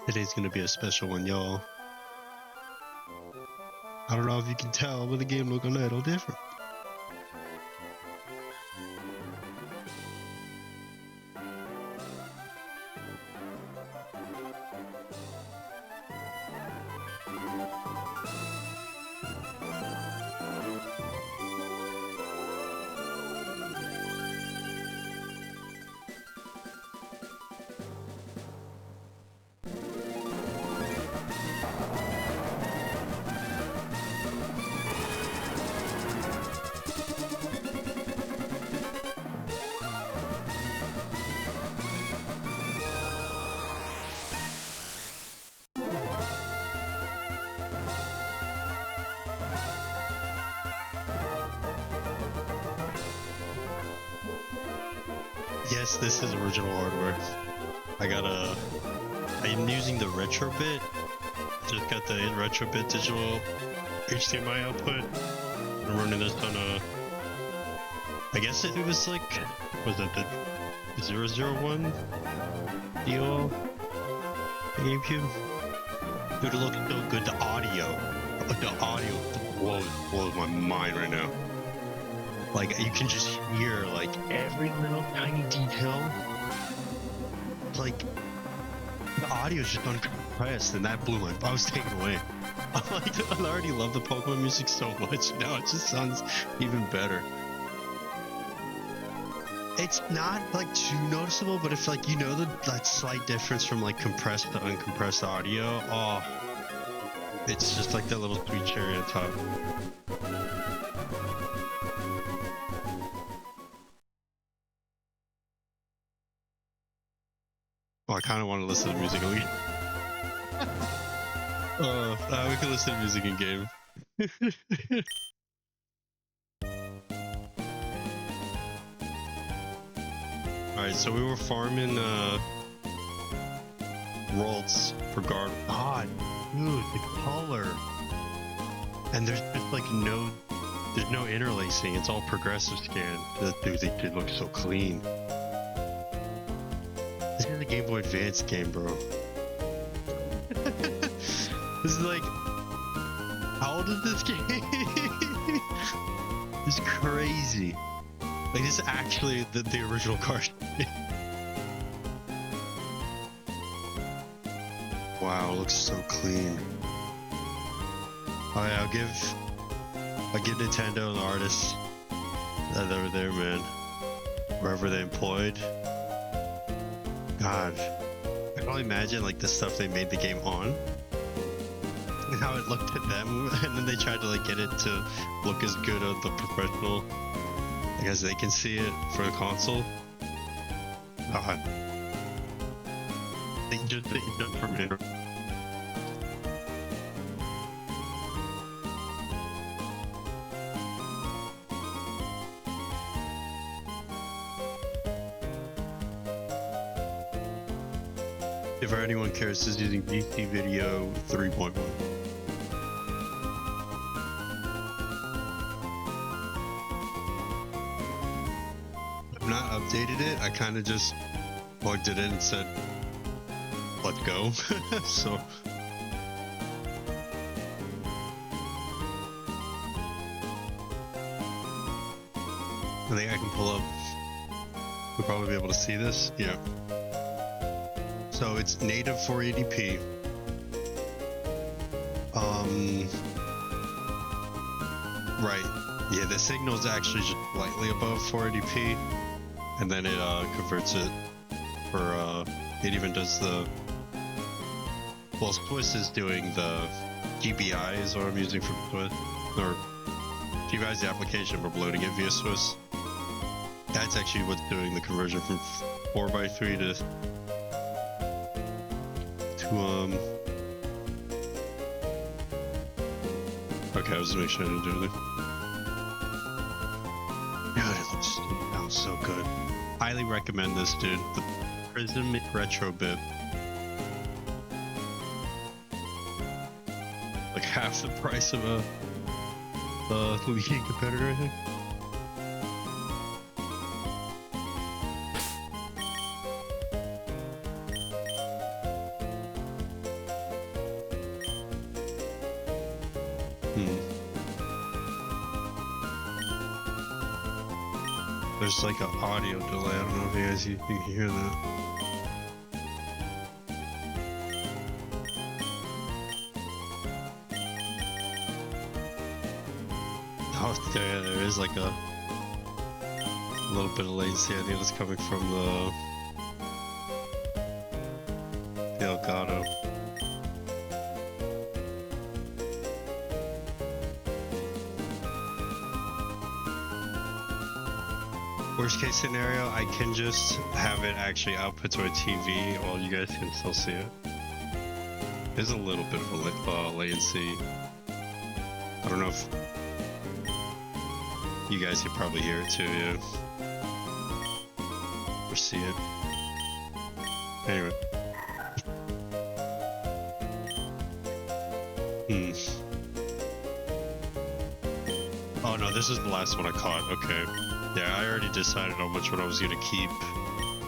Today's gonna be a special one, y'all. I don't know if you can tell, but the game look a little different. Yes, this is original hardware. I'm using the Retrobit. Just got the Retrobit digital HDMI output. I'm running this on a, I guess it was like, was that the 001 DOL GameCube? Dude, it looks so good. The audio blows my mind right now. Like, you can just hear, like, every little tiny detail. Like, the audio is just uncompressed, and that blew I was taken away. I already love the Pokemon music so much, now it just sounds even better. It's not, like, too noticeable, but if, like, you know that slight difference from, like, compressed to uncompressed audio, oh, it's just like that little sweet cherry on top. Oh, I kind of want to listen to music again. We can listen to music in game. Alright, so we were farming Ralts for guard. God, dude, the color. And there's just like there's no interlacing. It's all progressive scan. Dude, they did look so clean. This is a Game Boy Advance game, bro. This is like, how old is this game? This is crazy. Like, this is actually the original card. Wow, it looks so clean. Oh yeah, I'll give Nintendo and the artists that were there, man. Wherever they employed. God, I can only imagine like the stuff they made the game on, and how it looked at them, and then they tried to like get it to look as good as the professional, like as they can see it for the console. God, they just for me. If anyone cares, is using DC Video 3.1. I've not updated it. I kind of just plugged it in and said, let's go. So. I think I can pull up. We'll probably be able to see this. Yeah. So it's native 480p. Right. Yeah, the signal is actually just slightly above 480p, and then it converts it for it even does the. Well, Swiss is doing the GBI is what I'm using for Swiss, or GBI is the application for loading it via Swiss. That's actually what's doing the conversion from 4x3 to okay, I was just making sure I didn't do anything. Dude, it sounds so good. Highly recommend this, dude. The Prism Retrobit. Like half the price of a leading competitor, I think. There's like an audio delay. I don't know if you guys you can hear that. Oh, there is like a little bit of latency. I think it's coming from the Elgato. Worst case scenario, I can just have it actually output to a TV while you guys can still see it. There's a little bit of a latency. I don't know if you guys can probably hear it too, yeah. Or see it. Anyway. Oh no, this is the last one I caught. Okay. Yeah, I already decided on which one I was gonna keep.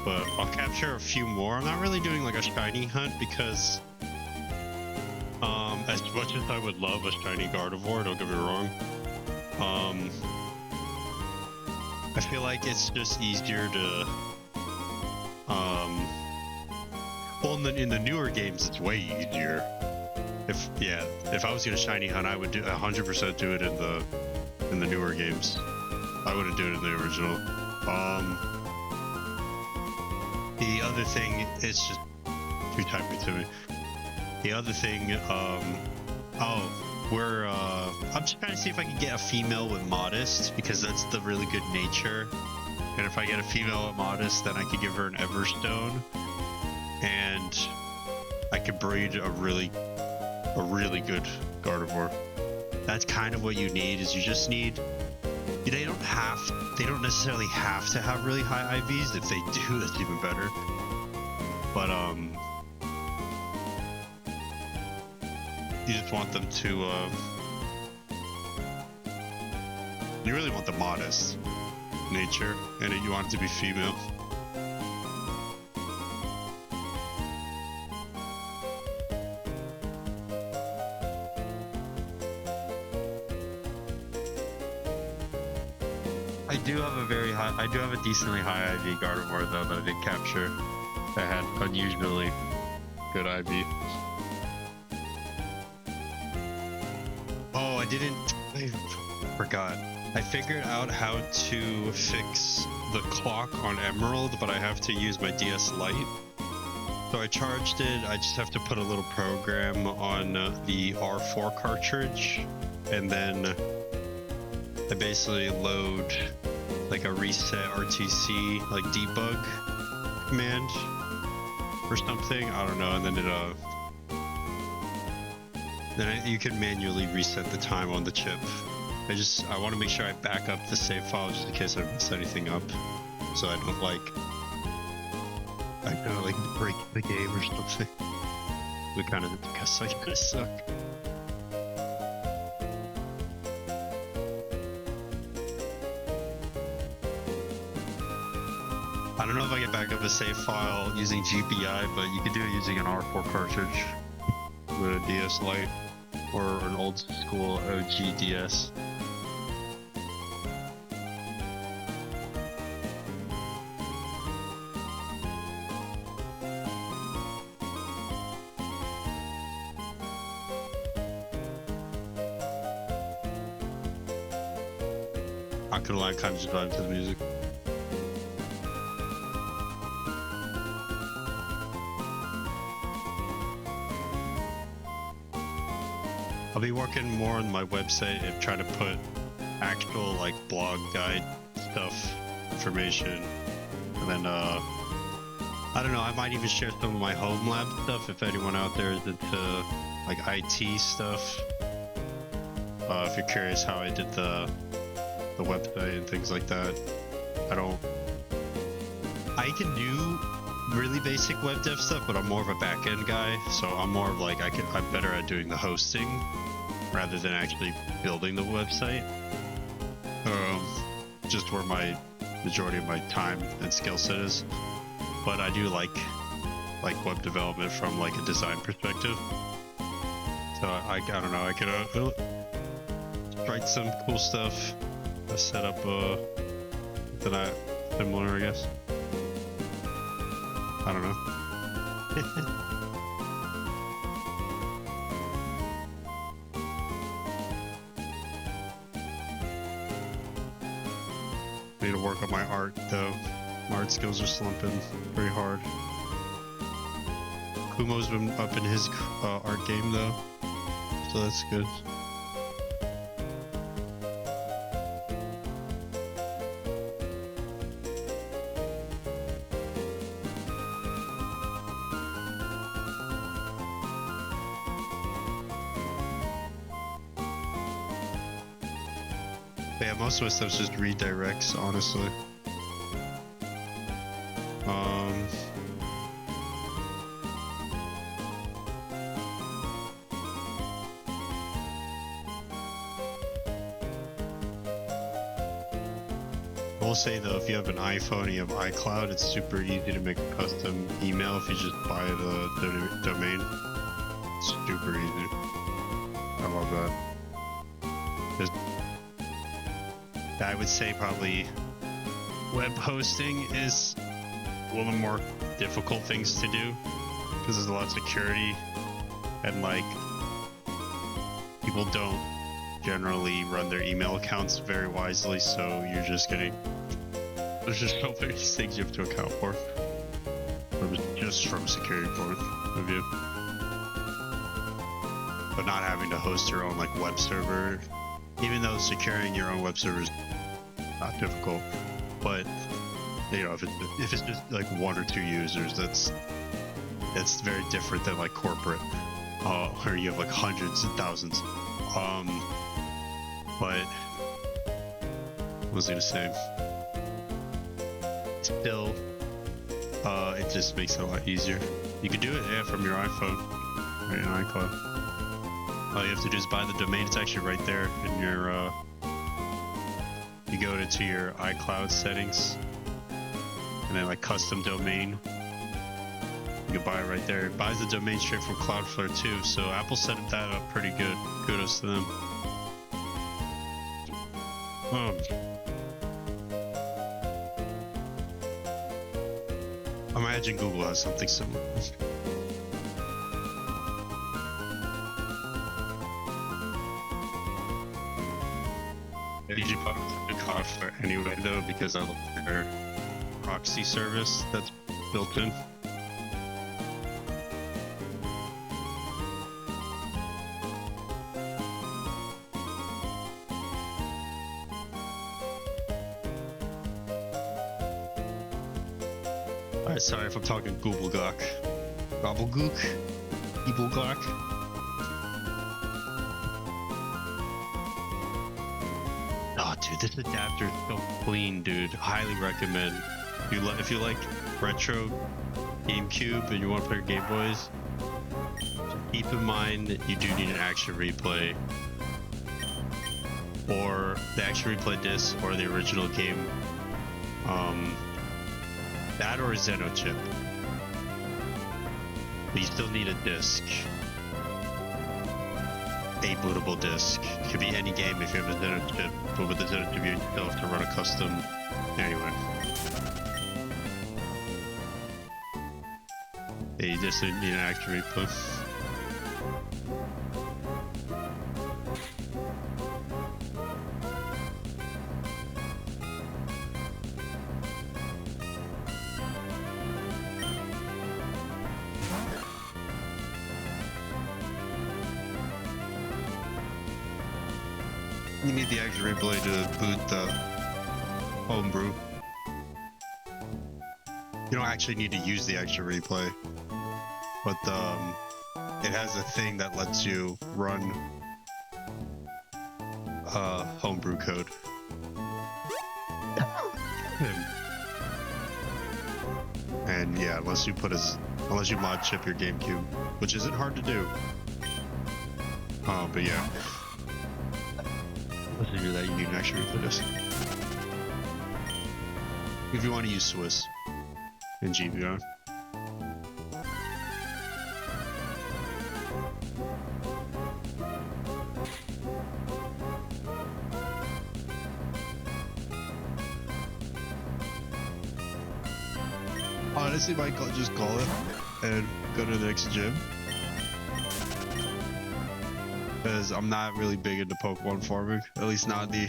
But I'll capture a few more. I'm not really doing like a shiny hunt because as much as I would love a shiny Gardevoir, don't get me wrong. I feel like it's just easier to well, in the newer games it's way easier. If I was gonna shiny hunt, I would do 100% do it in the newer games. I wouldn't do it in the original. The other thing is just too typing to me. The other thing, I'm just trying to see if I can get a female with Modest, because that's the really good nature. And if I get a female with Modest, then I could give her an Everstone, and I could breed a really good Gardevoir. That's kind of what you need. Is you just need. They don't necessarily have to have really high IVs. If they do, that's even better. But you just want them to you really want the Modest nature, and you want it to be female. I do have a decently high IV Gardevoir though that I did capture. That had unusually good IV. Oh, I forgot. I figured out how to fix the clock on Emerald, but I have to use my DS Lite. So I charged it. I just have to put a little program on the R4 cartridge, and then I basically load like a reset RTC like debug command or something, I don't know, and then you can manually reset the time on the chip. I want to make sure I back up the save file just in case I mess anything up, so I don't break the game or something. We kind of suck. I don't know if I can back up a save file using GPI, but you can do it using an R4 cartridge with a DS Lite or an old school OG DS. Not gonna lie, I kind of just vibe to the music. I'll be working more on my website and trying to put actual like blog guide stuff, information, and then I don't know, I might even share some of my home lab stuff if anyone out there is into like IT stuff. If you're curious how I did the website and things like that. I can do really basic web dev stuff, but I'm more of a back-end guy, so I'm more of like I'm better at doing the hosting rather than actually building the website. Just where my majority of my time and skill set is. But I do like web development from like a design perspective. So I don't know, tried some cool stuff. I set up that similar, I guess. I don't know. Need to work on my art though. My art skills are slumping pretty hard. Kumo's been up in his art game though, so that's good. Yeah, most of my stuff's just redirects, honestly. I will say though, if you have an iPhone and you have iCloud, it's super easy to make a custom email if you just buy the domain. It's super easy. I love that. I would say probably web hosting is one of the more difficult things to do because there's a lot of security and like people don't generally run their email accounts very wisely, so you're just getting there's just so many things you have to account for just from security point of view. But not having to host your own like web server, even though securing your own web server is not difficult, but you know, if it's just like 1 or 2 users, that's very different than like corporate, where you have like hundreds and thousands. But what was I gonna say? Still, it just makes it a lot easier. You could do it, yeah, from your iPhone, right in iCloud. All you have to do is buy the domain. It's actually right there in your. You go into your iCloud settings, and then like custom domain. You can buy it right there. It buys the domain straight from Cloudflare too. So Apple set that up pretty good. Kudos to them. I imagine Google has something similar. You should probably do Cloudflare anyway though, because of their proxy service that's built in. Alright, sorry if I'm talking Gobblegook. Gobblegook? Gobblegook? Oh, dude, this adapter is so clean, dude. Highly recommend. If you like retro GameCube and you want to play your Game Boys, keep in mind that you do need an action replay, or the action replay disc, or the original game. That or a Xeno chip. But you still need a disc. A bootable disc. It could be any game if you have a Xeno chip, but with the Xeno chip you still have to run a custom. Anyway. Yeah, you just need an action replay. You need the action replay to boot the homebrew. You don't actually need to use the action replay, but it has a thing that lets you run homebrew code. And yeah, unless you mod chip your GameCube, which isn't hard to do. But yeah. To do that, you need an action replay disc. If you want to use Swiss and GBR. Honestly, might just call it and go to the next gym. Because I'm not really big into Pokemon farming. At least not the...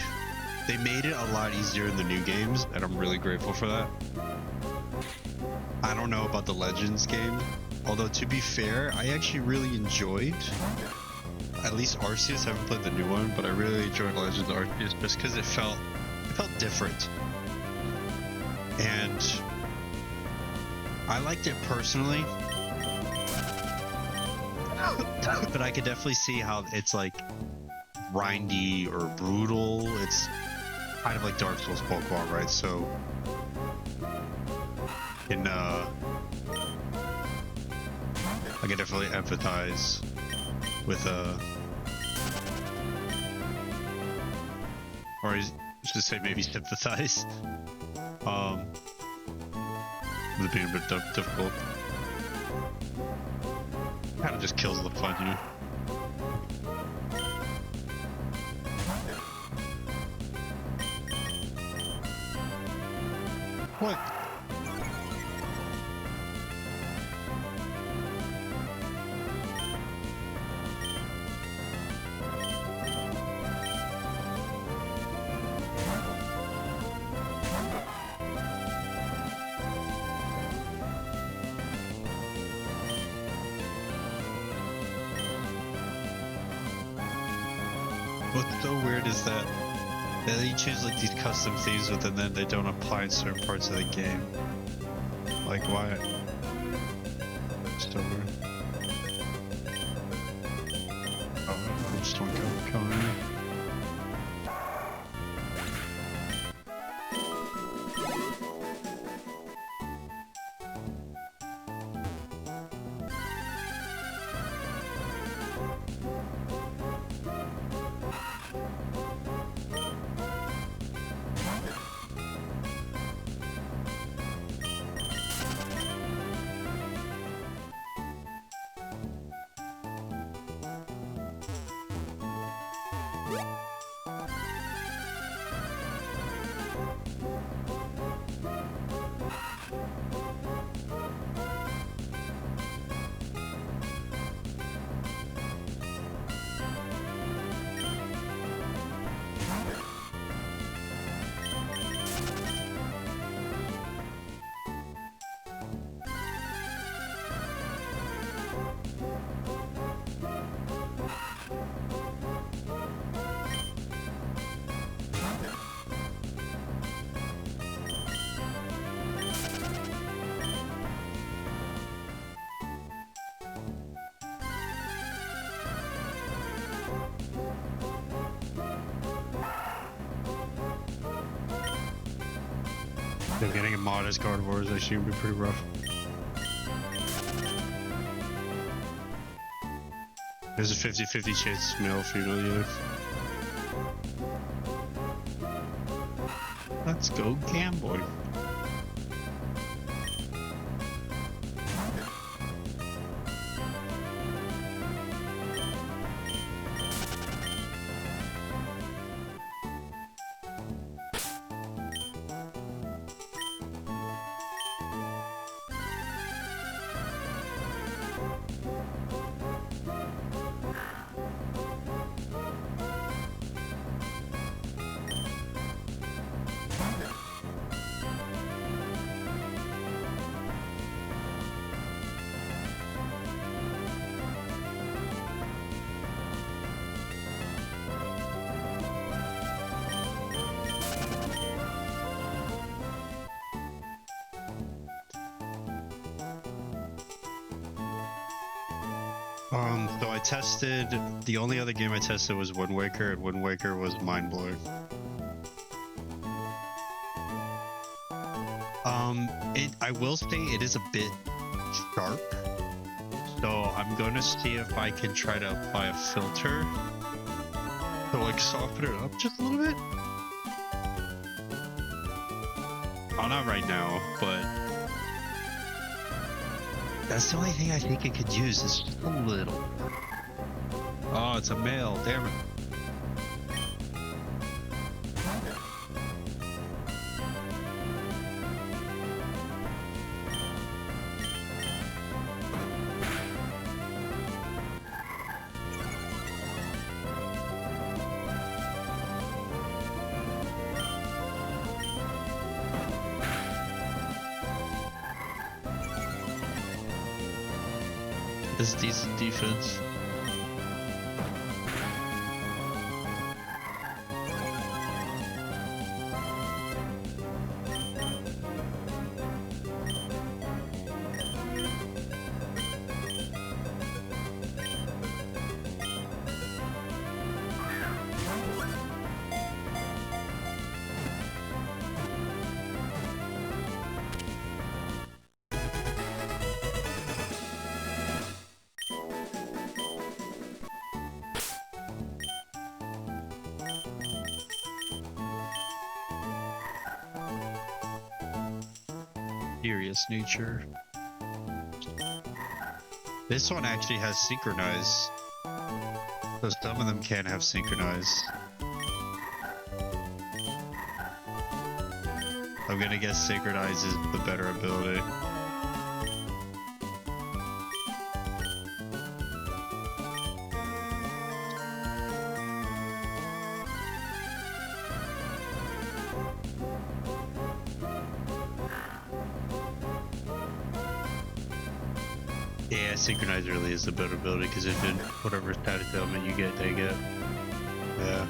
They made it a lot easier in the new games, and I'm really grateful for that. I don't know about the Legends game. Although, to be fair, I actually really enjoyed... At least Arceus. I haven't played the new one, but I really enjoyed Legends Arceus just because it felt different. And... I liked it personally. But I could definitely see how it's like grindy or brutal. It's kind of like Dark Souls Pokemon, right? So I can definitely empathize with or I should say maybe sympathize with it being a bit difficult. Kind of just kills the fun, you know. What? What's so weird is that you choose like these custom themes, but then they don't apply in certain parts of the game. Like why? Just over. Oh, I just want to go in. Getting a mod as Gardevoir is actually gonna be pretty rough. There's a 50-50 chance male female unit. Let's go Gamboy. So I tested, the only other game I tested was Wind Waker, and Wind Waker was mind-blowing. I will say it is a bit sharp, so I'm going to see if I can try to apply a filter to like soften it up just a little bit. Oh, not right now, but that's the only thing I think it could use, is just a little. Oh, it's a male, damn it. It's decent defense. Serious nature. This one actually has synchronize. So some of them can have synchronize. I'm gonna guess synchronize is the better ability. Yeah, synchronize really is the better ability because if it whatever status element you get, they get. Yeah.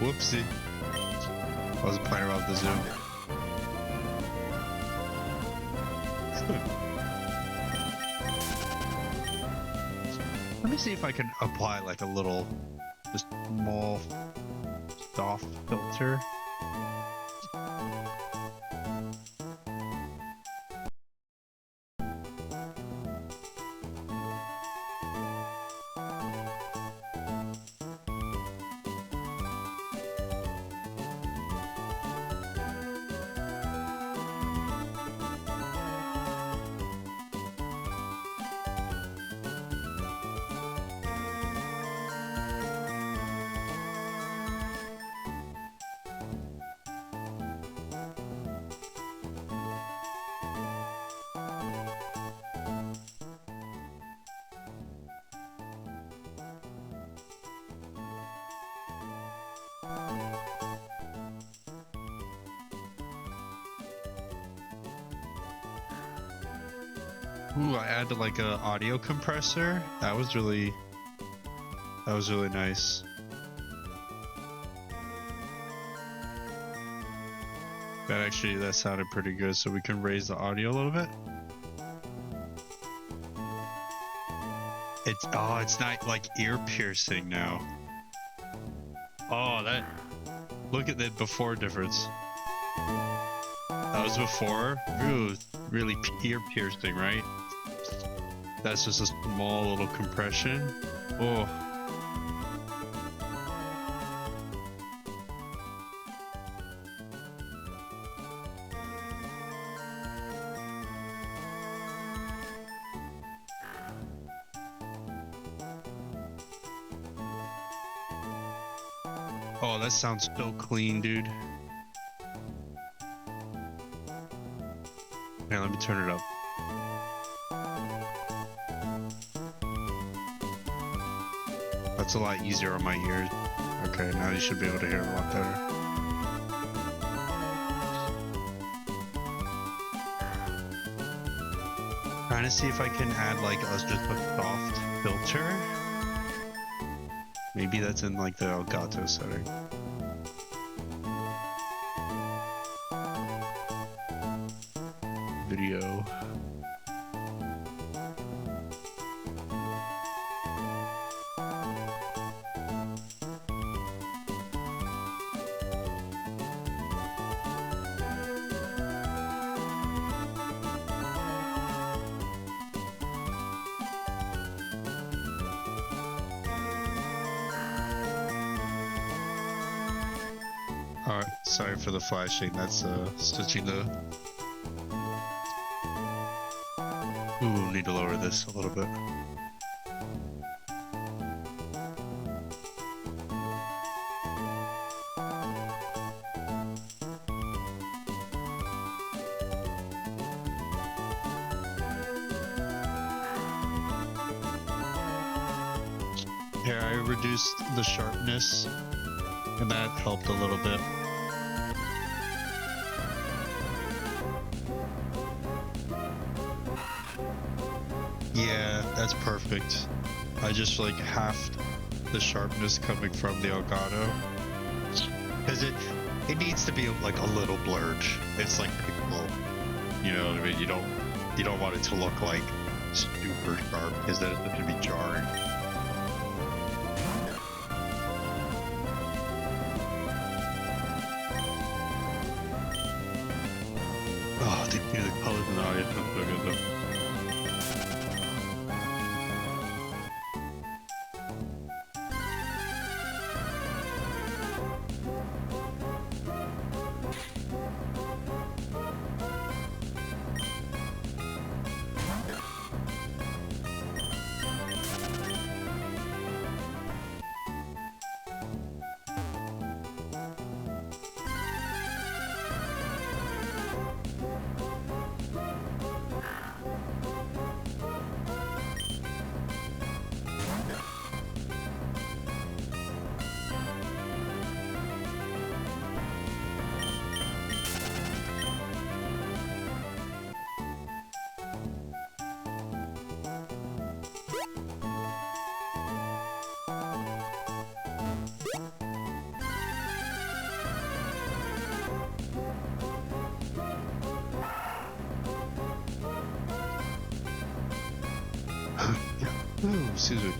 Whoopsie. I wasn't playing around with the zoom. Let me see if I can apply like a little, just small, soft filter. Ooh, I added like a audio compressor. That was really nice. That sounded pretty good. So we can raise the audio a little bit. It's not like ear piercing now. Oh, look at the before difference. That was before. Ooh, really ear piercing, right? That's just a small little compression. Oh. Oh, that sounds so clean, dude. Man, let me turn it up. That's a lot easier on my ears. Okay, now you should be able to hear it a lot better. Trying to see if I can add like just a soft filter. Maybe that's in like the Elgato setting. Video. sorry for the flashing. That's switching the. Ooh, need to lower this a little bit. Here, I reduced the sharpness, and that helped a little bit. Yeah, that's perfect. I just like halved the sharpness coming from the Elgato. Because it needs to be like a little blurred. It's like pixel. You know what I mean? You don't want it to look like super sharp because then it's going to be jarring. Oh, the colors in the audio sound so good though. Ooh, excuse me.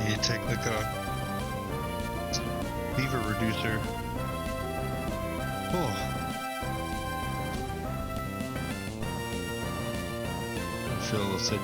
You take like a beaver reducer. Oh. I feel it.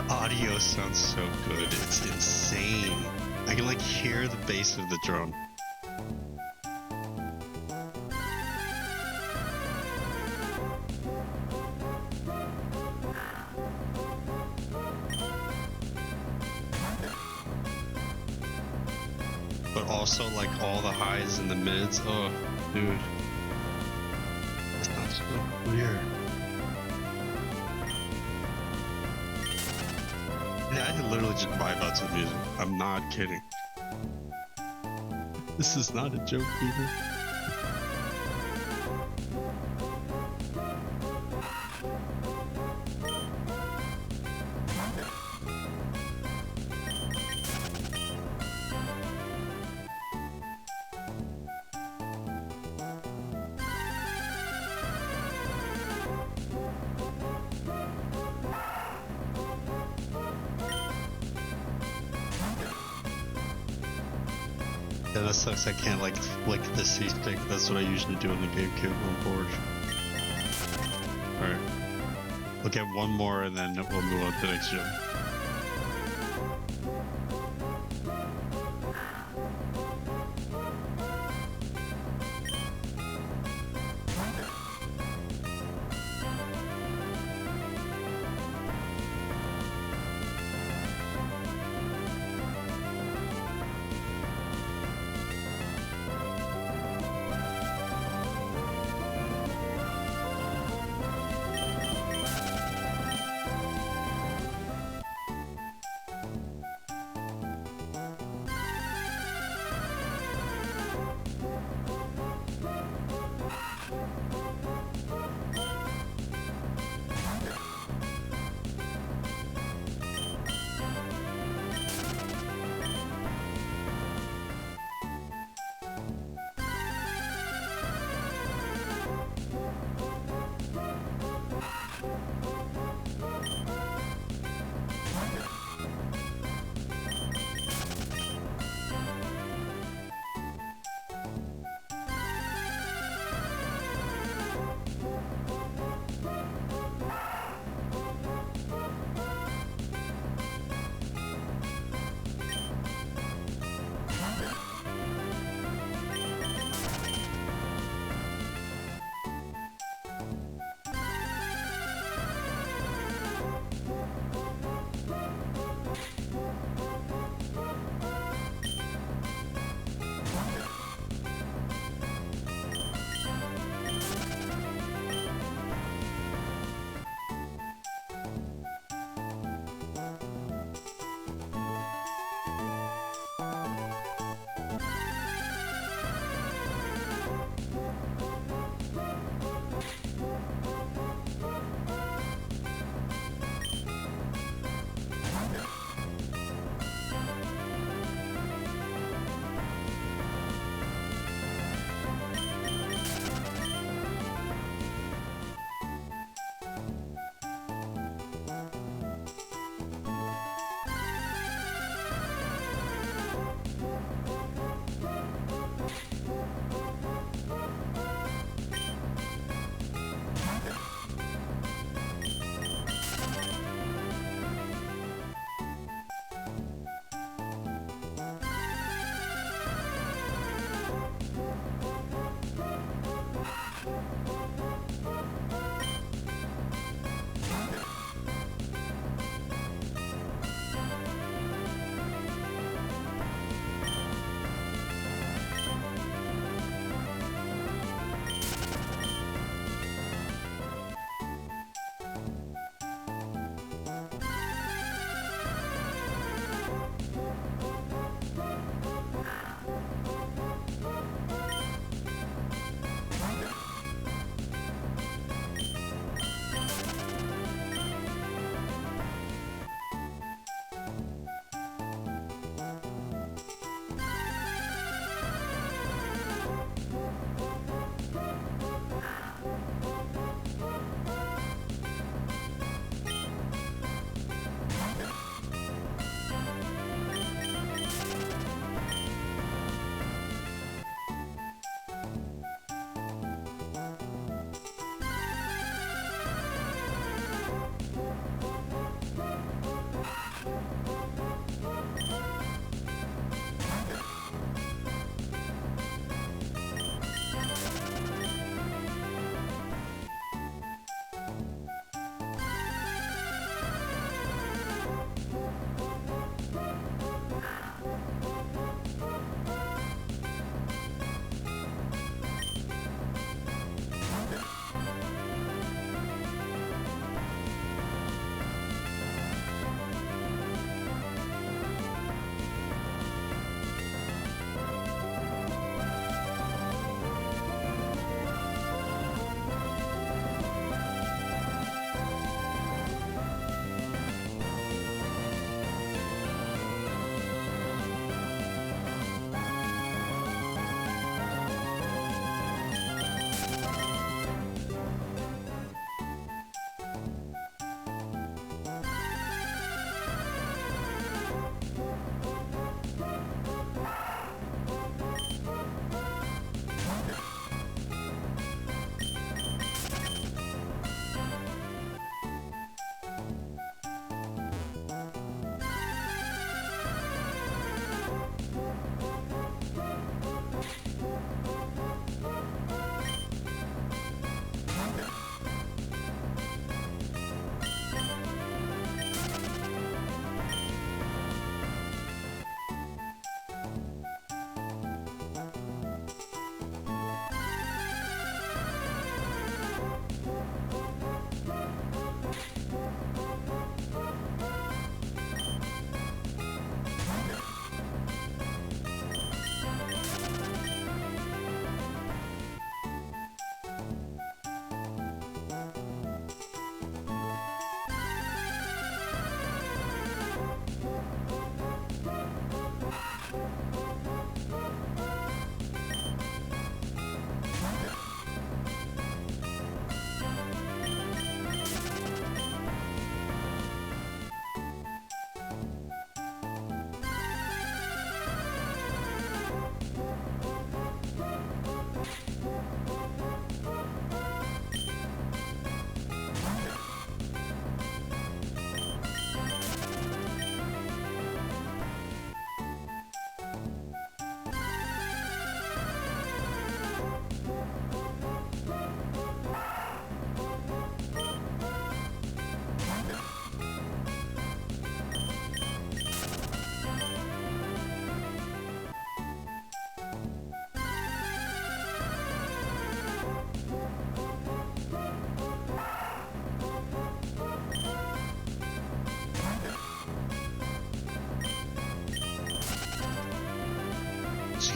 Audio sounds so good, it's insane. I can like hear the bass of the drone. but also like all the highs and the mids. Oh, dude. It's not so clear. Yeah, I can literally just vibe out to the music. I'm not kidding. This is not a joke, people. Yeah, that sucks. I can't like flick the C stick. That's what I usually do on the GameCube on board. Alright. We'll get one more and then we'll move on to the next gym.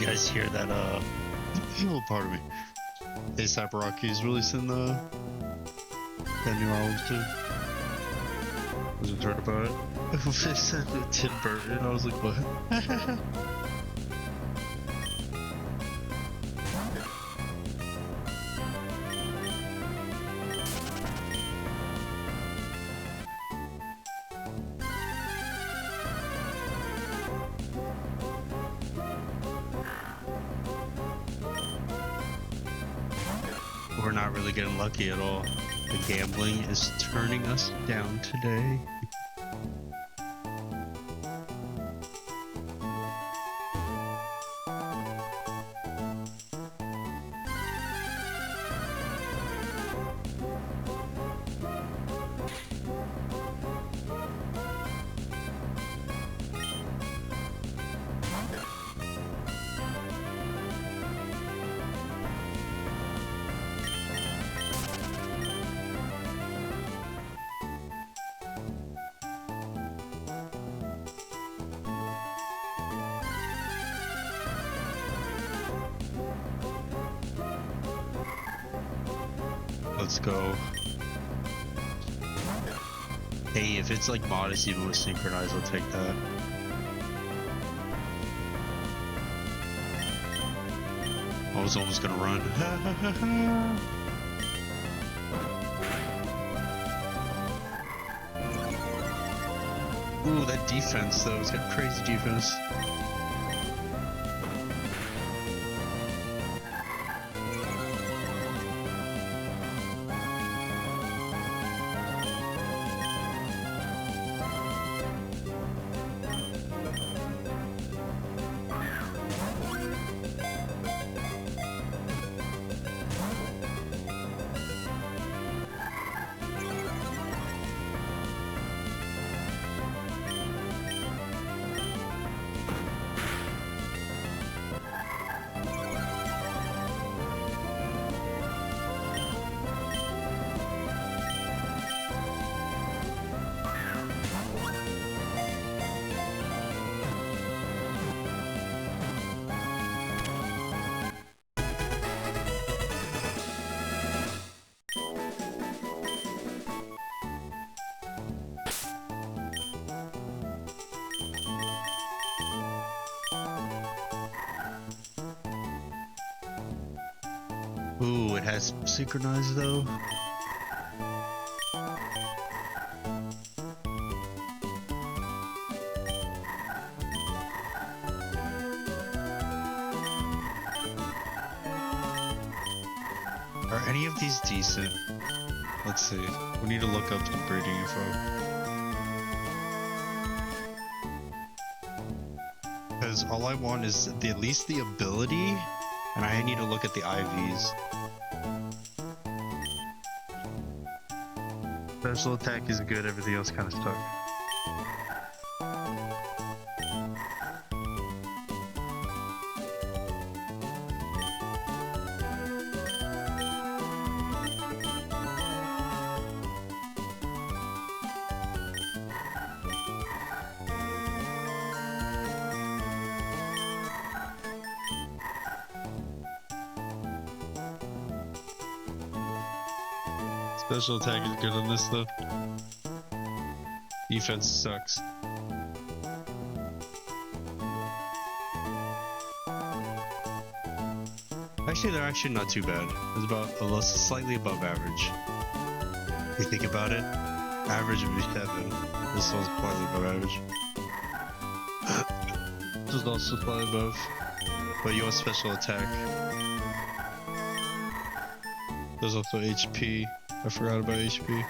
you guys hear that? Oh, pardon me. ASAP Rocky's releasing that new album too. Wasn't heard about it. They said Tim Burton. I was like, what? We're not really getting lucky at all. The gambling is turning us down today. Let's go. Hey, if it's like modest even with synchronized, I'll take that. I was almost gonna run. Ooh, that defense though, it's got crazy defense. Ooh, it has synchronized though. Are any of these decent? Let's see. We need to look up some breeding info. Because all I want is at least the ability, and I need to look at the IVs. Special attack is good, everything else kind of stuck. Special attack is good on this though. Defense sucks. Actually, they're actually not too bad. It's about slightly above average. If you think about it, average would be 7. This one's slightly above average. This is also slightly above. But you want special attack. There's also HP. I forgot about HP.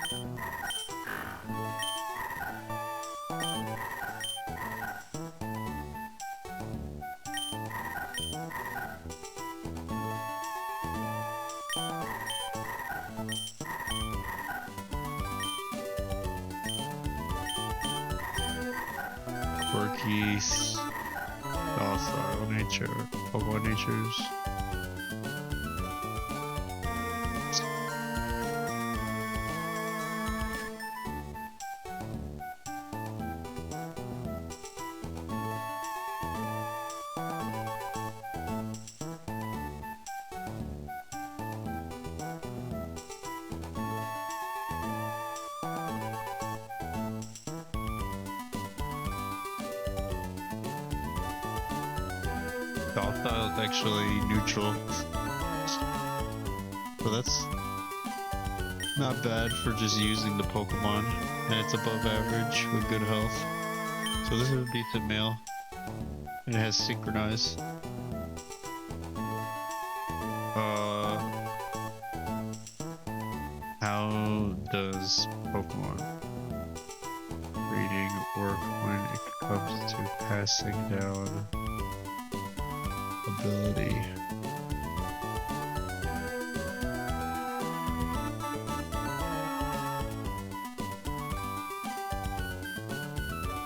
Quirkies. Docile nature. Pokemon natures. Docile is actually neutral. So that's not bad for just using the Pokemon. And it's above average with good health. So this is a decent male. And it has Synchronize. How does Pokemon breeding work when it comes to passing down ability?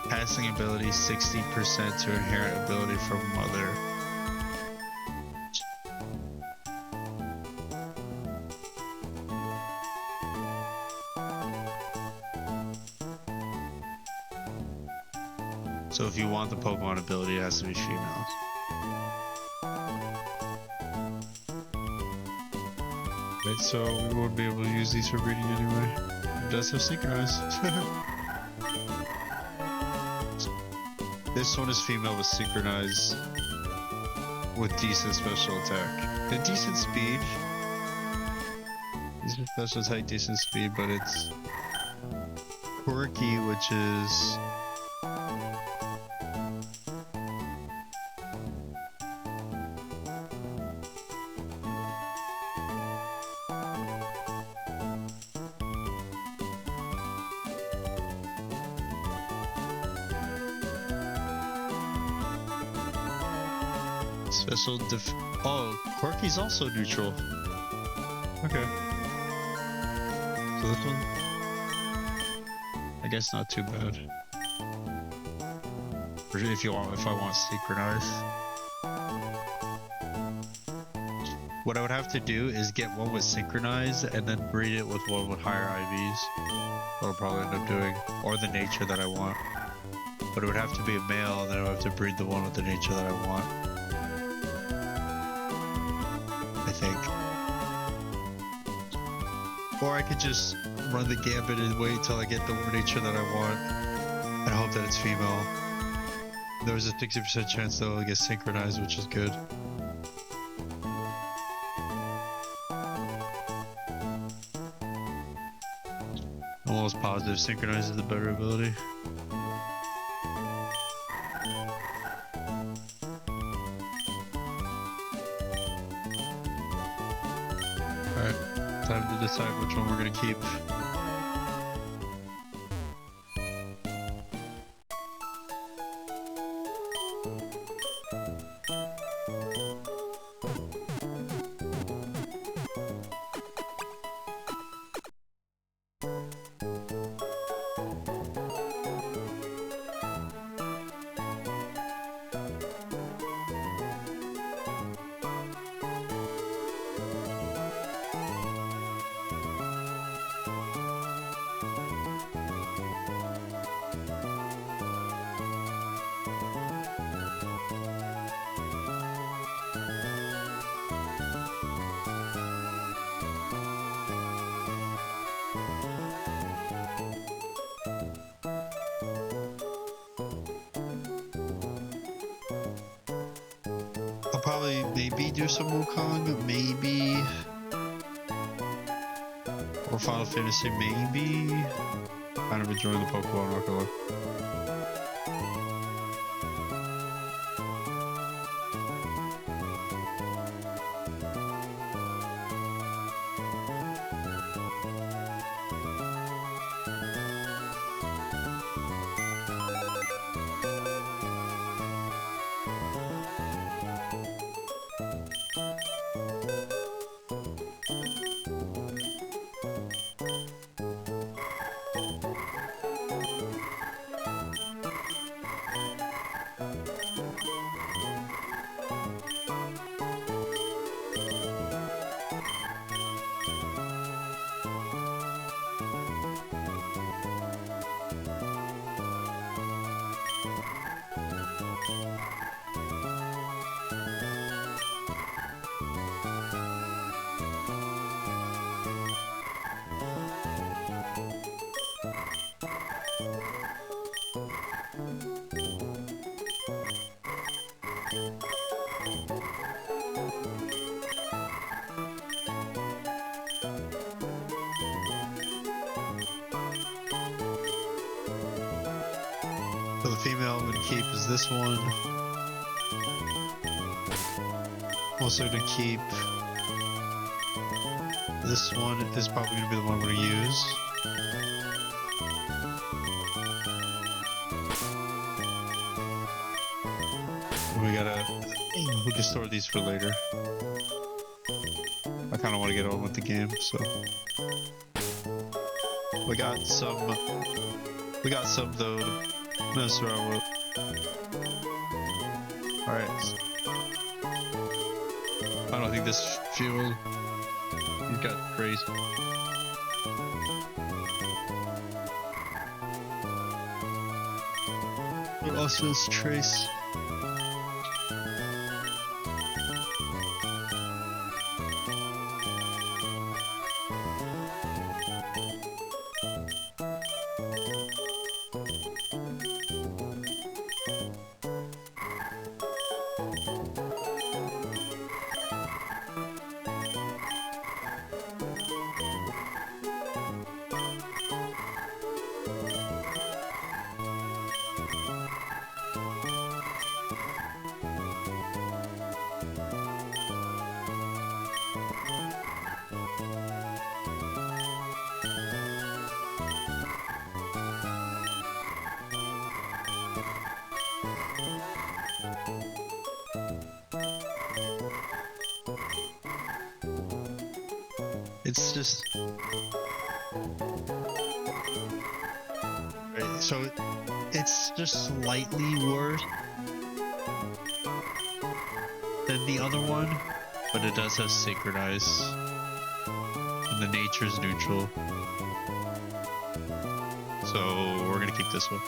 Passing ability 60% to inherent ability from mother. So if you want the Pokemon ability, it has to be female. Right, so we won't be able to use these for breeding anyway. It does have Synchronize. This one is female with Synchronize with decent special attack. And decent speed. Decent special attack, decent speed, but it's quirky, which is... Special oh, Quirky's also neutral. Okay. So this one, I guess not too bad. If I want Synchronize. What I would have to do is get one with Synchronize and then breed it with one with higher IVs. What I'll probably end up doing. Or the nature that I want. But it would have to be a male, and then I would have to breed the one with the nature that I want. I think. Or I could just run the gambit and wait till I get the nature that I want and hope that it's female. There's a 60% chance that it'll get Synchronized, which is good. Almost positive Synchronize is the better ability. Time to decide which one we're gonna keep. I'll probably maybe do some Wukong, maybe. Or Final Fantasy, maybe. Kind of enjoying the Pokemon, not gonna lie. So the female I'm gonna keep is this one. Also gonna keep this one is probably gonna be the one we're gonna use. We can store these for later. I kind of want to get on with the game, so we got some though to mess around with. All right. I don't think this fuel. He's got crazy. What else is trace? It's just right, so it's just slightly worse than the other one, But it does have synchronize. And the nature's neutral. So we're gonna keep this one.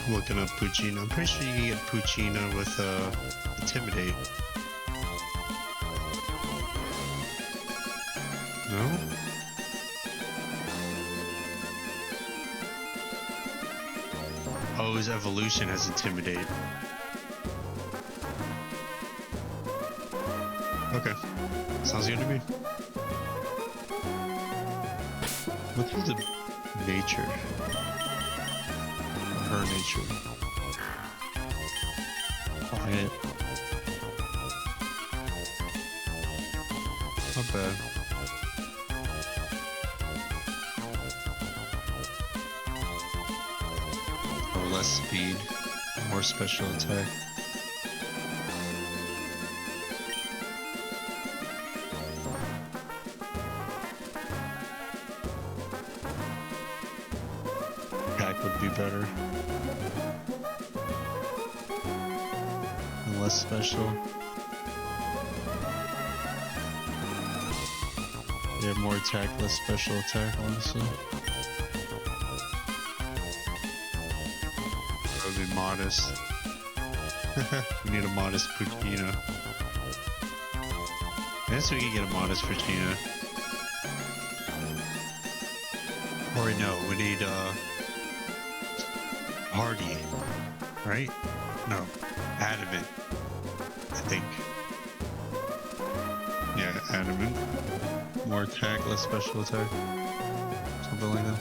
looking up Puccina. I'm pretty sure you can get Puccina with Intimidate. No? Oh, his evolution has Intimidate. Okay. Sounds good to me. What's the nature? Her nature. Quiet. Not bad. Oh, less speed, more special attack. Attack would be better. And less special. Yeah, more attack, less special attack, honestly. That would be modest. We need a modest Puccina. I guess we can get a modest Puccina. Or no, we need Hardy, right? No, Adamant, I think. Yeah, Adamant. More attack, less special attack. Something like that.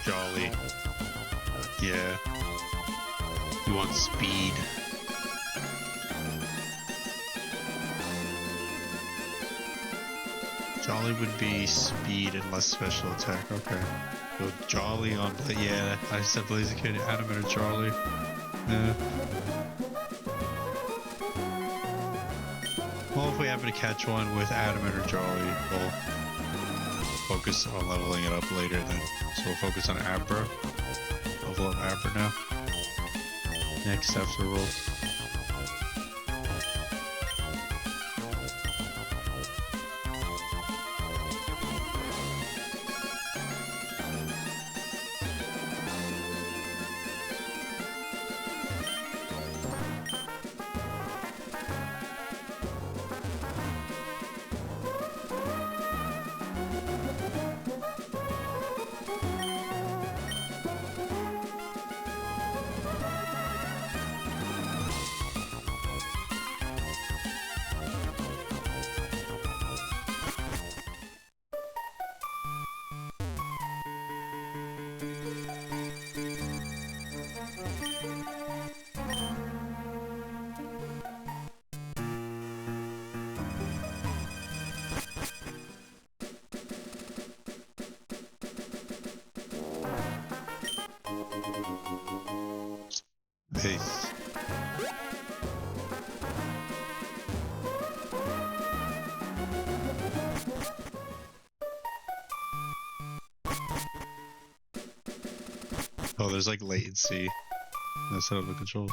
Jolly. Yeah. You want speed. Jolly would be speed and less special attack. Okay. Go Jolly on. Yeah, I said Blaziken, Adamant or Jolly. Yeah. Well, if we happen to catch one with Adamant or Jolly, we'll focus on leveling it up later then. So we'll focus on Abra. Level up Abra now. Next after rolls. Peace. Oh, there's like latency. I set up the controls.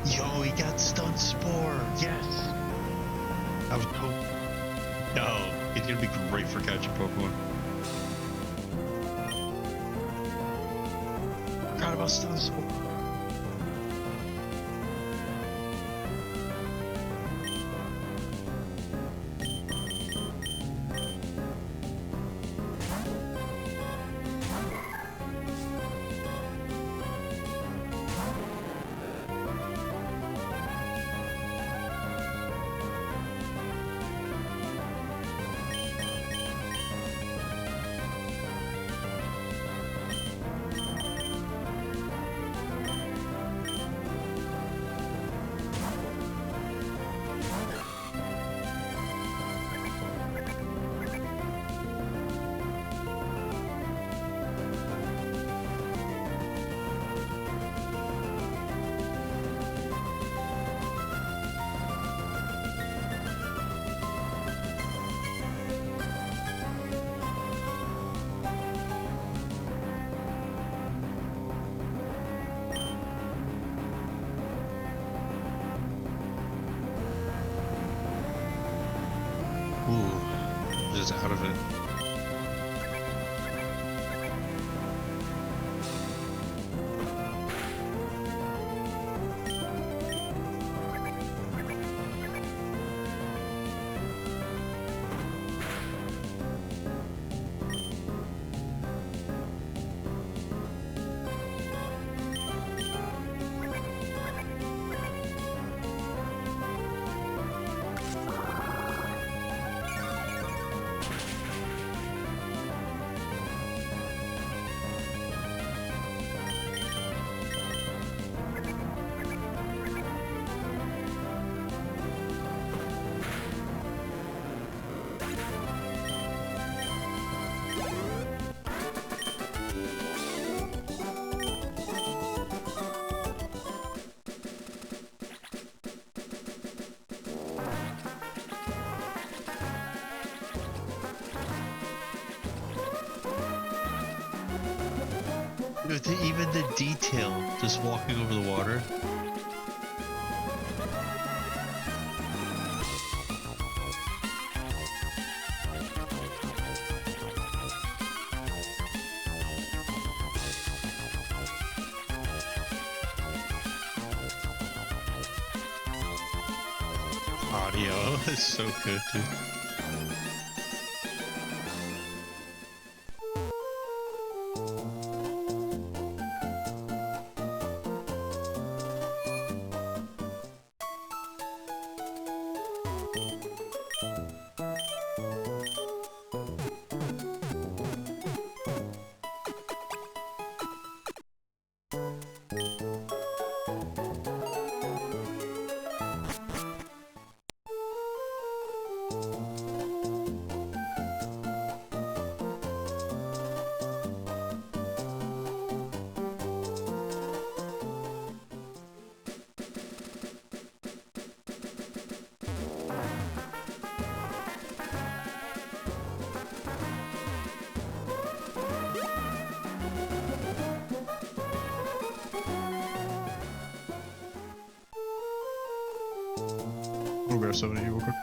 Yo, he got Stun Spore. Yes. I was hoping. Yo, he's gonna be great for catching Pokemon. Forgot about Stun Spore. just out of it. Even the detail, just walking over the water. Audio is so good, dude. I'll grab some of you real quick.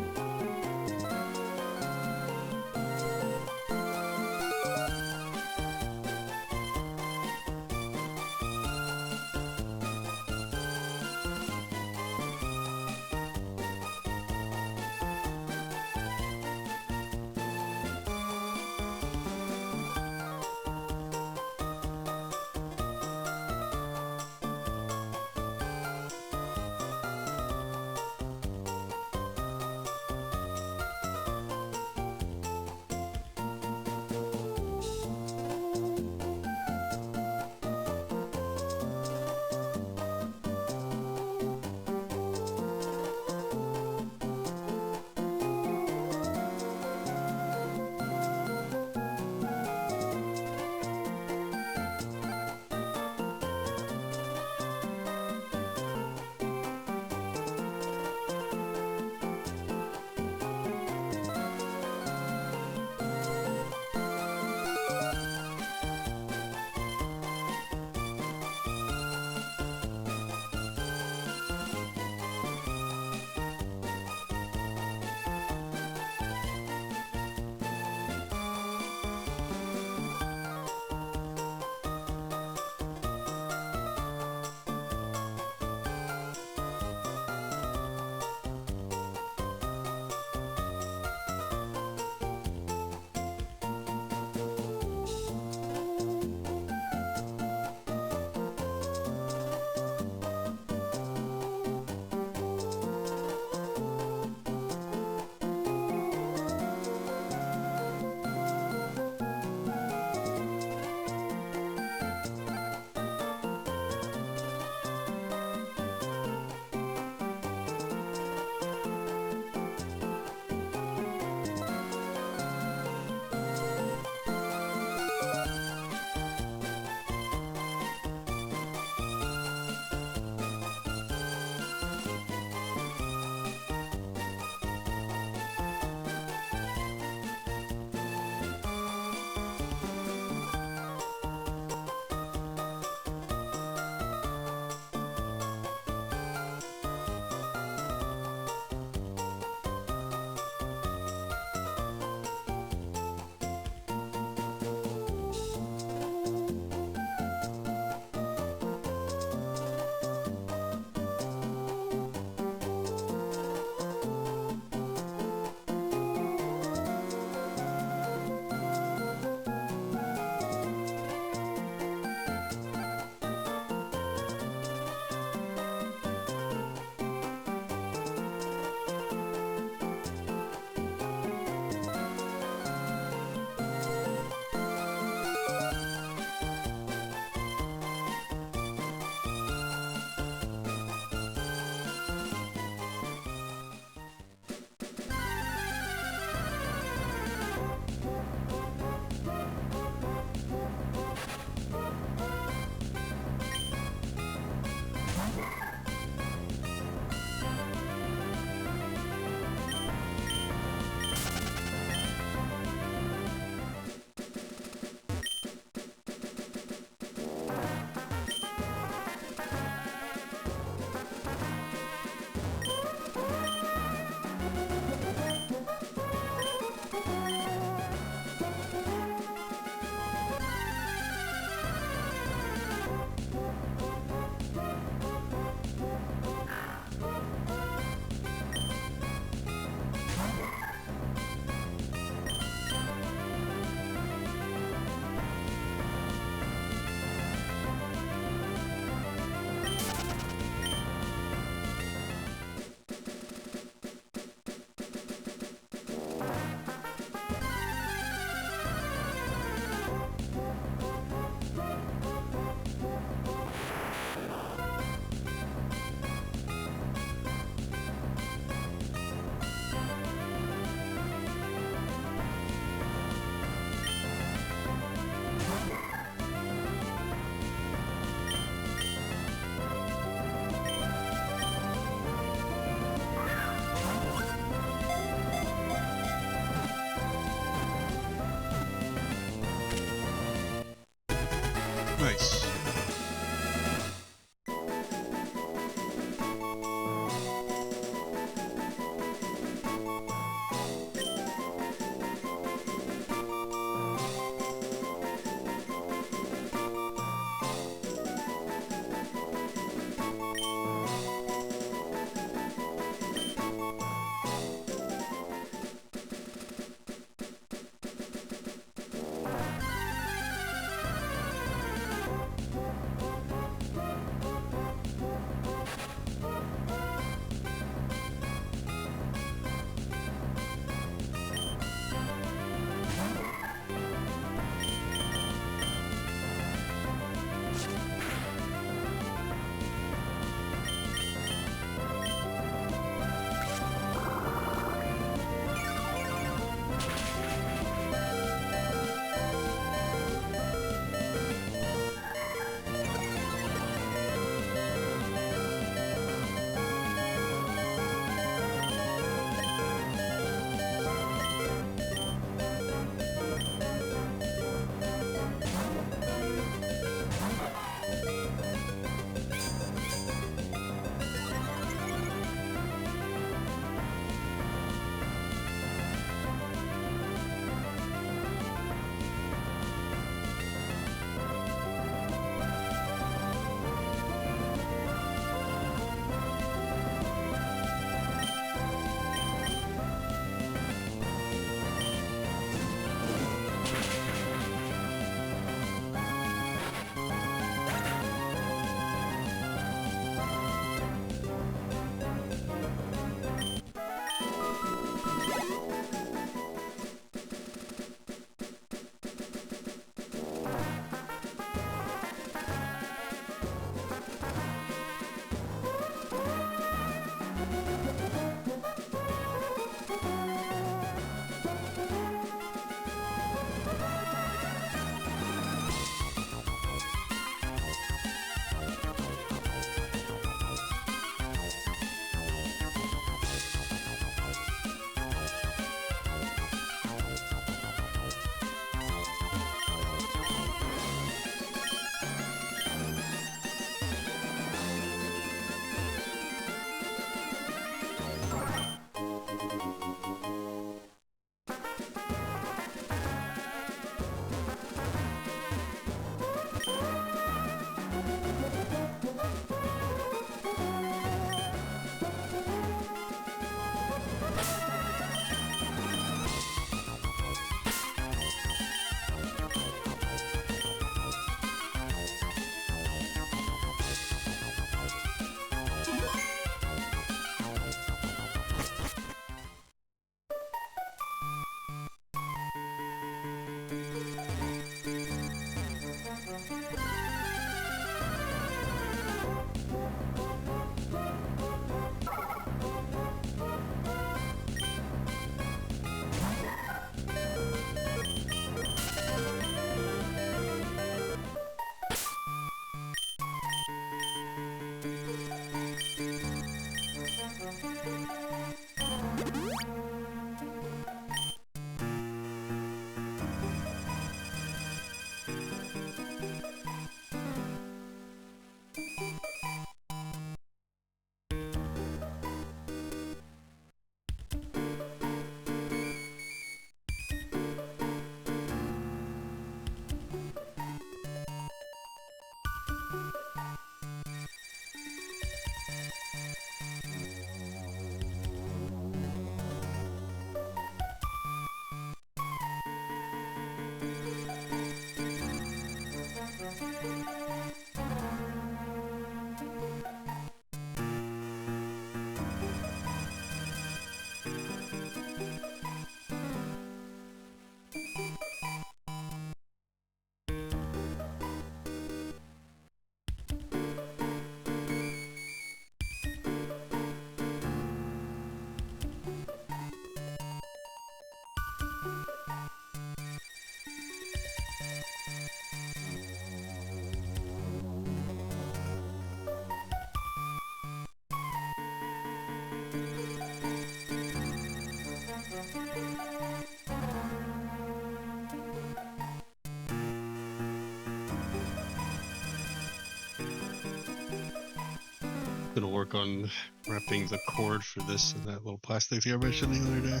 Gonna work on wrapping the cord for this and that little plastic thing I mentioned the other day.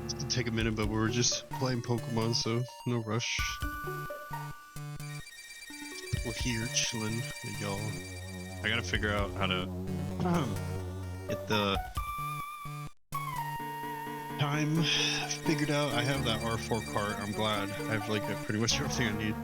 It's gonna take a minute, but we were just playing Pokemon, so no rush. We're here chilling with y'all. I gotta figure out how to get the time figured out. I have that R4 cart. I'm glad. I have like pretty much everything I need.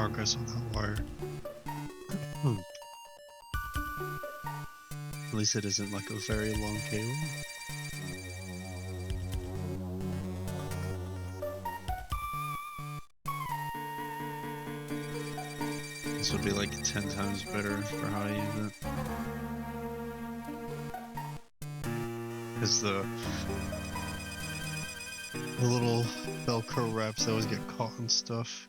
progress on that wire. At least it isn't like a very long cable. This would be like 10 times better for how to use it. Because The little Velcro wraps always get caught and stuff.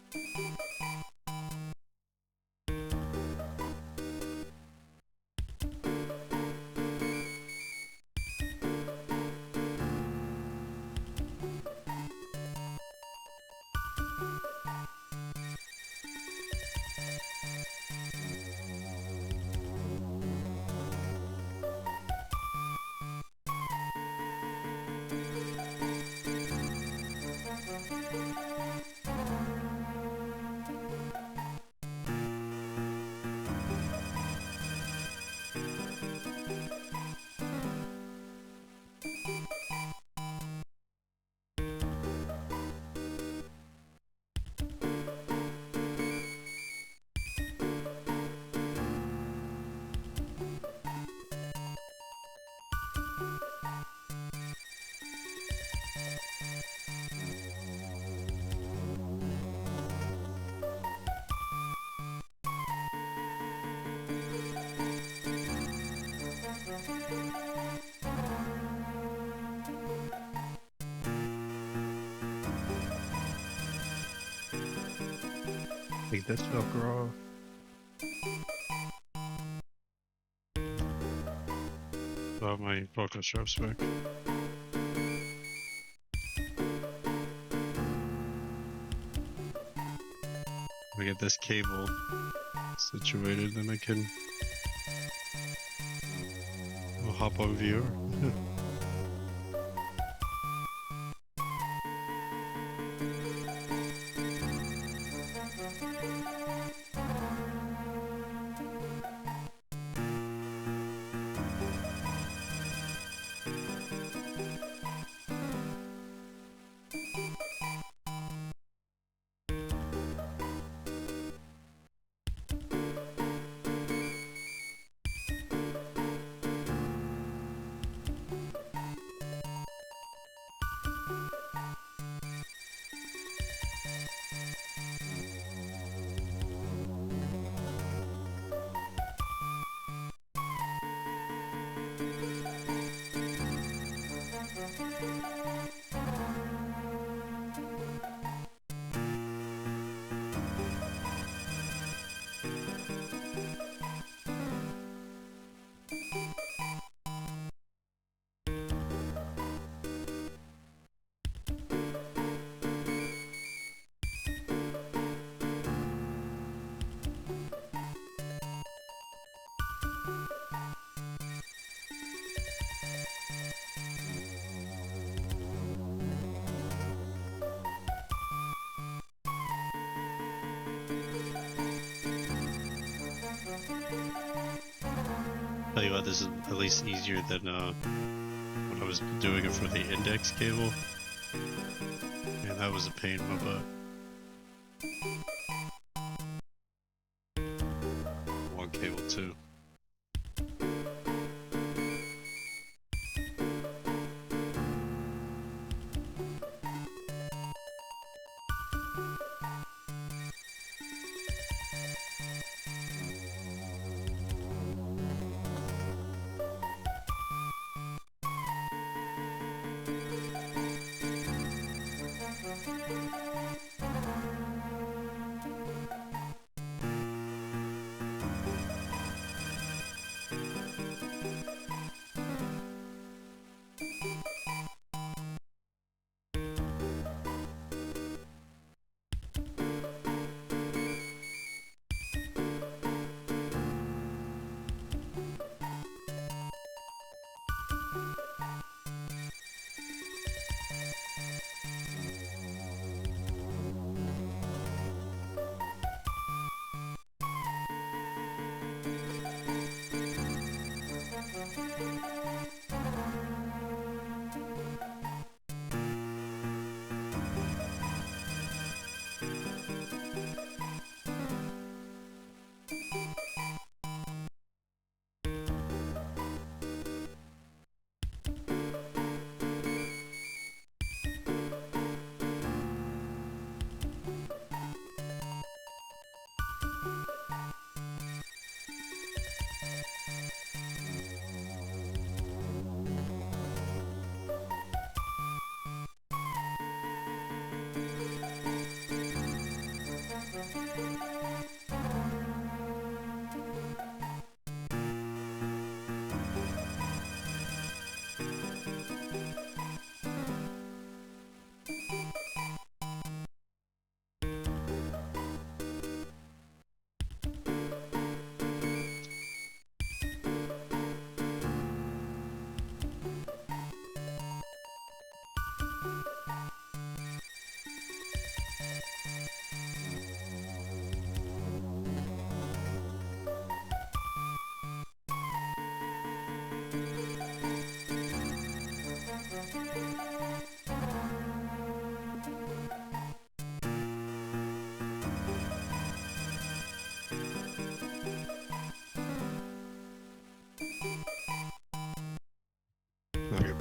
Take this Velcro off. oh, my Velcro straps back. We get this cable situated, then I can I'll hop on viewer. Tell you what, this is at least easier than when I was doing it for the index cable. Man, that was a pain in my butt. One cable too.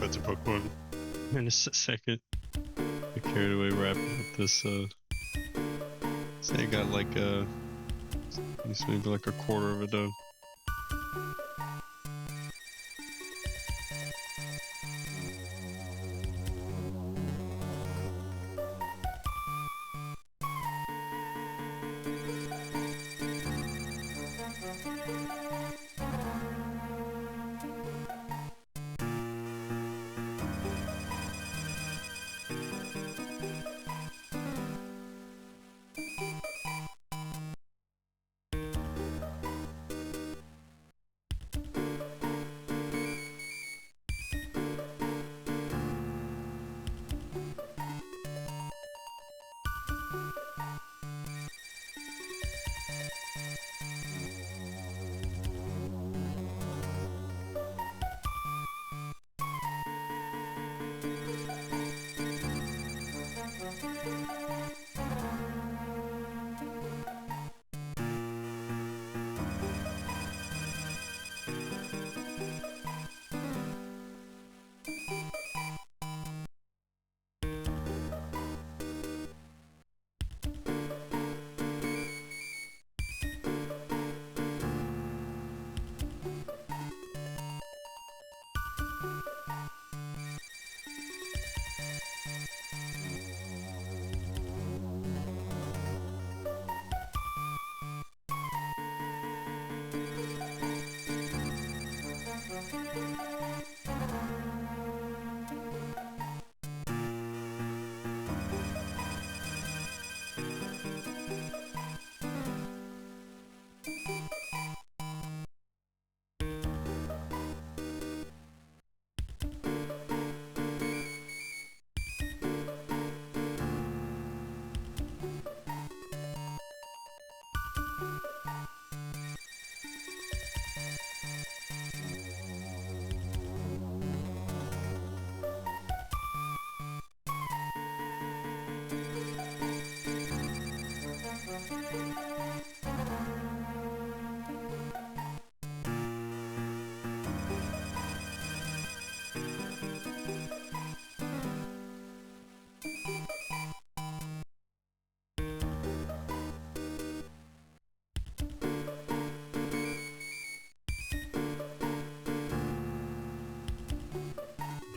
back to Pokemon in a second. Get carried away wrapping up this. Say I got like it's maybe like a quarter of it done.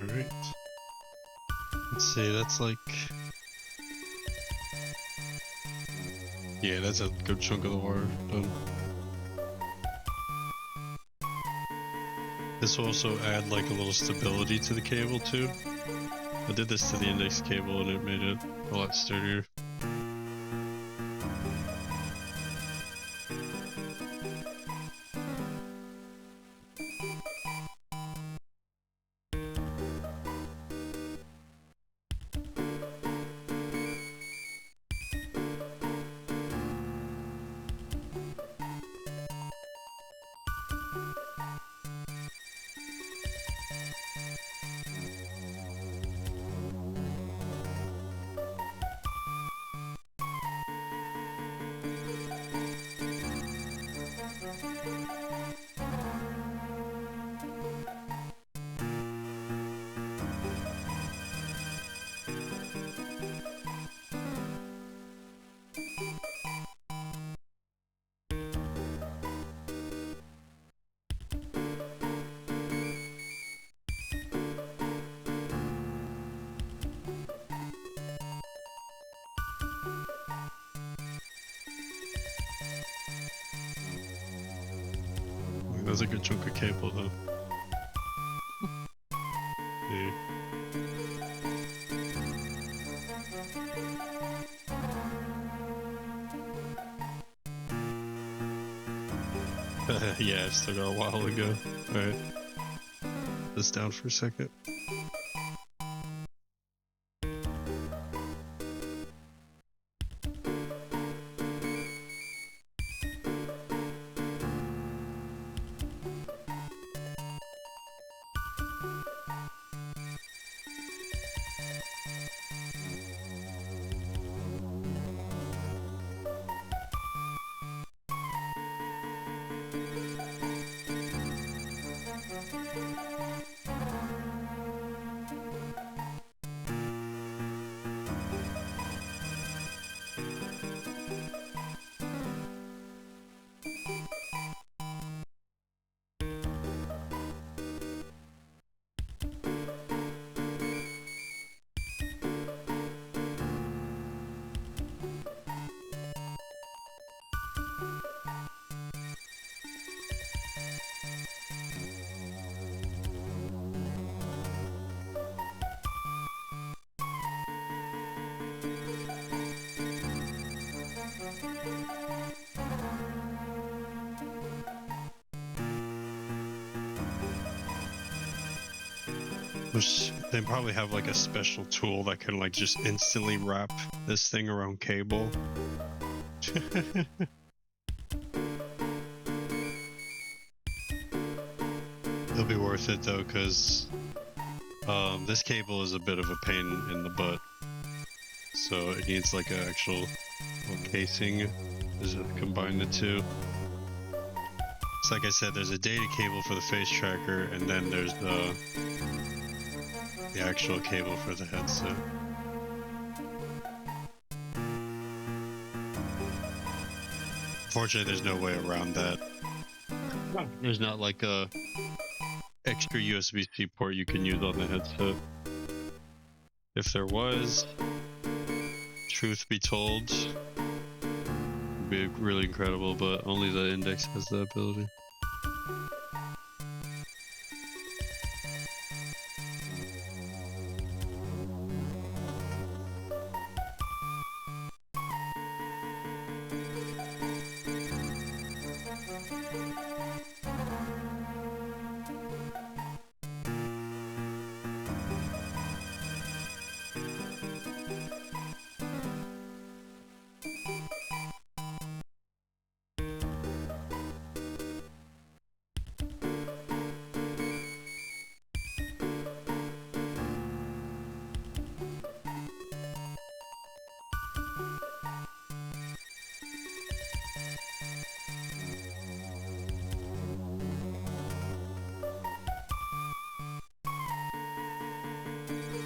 Alright. Let's see, that's like... Yeah, that's a good chunk of the wire done. This will also add like a little stability to the cable too. I did this to the index cable and it made it a lot sturdier. That's a good chunk of cable though. Yeah. Yeah, I've still got a while to go. Alright. This down for a second. Which they probably have like a special tool that can like just instantly wrap this thing around cable. It'll be worth it though, because this cable is a bit of a pain in the butt. So it needs like an actual casing to combine the two. It's like I said, there's a data cable for the face tracker, and then there's the actual cable for the headset. Fortunately, there's no way around that. There's not like a extra USB-C port you can use on the headset. If there was, truth be told, it'd be really incredible, but only the Index has that ability.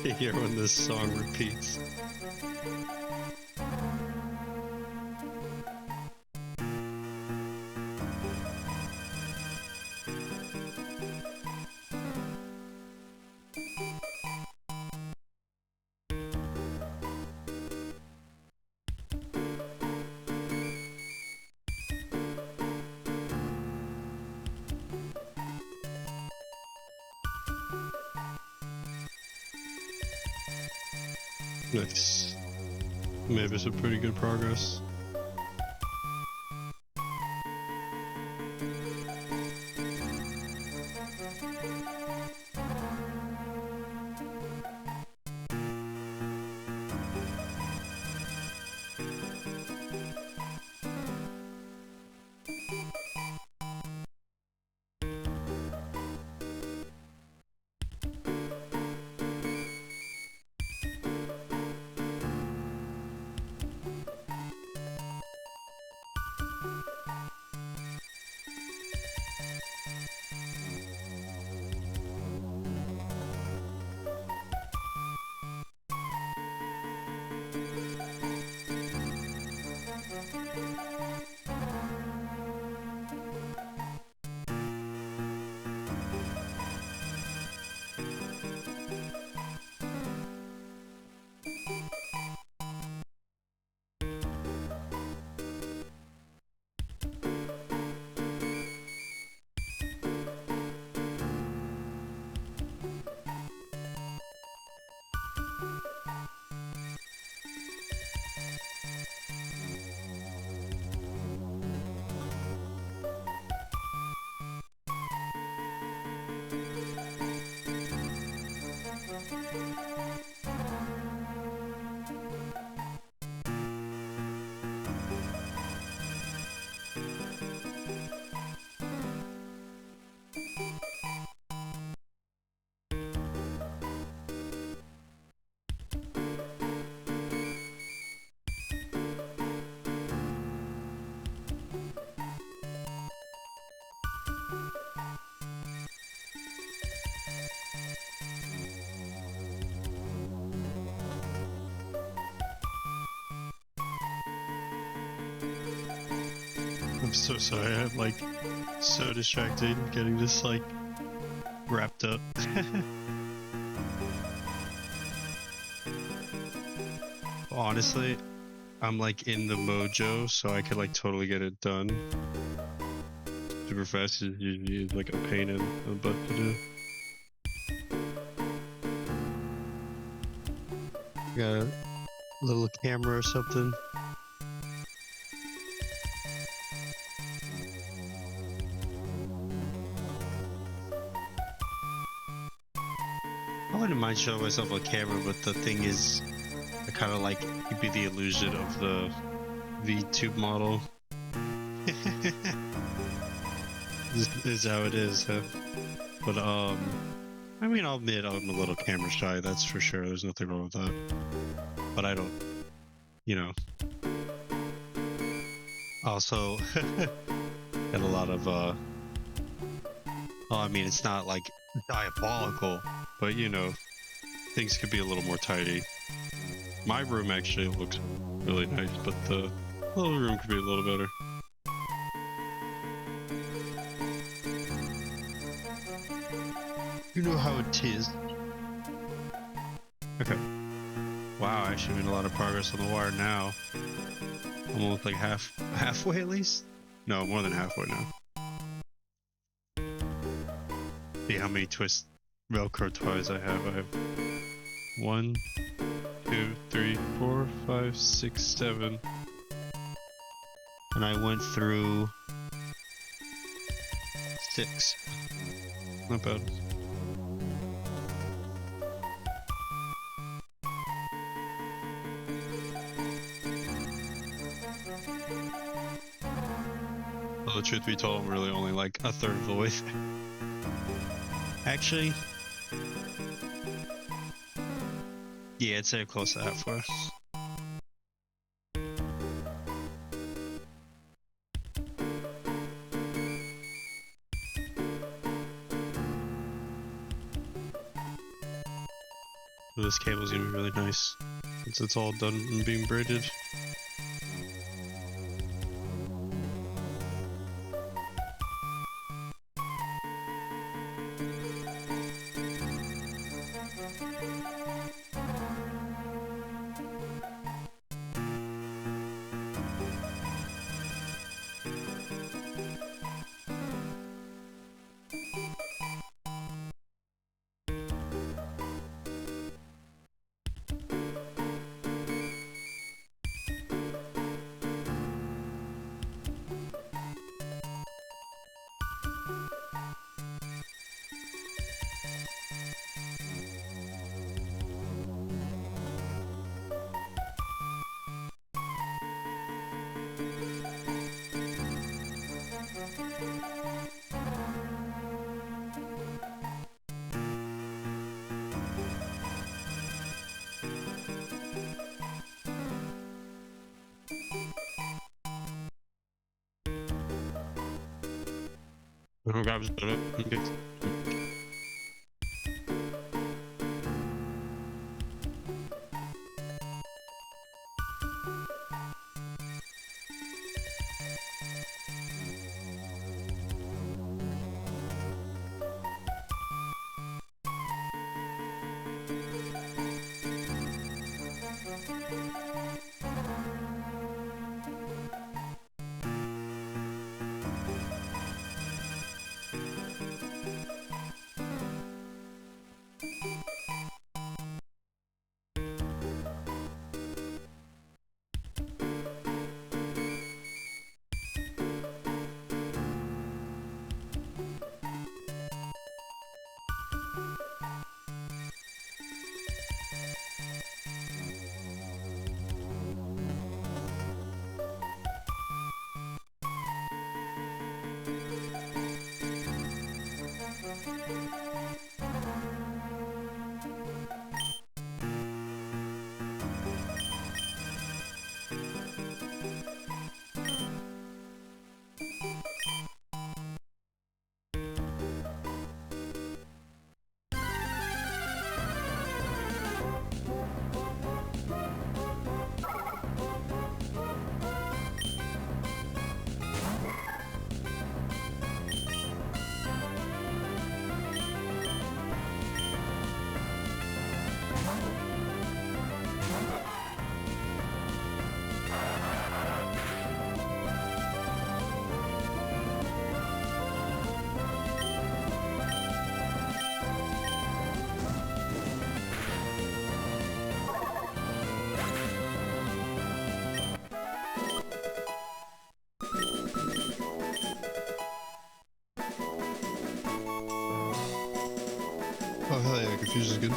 You hear when this song repeats. Nice. Maybe some pretty good progress. I'm so sorry, I'm like so distracted getting this like wrapped up. Honestly, I'm like in the mojo, so I could like totally get it done super fast. It's usually like a pain in the butt to do. Got a little camera or something. I wouldn't mind showing myself on camera, but the thing is, I kind of like give you the illusion of the VTube model. This is how it is, huh? But I mean, I'll admit I'm a little camera shy. That's for sure. There's nothing wrong with that. But I don't, you know. Also, got a lot of oh, I mean, it's not like diabolical, but you know, things could be a little more tidy. My room actually looks really nice, but the little room could be a little better. You know how it is. Okay. Wow, I actually made a lot of progress on the wire now. Almost like halfway at least? No, more than halfway now. See how many twist Velcro ties I have. I have 1, 2, 3, 4, 5, 6, 7. And I went through 6. Not bad. Well, the truth be told, I'm really only like a third of the way there. Actually, yeah, I'd say close to halfway. This cable's gonna be really nice once it's all done and being braided. Okay. Yours is good.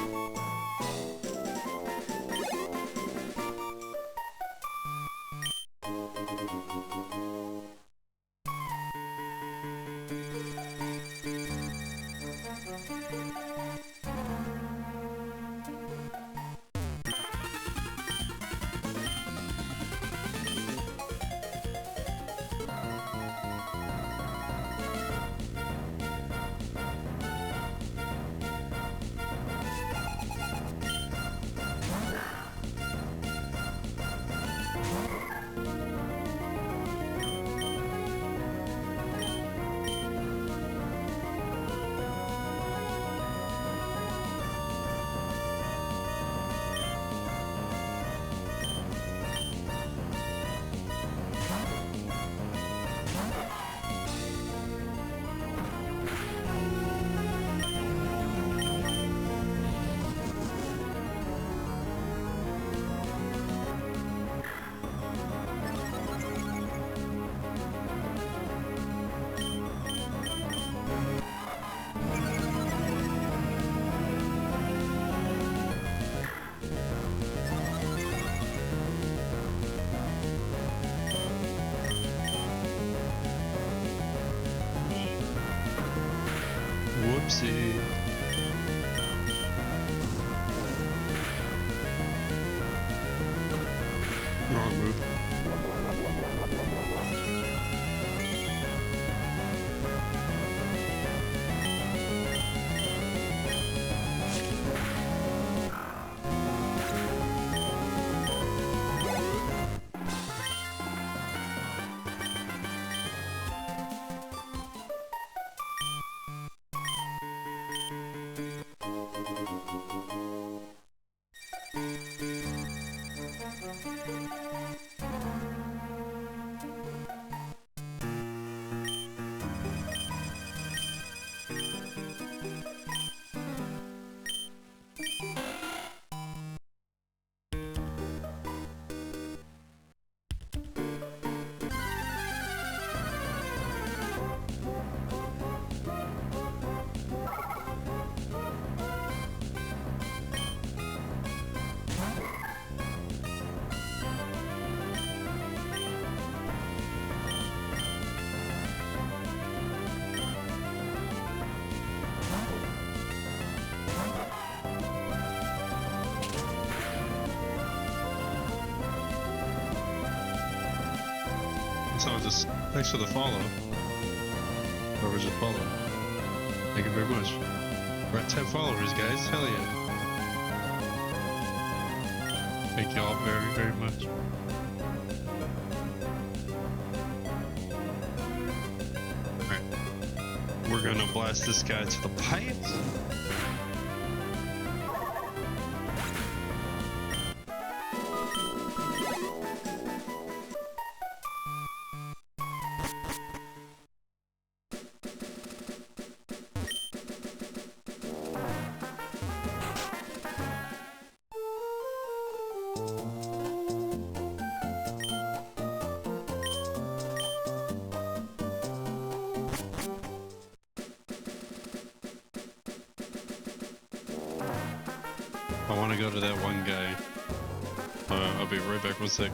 Whoopsie. Wrong move. So just thanks for the follow. Whoever just followed. Thank you very much. We're at 10 followers, guys. Hell yeah. Thank you all very, very much. Alright. We're gonna blast this guy to the pipes. I want to go to that one guy. I'll be right back. 1 sec.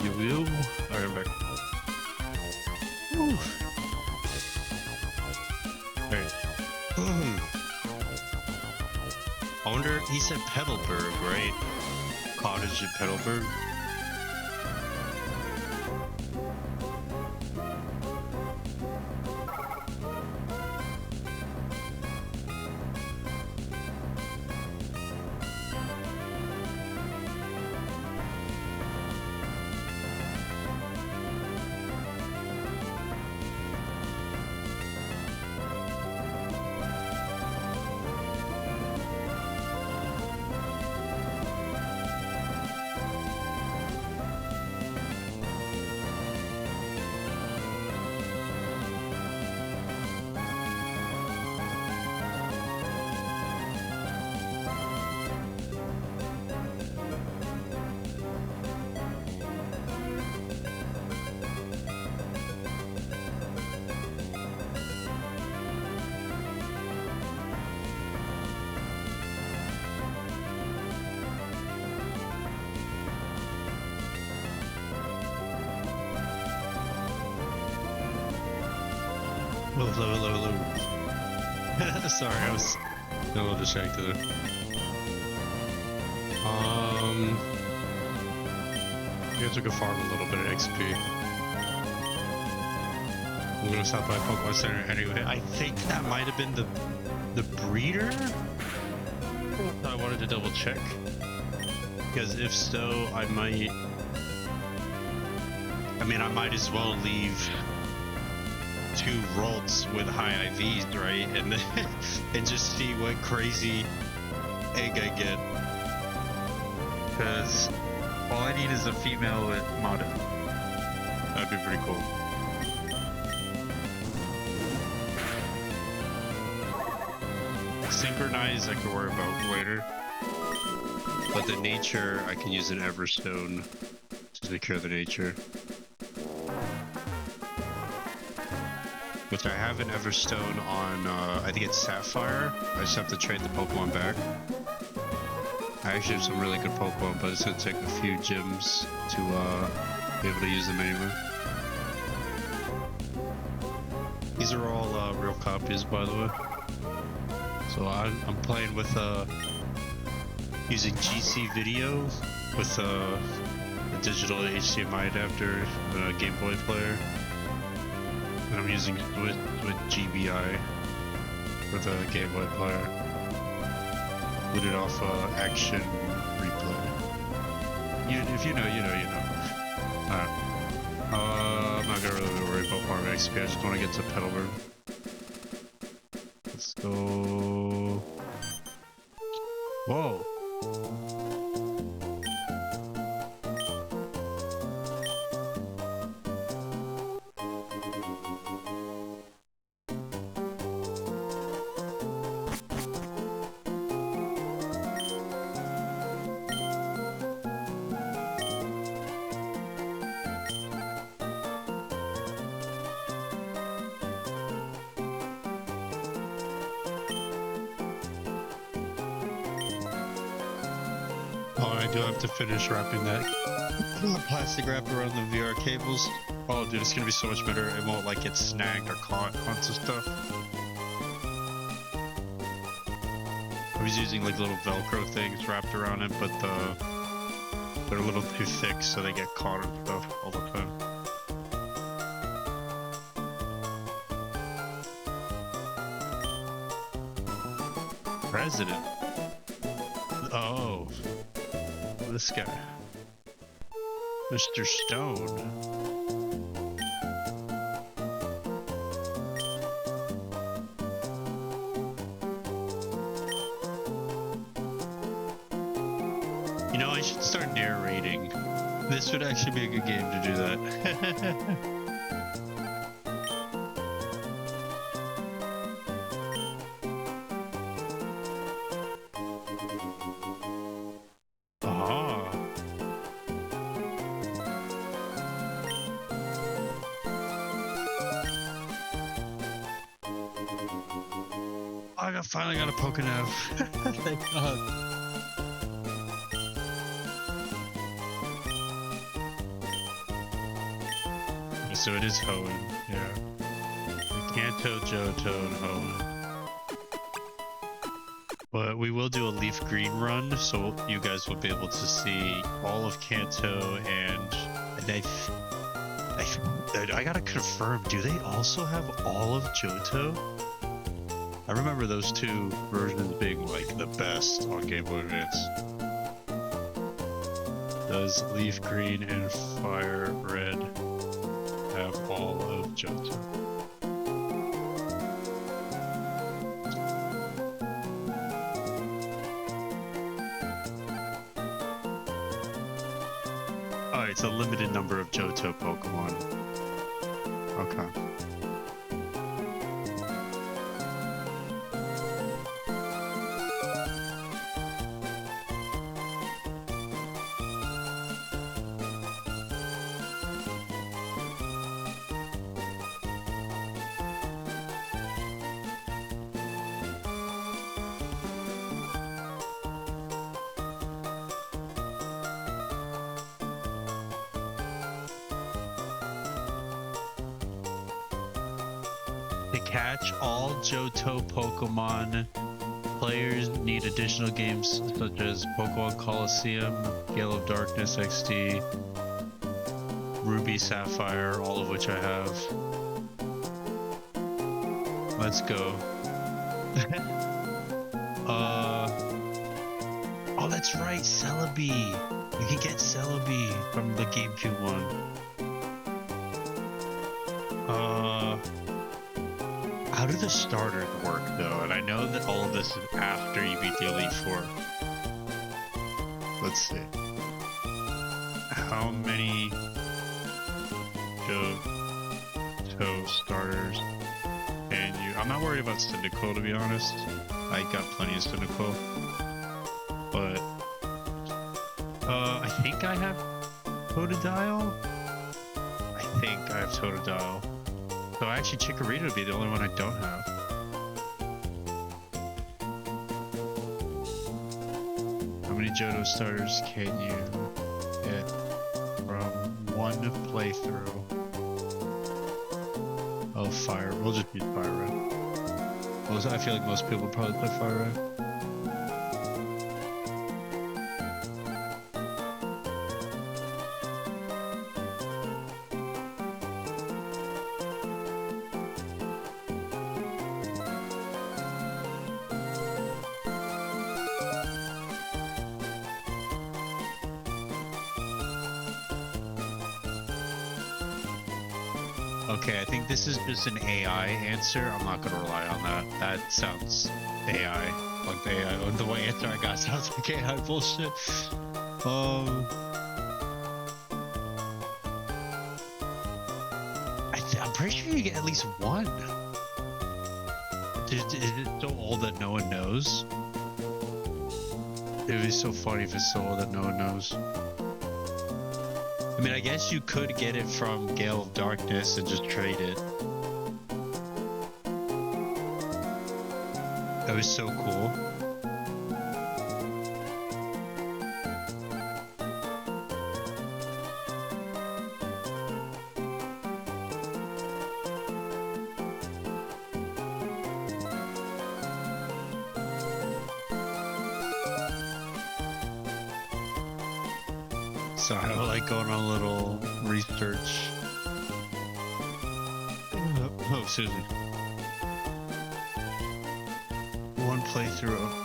You. Alright, I'm back. Woo. Alright. I wonder, he said Petalburg, right? Cottage in Petalburg. Hello. Sorry, I was a little distracted there. You have to go farm a little bit of XP. I'm gonna stop by Pokemon Center anyway. I think that might have been the breeder? I wanted to double check. Because if so, I might as well leave 2 Rolts with high IVs, right? And then and just see what crazy egg I get. Because all I need is a female with Mata. That'd be pretty cool. Synchronize I can worry about later. But the nature, I can use an Everstone to secure the nature. Which I have an Everstone on, I think it's Sapphire. I just have to trade the Pokemon back. I actually have some really good Pokemon, but it's gonna take a few gyms to be able to use them anyway. These are all real copies, by the way. So I'm playing with using GC Video with a digital HDMI adapter and a Game Boy player. And I'm using with GBI for the Game Boy player. Booted off Action Replay. If you know, you know, you know. I'm not gonna really worry about farm XP. I just want to get to Petalburg. Let's go. Whoa. Oh, I do have to finish wrapping that plastic wrap around the VR cables. Oh, dude, it's gonna be so much better. It won't like get snagged or caught onto stuff. I was using like little Velcro things wrapped around it, but they're a little too thick, so they get caught and stuff all the time. President. Oh. This guy. Mr. Stone. You know, I should start narrating. This would actually be a good game to do that. I finally got a Pokédev. Thank God. So it is Hoenn, yeah. Kanto, Johto, and Hoenn. But we will do a leaf green run, so you guys will be able to see all of Kanto and I gotta confirm, do they also have all of Johto? I remember those two versions being like the best on Game Boy Advance. Does Leaf Green and Fire Red have all of Johto? Oh, it's a limited number of Johto Pokemon. Okay. To catch all Johto Pokemon, players need additional games such as Pokemon Coliseum, Gale of Darkness XD, Ruby Sapphire, all of which I have. Let's go. Oh, that's right, Celebi. You can get Celebi from the GameCube one. How do the starters work though? And I know that all of this is after you beat the Elite Four. Let's see. How many Johto starters can you... I'm not worried about Cyndaquil, to be honest. I got plenty of Cyndaquil. But I think I have Totodile? I think I have Totodile. So actually Chikorita would be the only one I don't have. How many Johto starters can you get from one playthrough of Fire? We'll just use Fire Red. I feel like most people probably play Fire Red. Okay, I think this is just an AI answer. I'm not gonna rely on that. That sounds AI. Like the AI, the way answer I got sounds like AI bullshit. I'm pretty sure you get at least one. Is it so old that no one knows? It would be so funny if it's so old that no one knows. I mean, I guess you could get it from Gale of Darkness and just trade it. That was so cool. So I like going on a little research. Oh, excuse me. One playthrough.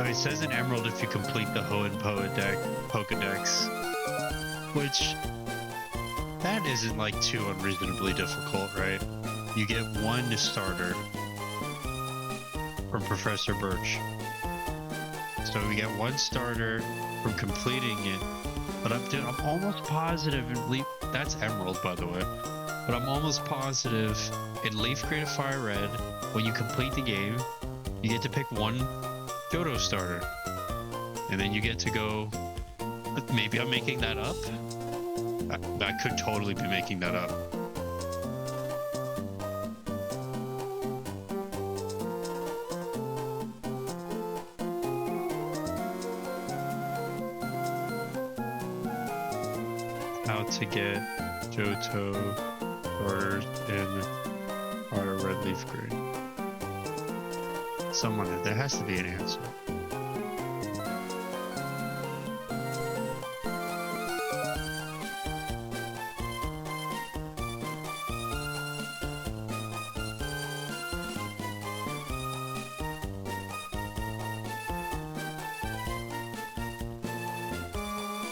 Oh, it says in Emerald if you complete the Hoenn Pokedex, which that isn't like too unreasonably difficult, right? you get one starter from Professor Birch. So we get one starter from completing it, but I'm almost positive in Leaf. That's Emerald, by the way. But I'm almost positive in Leaf Green and Fire Red, when you complete the game, you get to pick one Johto starter, and then you get to go. Maybe I'm making that up. I could totally be making that up. How to get Johto starters in Fire Red, Leaf Green. Someone, there has to be an answer.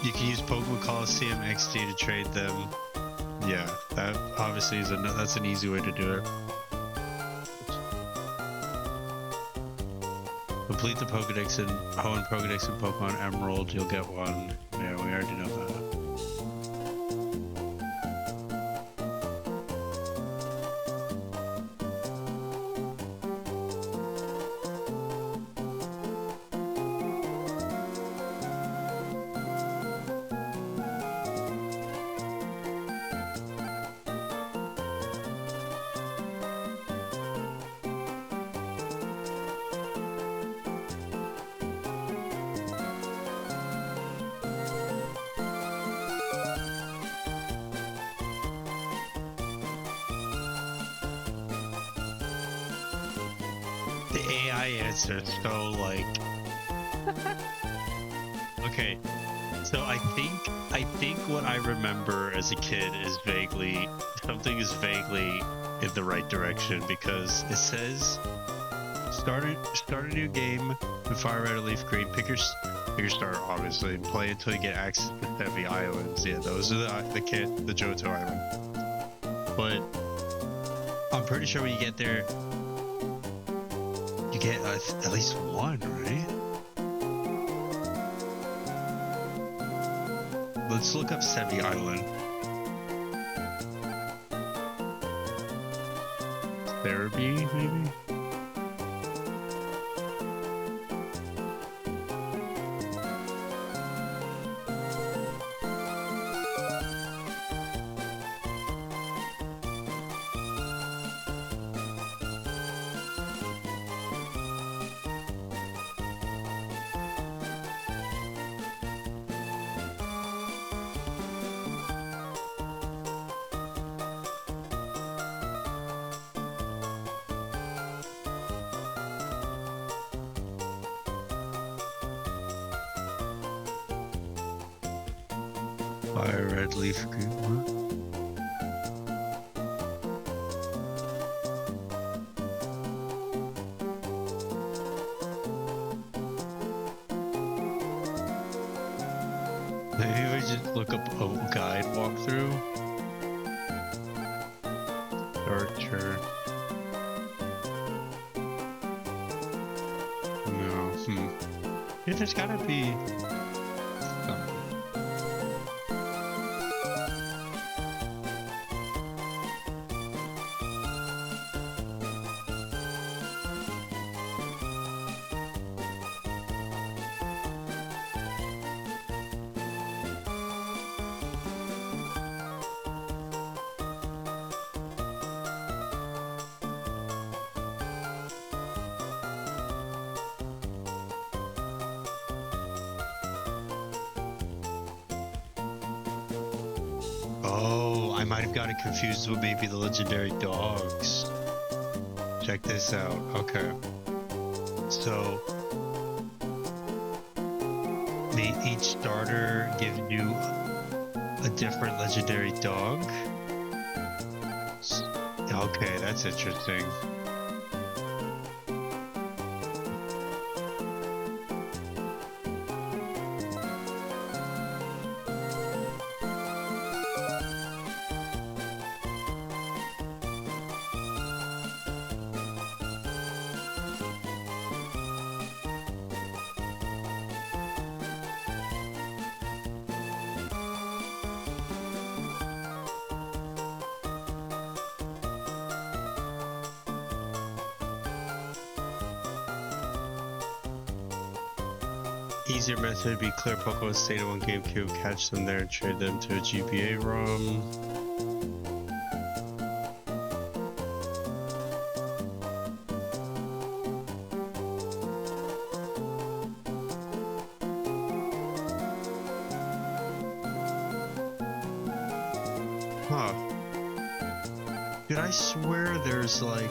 You can use Pokemon Coliseum XD to trade them. Yeah, that obviously is that's an easy way to do it. Complete the Pokedex and Hoenn Pokedex and Pokemon Emerald, you'll get one. Yeah, we already know that. The AI answer is so like okay, so I think what I remember as a kid is vaguely something is vaguely in the right direction, because it says start a new game in Fire Red or Leaf Green, pick your starter obviously and play until you get access to Heavy Islands. Yeah, those are the Johto Island. But I'm pretty sure when you get there you get at least one, right? Let's look up Sevii Island. Therapy, maybe? Fire Red, Leaf Green, what? Maybe we just look up a guide walkthrough. Archer. No. Yeah, there's gotta be something. Oh, I might have got it confused with maybe the legendary dogs. Check this out. Okay. So, each starter gives you a different legendary dog. Okay, that's interesting. Easier method would be clear Pokemon Stadium on GameCube, catch them there, and trade them to a GBA ROM. Huh. Dude, I swear there's like...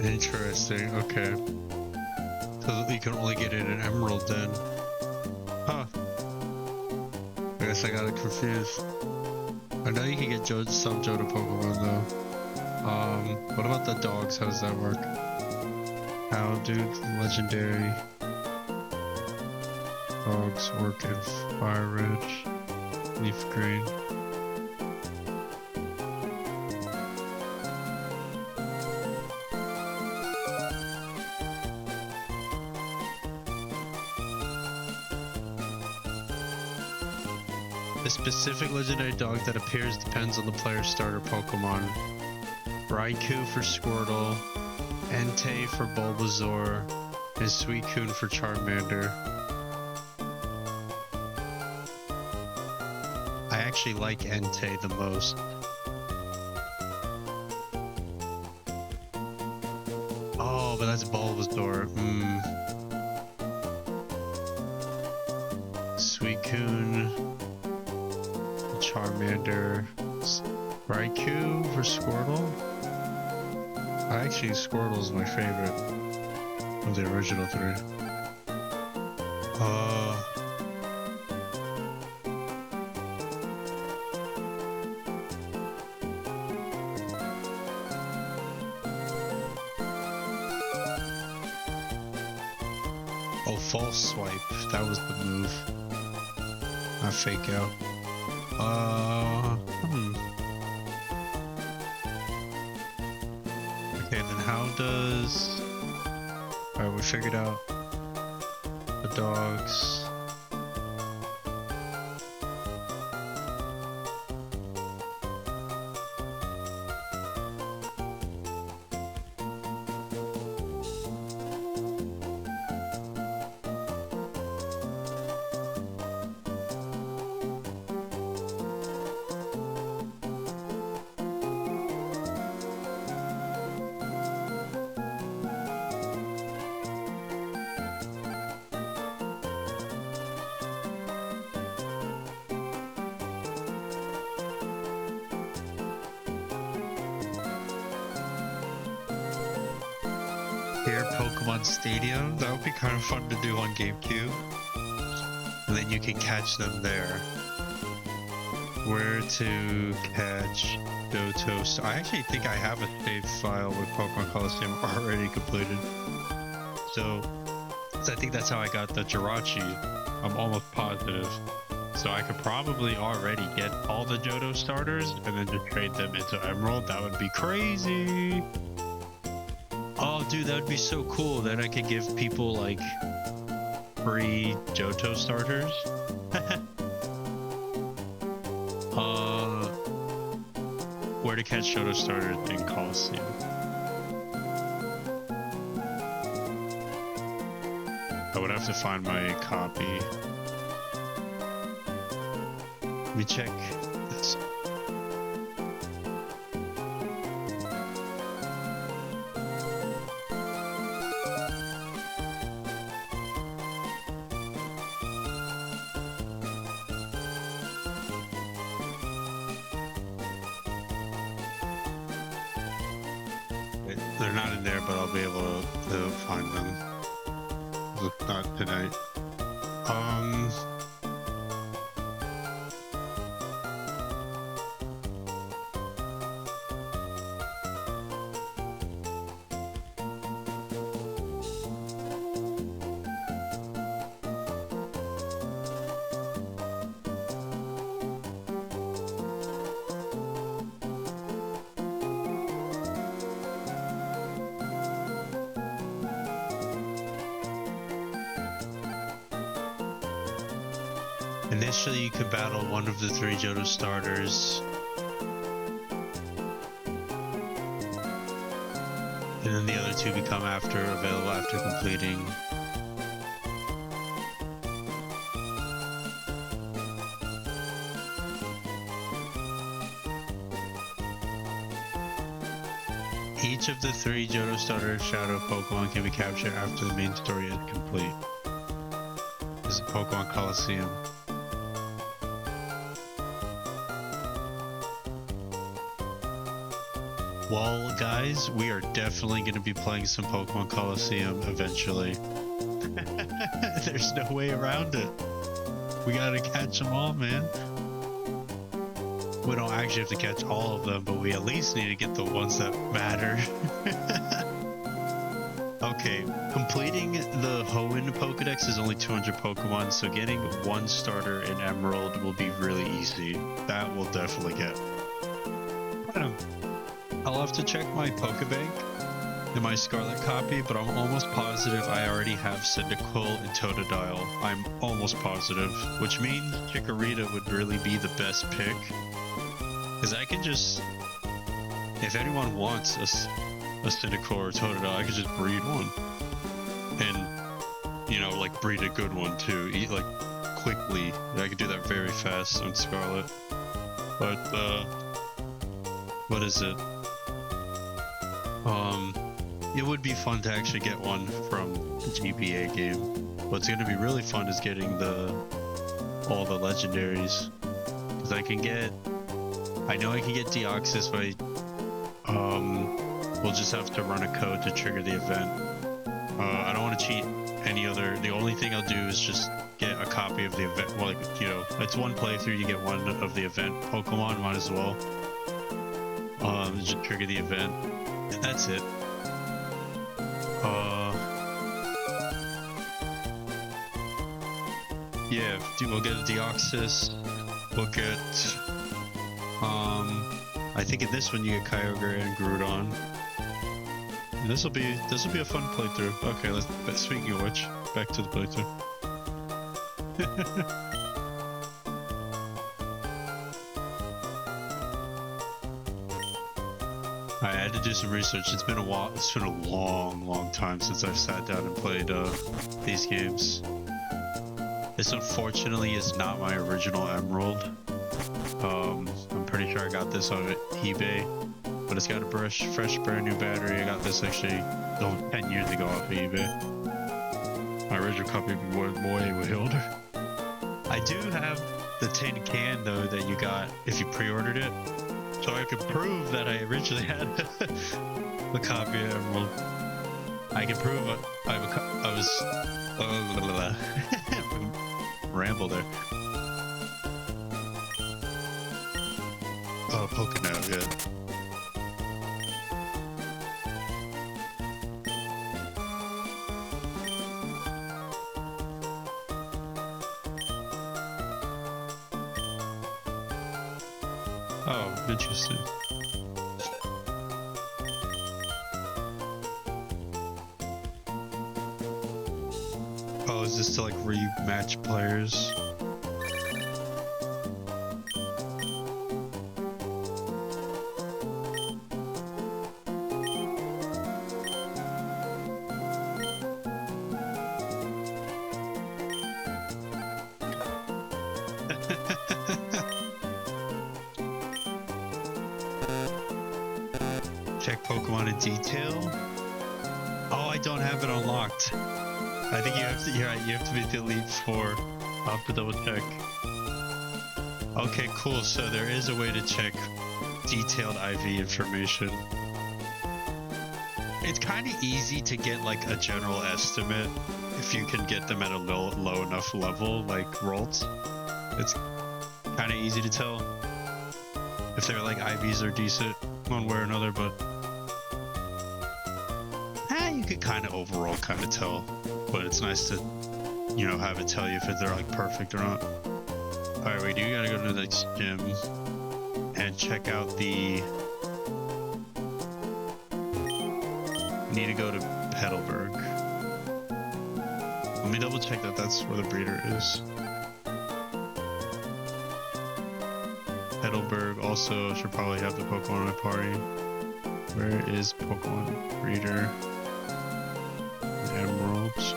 Interesting, okay. So you can only get it in Emerald then. Huh. I guess I got it confused. I know you can get some Johto Pokemon though. What about the dogs? How does that work? Houndoom, legendary. Dogs work in Fire Ridge, Leaf Green. The specific legendary dog that appears depends on the player's starter Pokemon. Raikou for Squirtle, Entei for Bulbasaur, and Suicune for Charmander. I actually like Entei the most. Oh, but that's Bulbasaur. Suicune. Charmander, Raikou for Squirtle. Actually, Squirtle is my favorite of the original three. Oh, false swipe. That was the move. Not fake out. Okay, then how does... Alright, we figured out the dogs. Here, Pokemon Stadium, that would be kind of fun to do on GameCube. And then you can catch them there. Where to catch Johto. I actually think I have a save file with Pokemon Coliseum already completed. So I think that's how I got the Jirachi. I'm almost positive. So I could probably already get all the Johto starters and then just trade them into Emerald. That would be crazy. Oh, dude, that would be so cool. Then I could give people like free Johto starters. Where to catch Johto starters in Coliseum? I would have to find my copy. Let me check this. They're not in there, but I'll be able to find them. Not tonight. Initially, you could battle one of the 3 Johto starters. And then the other 2 become available after completing. Each of the 3 Johto starter shadow Pokemon can be captured after the main story is complete. This is Pokemon Coliseum. Well, guys, we are definitely going to be playing some Pokemon Coliseum eventually. There's no way around it. We gotta catch them all, man. We don't actually have to catch all of them, but we at least need to get the ones that matter. Okay, completing the Hoenn Pokedex is only 200 Pokemon, so getting 1 starter in Emerald will be really easy. That will definitely get. I'll have to check my Pokebank in my Scarlet copy, but I'm almost positive I already have Cyndaquil and Totodile. I'm almost positive, which means Chikorita would really be the best pick. Because I can just, if anyone wants a Cyndaquil or Totodile, I could just breed one. And, you know, like breed a good one too, like quickly. I could do that very fast on Scarlet. But, what is it? It would be fun to actually get one from the GBA game. What's going to be really fun is getting all the legendaries. Because I know I can get Deoxys, but we'll just have to run a code to trigger the event. I don't want to cheat the only thing I'll do is just get a copy of the event. Well, like, you know, it's one playthrough, you get one of the event Pokemon, might as well. Just trigger the event. And that's it. Yeah, we'll get a Deoxys. We'll get, I think in this one you get Kyogre and Groudon. And this will be a fun playthrough. Okay, speaking of which, back to the playthrough. I had to do some research. It's been a while. It's been a long time since I've sat down and played these games. This unfortunately is not my original Emerald. I'm pretty sure I got this on eBay, but it's got a fresh brand new battery. I got this actually 10 years ago off of eBay. My original copy was way older. I do have the tin can though that you got if you pre-ordered it. So I can prove that I originally had a copy of Emerald. I can prove I was ramble there. Oh, Pokémon, yeah. Interesting. Oh, is this to like rematch players? Check Pokemon in detail. Oh, I don't have it unlocked. I think you have to. You're right. You have to be the Elite Four. I'll have to double check. Okay, cool. So there is a way to check detailed IV information. It's kind of easy to get like a general estimate if you can get them at a low enough level, like Rolts. It's kind of easy to tell if they're like IVs are decent one way or another, but you could kind of overall kind of tell. But it's nice to, you know, have it tell you if they're like perfect or not. All right, we do gotta go to the next gym and check out the. Need to go to Petalburg. Let me double check that that's where the breeder is. Petalburg also should probably have the Pokemon in my party. Where is Pokemon breeder? Emeralds.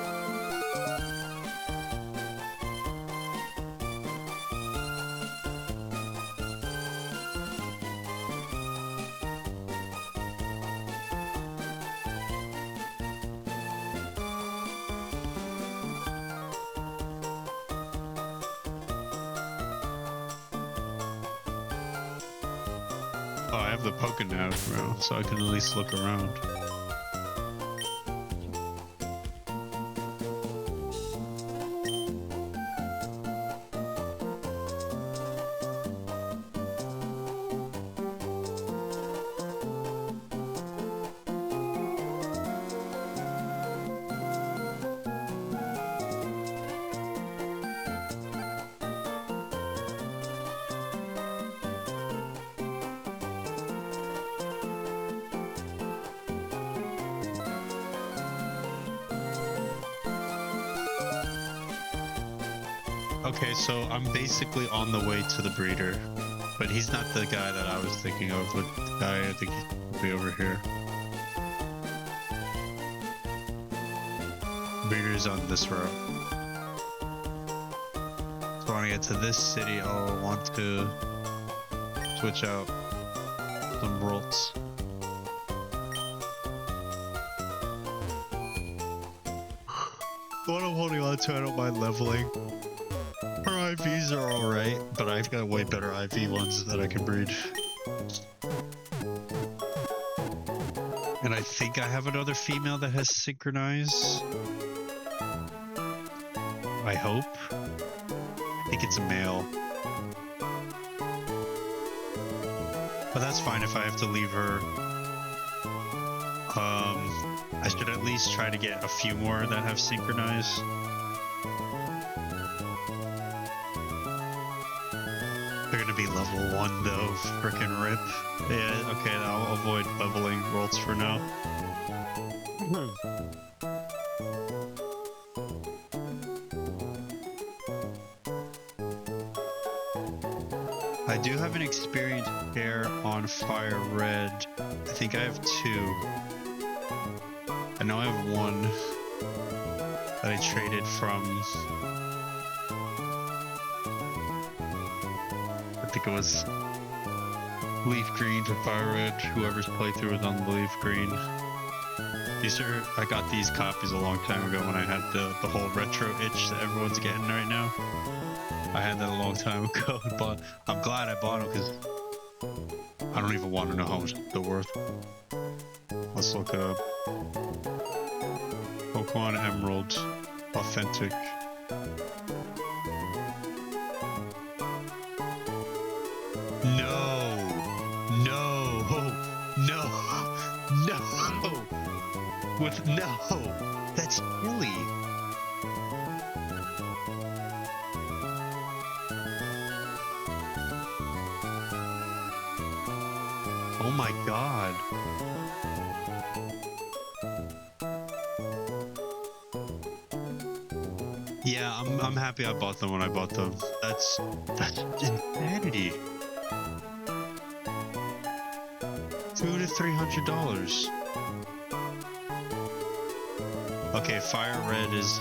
Oh, I have the Pokénav, bro, so I can at least look around. Okay, so I'm basically on the way to the breeder, but he's not the guy that I was thinking of, but the guy I think he'll be over here. Breeder is on this route. So when I get to this city, I'll want to switch out some Rolts. What I'm holding on to, I don't mind leveling. Her IVs are alright, but I've got way better IV ones that I can breed. And I think I have another female that has Synchronize. I hope. I think it's a male. But that's fine if I have to leave her. I should at least try to get a few more that have Synchronize. They're gonna be level 1 though, frickin' rip. Yeah, okay, I'll avoid leveling Rolts for now. I do have an experienced pair on Fire Red. I think I have 2. I know I have 1 that I traded from. I think it was Leaf Green to Fire Red. Whoever's playthrough was on Leaf Green. These are, I got these copies a long time ago when I had the whole retro itch that everyone's getting right now. I had that a long time ago, but I'm glad I bought them because I don't even want to know how much they're worth. Let's look up Pokemon Emerald Authentic. No, that's silly. my god. Yeah, I'm happy I bought them when I bought them. That's insanity. $200 to $300. Okay, Fire Red is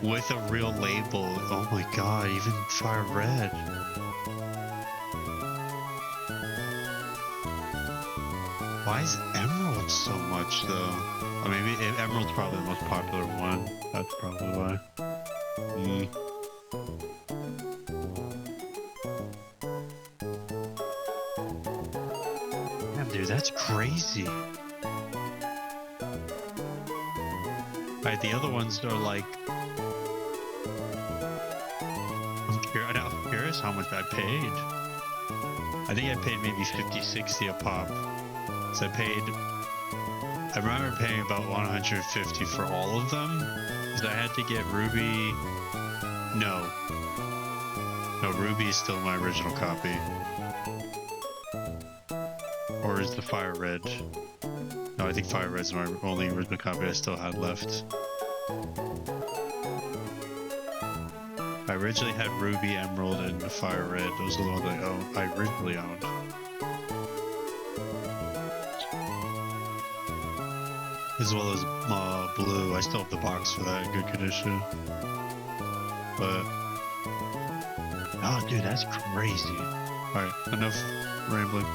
with a real label. Oh my god, even Fire Red. Why is Emerald so much though? I mean, Emerald's probably the most popular one. That's probably why. Damn, dude, that's crazy. Alright, the other ones are like... I'm curious how much I paid. I think I paid maybe 50, 60 a pop. So I remember paying about 150 for all of them. Because I had to get Ruby... No, Ruby is still my original copy. Or is the Fire Red? No, I think Fire Red's my only original copy I still had left. I originally had Ruby, Emerald, and Fire Red. Those are the ones I originally owned. As well as Blue. I still have the box for that in good condition. But... oh, dude, that's crazy. Alright, enough rambling.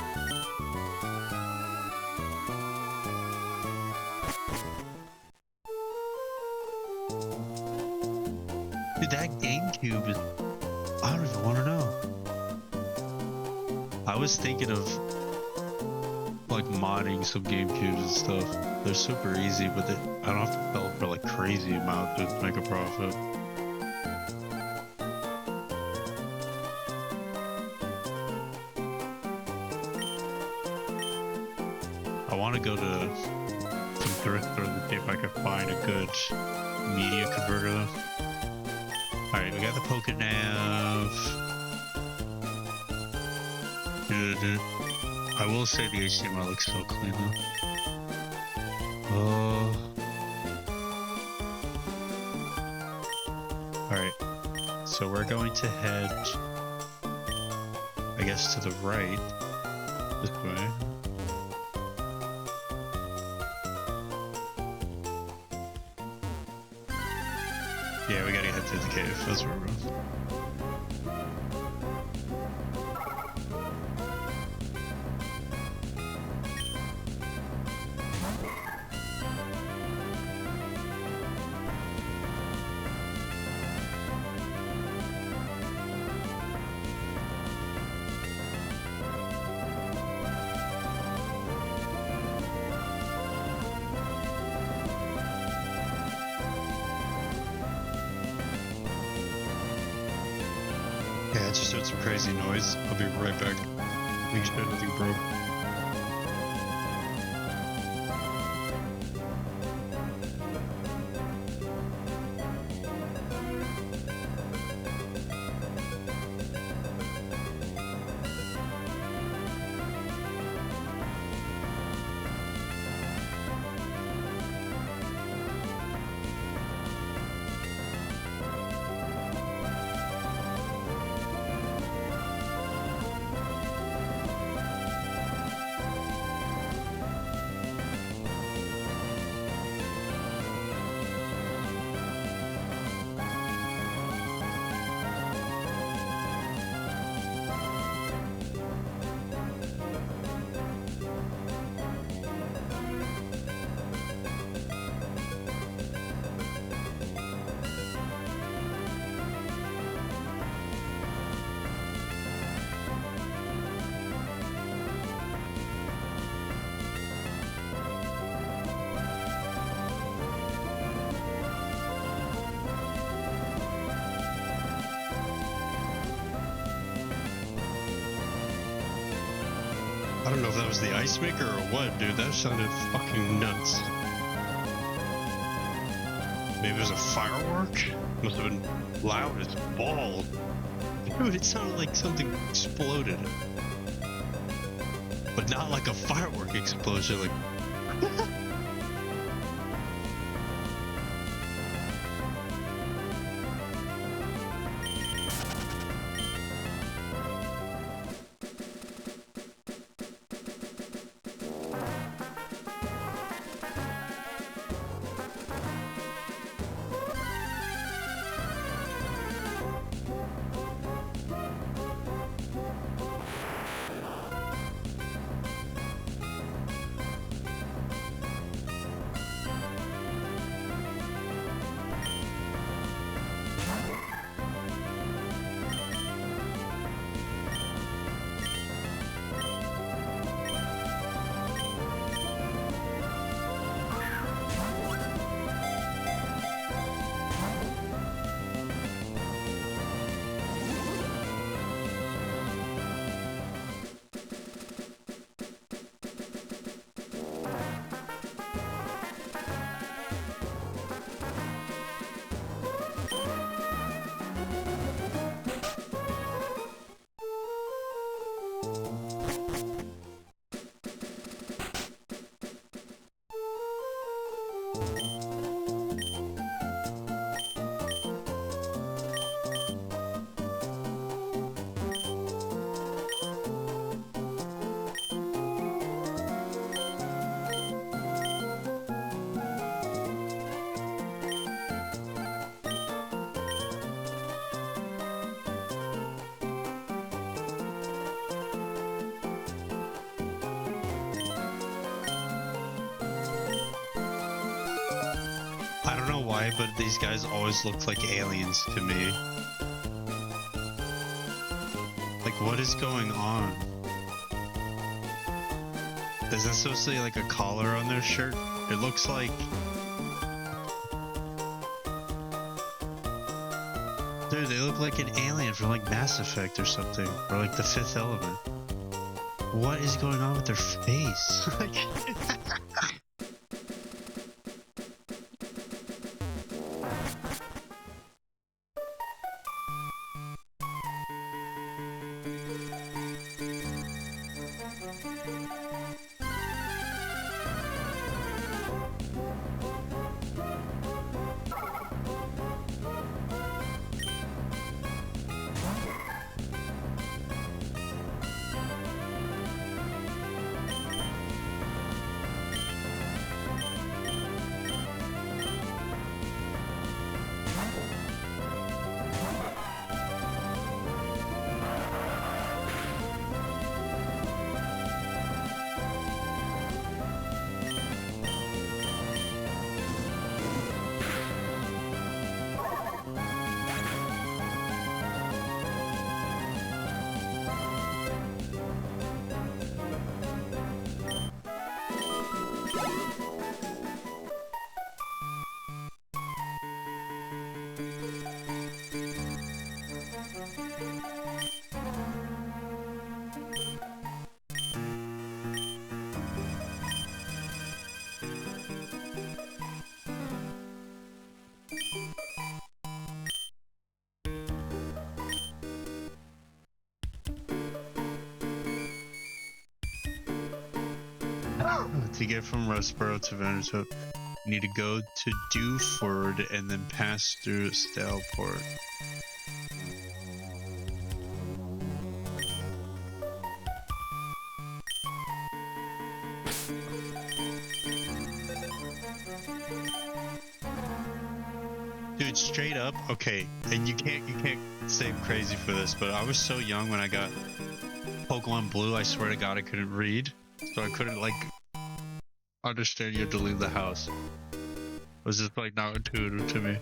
Dude, that GameCube is... I don't even want to know. I was thinking of like modding some GameCubes and stuff. They're super easy, but I don't have to sell for like crazy amount to make a profit. I want to go to some thrift stores and see if I can find a good media converter though. Alright, we got the Pokénav. I will say the HDMI looks so clean though. Alright, so we're going to head, I guess, to the right, this way. Yeah, we gotta head to the cave, that's where we're going. Yeah, it just heard some crazy noise. I'll be right back. Make sure nothing broke. I don't know if that was the ice maker or what, dude. That sounded fucking nuts. Maybe it was a firework? Must have been loud as balls. Dude, it sounded like something exploded. But not like a firework explosion, like... I don't know why, but these guys always look like aliens to me. Like, what is going on? Is that supposed to be like a collar on their shirt? It looks like... Dude, they look like an alien from like Mass Effect or something. Or like the Fifth Element. What is going on with their face? To get from Rustboro to Venezuela, you need to go to Dewford and then pass through Staleport. Dude, straight up, okay, and you can't say I'm crazy for this, but I was so young when I got Pokemon Blue, I swear to God I couldn't read, so I couldn't like understand you had to leave the house. It was just like not intuitive to me.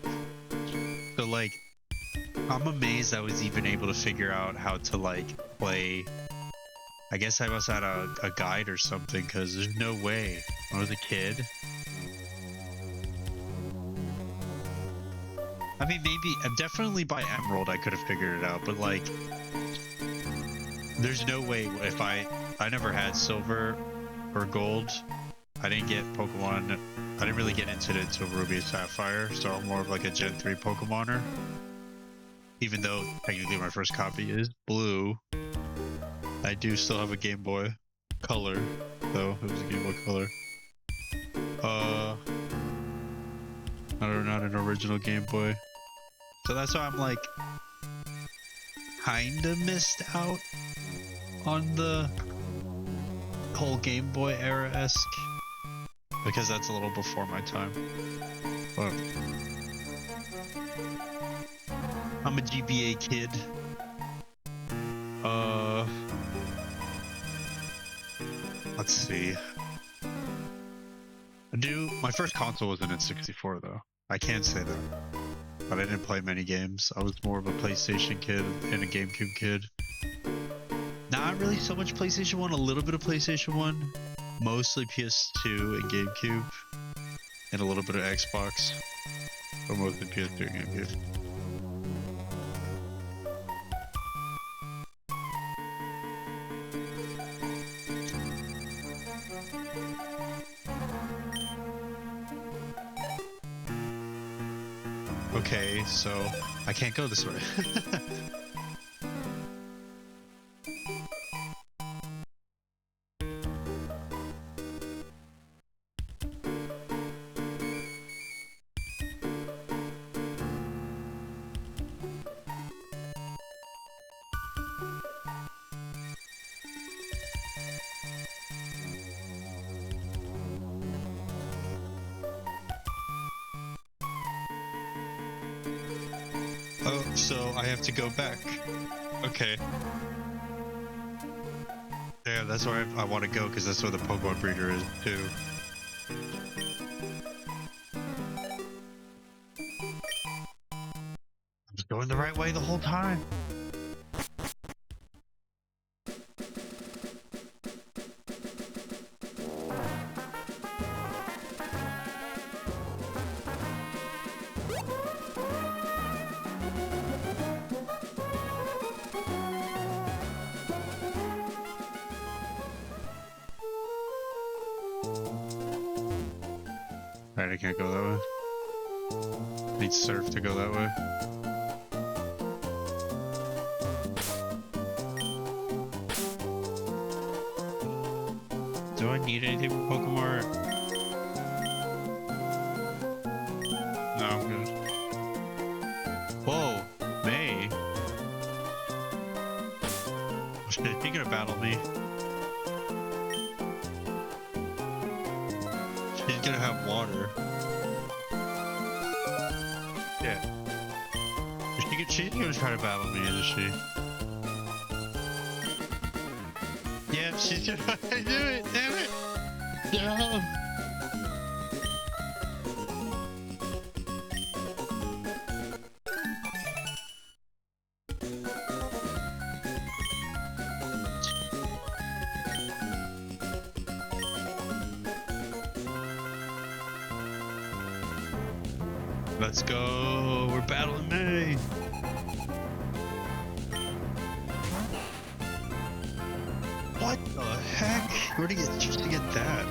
So like, I'm amazed I was even able to figure out how to like play. I guess I must have had a guide or something, because there's no way. When I was a kid. I mean, maybe, definitely by Emerald I could have figured it out, but like, there's no way if I never had Silver or Gold. I didn't get Pokemon, I didn't really get into it until Ruby and Sapphire, so I'm more of like a Gen 3 Pokemoner. Even though technically my first copy is blue, I do still have a Game Boy Color, though. It was a Game Boy Color. Not an original Game Boy. So that's why I'm like, kinda missed out on the whole Game Boy era-esque. Because that's a little before my time. But I'm a GBA kid. Let's see. My first console was an N64 though. I can say that. But I didn't play many games. I was more of a PlayStation kid and a GameCube kid. Not really so much PlayStation 1, a little bit of PlayStation 1. Mostly PS2 and GameCube. And a little bit of Xbox. But mostly PS2 and GameCube. Okay, so I can't go this way. Oh, so I have to go back. Okay. Yeah, that's where I want to go, because that's where the Pokemon breeder is, too. I was going the right way the whole time. Alright, I can't go that way. I need surf to go that way. Do I need anything from Pokemon? No, I'm good. Whoa, May. Is she gonna battle me? She's gonna have water. Yeah. She's gonna try to battle me, isn't she? Yeah, she's gonna do it, damn it! No! Let's go! We're battling May! What the heck? Where did you get just to get that?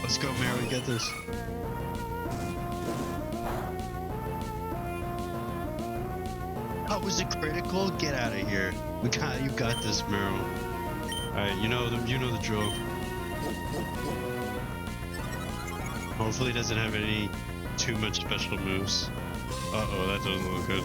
Let's go, Mary, we get this. Oh, was it critical? Get out of here. You got this, Meryl. Alright, you know the drill. Hopefully it doesn't have any too much special moves. Uh-oh, that doesn't look good.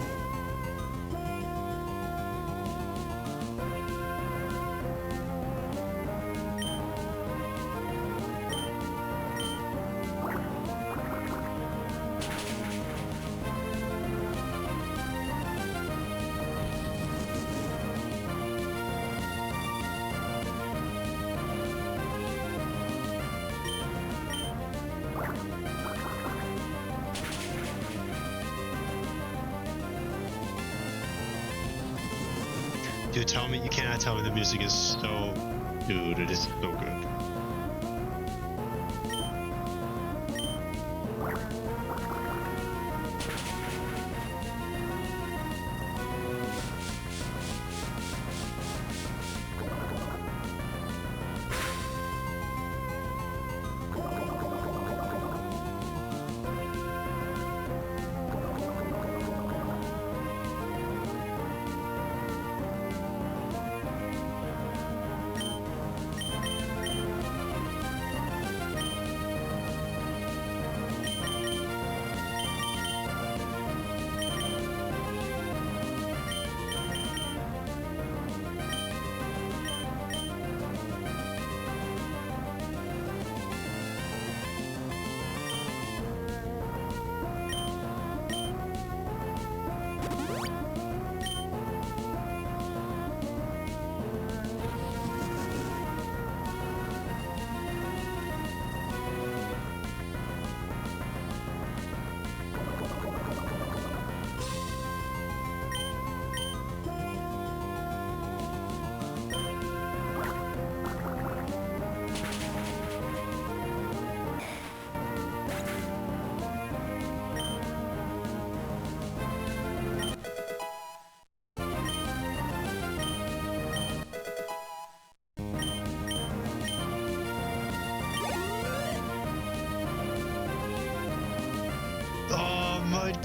Dude, you cannot tell me the music is so... Dude, it is so good.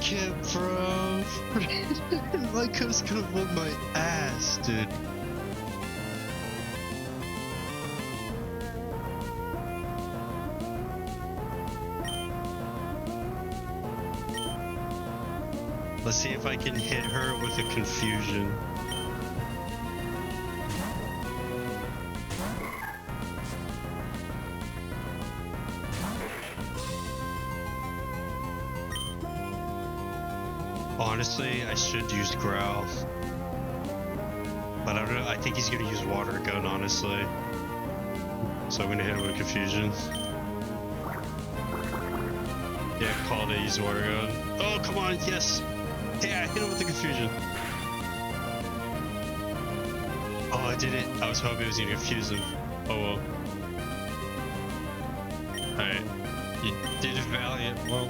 can't, bro. Lyco's gonna whoop my ass, dude. Let's see if I can hit her with a confusion. Honestly, I should use Growl. But I don't know, I think he's gonna use Water Gun, honestly. So I'm gonna hit him with Confusion. Yeah, called it, use Water Gun. Oh, come on, yes! Yeah, I hit him with the Confusion. Oh, I did it. I was hoping it was gonna confuse him. Oh well. Alright. You did it valiant, well.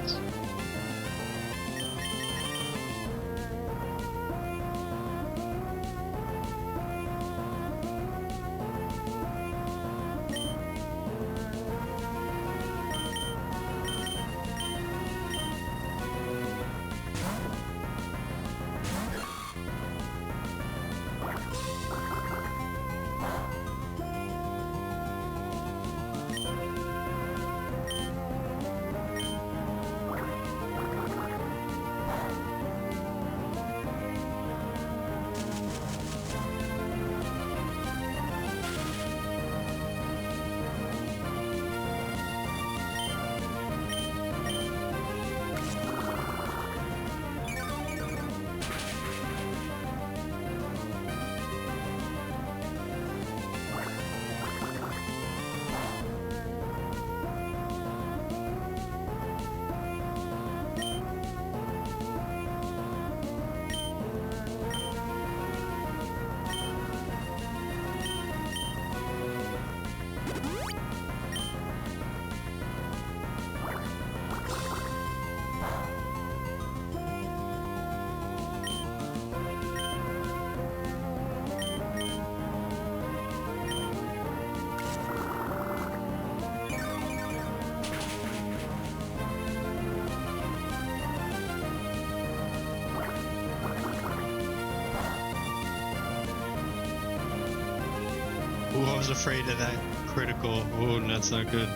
Ooh, I was afraid of that critical. Ooh, that's not good.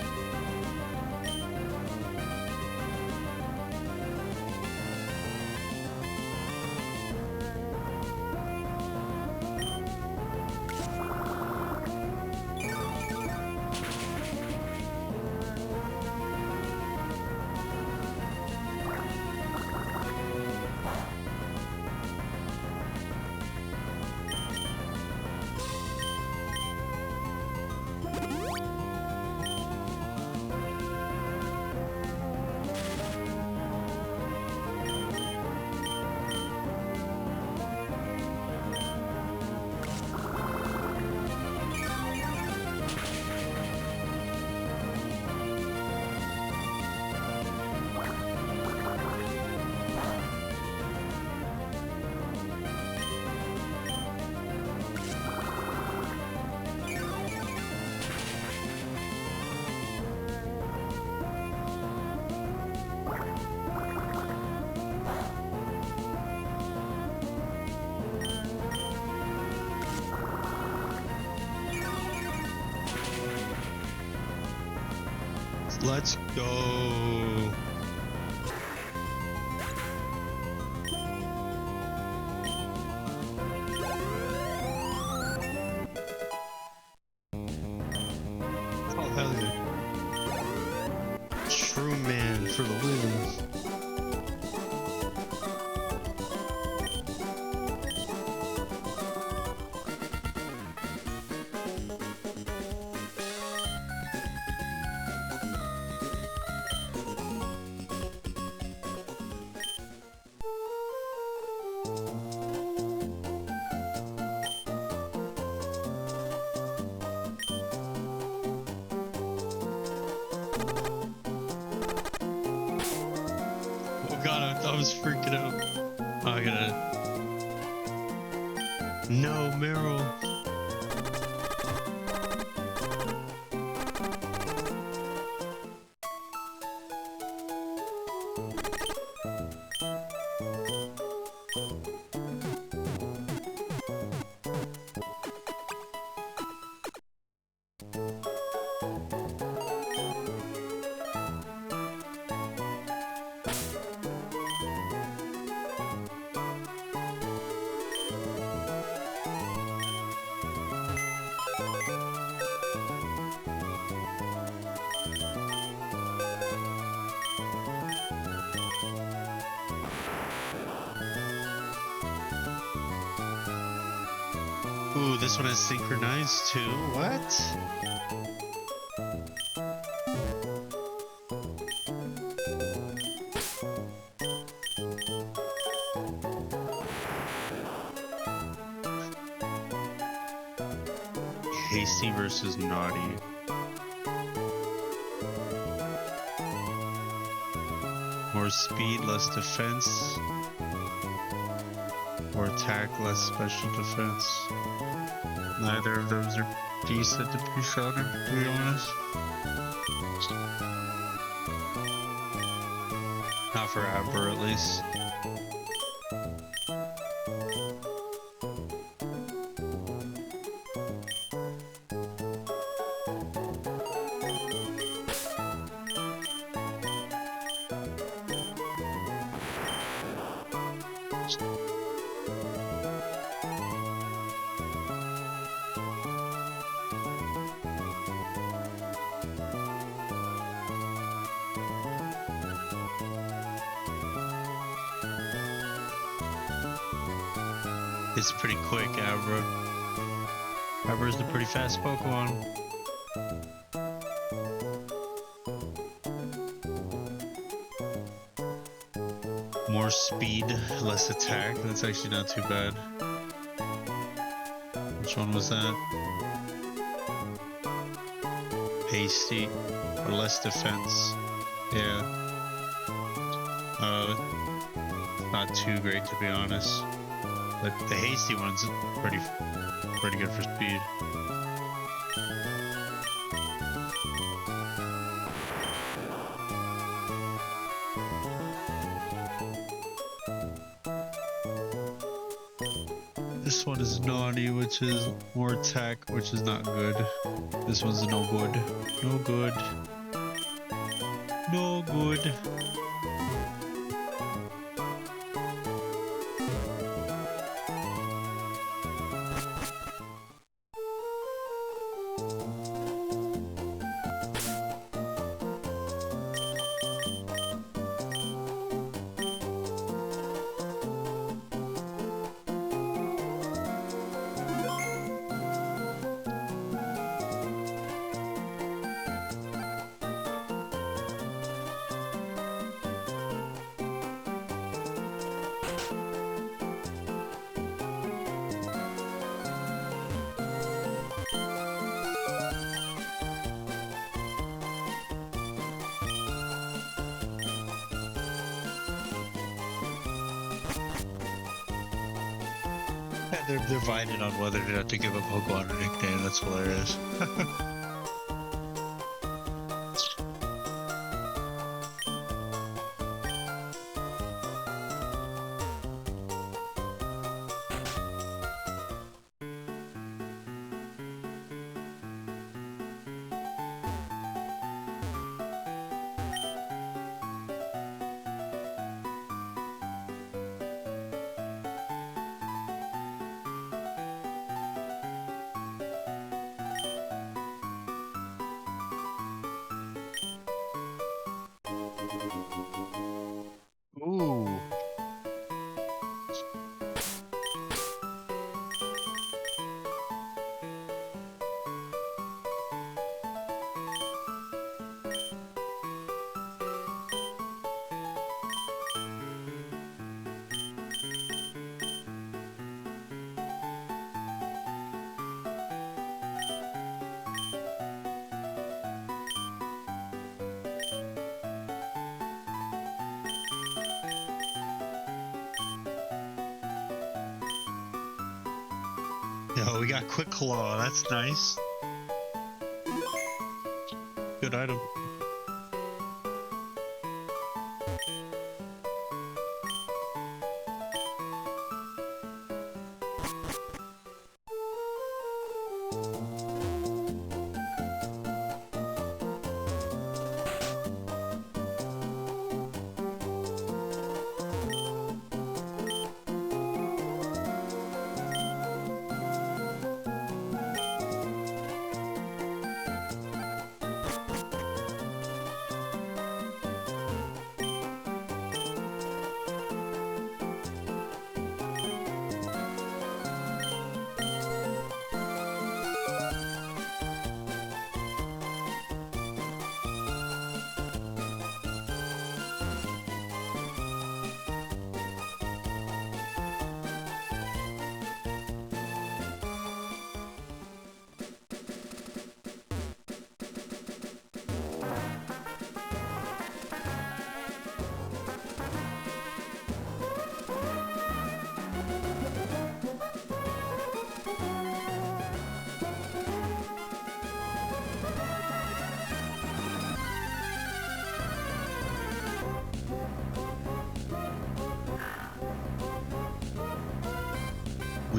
Let's go. Oh, hell yeah. True man for the win. Oh god, I was freaking out. Oh, I gotta... No, Meryl. Ooh, this one is synchronized too. What? Hasty versus Naughty. More speed, less defense. More attack, less special defense. Neither of those are decent to be shouted, to be honest. Not for Amber, at least. It's pretty quick, Abra. Abra's a pretty fast Pokemon. More speed, less attack. That's actually not too bad. Which one was that? Hasty. Or less defense. Yeah. Not too great, to be honest. But the hasty one's pretty good for speed. This one is Naughty, which is more attack, which is not good. This one's no good. No good. No good. They're divided on whether or not to give a Pokemon a nickname. That's hilarious. Ooh. Yo, we got Quick Claw. That's nice. Good item.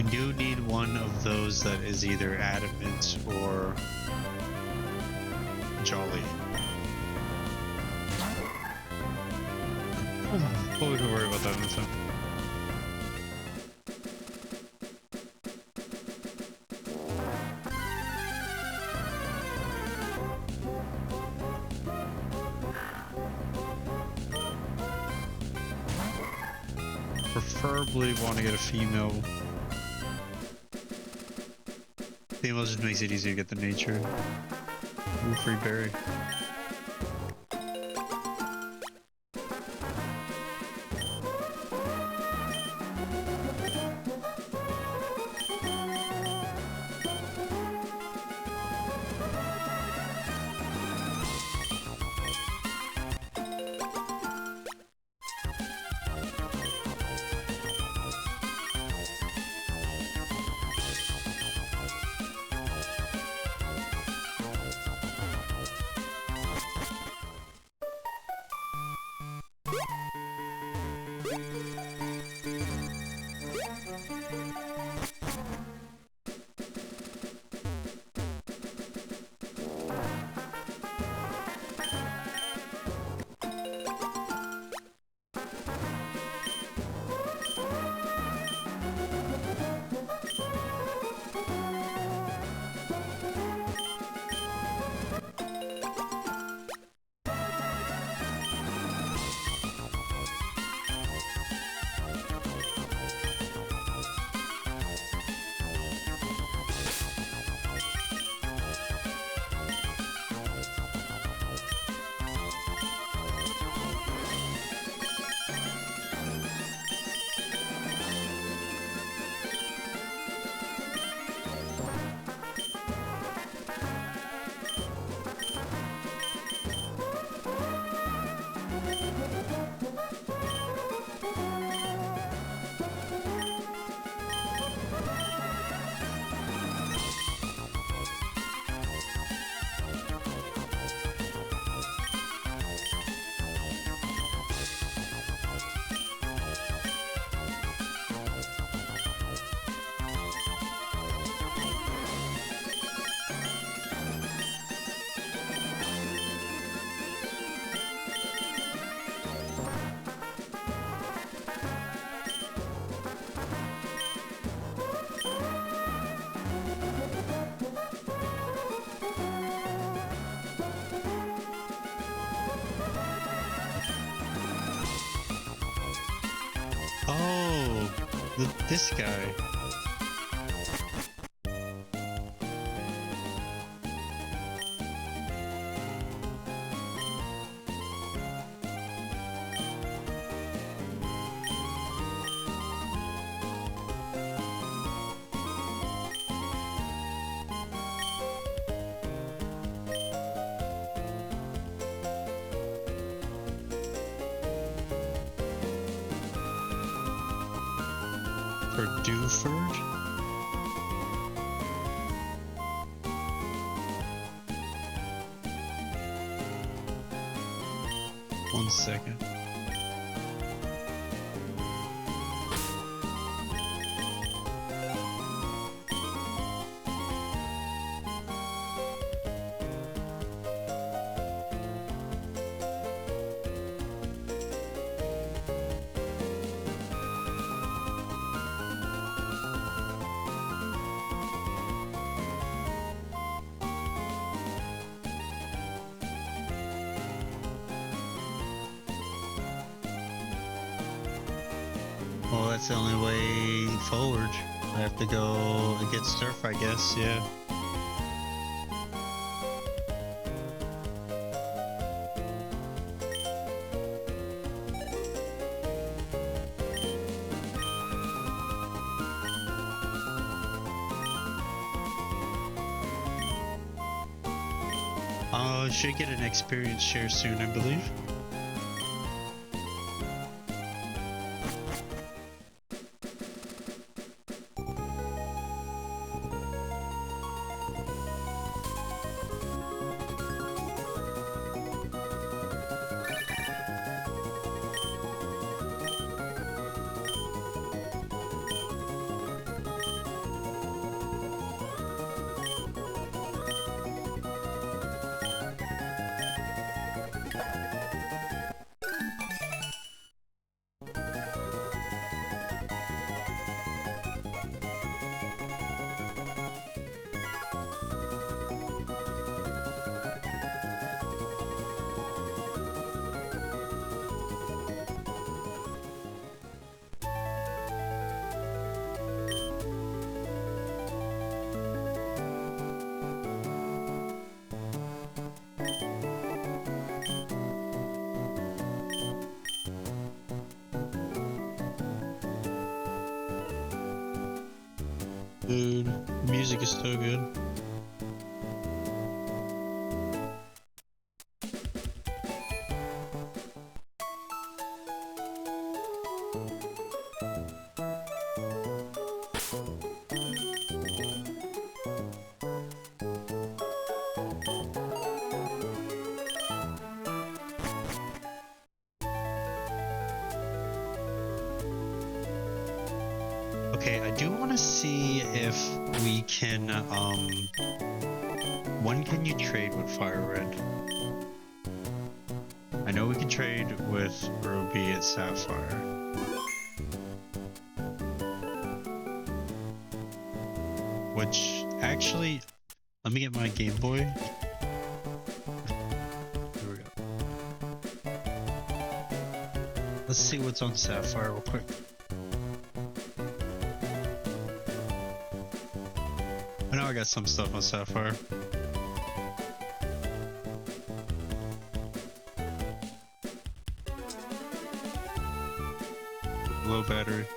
We do need one of those that is either adamant or jolly. Well, we can worry about that in a second. Preferably want to get a female. Female just makes it easier to get the nature. Ooh, free berry. Oh, this guy. For Dewford? One second. Well, that's the only way forward. I have to go and get Surf, I guess, yeah. Should get an experience share soon, I believe. Dude, the music is so good. Okay, I do want to see if we can, when can you trade with Fire Red? I know we can trade with Ruby at Sapphire. Which, actually, let me get my Game Boy. Here we go. Let's see what's on Sapphire real quick. I know I got some stuff on Sapphire. Low battery.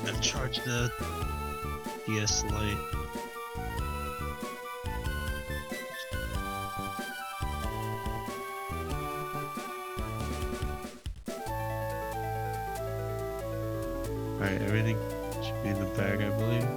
I've charged the DS Lite. Alright, everything should be in the bag, I believe.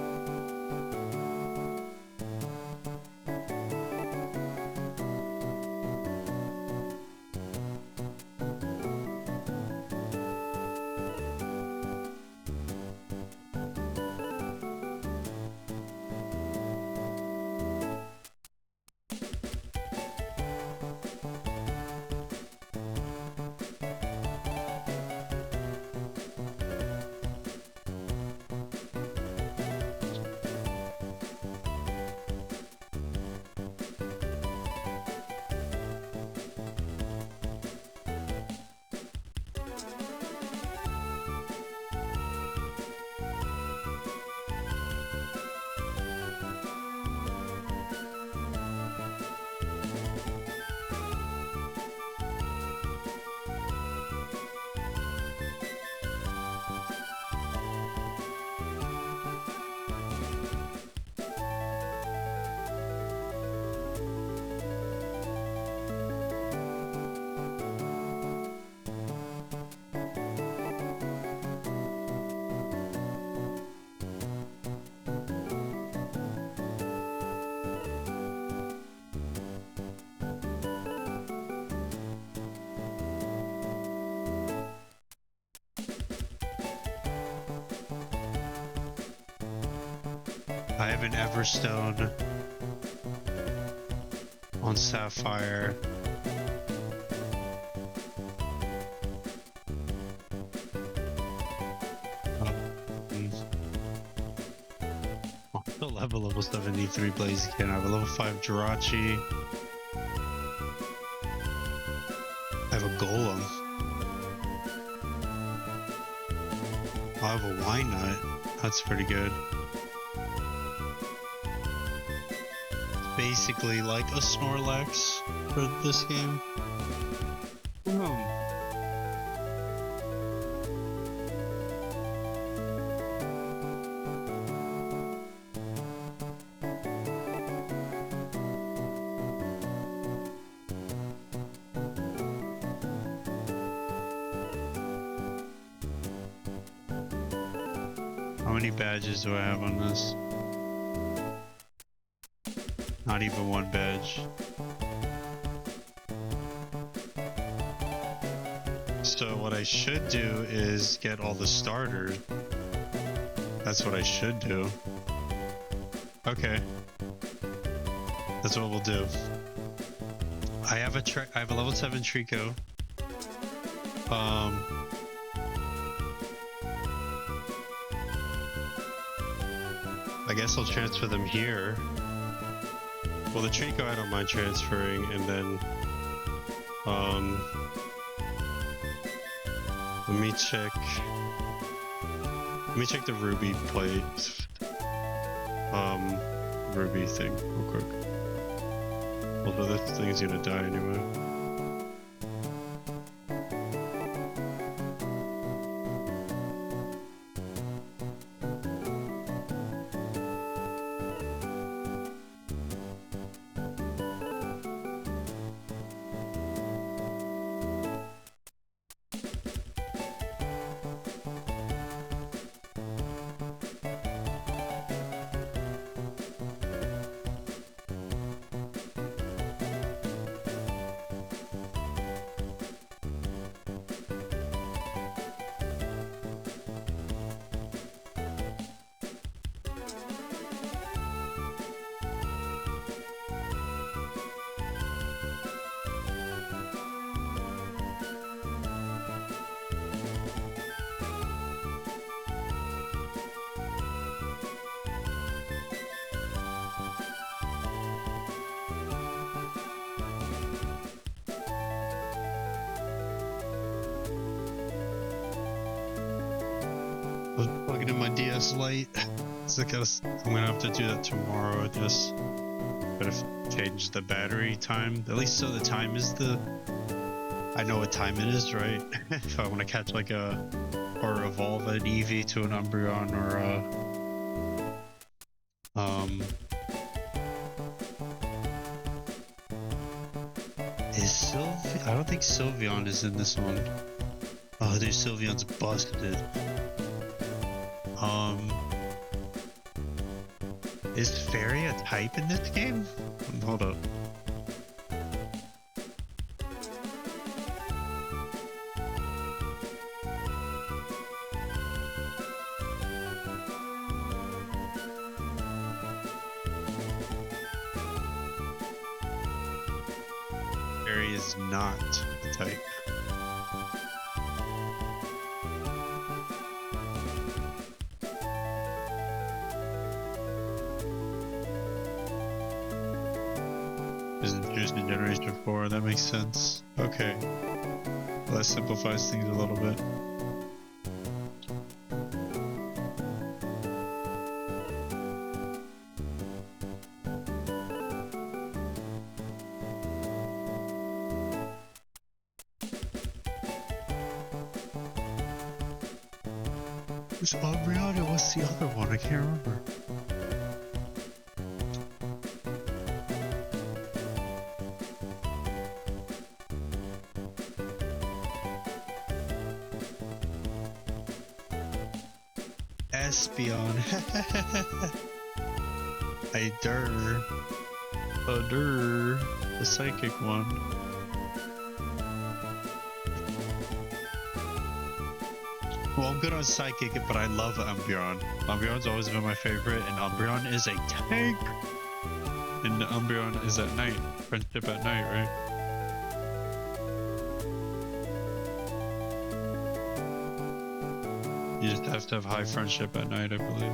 I have an Everstone on Sapphire. Oh, the level 73 Blaziken. I have a level 5 Jirachi. I have a Golem. I have a Wynut. That's pretty good. Basically like a Snorlax for this game. How many badges do I have on this? Not even one badge. So what I should do is get all the starters. That's what I should do. Okay. That's what we'll do. I have a level 7 Trico. I guess I'll transfer them here. Well, the Trico I don't mind transferring, and then, let me check the Ruby plate, Ruby thing real quick. Although that thing's gonna die anyway. I was plugging in my DS Lite. So I'm gonna have to do that tomorrow, I guess. But if change the battery time, at least so the time is I know what time it is, right? If I want to catch like or evolve an Eevee to an Umbreon or is Sylveon? I don't think Sylveon is in this one. Oh, dude, Sylveon's busted. Is Fairy a type in this game? Hold up. Fairy is not a type. Is introduced in Generation 4, that makes sense. Okay. Well, that simplifies things a little bit. It's Umbreon, and what's the other one? I can't remember. Espeon. The psychic one. Well, I'm good on psychic, but I love Umbreon. Umbreon's always been my favorite, and Umbreon is a tank. And Umbreon is at night. Friendship at night, right? You just have to have high friendship at night, I believe.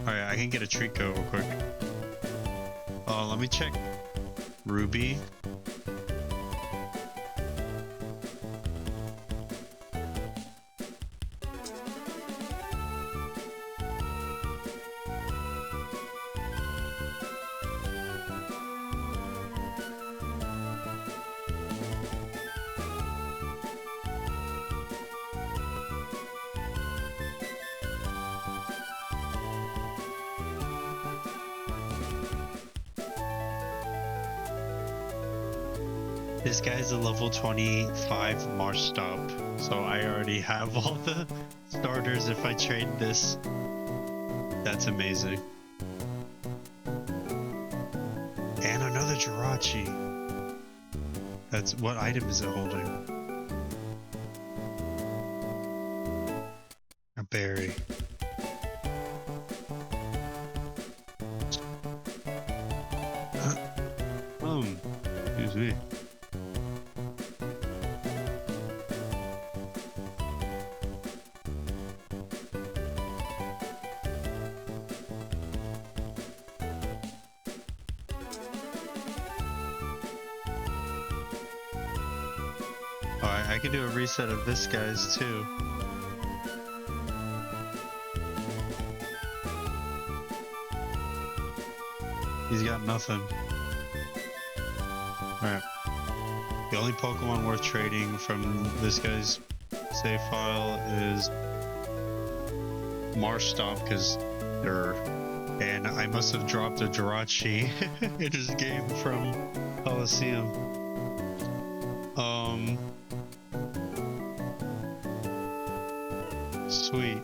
Alright, I can get a treat code real quick. Let me check Ruby. This guy's a level 25 Marshtomp, so I already have all the starters if I trade this. That's amazing. And another Jirachi. That's what item is it holding? A berry. Excuse me. Alright, I can do a reset of this guy's too. He's got nothing. Alright. The only Pokemon worth trading from this guy's save file is Marshtomp, because they're... And I must have dropped a Jirachi in his game from Coliseum. Sweet.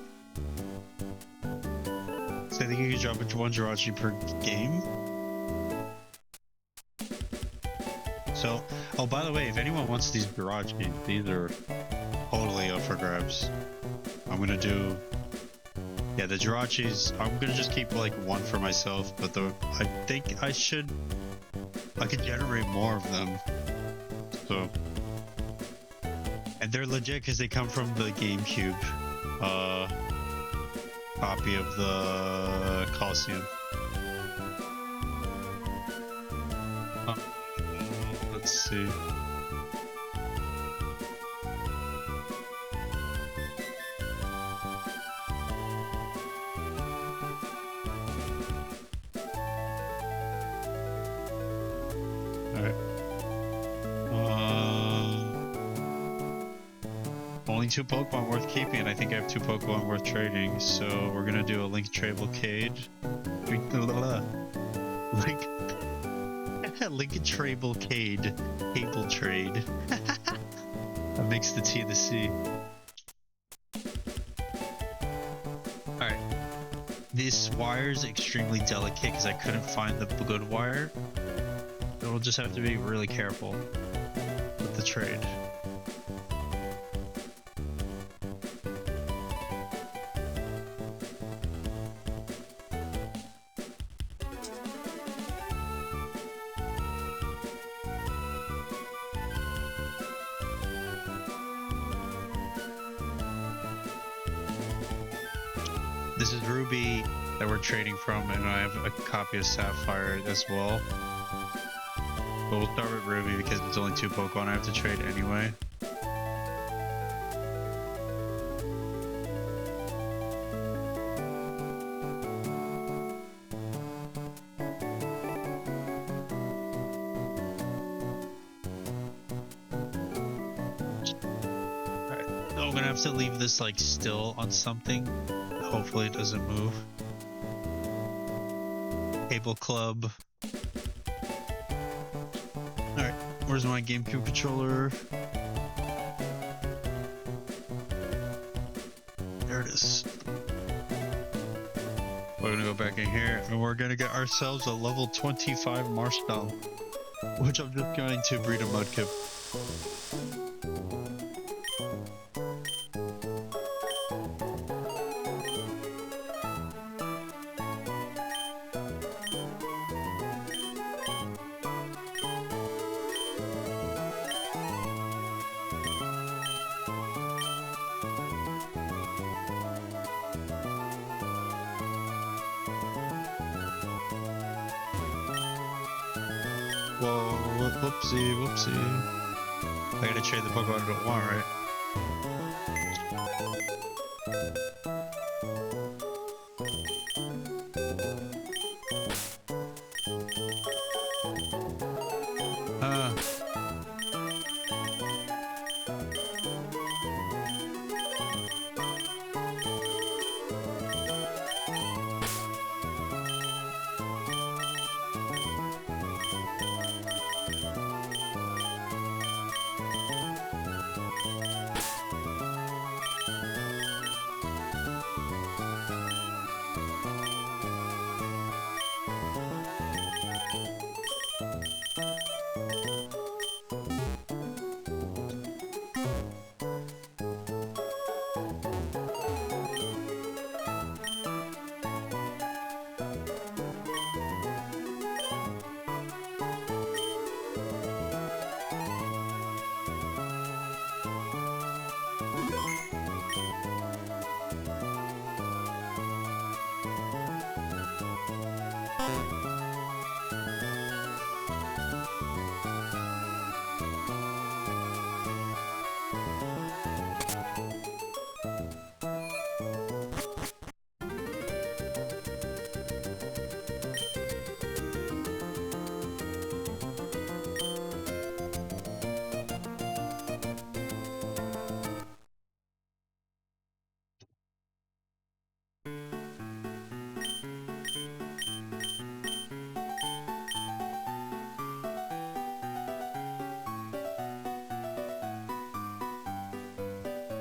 So I think you can drop one Jirachi per game. So, oh, by the way, if anyone wants these Jirachi, these are totally up for grabs. I'm gonna do, yeah, the Jirachis. I'm gonna just keep like one for myself, but I think I should I could generate more of them. So, and they're legit because they come from the GameCube copy of the Coliseum. Let's see. Alright. Only 2 Pokemon worth keeping, and I think I have 2 Pokemon worth trading, so we're gonna do a Link Tradable Cade. Link Tradable Cade. Cable trade. That makes the T and the C. Alright. This wire is extremely delicate because I couldn't find the good wire. So we'll just have to be really careful with the trade. This is Ruby that we're trading from, and I have a copy of Sapphire as well. But we'll start with Ruby because it's only 2 Pokemon I have to trade anyway. Alright, so I'm gonna have to leave this like still on something. Hopefully it doesn't move. Cable Club. Alright, where's my GameCube controller? There it is. We're gonna go back in here and we're gonna get ourselves a level 25 Marshall, which I'm just going to breed a Mudkip. Whoa, whoopsie, whoopsie. I gotta trade the Pokemon I don't want, right?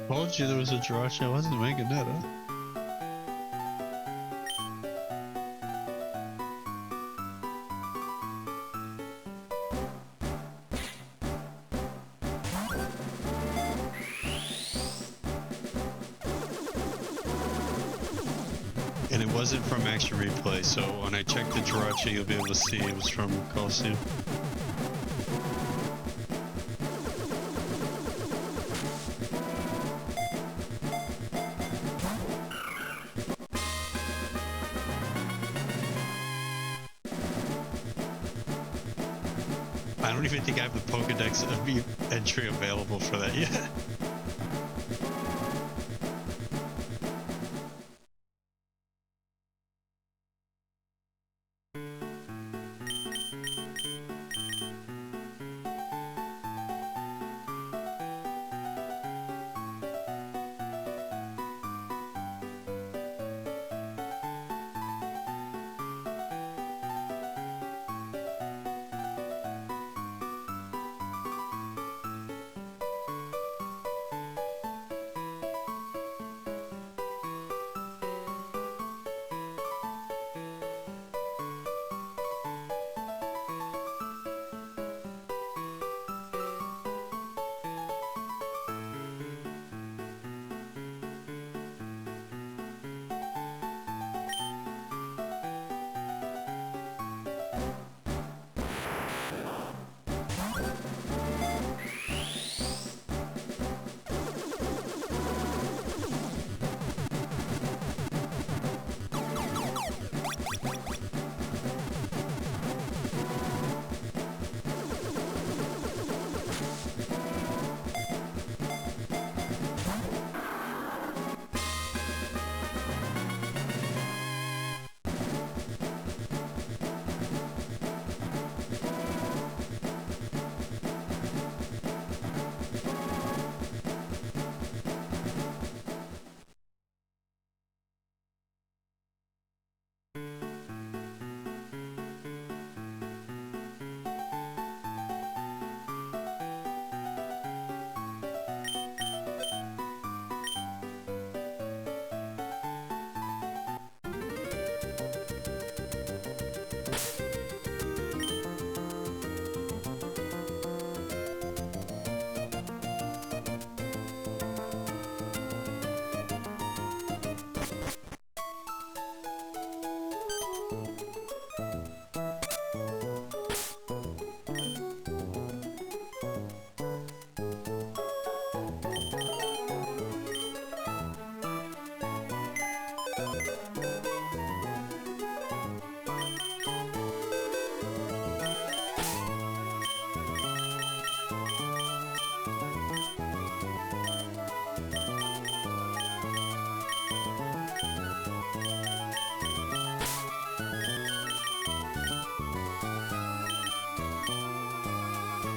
Told you there was a Jirachi, I wasn't making that up. And it wasn't from Action Replay, so when I checked the Jirachi, you'll be able to see it was from Coliseum. I don't even think I have the Pokedex entry available for that yet.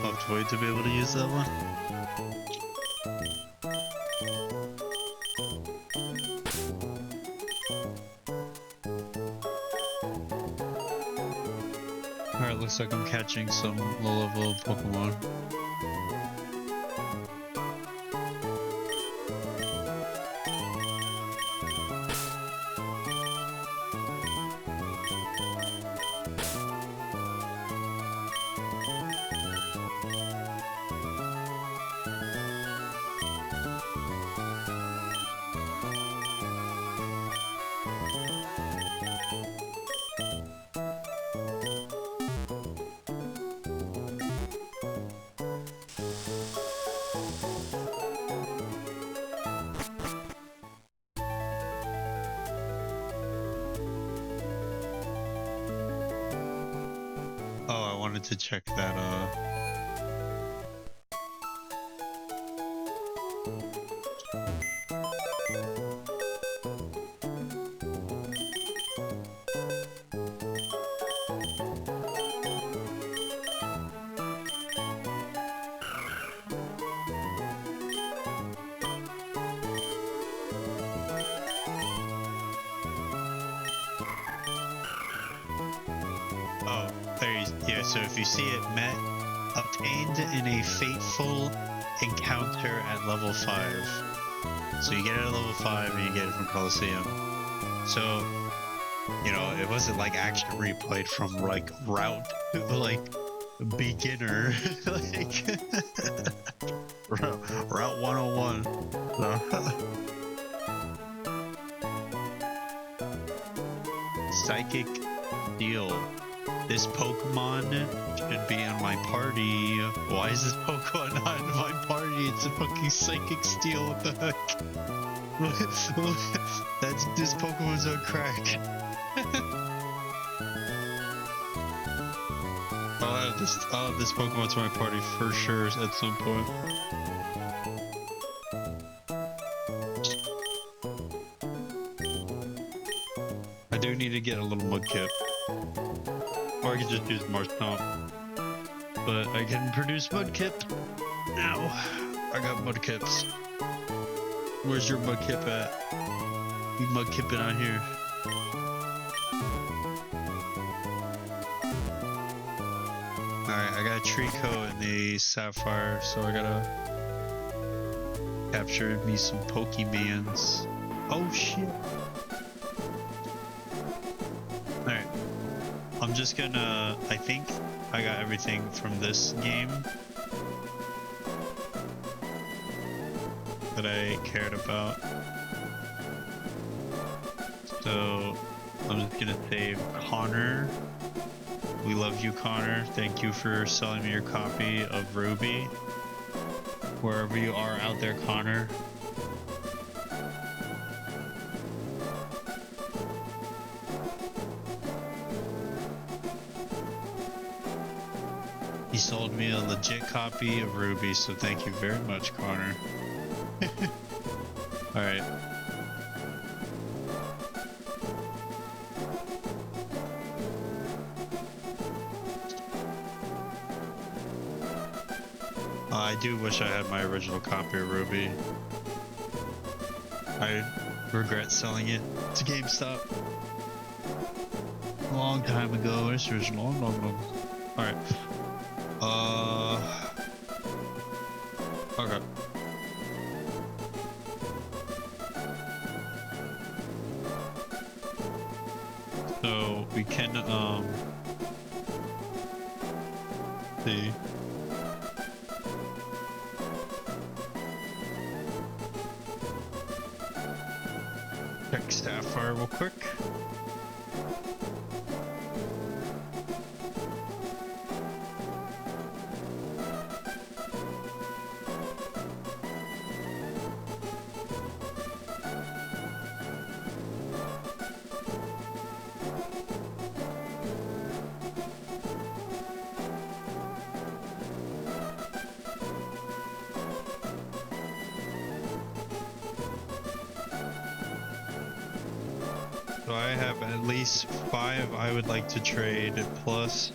I'll have to wait to be able to use that one. Alright, looks like I'm catching some low-level Pokemon. Oh, I wanted to check that, Oh, yeah, so if you see it met, obtained in a fateful encounter at level 5. So you get it at level 5 and you get it from Coliseum. So, you know, it wasn't like action replayed from like route, like beginner, like route 101. Psychic Steel. This Pokemon should be on my party. Why is this Pokemon not in my party? It's a fucking Psychic Steel. What the heck? This Pokemon's on crack. Oh, add this Pokemon to my party for sure at some point. I do need to get a little Mudkip. Or I could just use Marshtomp. But I can produce Mudkip now. I got Mudkips. Where's your Mudkip at? You Mudkipping out here. Alright, I got Trico in the Sapphire, so I gotta capture me some Pokemans. Oh shit. Alright. I'm just gonna, I think I got everything from this game that I cared about. So I'm just gonna save Connor. We love you, Connor. Thank you for selling me your copy of Ruby. Wherever you are out there, Connor. He sold me a legit copy of Ruby, so thank you very much, Connor. Alright. I do wish I had my original copy of Ruby. I regret selling it to GameStop. A long time ago. This was long. Alright. Okay. So we can see. Check Sapphire real quick. So I have at least 5 I would like to trade, plus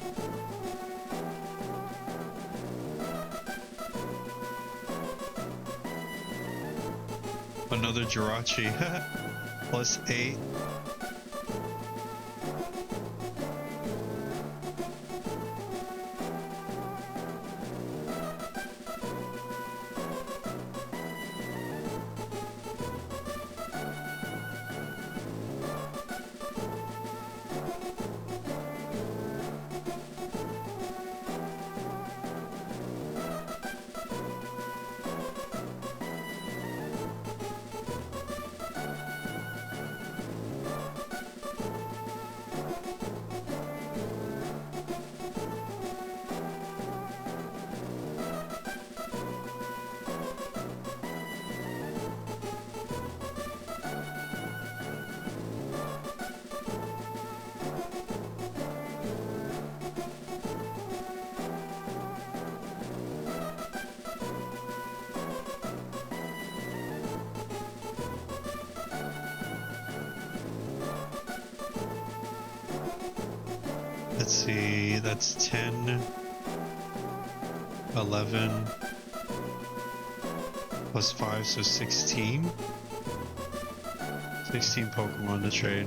another Jirachi, plus 8. Let's see, that's 10, 11, plus 5, so 16. 16 Pokemon to trade.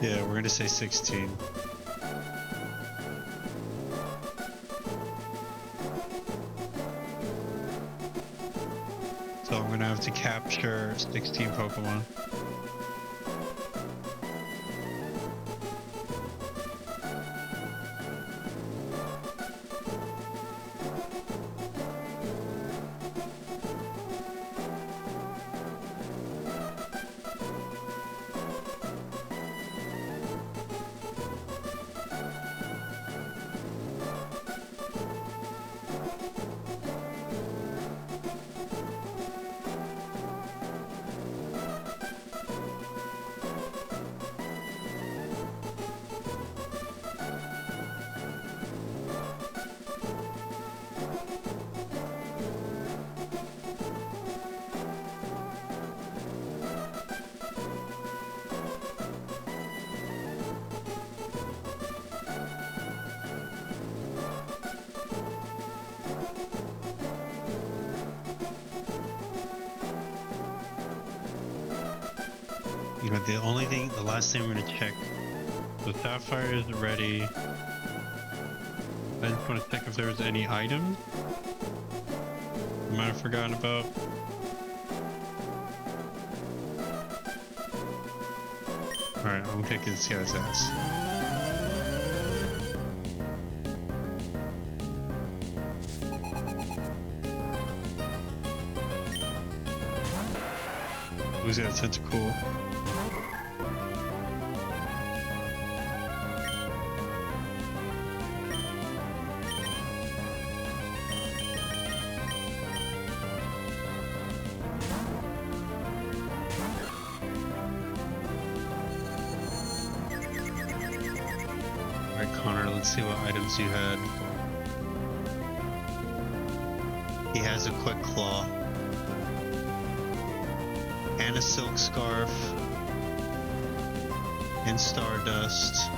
Yeah, we're gonna say 16. So I'm gonna have to capture 16 Pokemon. You know, the last thing we're gonna check. The sapphire is ready. I just want to check if there's any items I might have forgotten about. Alright, I'm kicking this guy's ass. Who's got a tentacle? Alright, Connor, let's see what items you had. He has a quick claw. And a silk scarf. And stardust.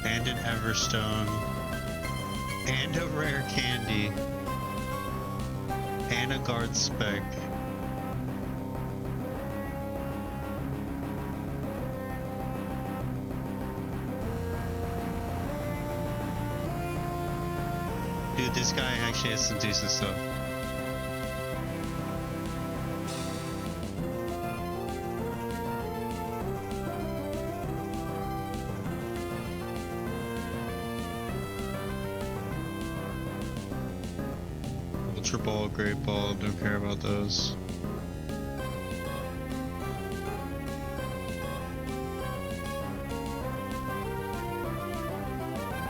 And an everstone. And a rare candy. And a guard spec. Dude, this guy actually has some decent stuff. Ultra Ball, Great Ball, don't care about those.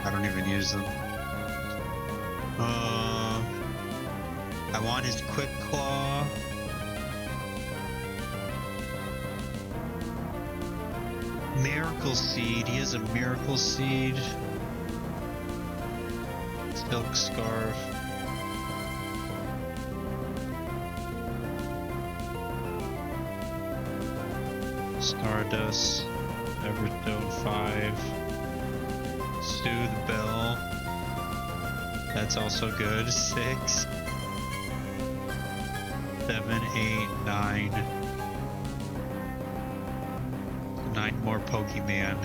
I don't even use them. I want his Quick Claw. Miracle Seed, he has a Miracle Seed. Silk Scarf. Stardust. Everstone 5. Soothe Bell. That's also good. 6, 7, 8, 9. 9 more Pokemon.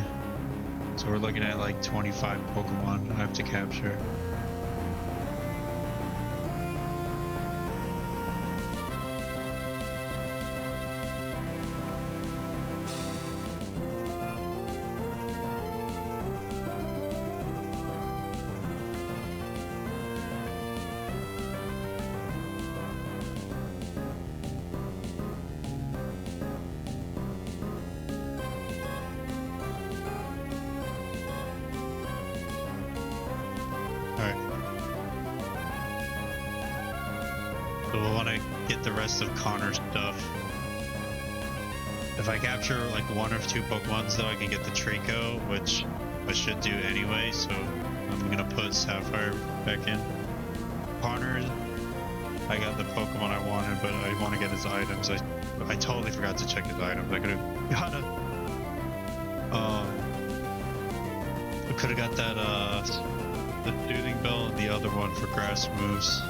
So we're looking at like 25 Pokemon I have to capture. So we'll want to get the rest of Connor's stuff. If I capture like 1 or 2 Pokemons though, I can get the Trico, which I should do anyway, so I'm gonna put Sapphire back in. Connor, I got the Pokemon I wanted, but I want to get his items. I totally forgot to check his items. I could have got that the Soothing Bell and the other one for grass moves.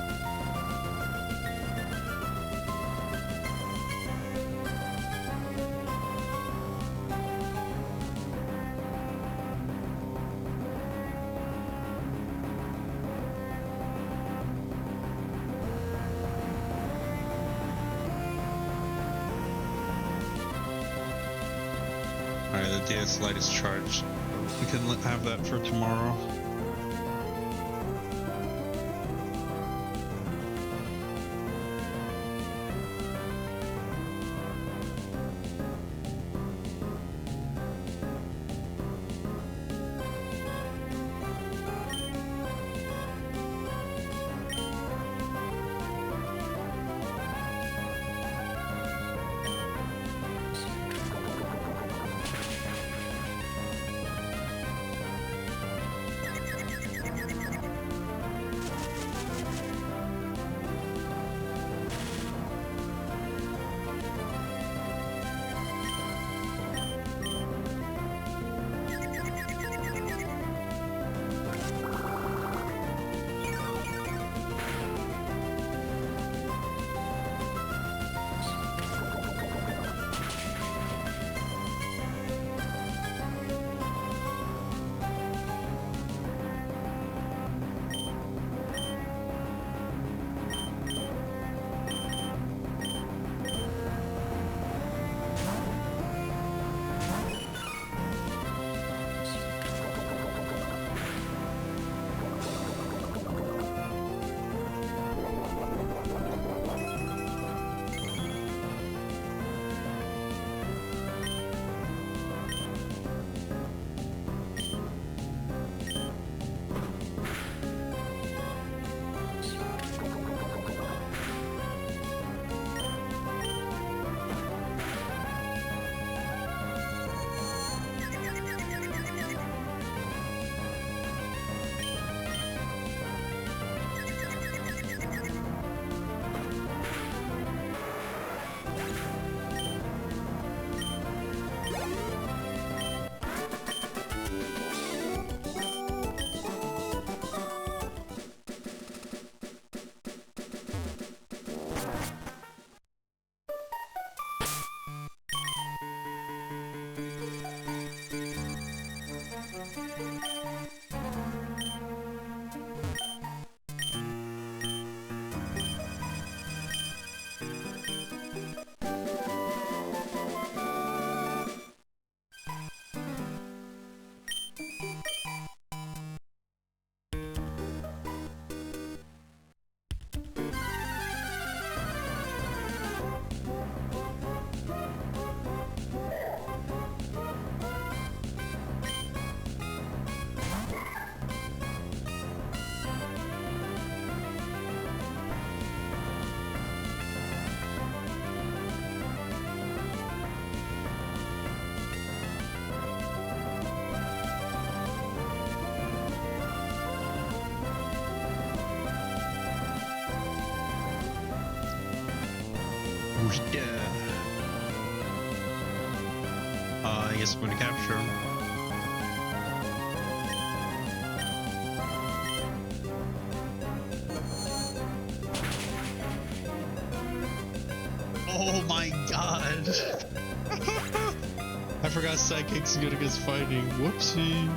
Alright, the DS Lite is charged. We can have that for tomorrow. yeah. I guess I'm gonna capture him. Oh my god! I forgot Sidekicks good against fighting. Whoopsie.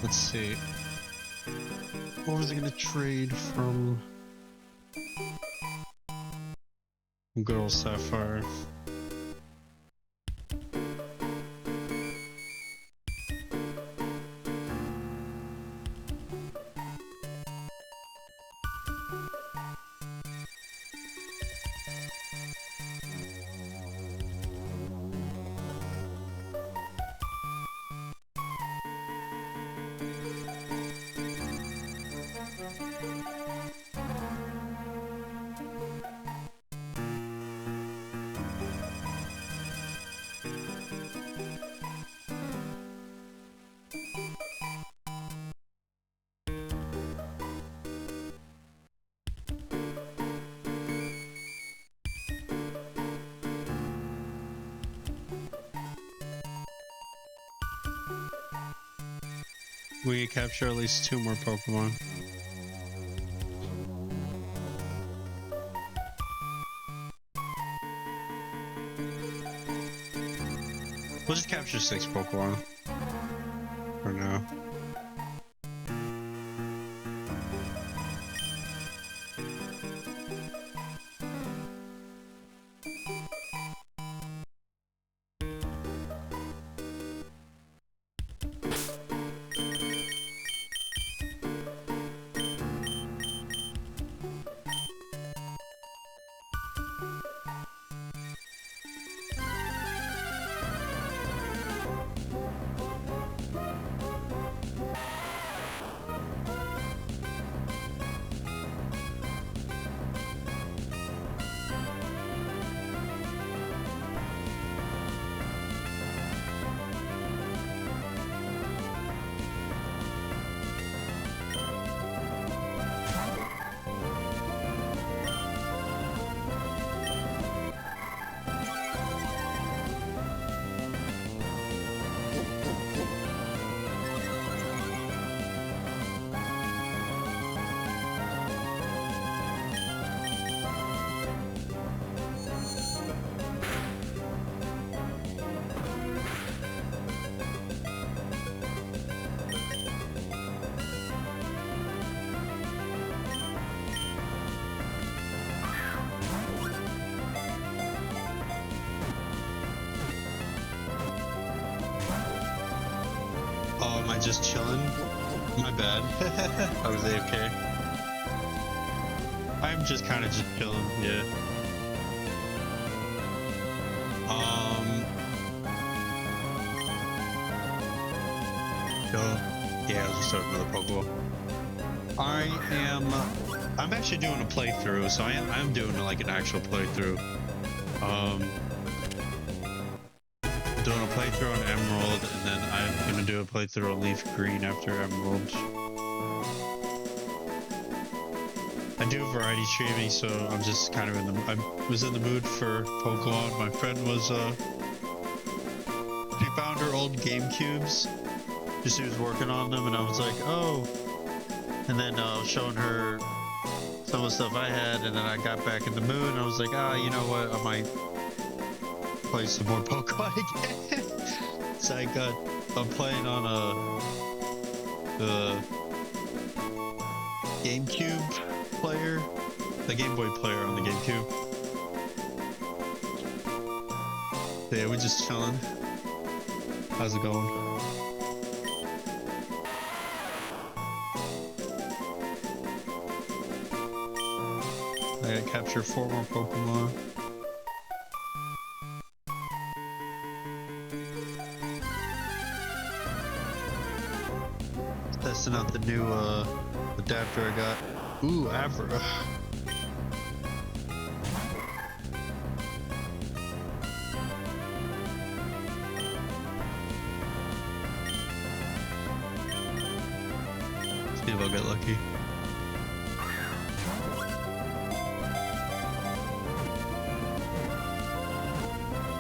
Let's see. What was I gonna trade from good old Sapphire? We capture at least 2 more Pokemon. We'll just capture 6 Pokemon for now. Oh, am I just chilling? My bad. I was AFK. I'm just kind of just chilling, yeah. Yeah, I'll just start another Pokeball. I'm actually doing a playthrough, so I'm doing like an actual playthrough. doing a playthrough on Emerald, and then I'm gonna do a playthrough on Leaf Green after Emerald. I do variety streaming, so I'm just kind of I was in the mood for Pokemon. My friend was she found her old GameCubes. She was working on them, and I was like, oh. And then showing her some of the stuff I had, and then I got back in the mood, and I was like, you know what? I might play some more Pokemon again. So I'm playing on the GameCube player, the Game Boy player on the GameCube. So yeah, we're just chilling. How's it going? I gotta capture 4 more Pokemon. Testing out the new adapter I got. Ooh, Avra. See if I'll get lucky.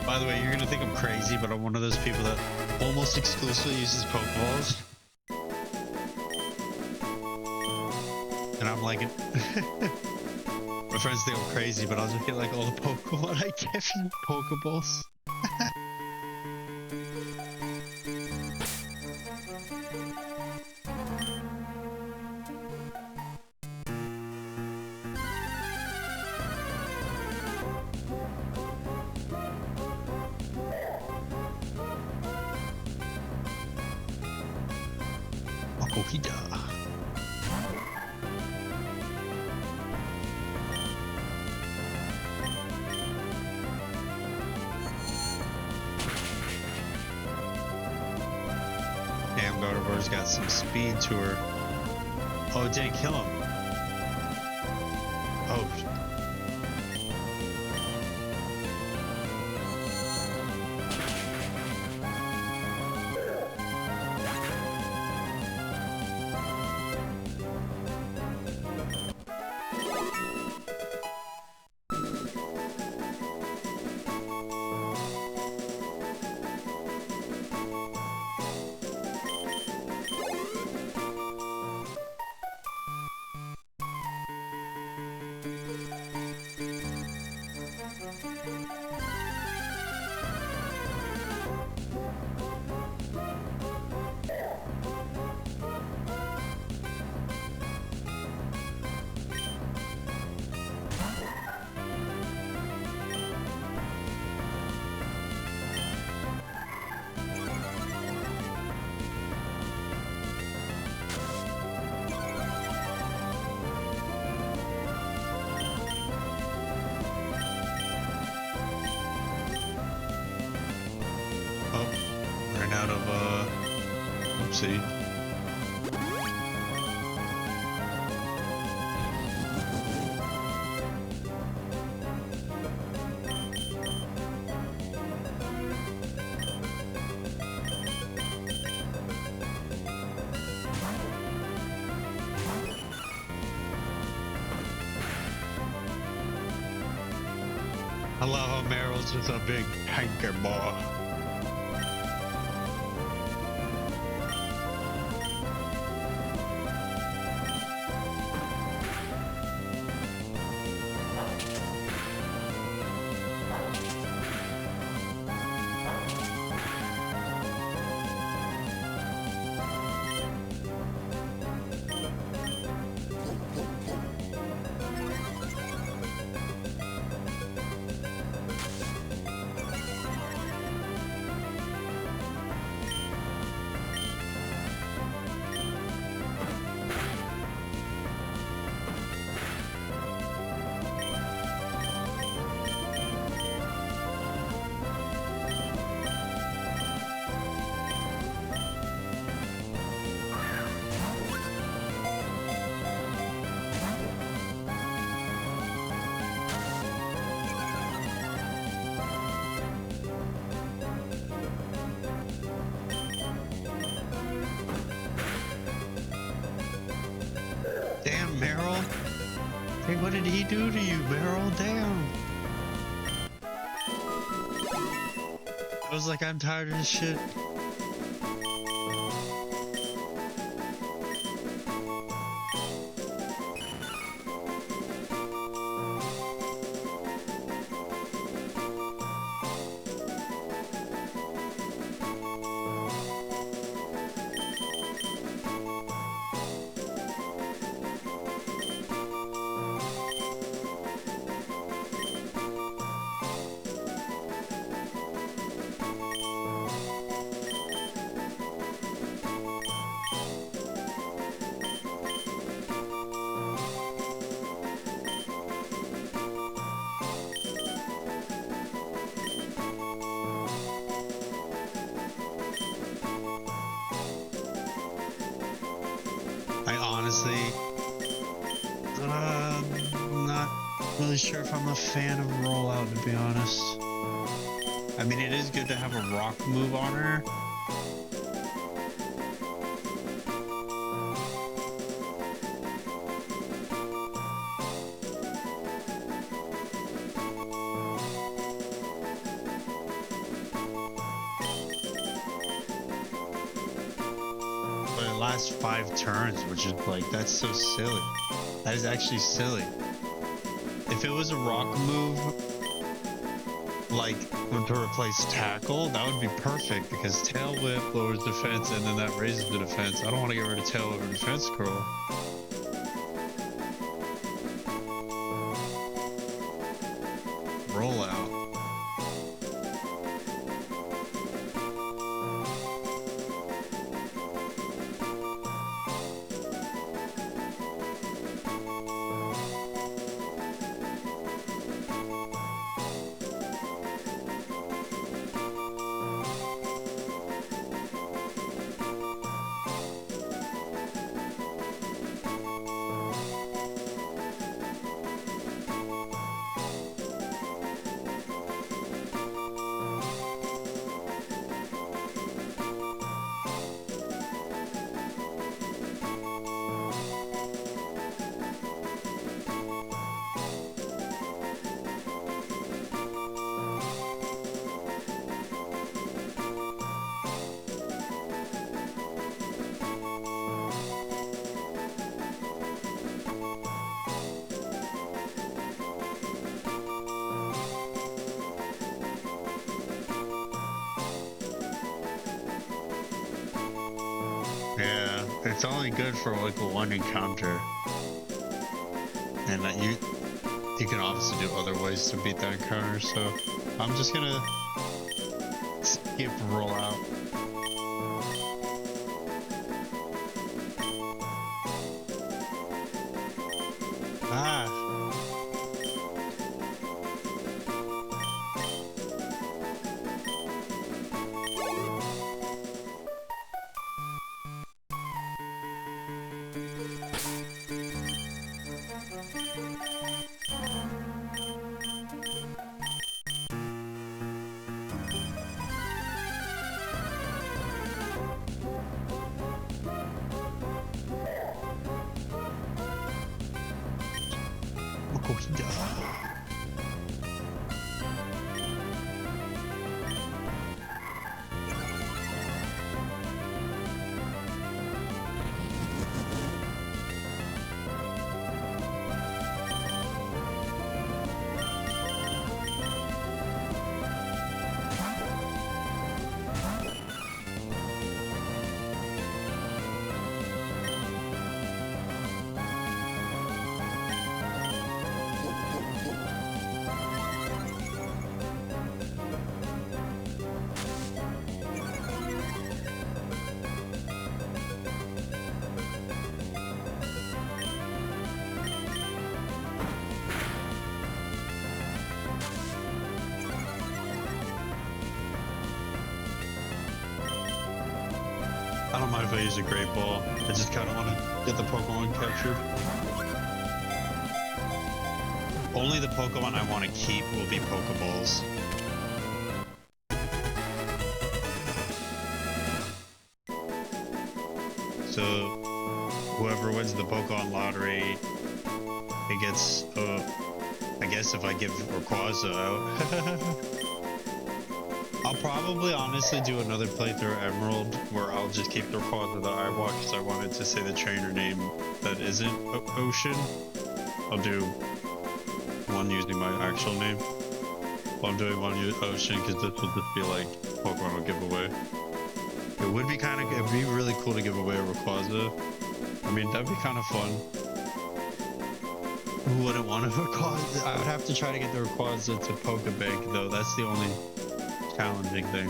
By the way, you're gonna think I'm crazy, but I'm one of those people that almost exclusively uses Pokeballs. And I'm like, my friends think I'm crazy, but I'll just get like all the Pokemon I get from Pokeballs. Makuhita. Damn, Gardevoir's got some speed to her. Oh, it didn't kill him. Oh. Out of oopsie. I love how Meryl's just a big hanker ball. Meryl? Hey, what did he do to you, Meryl? Damn. I was like, I'm tired of this shit. I honestly, I'm not really sure if I'm a fan of rollout, to be honest. I mean, it is good to have a rock move on her. But it lasts 5 turns, which is like, that's so silly. That is actually silly. If it was a rock move, like to replace tackle, that would be perfect because tail whip lowers defense and then that raises the defense. I don't want to get rid of tail over defense scroll. Rollout. Yeah, it's only good for like one encounter, and that you can obviously do other ways to beat that encounter. So I'm just gonna skip rollout. Ah. Makohida. I don't mind if I use a great ball. I just kind of want to get the Pokemon captured. Only the Pokemon I want to keep will be Pokeballs. So whoever wins the Pokemon lottery, it gets. I guess if I give Rayquaza out. I'll probably honestly do another playthrough of Emerald where I'll just keep the Rayquaza that I watched because I wanted to say the trainer name that isn't Ocean. I'll do one using my actual name. Well, I'm doing one Ocean because this will just be like Pokemon will give away. It would be it'd be really cool to give away a Rayquaza. I mean, that'd be kind of fun. Who wouldn't want a Rayquaza? I would have to try to get the Rayquaza to Pokebank though. That's the only challenging thing.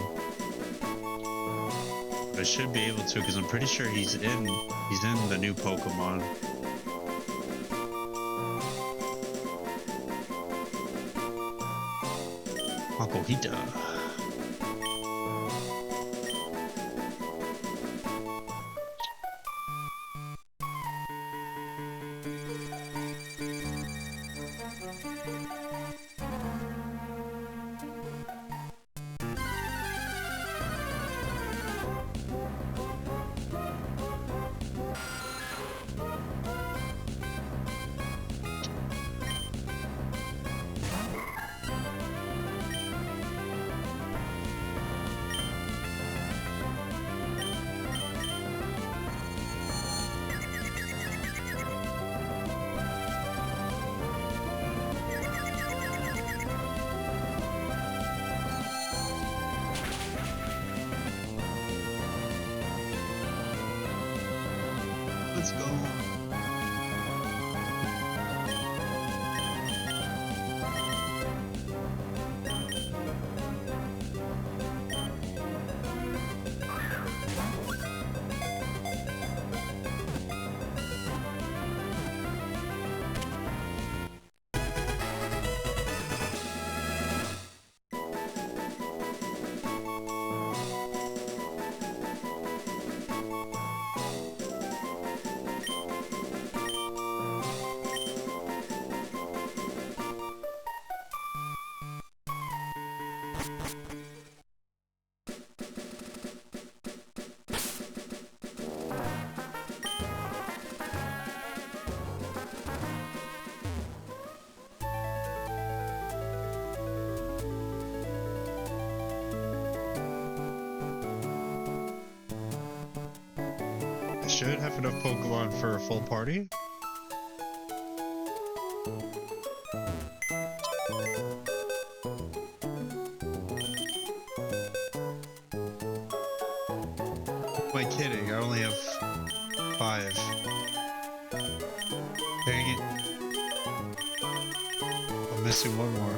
I should be able to because I'm pretty sure he's in the new Pokemon. Makuhita. Let's go. I should have enough Pokemon for a full party. Am I kidding? I only have 5. Dang it. I'm missing one more.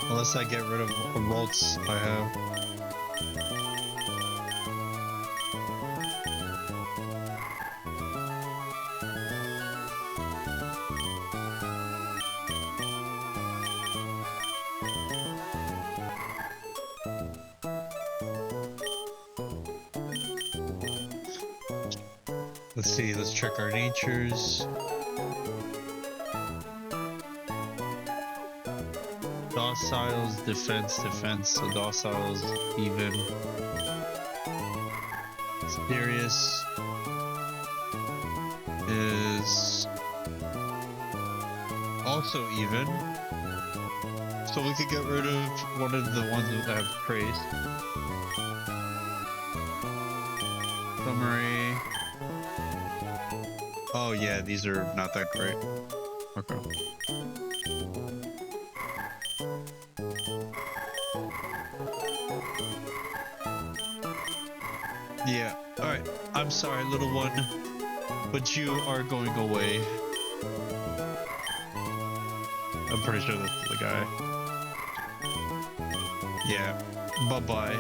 Unless I get rid of the bolts I have. Let's see, let's check our natures. Docile's defense, so Docile's even. Serious is also even. So we could get rid of one of the ones that have praise. Summary. Oh yeah, these are not that great. Okay. Yeah, alright. I'm sorry, little one, but you are going away. I'm pretty sure that's the guy. Yeah, bye-bye.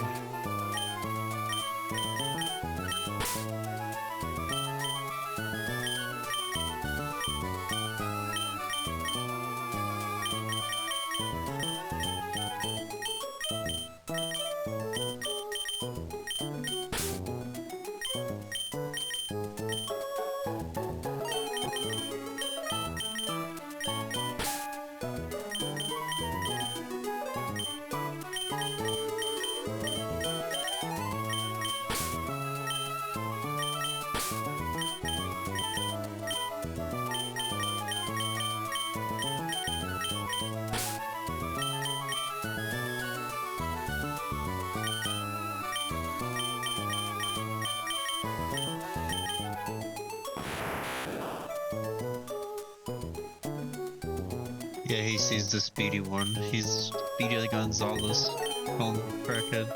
Yeah, he sees the speedy one. He's Speedy Gonzalez. Call him crackhead.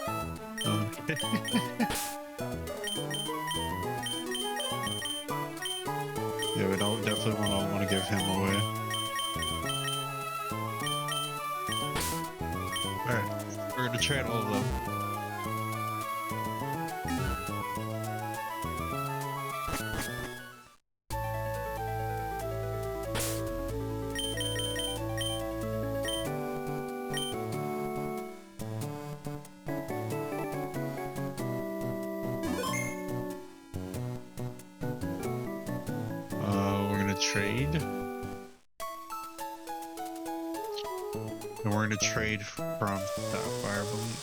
Okay. Yeah, we don't definitely want to give him away. Alright, we're gonna trade all of them. We're gonna trade. And we're gonna trade from Sapphire, I believe.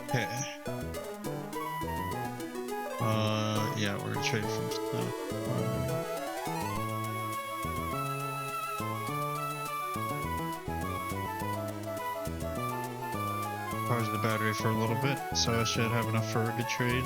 Okay. Yeah, we're gonna trade from Sapphire. Charge the battery for a little bit, so I should have enough for a good trade.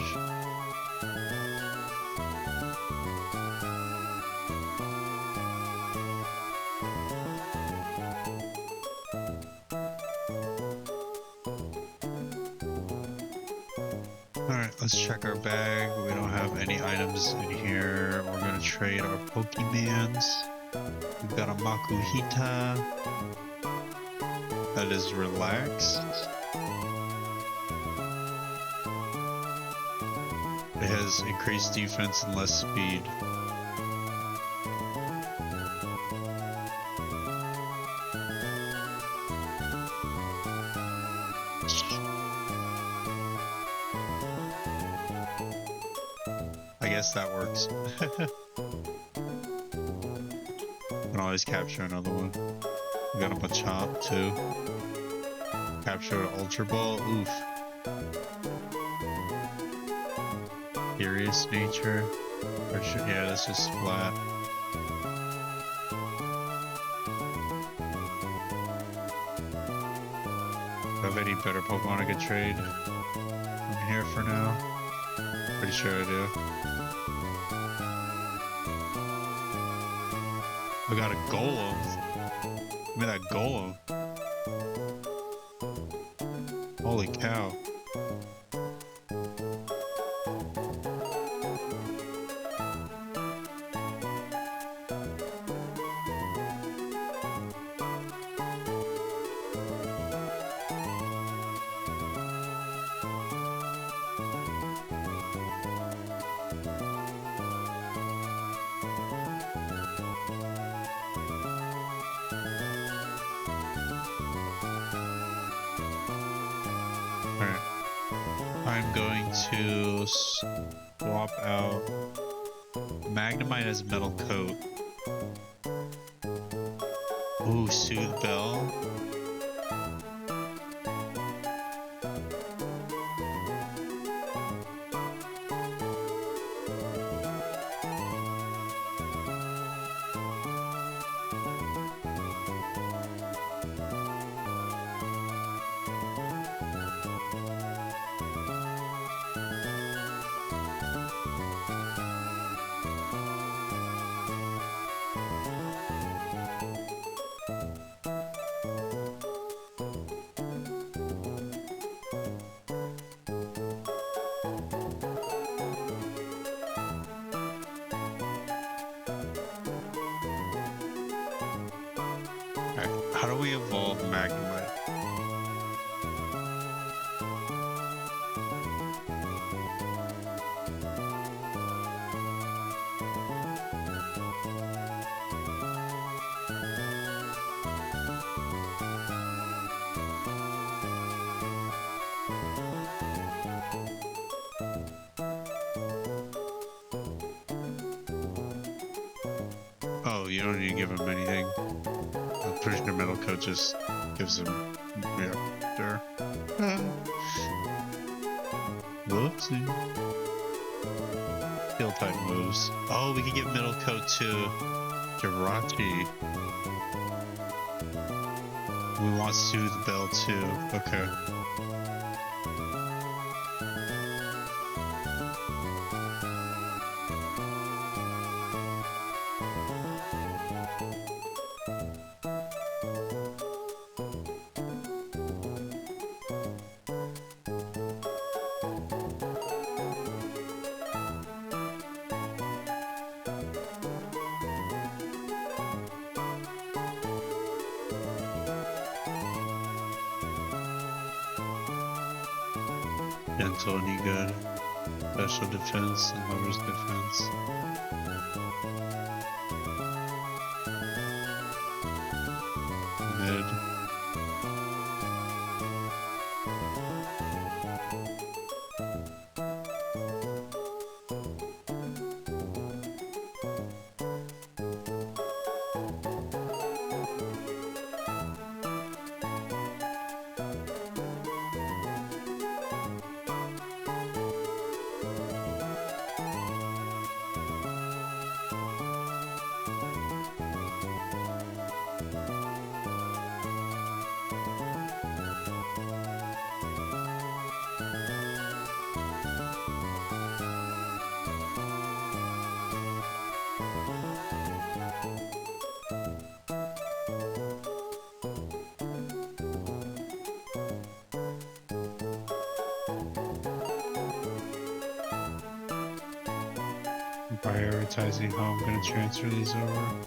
Alright, let's check our bag. We don't have any items in here. We're gonna trade our Pokemans. We've got a Makuhita. That is relaxed. It has increased defense and less speed. I guess that works. Can always capture another one. We got a Machop too. Capture an Ultra Ball. Oof. Furious nature. Or should, yeah, that's just flat. Do I have any better Pokemon I could trade from here for now? Pretty sure I do. I got a Golem. Give me that Golem. Holy cow. I'm going to swap out Magnemite as Metal Coat. Ooh, Soothe Bell. Alright, how do we evolve Magnemite? Oh, you don't need to give him anything. I'm pretty sure Metal Coat just gives him... Yeah, sure. Whoopsie. Steel type moves. Oh, we can give Metal Coat to Jirachi. We want Soothe Bell too. Okay. Gentle any good. Special defense and lowers defense. Mid. Prioritizing how I'm going to transfer these over.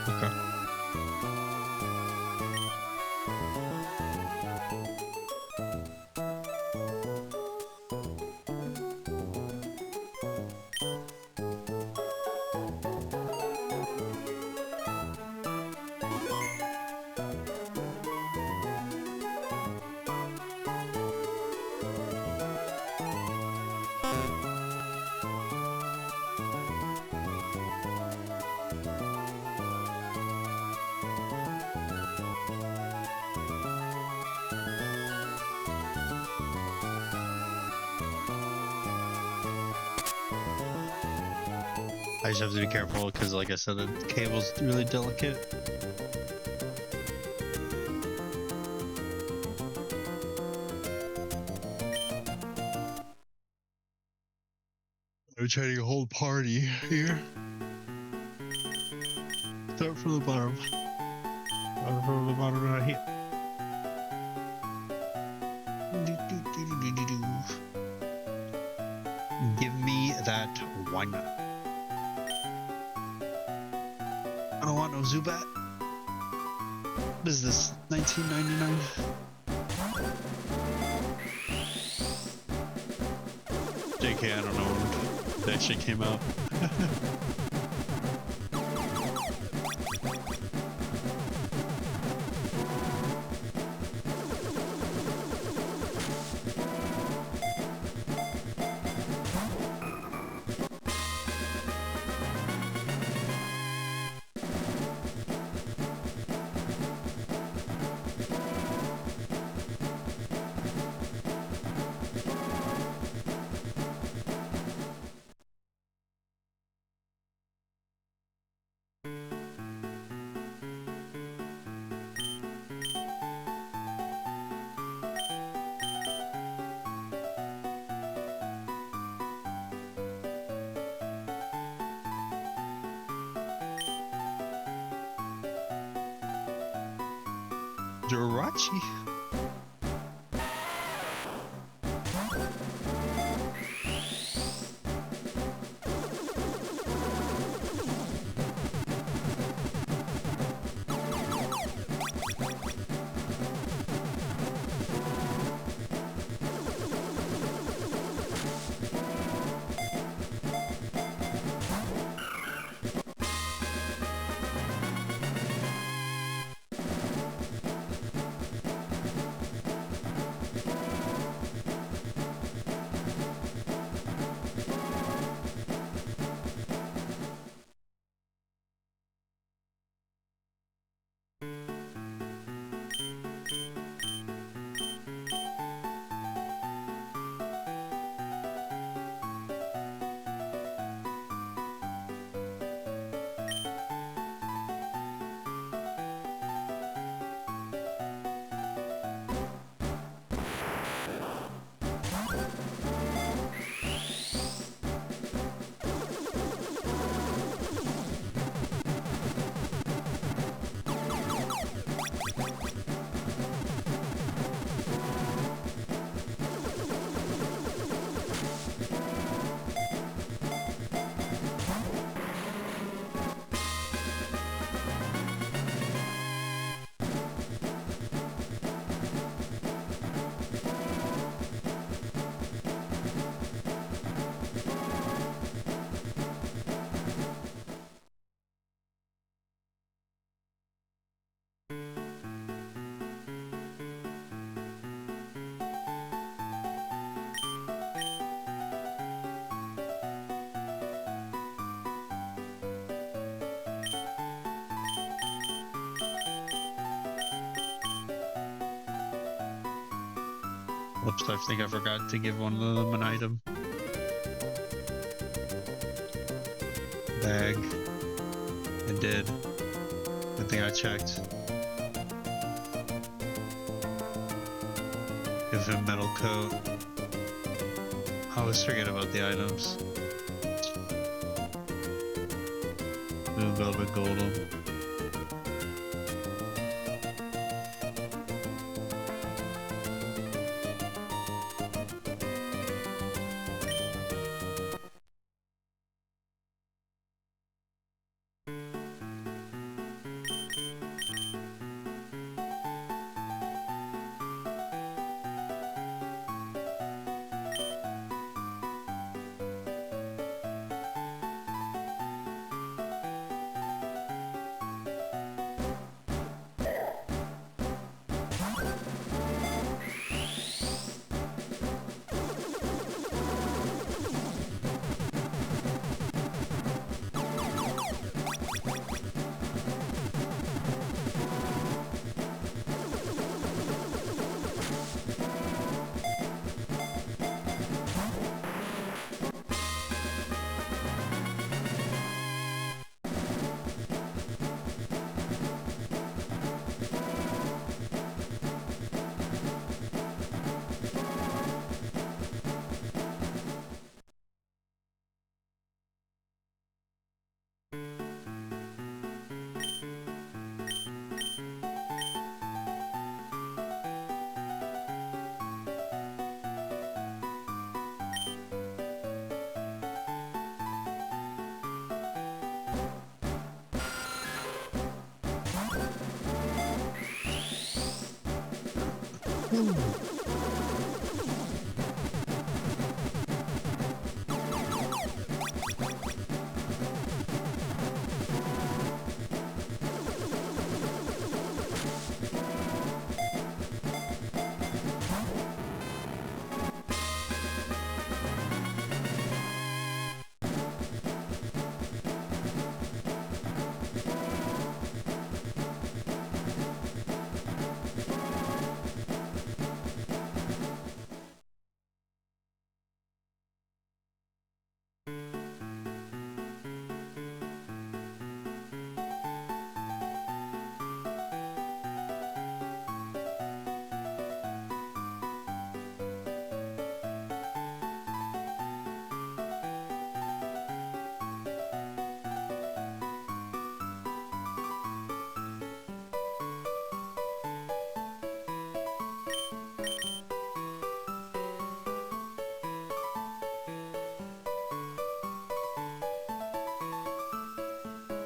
Okay. I just have to be careful because, like I said, the cable's really delicate. I'm trying to hold party here. Start from the bottom. Start from the bottom right here. Give me that one. I don't want no Zubat. What is this? 1999? JK, I don't know when that shit came out. Jirachi. Whoops, I think I forgot to give one of them an item. Bag. I did. I think I checked. Give him metal coat. I always forget about the items. Blue velvet golem.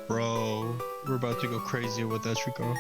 Bro, we're about to go crazy with Etrico.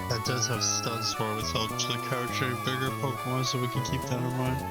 That does have stun spore, which helps the capture bigger Pokemon, so we can keep that in mind.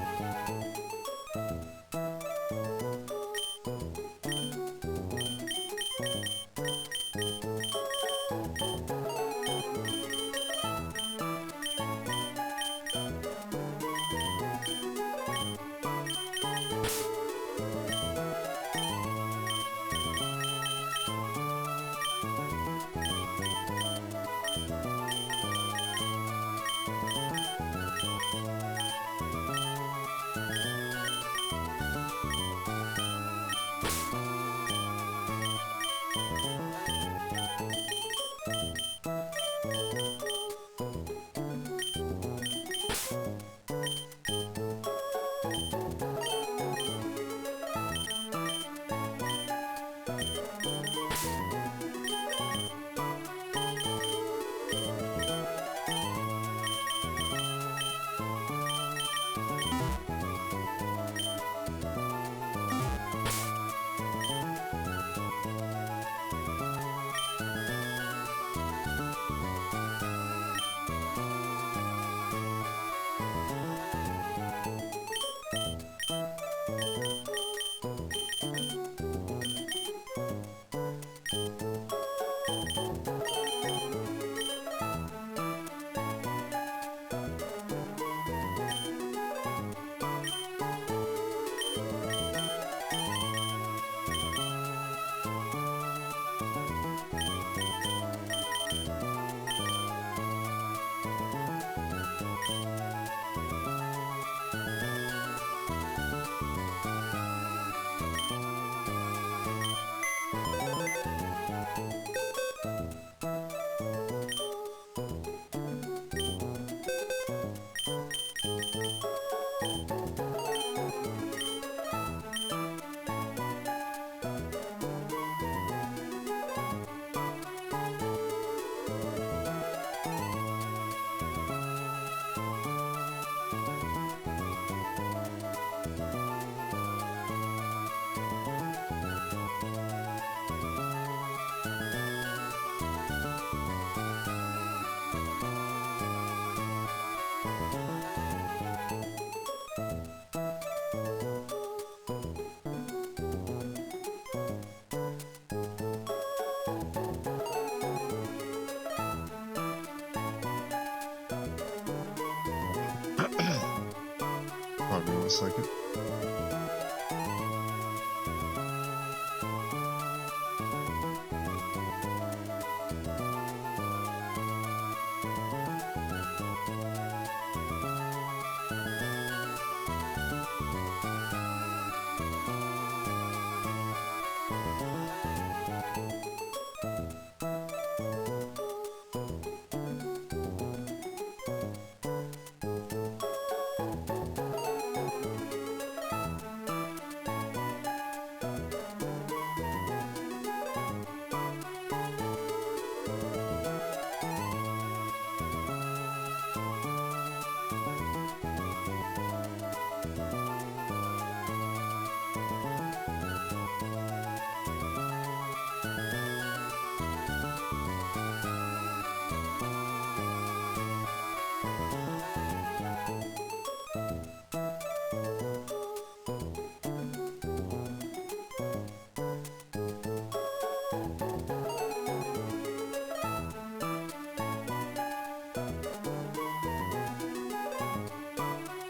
Pardon me 1 second.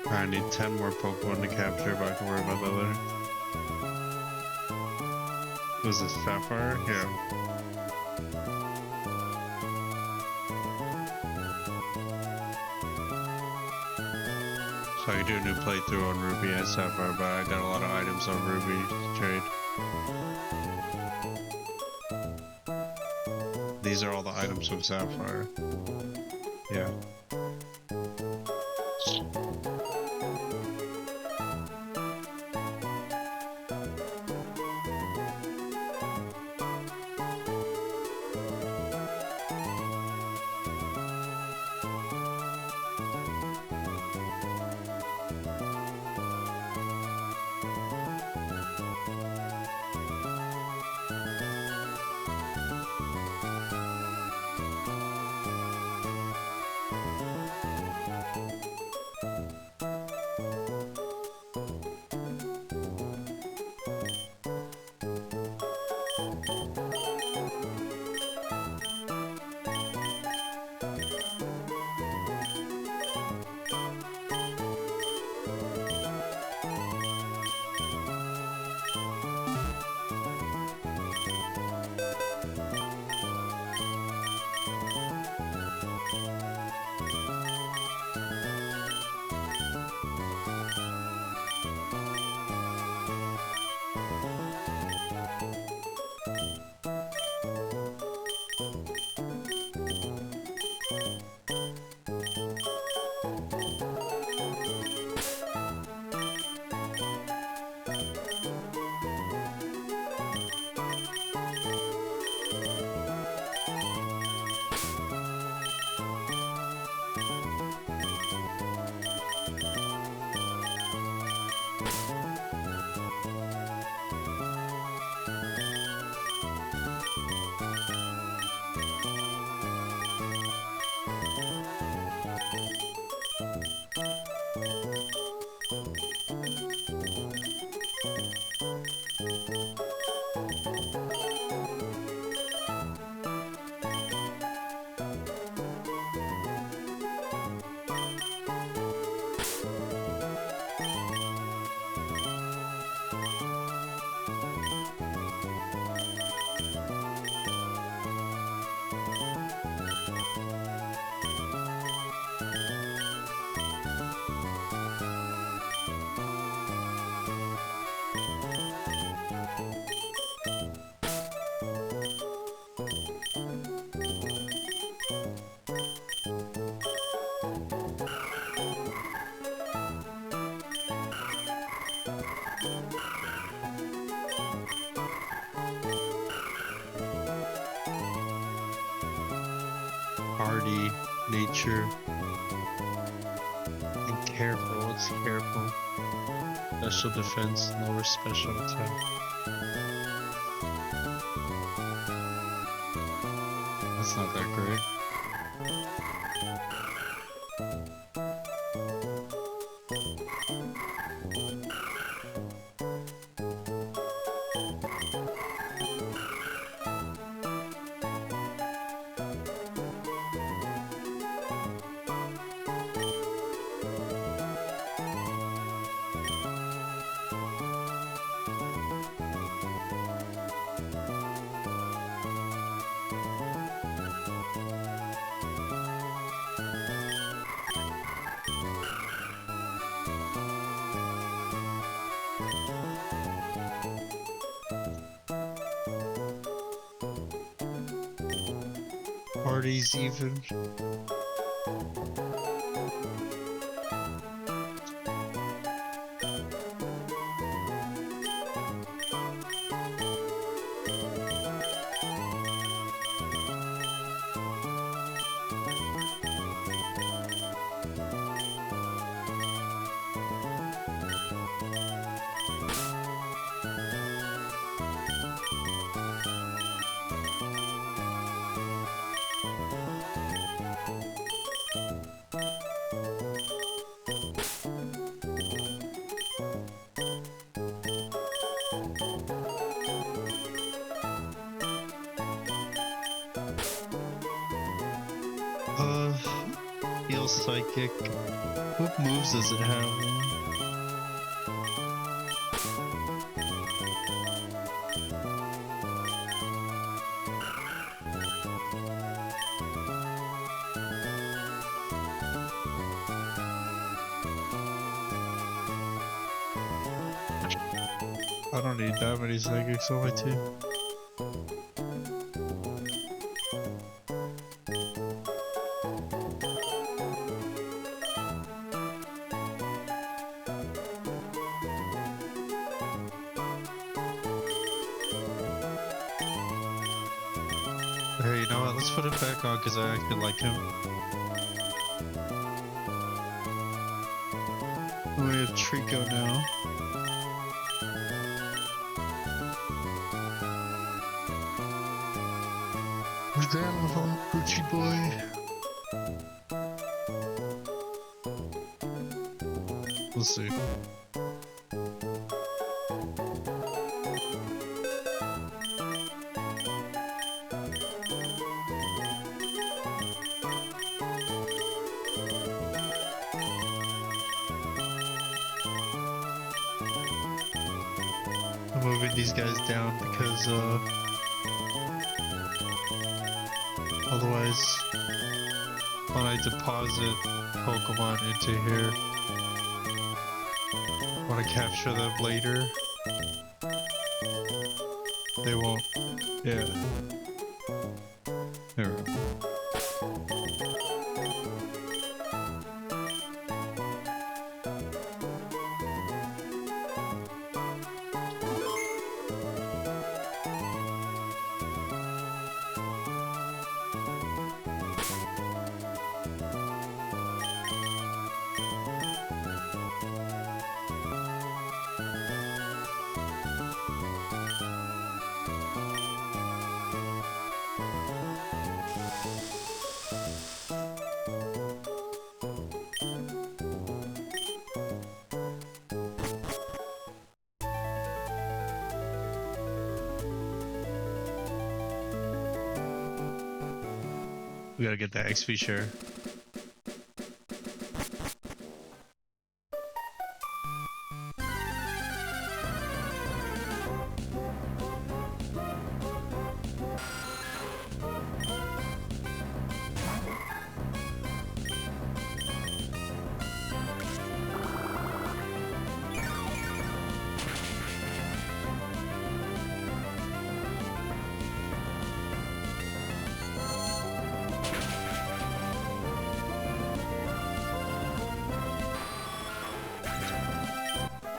I need 10 more Pokemon to capture, but I can worry about that later. Was this Sapphire? Yeah. So I can do a new playthrough on Ruby and Sapphire, but I got a lot of items on Ruby to trade. These are all the items from Sapphire. Yeah. Hardy, nature, and careful. It's careful. Special defense, lower special attack. That's not that great. Parties even. Steel Psychic. What moves does it have? I don't need that many psychics on my team. Hey, you know what? Let's put him back on because I actually like him. We have Trico now. Where's that little Gucci boy? We'll see. I'm moving these guys down because otherwise, when I deposit Pokemon into here, when I capture them later, they won't. Yeah. There we go. We gotta get that XP share.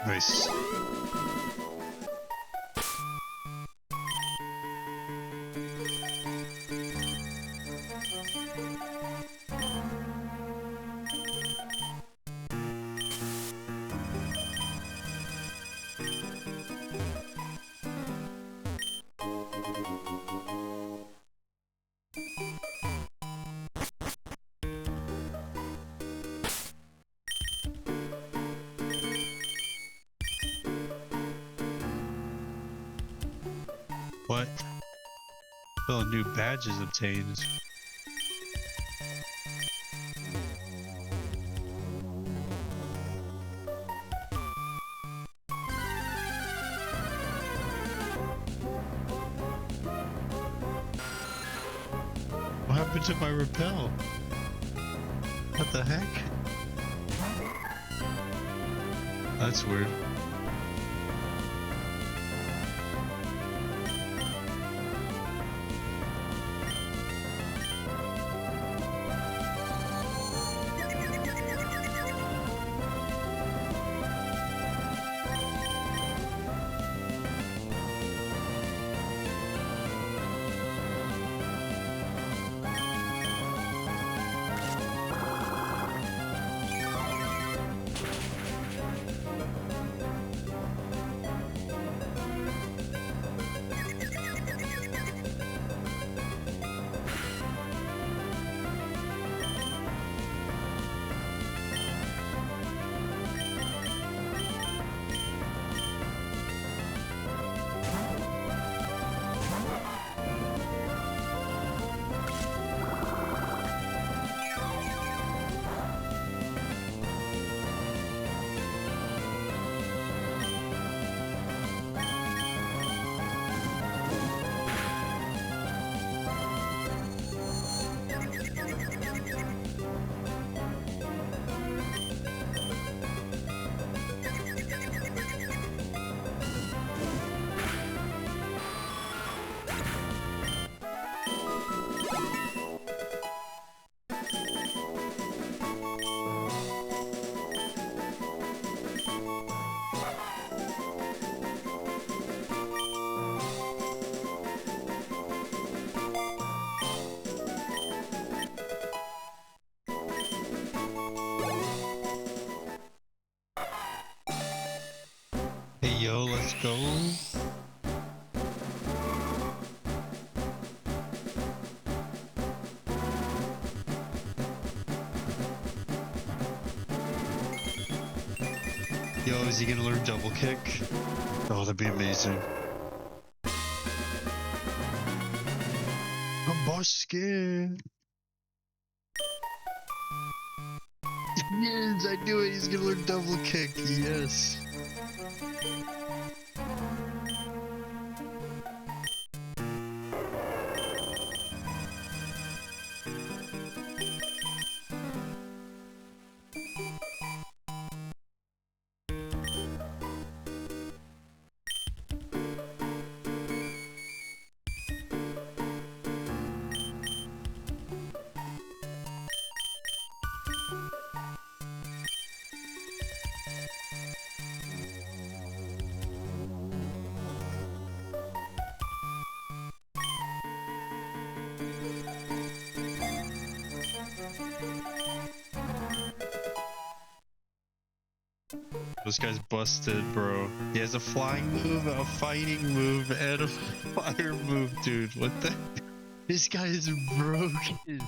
Nice. What? Oh, new badges obtained. What happened to my repel? What the heck? That's weird. Yo, let's go. Yo, is he gonna learn double kick? Oh, that'd be amazing. I'm busking. Yes, I knew it. He's gonna learn double kick. Yes. This guy's busted, bro. He has a flying move, a fighting move, and a fire move, dude. What the? This guy is broken.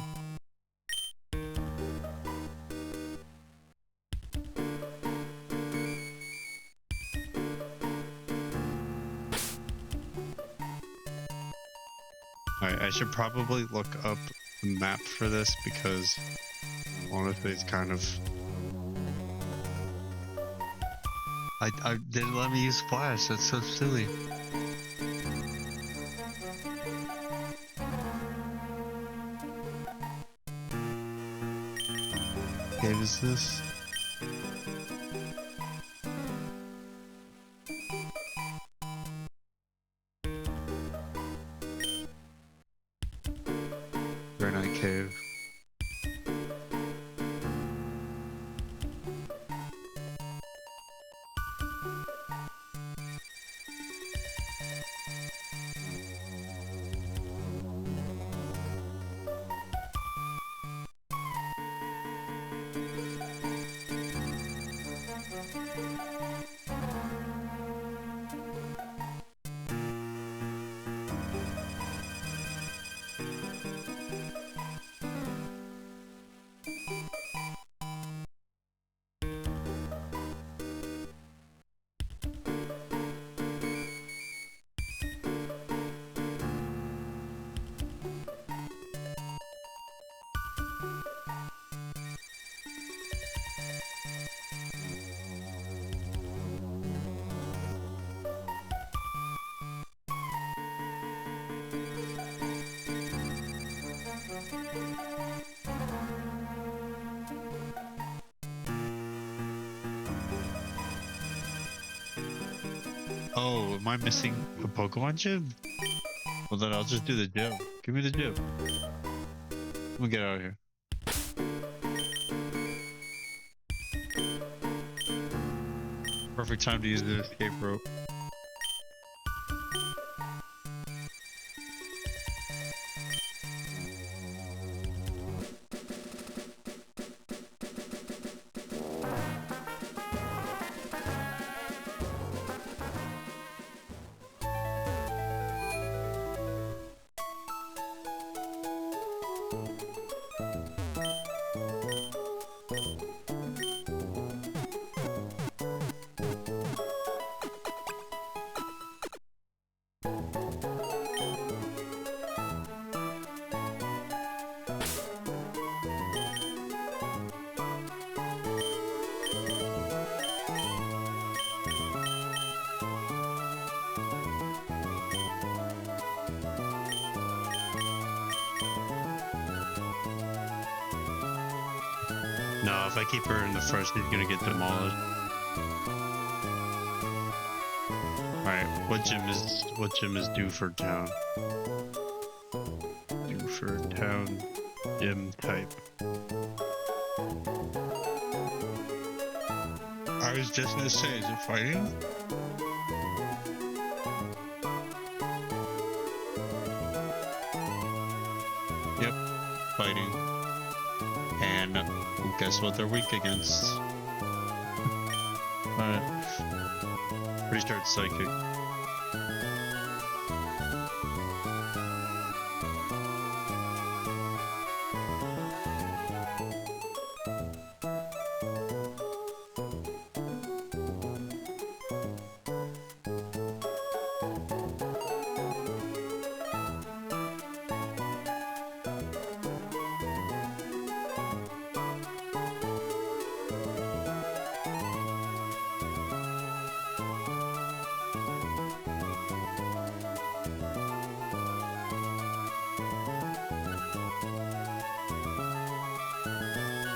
Alright, I should probably look up the map for this because honestly it's kind of... I didn't let me use flash, that's so silly. What game is this? Granite Cave. Oh, am I missing a Pokemon gym? Well then I'll just do the gym. Give me the gym. Let me get out of here. Perfect time to use the escape rope. No, if I keep her in the first, she's gonna get demolished. Alright, what gym is Dewford Town? Dewford Town gym type. I was just gonna say, is it fighting? Yep, fighting. And guess what they're weak against? Alright. Pretty sure it's psychic.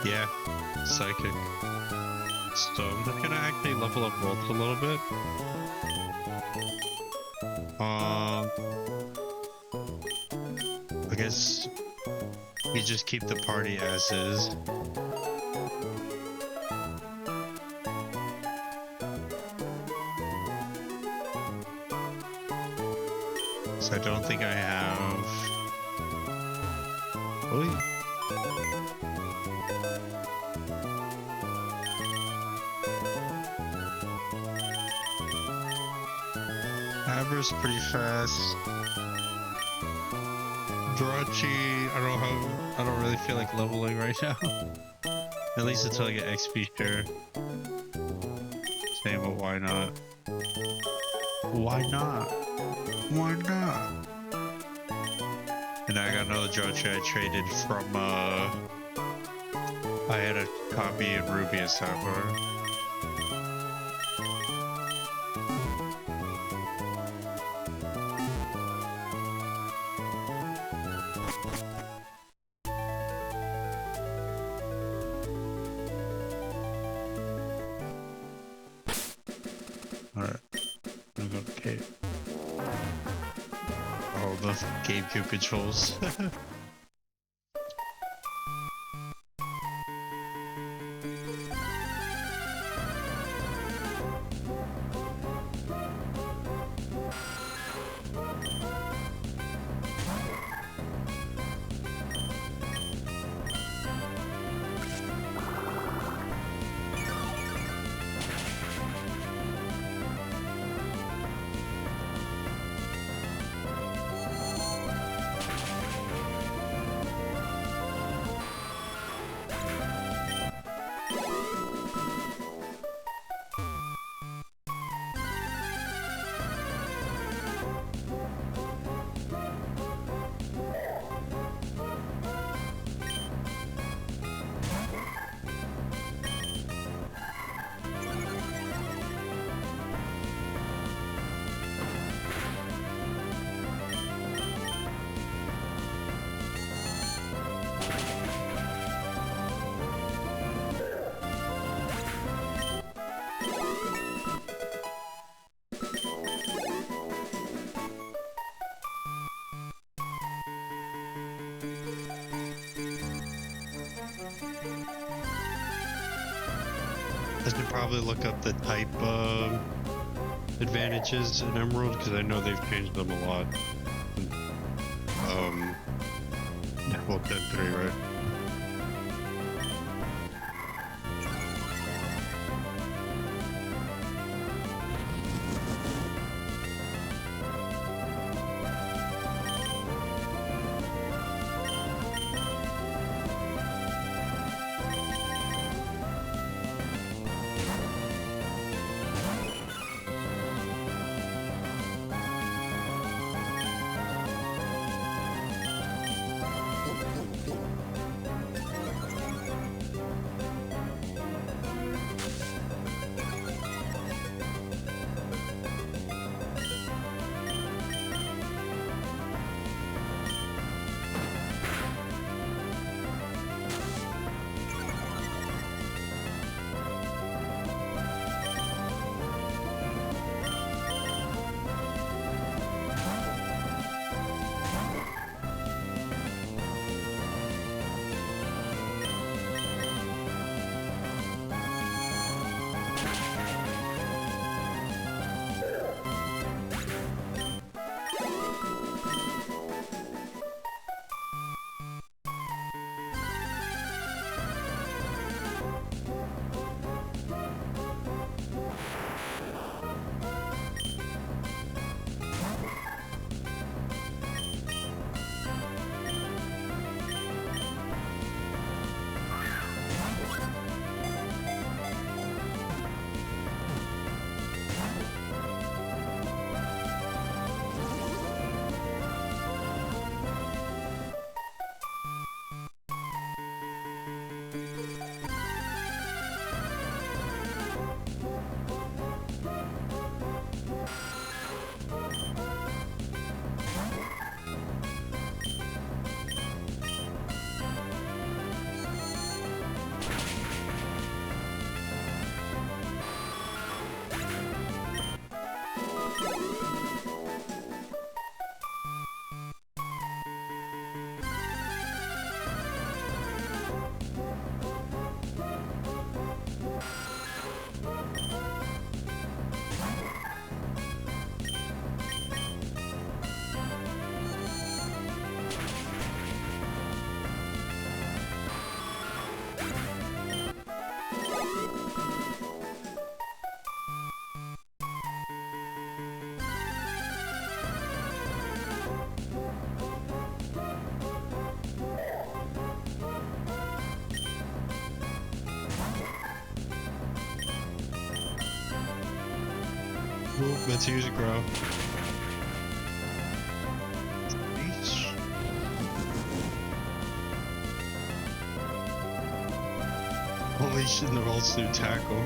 Yeah, psychic. So I'm just gonna actually level up Rolts a little bit. I guess we just keep the party as is. So I don't think I have. Oh. Abra's pretty fast. Jirachi, I don't really feel like leveling right now. At least until I get XP share. Same, but why not? Why not? Why not? And I got another Jirachi I traded from I had a copy in Ruby and Sapphire. Alright, I'm gonna go to Kate. Oh, the GameCube controls. I should probably look up the type advantages in Emerald because I know they've changed them a lot. Well, 10.3, right? Cool, meant to use a grow. Beach. Holy shit, the rolls through tackle.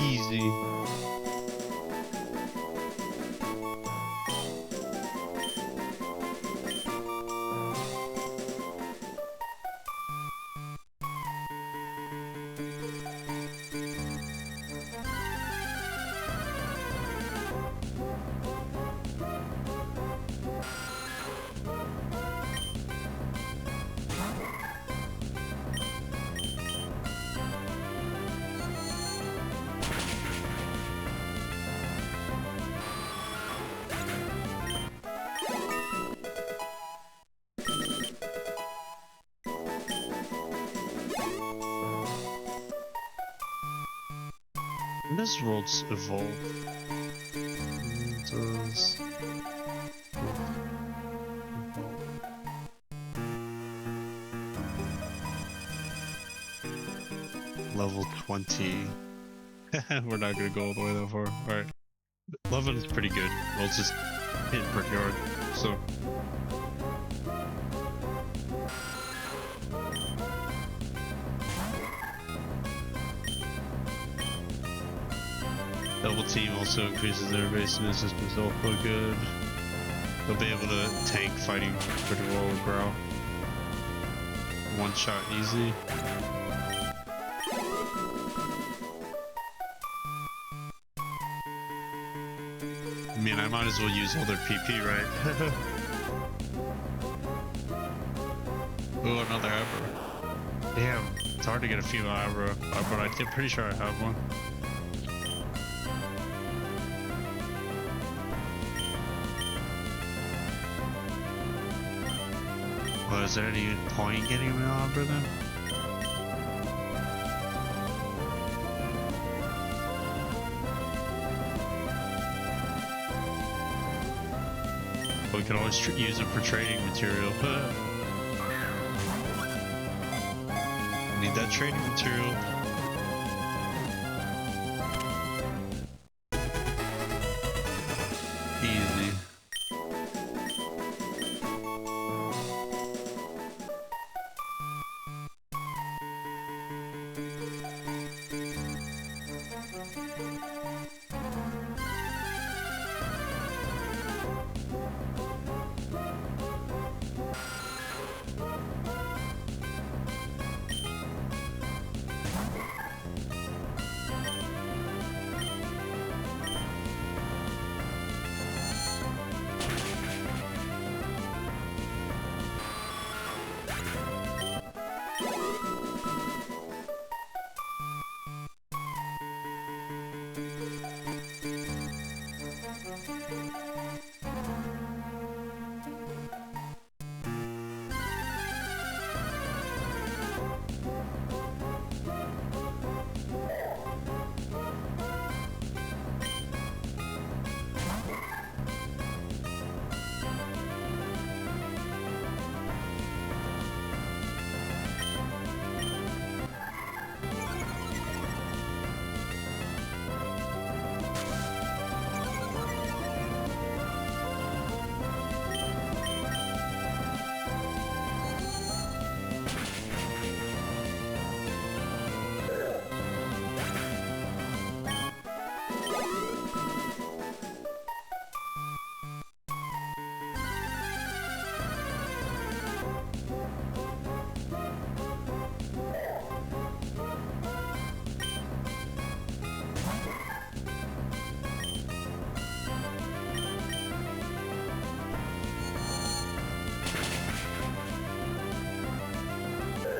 Easy. When does worlds evolve? Does Level 20. We're not gonna go all the way that far. Alright. 11 is pretty good. Worlds just hit pretty hard. So. Double team also increases their evasiveness system, is also good. They'll be able to tank fighting pretty well with Growl. One shot easy. I mean, I might as well use all their PP, right? Ooh, another Abra. Damn, it's hard to get a female Abra, but I'm pretty sure I have one. Well, is there any point getting a male Abra then? We could always use it for trading material. Need that trading material. Easy.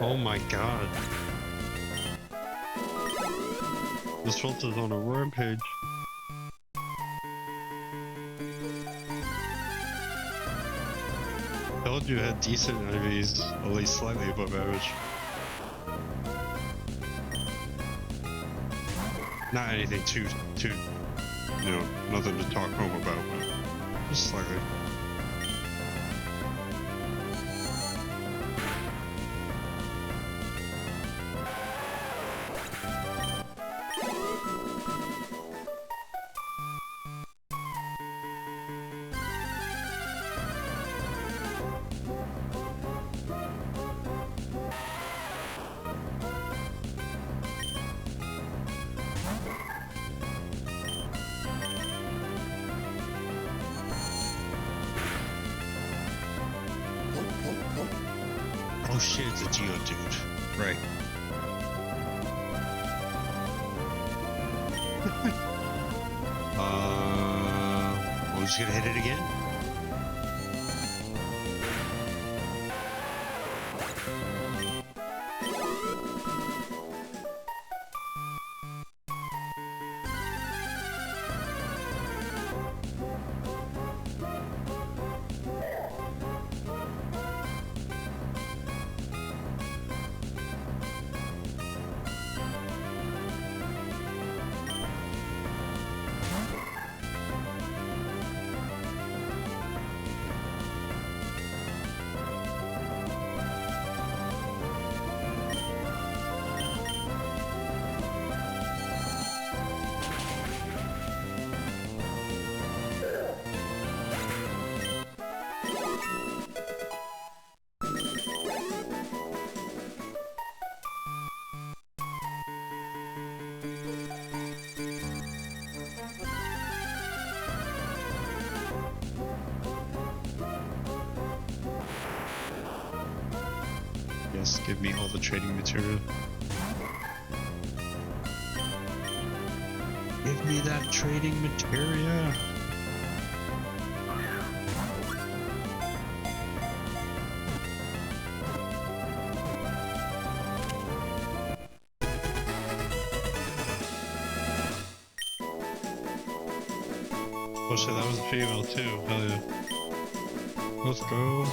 Oh my god. This one is on a rampage. Told you had decent IVs, at least slightly above average. Not anything too, you know, nothing to talk home about, but just slightly. Oh shit, it's a Geodude. Right. We're just gonna hit it again? Yes, give me all the trading material. Give me that trading material. Oh shit, that was a female too. Hell yeah. Let's go.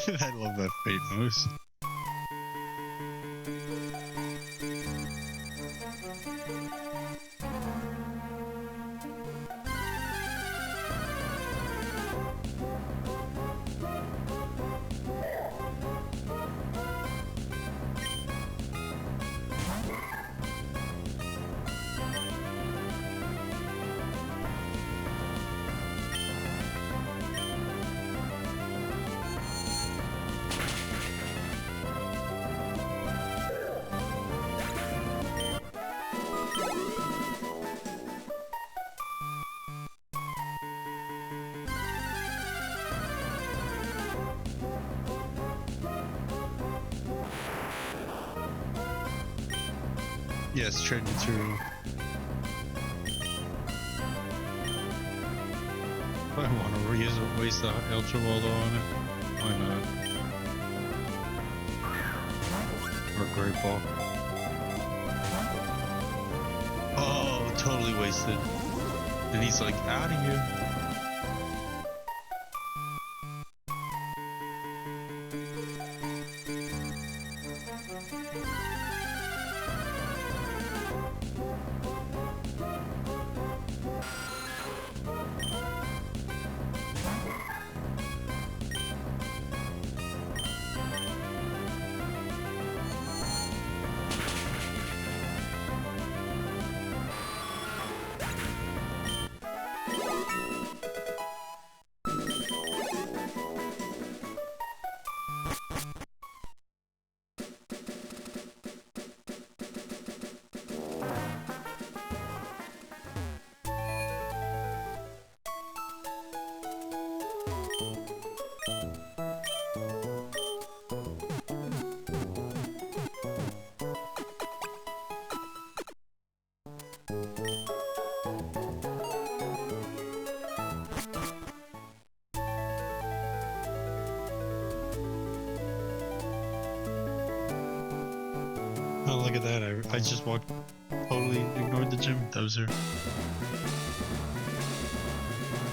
I love that fate moose. Yes, trade material. I want to waste the Ultra Waldo on it. Why not? Or Great Ball. Oh, totally wasted. And he's like, out of here. Oh, look at that. I just walked, totally ignored the gym dozer.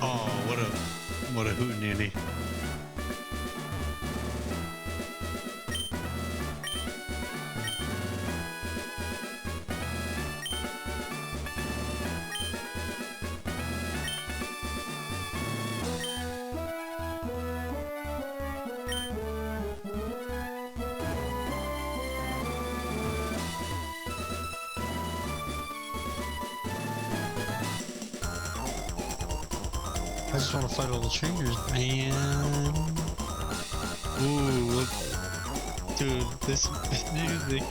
Oh, what a hootenanny. I just want to fight all the trainers, man. Ooh, look. Dude, this music.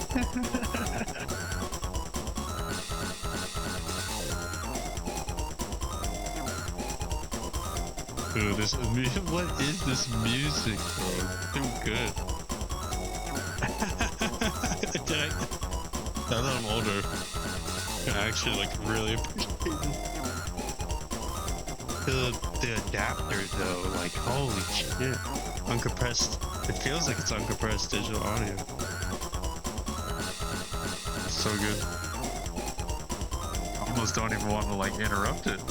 Dude, what is this music, bro? Too good. Now that I'm older, I actually like really appreciate it. The adapter though, like holy shit. Uncompressed. It feels like it's uncompressed digital audio. It's so good. almost don't even want to like interrupt it.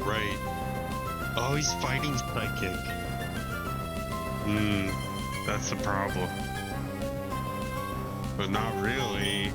Right. Oh, he's fighting psychic. That's the problem. But not really.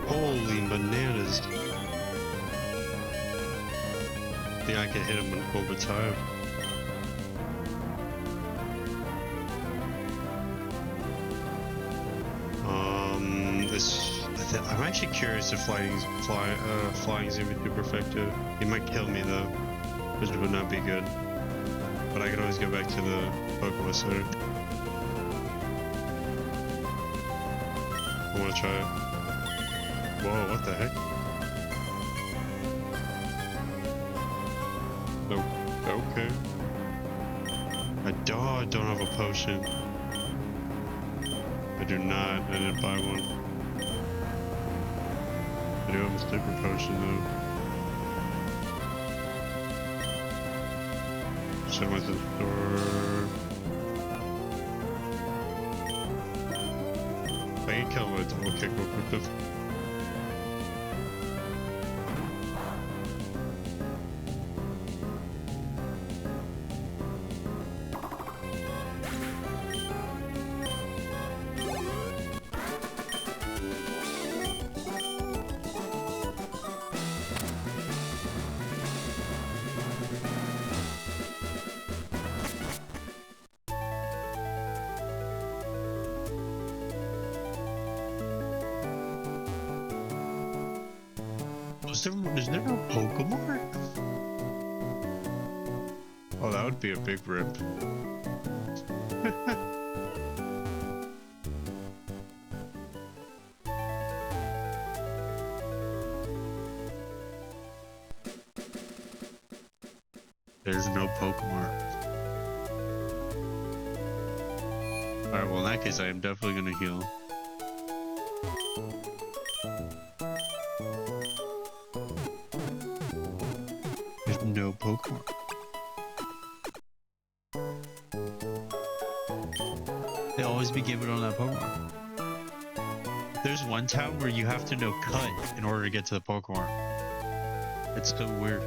Holy bananas. Think I can hit him over time. I'm actually curious if flying is even super effective. He might kill me though, which would not be good. But I could always go back to the Pokemon Center. I want to try it. Whoa, what the heck? Oh, okay. I don't have a potion. I do not. I didn't buy one. I do have a super potion though. So I went to the store. I can kill him with a double kick real quick though. Is there no Pokemon? Oh, that would be a big rip. There's no Pokemon. Alright, well in that case I am definitely gonna heal. No Pokemon. They always be given on that Pokemon. There's one town where you have to know Cut in order to get to the Pokemon. It's so weird.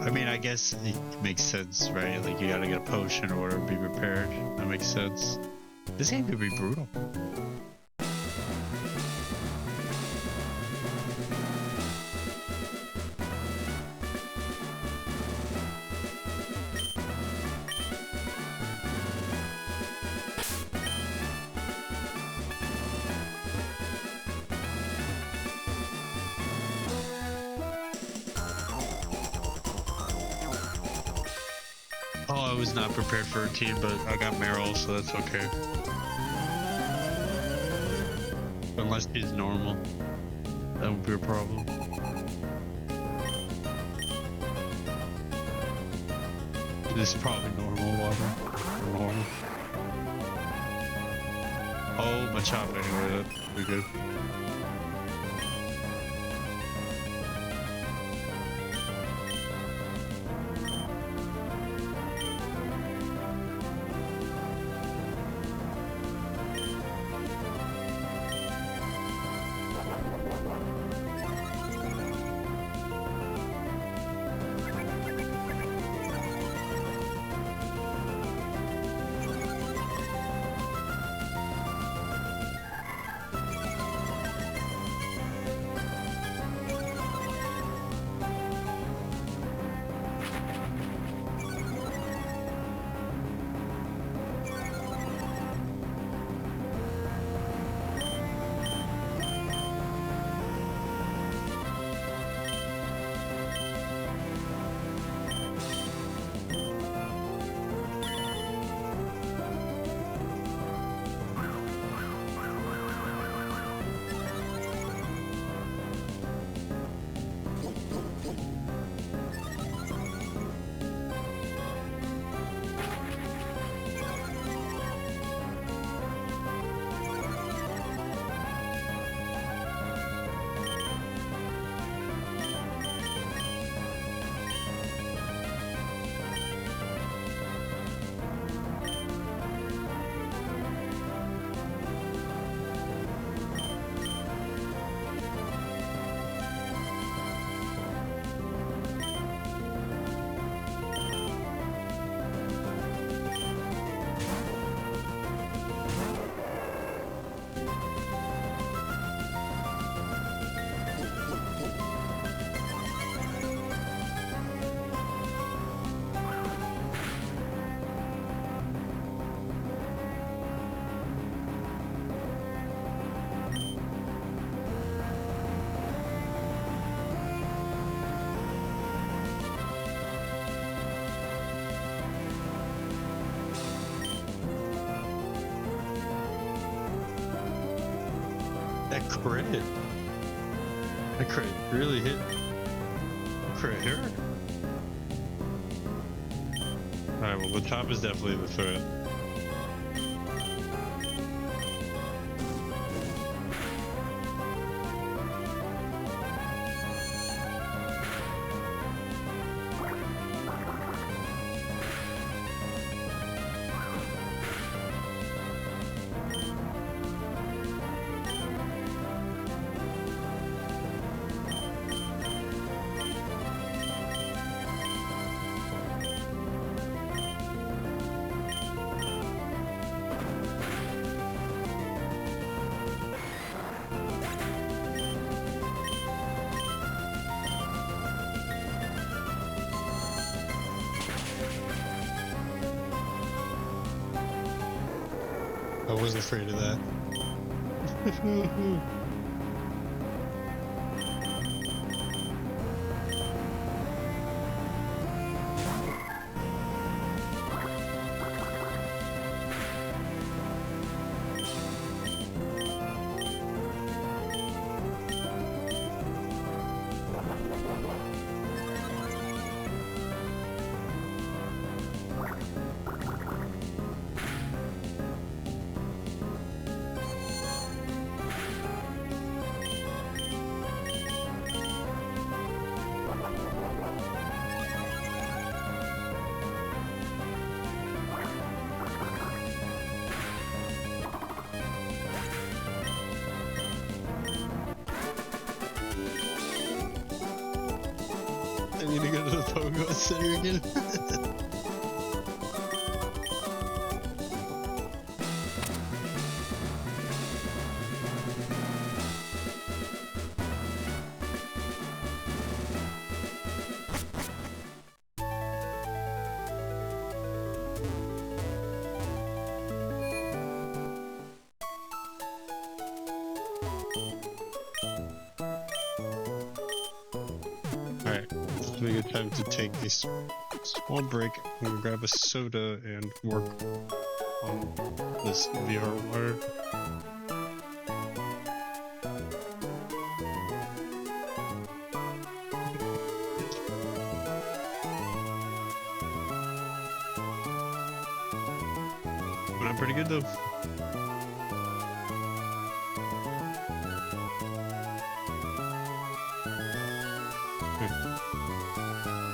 I mean, I guess it makes sense, right? Like you gotta get a potion or whatever, be prepared. That makes sense. This game could be brutal. Oh, I was not prepared for a team, but I got Meryl, so that's okay. Unless he's normal, that would be a problem. This is probably normal water. Normal. Oh, Machop anyway, that'd be good. That crit. That crit really hit. Crit here. Alright, well, the top is definitely the threat. I wasn't afraid of that. I need to go to the Pokemon Center again. Alright, this is a good time to take a small break. I'm gonna grab a soda and work on this VR wire. But I'm pretty good though.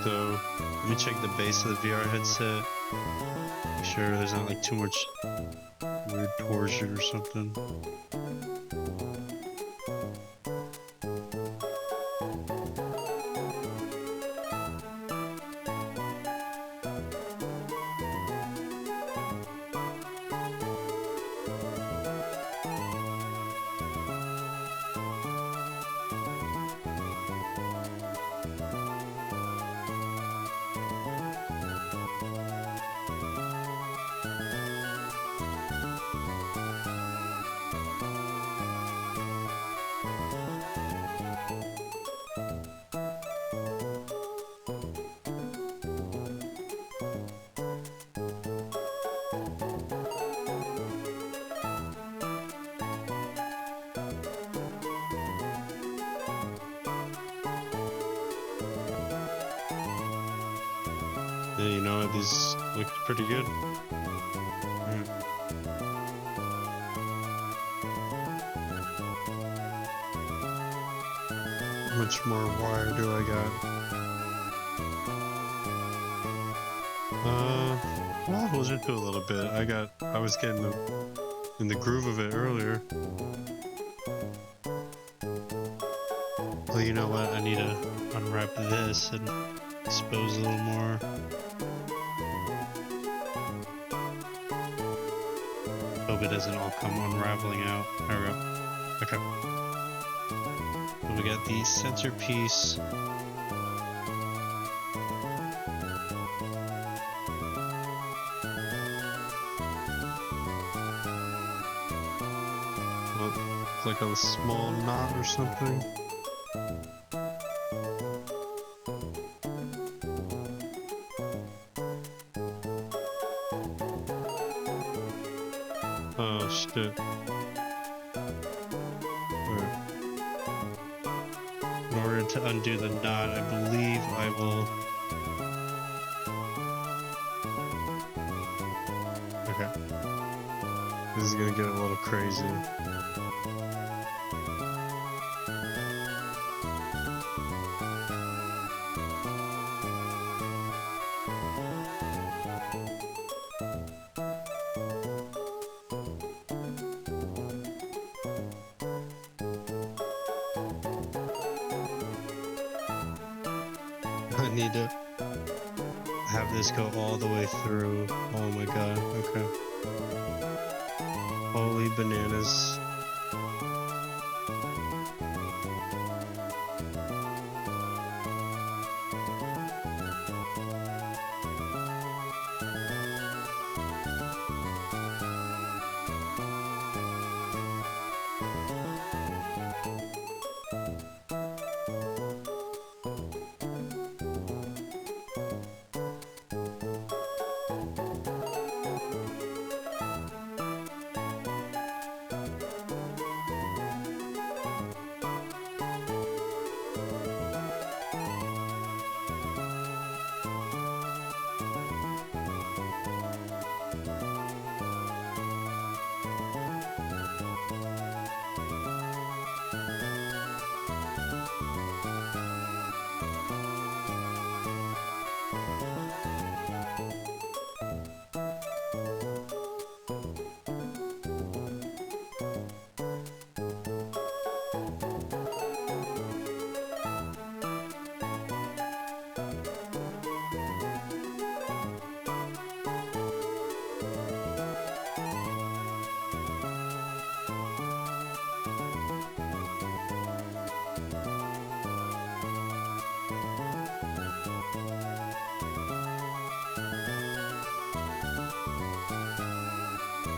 So, let me check the base of the VR headset. Make sure there's not like too much weird torsion or something. Yeah, you know, these look pretty good. How much more wire do I got? Well, I'll hold into a little bit. I was getting in the groove of it earlier. Well, you know what? I need to unwrap this and expose a little more. Hope it doesn't all come unraveling out. There we go. Okay. So we got the centerpiece. Well, it's like a small knot or something. Oh shit. order to undo the knot, I believe I will. Okay. This is gonna get a little crazy. I need to have this go all the way through. Oh my god, okay. Holy bananas.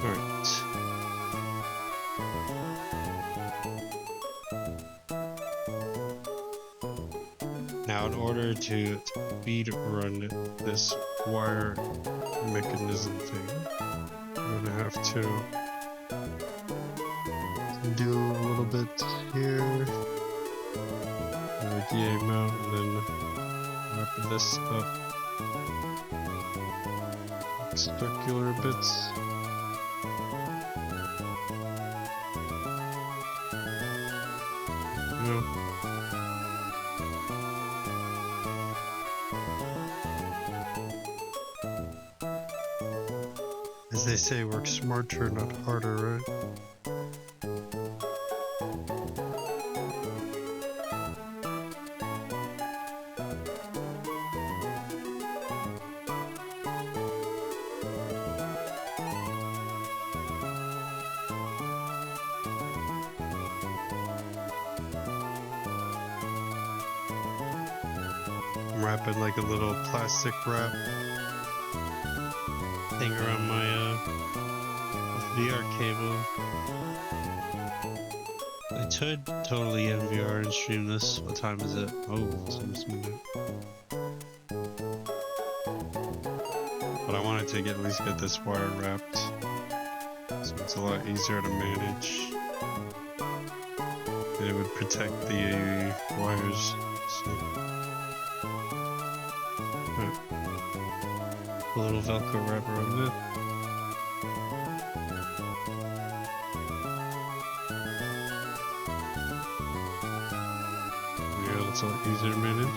Alright. Now, in order to speed run this wire mechanism thing, I'm gonna have to do a little bit here, like yay mount, and then wrap this up, like circular bits. You know. As they say, work smarter, not harder, right? I'm wrapping like a little plastic wrap thing around my VR cable. I could totally get VR and stream this. What time is it? Oh, it's almost midnight. But I wanted to at least get this wire wrapped, so it's a lot easier to manage. And it would protect the wires. So. A little Velcro wrapper on it. Yeah, that's a lot easier to manage.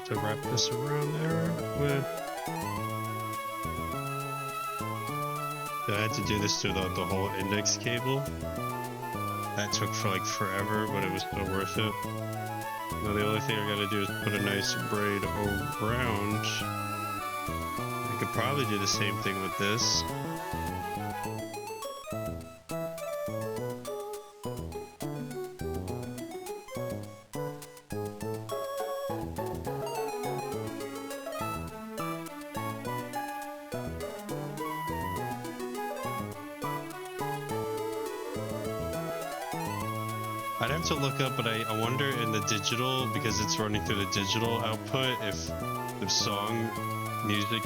to wrap this around there with. I had to do this through the whole index cable. That took for like forever, but it was still worth it. Now the only thing I gotta do is put a nice braid around. I could probably do the same thing with this. I'd have to look up, but I wonder in the digital, because it's running through the digital output, if the song music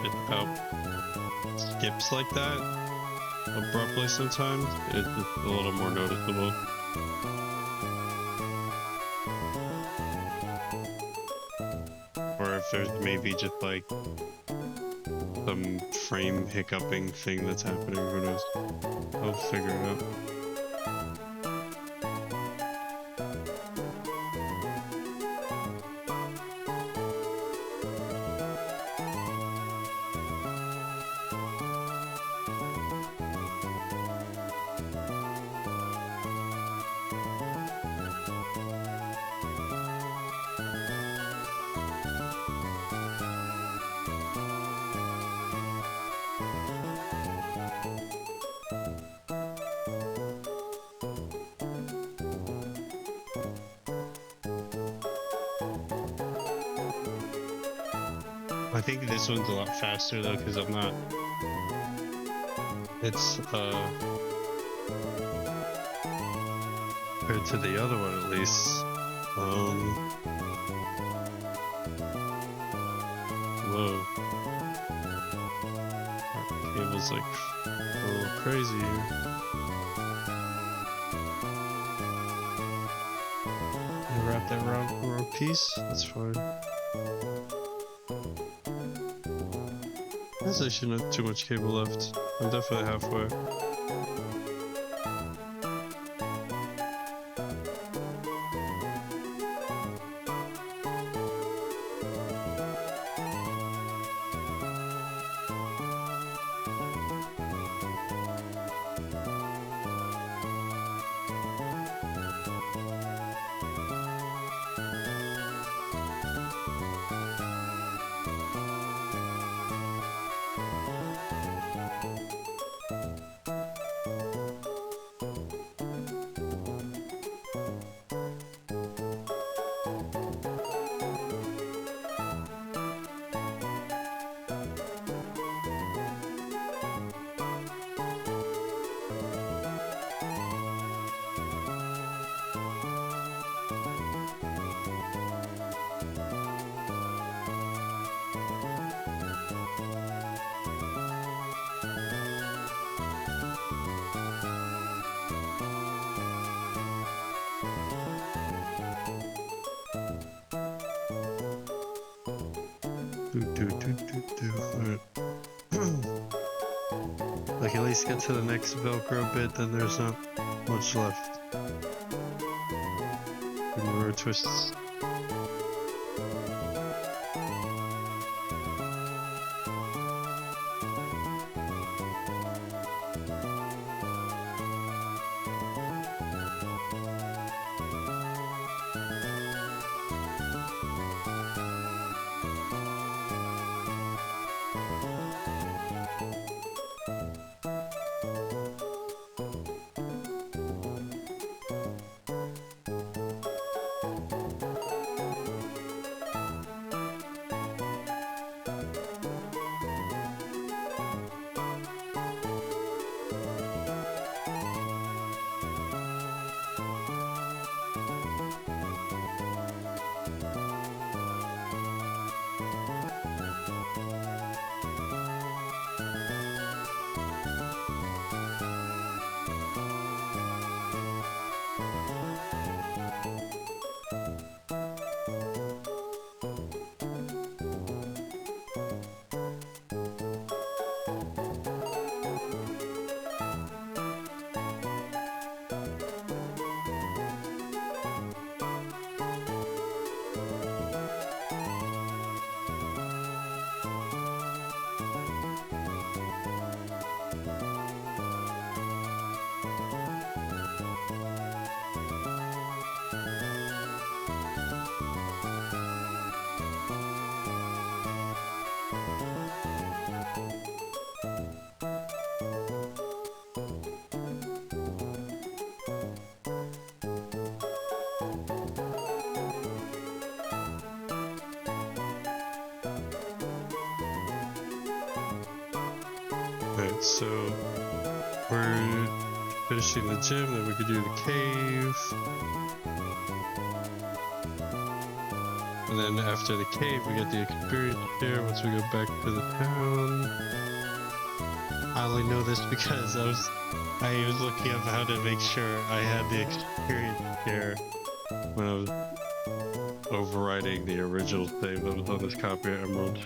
skips like that abruptly sometimes, it's just a little more noticeable. Or if there's maybe just like some frame hiccuping thing that's happening, who knows? I'll figure it out. I think this one's a lot faster though, because I'm not. It's compared to the other one at least. Whoa. That cable's like a little crazy here. You wrap that round piece? That's fine. I shouldn't have too much cable left. I'm definitely halfway. Alright. Like at least get to the next Velcro bit, then there's not much left. More twists. Alright, so we're finishing the gym, then we could do the cave. And then after the cave, we get the experience share once we go back to the town. I only know this because I was looking up how to make sure I had the experience share When I was overwriting the original save that was on this copy of Emerald.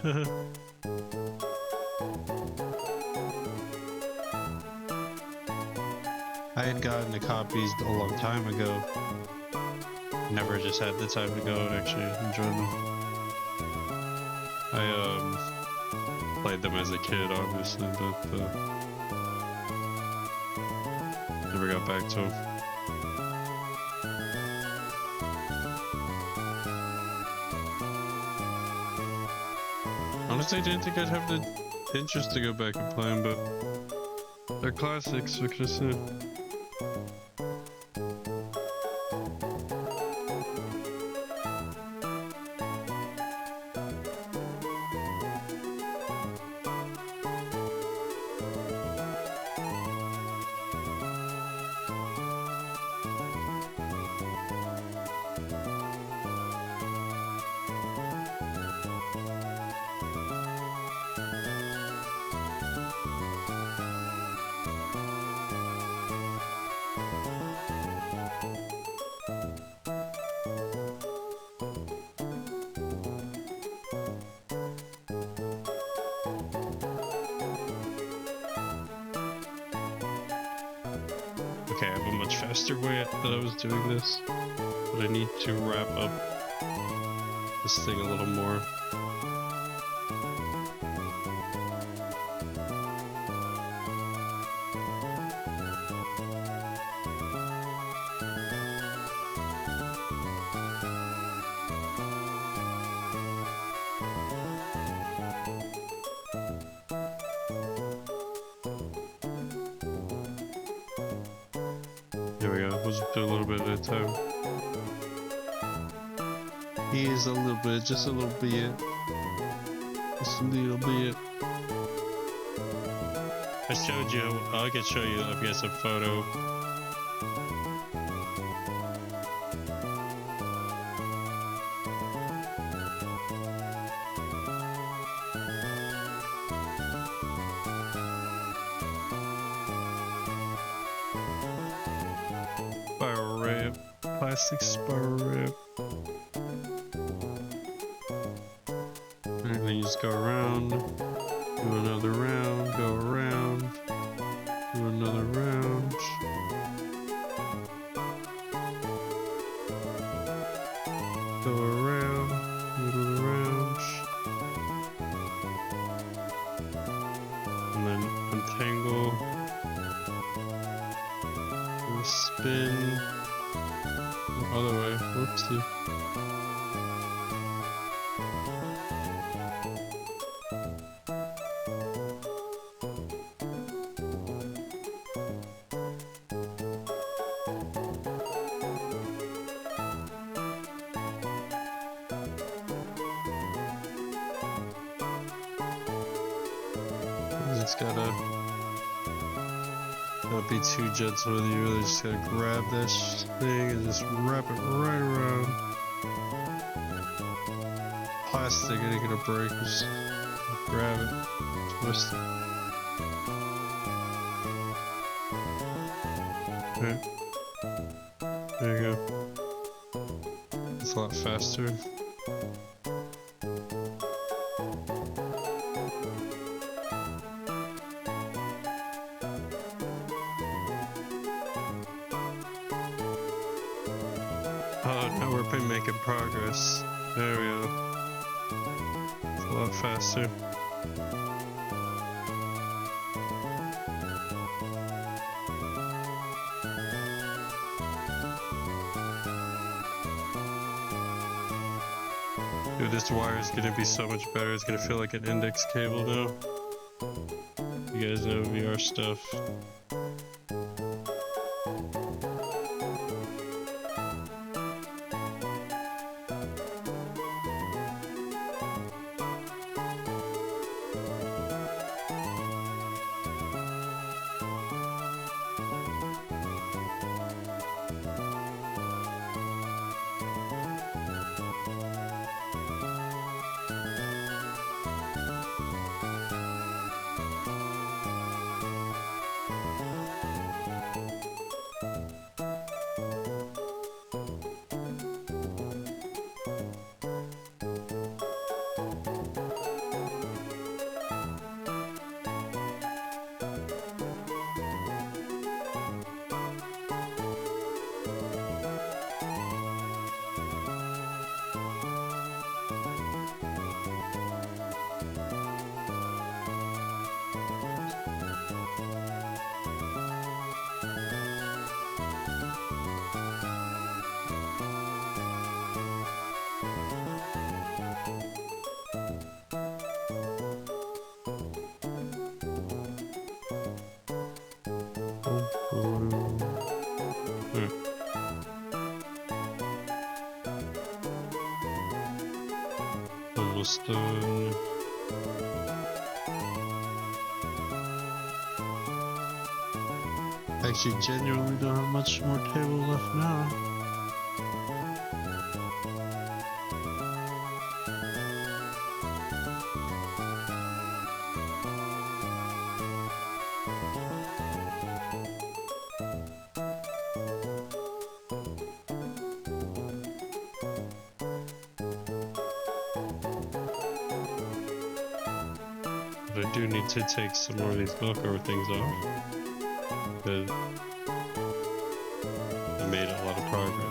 I had gotten the copies a long time ago. Never just had the time to go and actually enjoy them. I played them as a kid, obviously, but never got back to them. Honestly, I didn't think I'd have the interest to go back and play them, but they're classics, what can I say? Okay, I have a much faster way that I was doing this, but I need to wrap up this thing a little more. There we go, we'll just do a little bit at a time. Here's a little bit, just a little bit. Just a little bit. I showed you, I could show you, I guess, a photo. Spiral ramp, plastic spiral ramp. And then you just go around, do another round, go around, do another round. Go around, do another round. And then untangle. And spin. Other way, whoopsie. It's gotta be too gentle with you. You really just gotta grab this thing and just wrap it right around. Plastic, it ain't gonna break. Just grab it, twist it. Okay. There you go. It's a lot faster. Oh, now we're making progress. There we go. It's a lot faster. Dude, this wire is gonna be so much better. It's gonna feel like an index cable now. You guys know VR stuff. Almost done. Actually, genuinely don't have much more table left now. But I do need to take some more of these milkover things off. Because I made a lot of progress.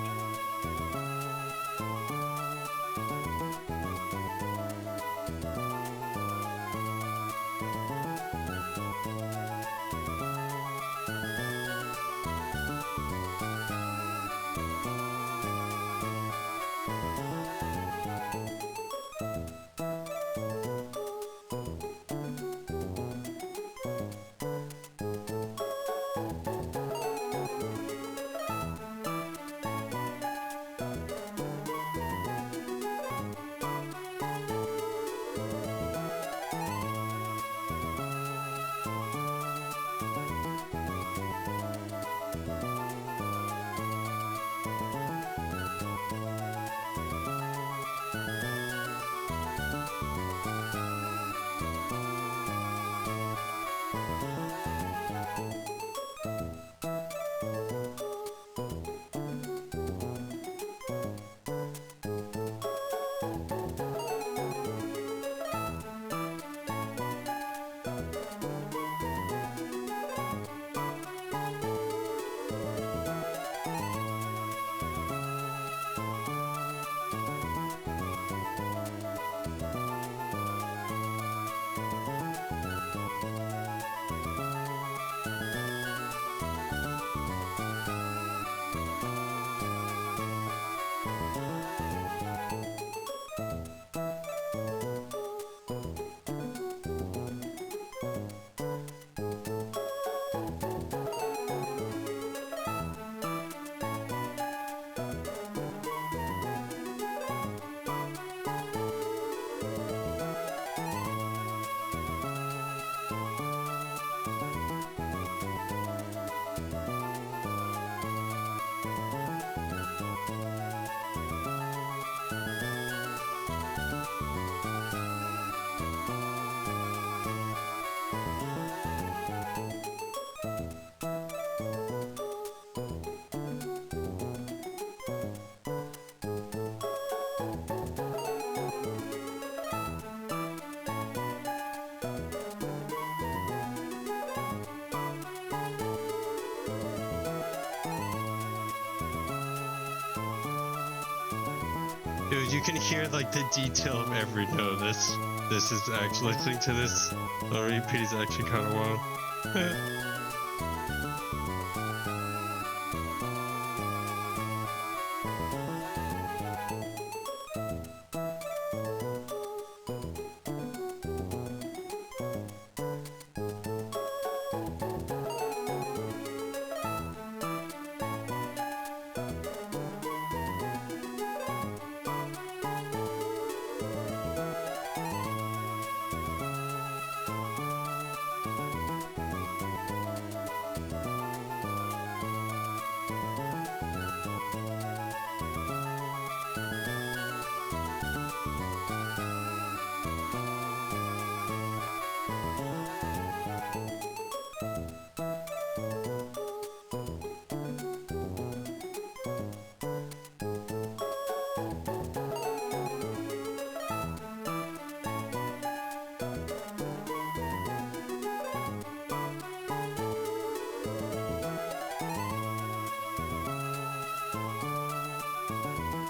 Dude, you can hear like the detail of every note. This is actually listening to this on repeat is actually kind of wild.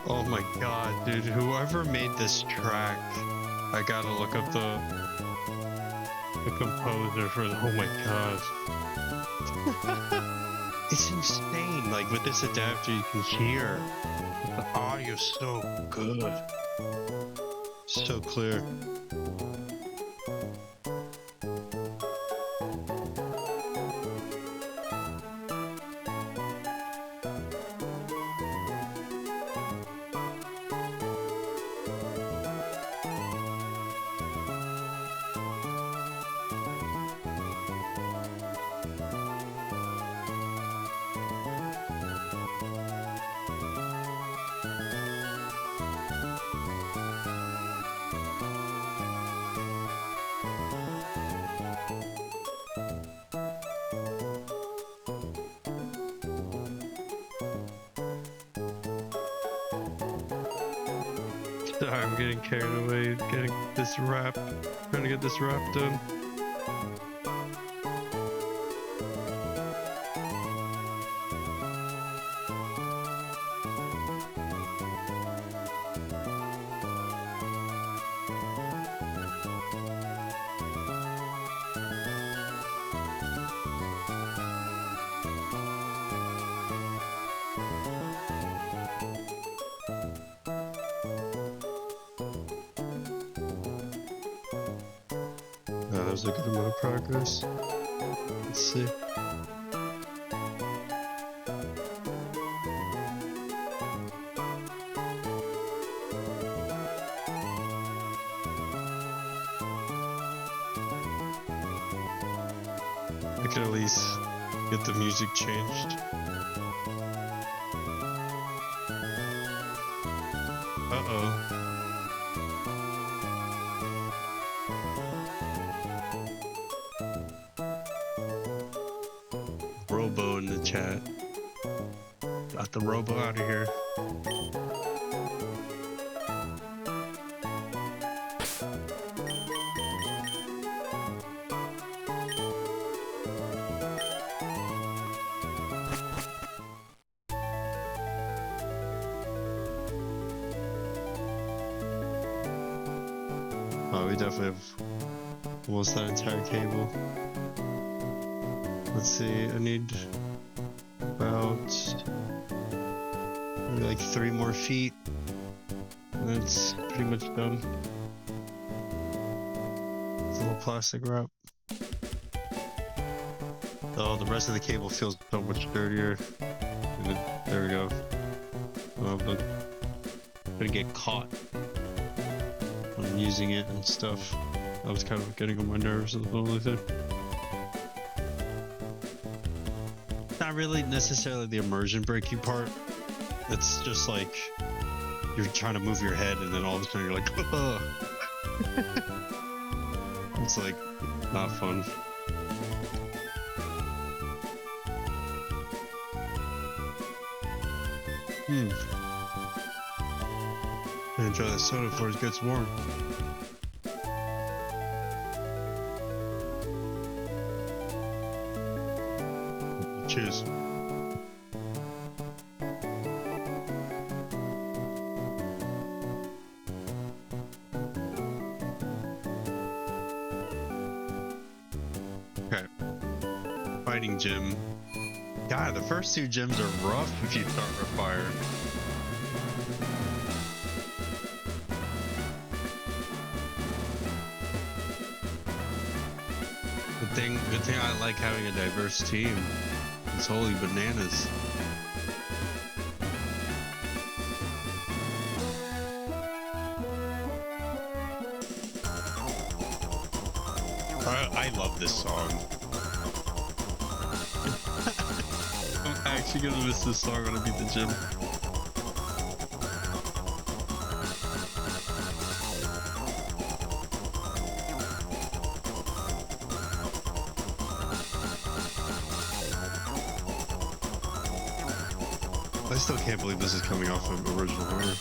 Oh my god, dude, whoever made this track, I gotta look up the composer for the, oh my god. It's insane, like with this adapter you can hear the audio's so good. So clear. Sorry, I'm getting carried away, getting this wrap, trying to get this wrap done. There's a good amount of progress. Let's see. I can at least get the music changed. Uh-oh. Robo in the chat. Got the Robo out of here. Oh, we definitely have almost that entire cable. Let's see, I need about maybe like 3 more feet. And that's pretty much done. It's a little plastic wrap. Oh, the rest of the cable feels so much dirtier. There we go. Oh, but I'm gonna get caught when using it and stuff. I was kind of getting on my nerves with the only thing. Not really necessarily the immersion breaking part. It's just like you're trying to move your head and then all of a sudden you're like, oh. It's like not fun. Enjoy the soda before it gets warm. Cheers. Okay. Fighting gym. God, the first 2 gyms are rough if you start with fire. Good thing I like having a diverse team. It's holy bananas. I love this song. I'm actually gonna miss this song when I beat the gym. I still can't believe this is coming off of original horror.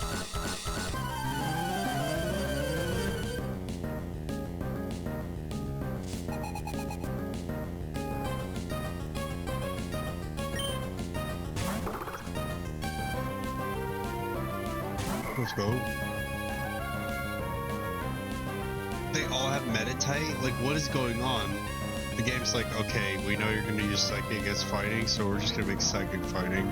Let's go. They all have Meditite? Like, what is going on? The game's like, okay, we know you're gonna use Psychic against fighting, so we're just gonna make Psychic fighting.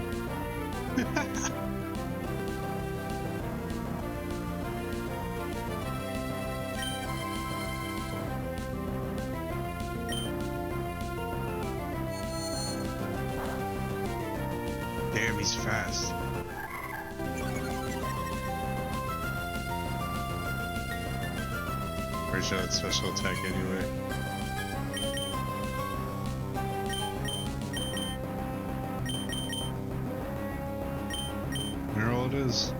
Damn, he's fast. Pretty sure that's special attack anyway. Where all it is.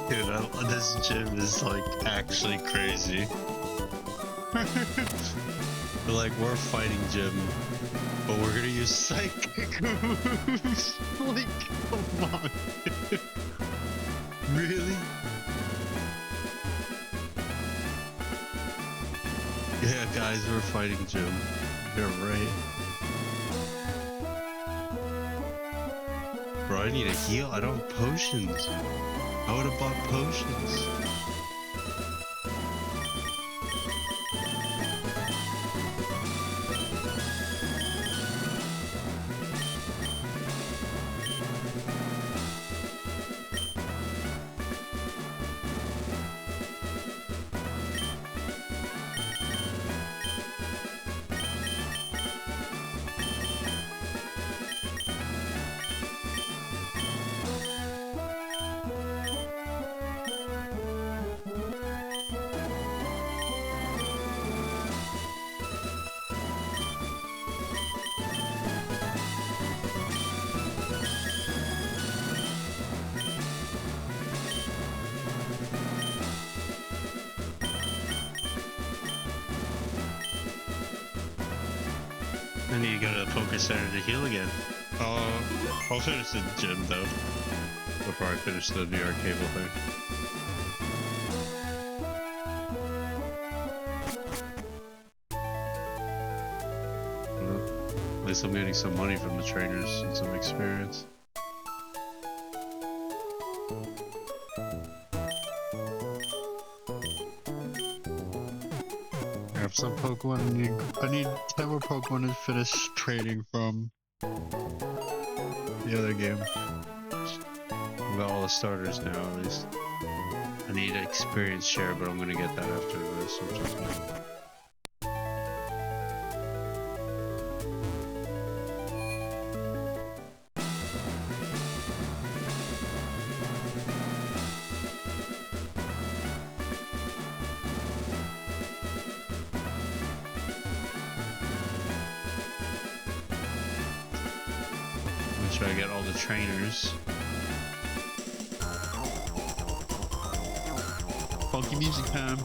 Dude, this gym is like actually crazy. Like, we're fighting gym, but we're gonna use psychic moves. Like, come on. Really? Yeah, guys, we're fighting gym. You're right. Bro, I need a heal. I don't have potions. I would have bought potions. I need to go to the Poké Center to heal again. I'll finish the gym though, before I finish the VR cable thing. Well, at least I'm getting some money from the trainers and some experience. I have some Pokemon. I need 10 more Pokemon to finish training from the other game. I've got all the starters now, at least. I need an experience share, but I'm gonna get that after this, which is fine. Try to get all the trainers. Funky music time.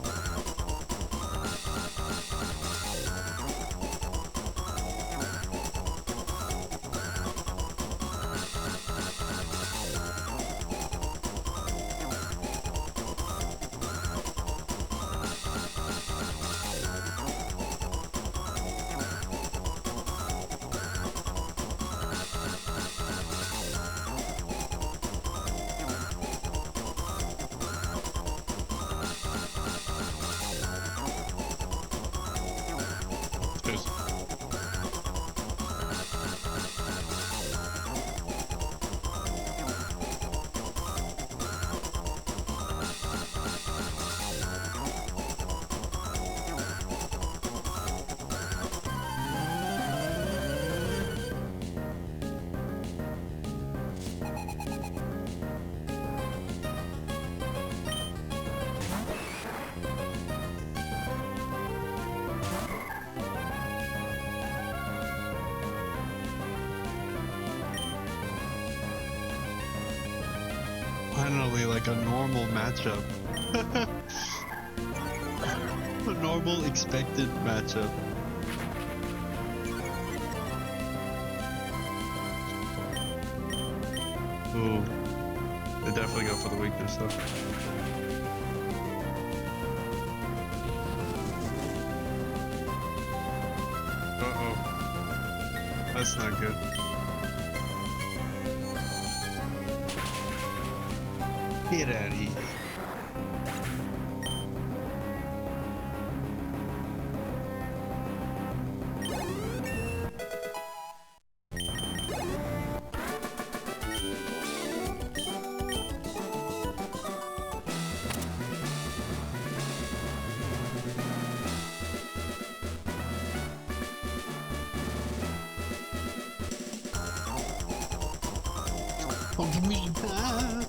Finally, like a normal matchup. A normal expected matchup. Ooh. They definitely go for the weakness though. Uh-oh. That's not good. Get out of here. Give me that.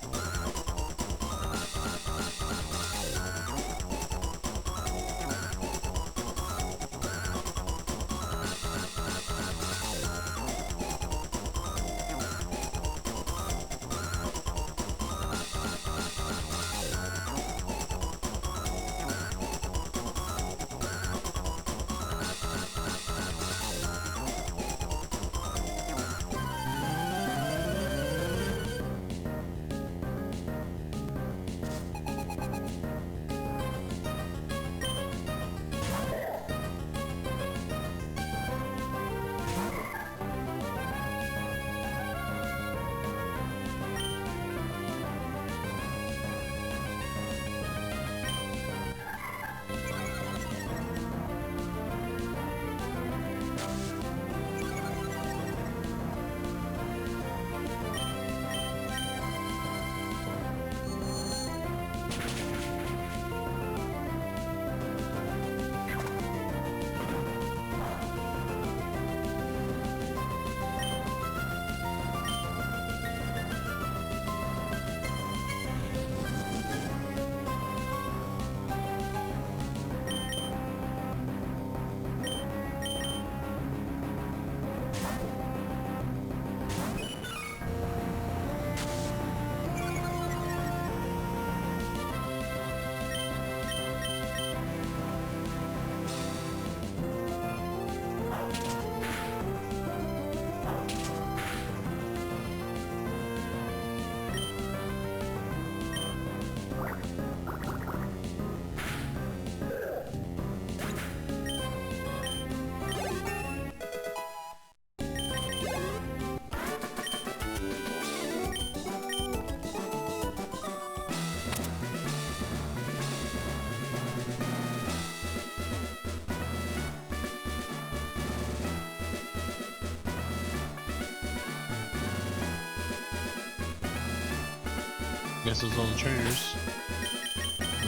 Guess it's all the trainers.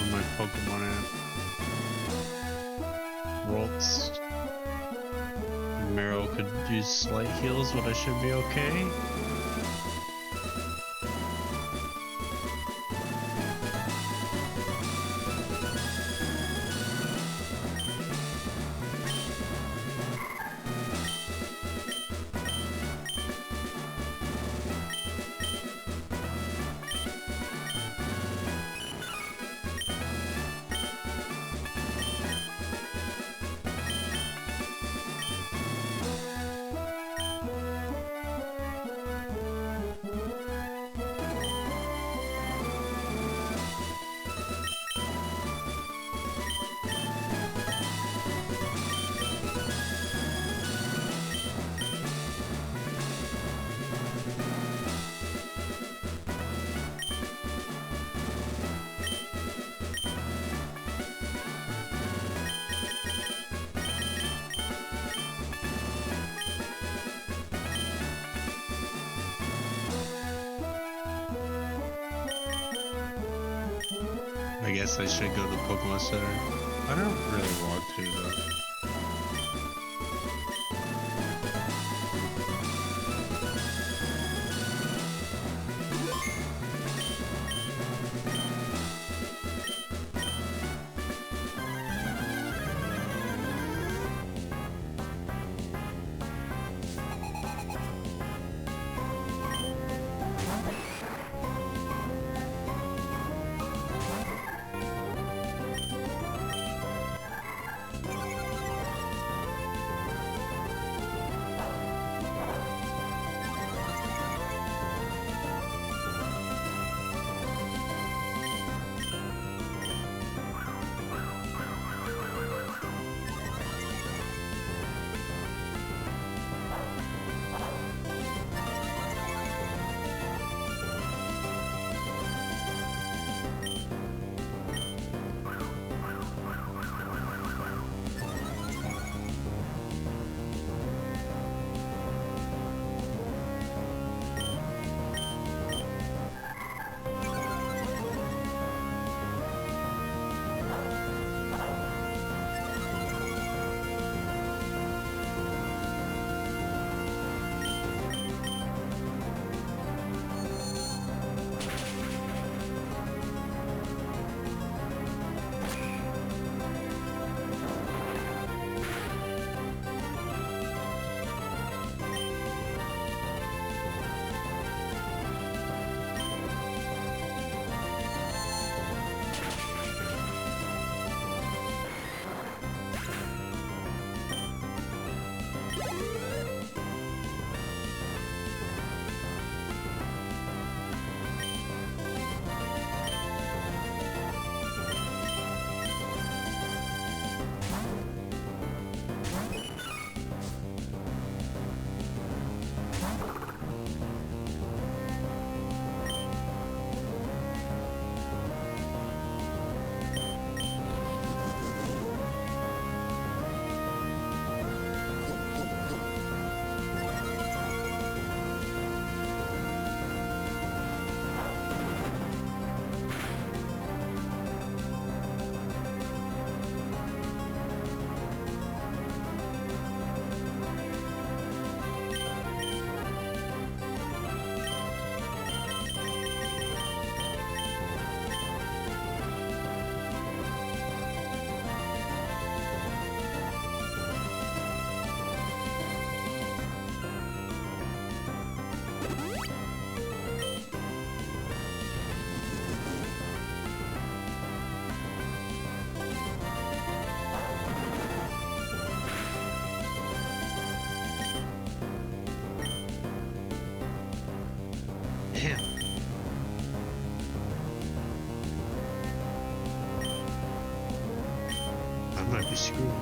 On my Pokemon app. Rolls. Meryl could use slight heals, but I should be okay. I guess I should go to the Pokemon Center. I don't really want to though. Damn. I might be screwed.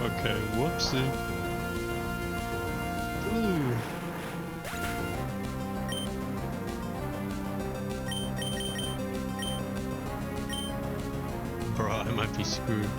Okay, whoopsie. Ooh. Bro, I might be screwed.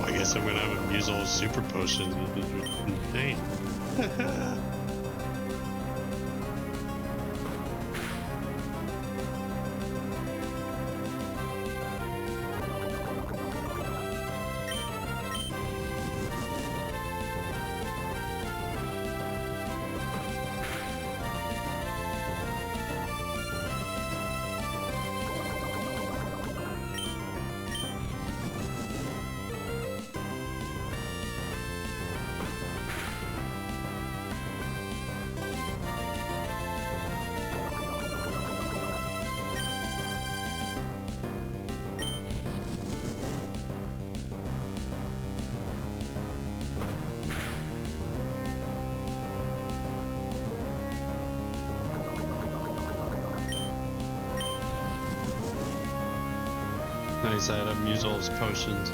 I guess I'm gonna have him use all his super potions. This is insane. Nice, I had him use all his potions.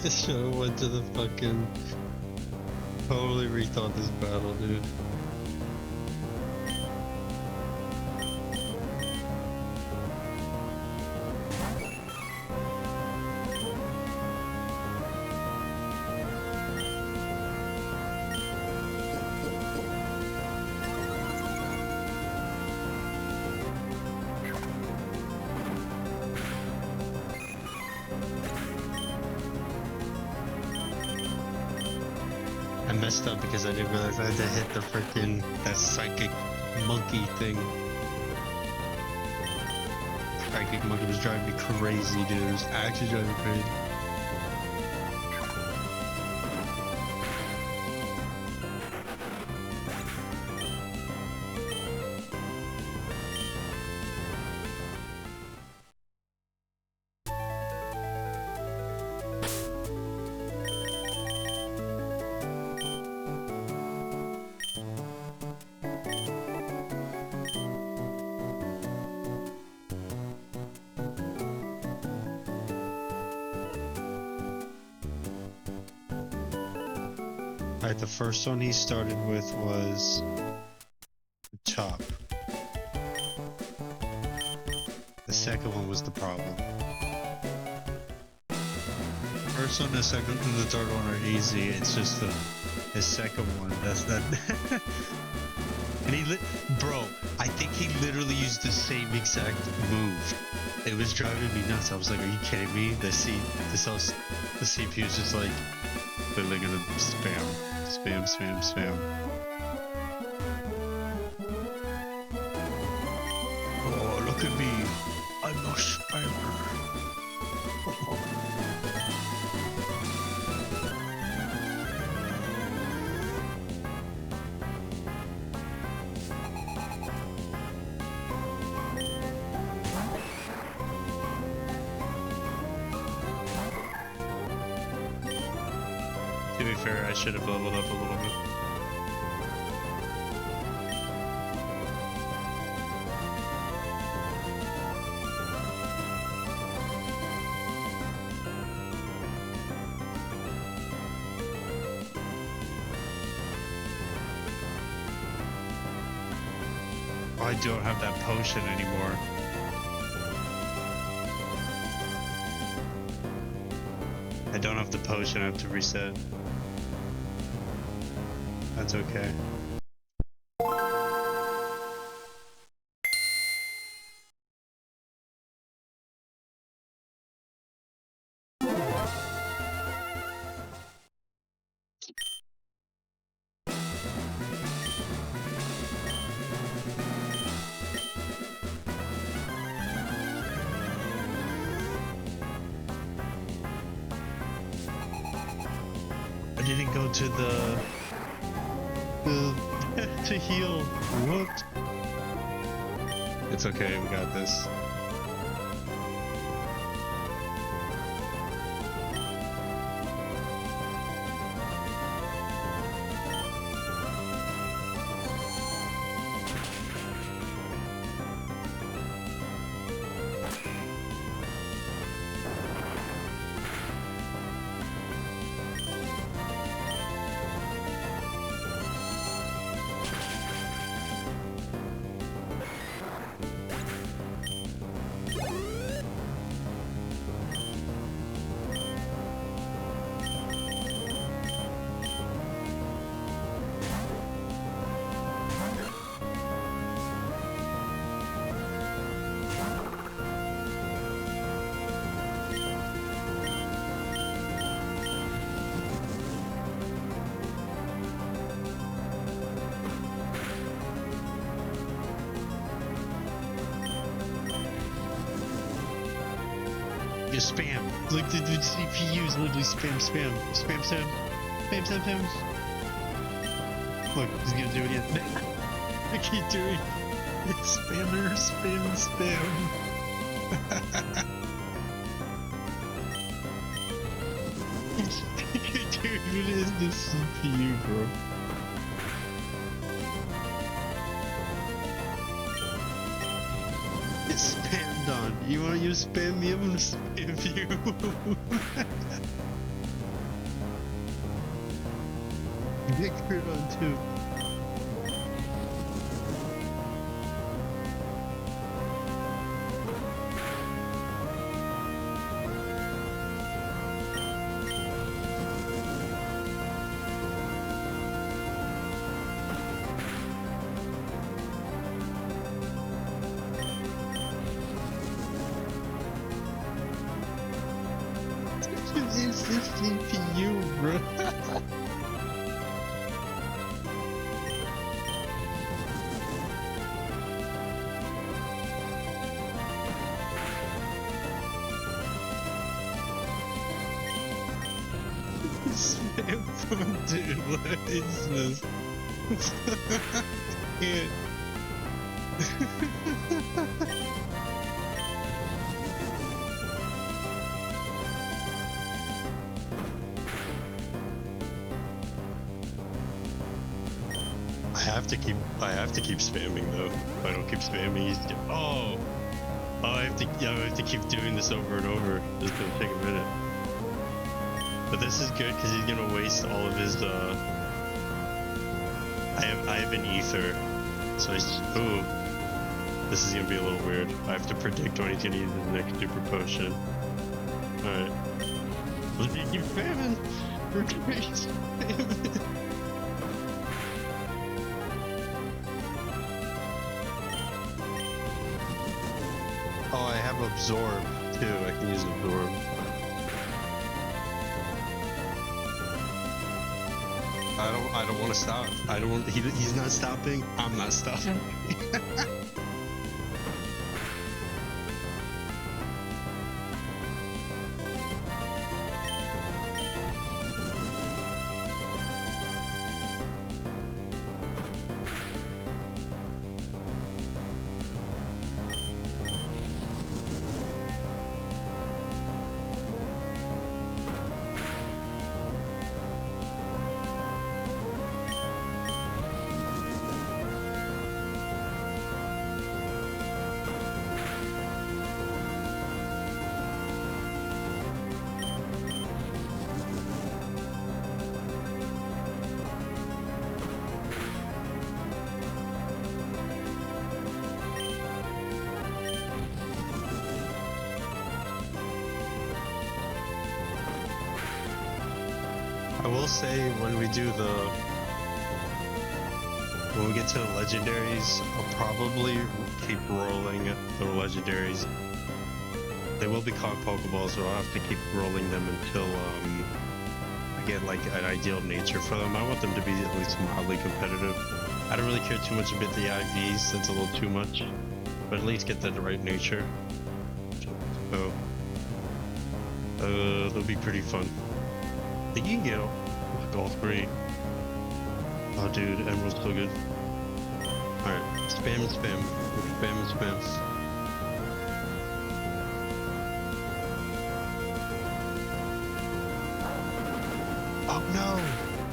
Should've went to the fucking... Totally rethought this battle, dude. I messed up because I didn't realize I had to hit the freaking that psychic monkey thing. Psychic monkey was driving me crazy, dude. It was actually driving me crazy. Alright, the first one he started with was the top. The second one was the problem. First one, the second, and the third one are easy. It's just the second one. That's that. And bro, I think he literally used the same exact move. It was driving me nuts. I was like, are you kidding me? The CPU is just like literally gonna spam. Oh, look at me. I'm a spammer. To be fair, I should have leveled up a little bit. I don't have that potion anymore. I don't have the potion, I have to reset. That's okay. to the to heal. What? It's okay, we got this. You spam. Look, the CPU is literally spam. Look, he's gonna do it again. I keep doing it. Spammer, spam. Dude, what is this CPU, bro? It's spammed on. You want you to spam me? I'm gonna spam you. Get crit on too. It's the CPU, bro. Spam phone, dude. What is this? Can't. I have to keep spamming though. If I don't keep spamming, he's I have to keep doing this over and over. It's gonna take a minute. But this is good because he's gonna waste all of his I have an ether. So this is gonna be a little weird. I have to predict when he's gonna use his next super potion. Alright. Let's keep spamming. We're gonna keep spamming. Oh, I have absorb too. I can use absorb. I don't want to stop. I don't want. He's not stopping. I'm not stopping. I will say when we get to the legendaries, I'll probably keep rolling the legendaries. They will be called Pokeballs, so I'll have to keep rolling them until I get like an ideal nature for them. I want them to be at least mildly competitive. I don't really care too much about the IVs, that's a little too much, but at least get the right nature. So, it'll be pretty fun. I think you can get all three. Oh, dude, Emerald's so good. Alright, spam and spam. Spam and spam. Oh no!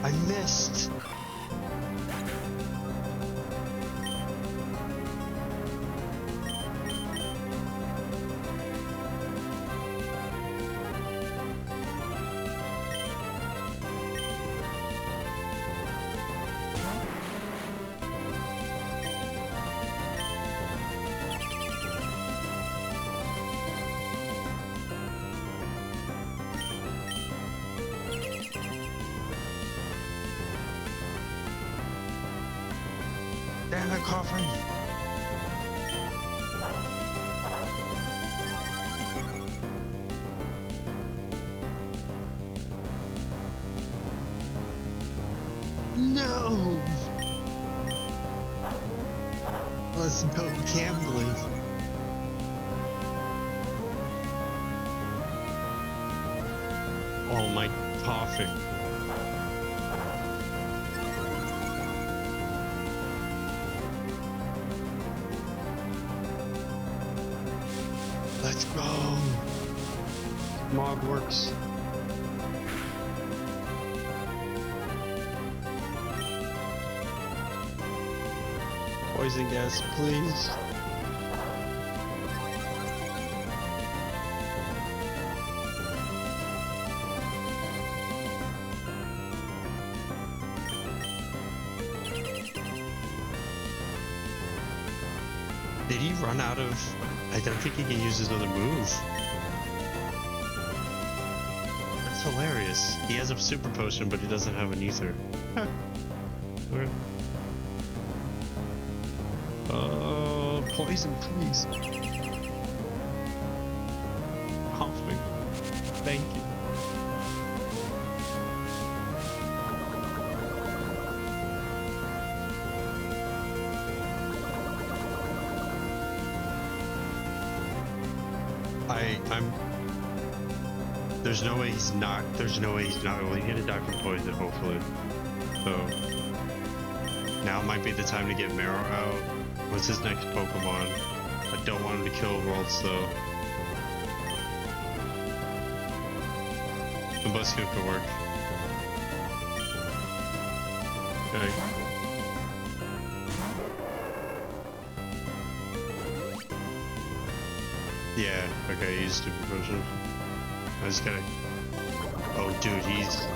I missed! Damn it, coffin! No! Let's go gambling. Oh my coffin. Let's go! Mog works. Poison gas, please. Did he run out of... I don't think he can use his other move. That's hilarious. He has a super potion, but he doesn't have an ether. Huh. Okay. Poison, please. Coughing. Thank you. I'm... There's no way he's not... There's no way he's not... Well, he's gonna die from poison, hopefully. So... Now might be the time to get Marrow out. What's his next Pokemon? I don't want him to kill Ralts, though. The Buzzkill could work. Okay. Yeah, okay, he's super potion. I just gotta... Oh, dude, he's...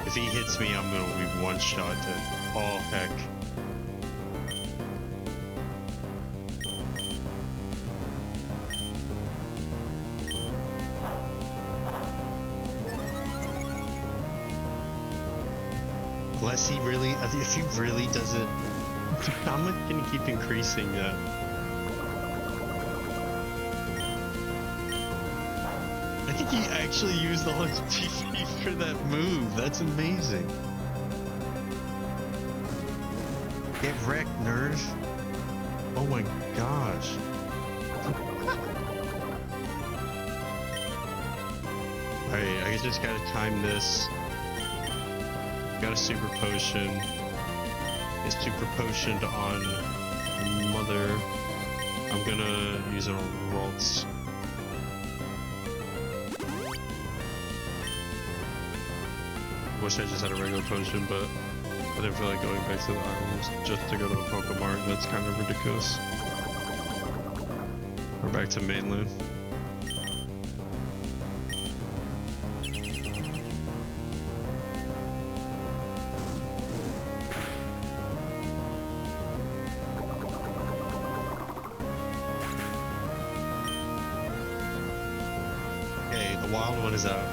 If he hits me, I'm gonna be one shot to... Oh, heck. Unless he really... If he really doesn't... I'm gonna keep increasing that. I think he actually used all his PP for that move. That's amazing. Get wrecked, nerd. Oh my gosh. Alright, I just gotta time this. Got a super potion. It's super potioned on Mother. I'm gonna use it on Ralts. Wish I just had a regular potion, but I didn't feel like going back to the islands just to go to a Pokemart. That's kind of ridiculous. We're back to mainland. Okay, the wild one is out.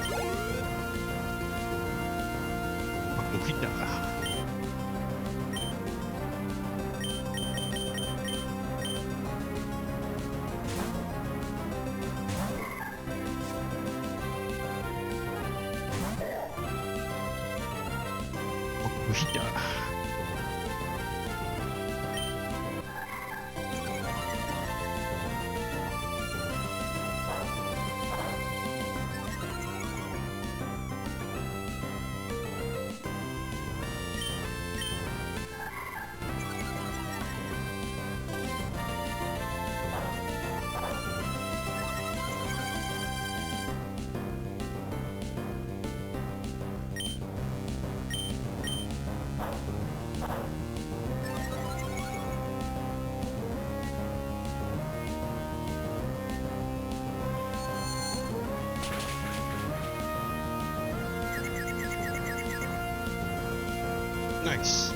Rex.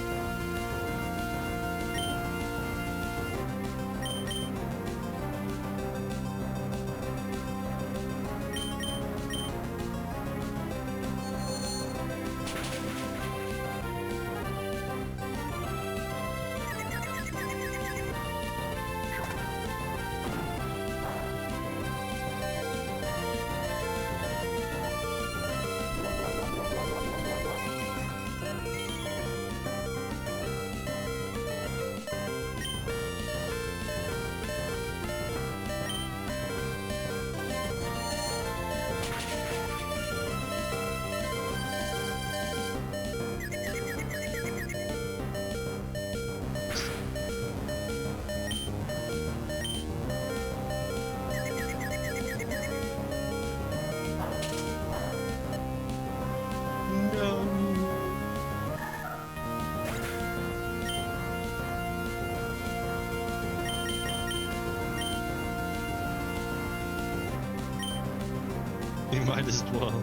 You might as well.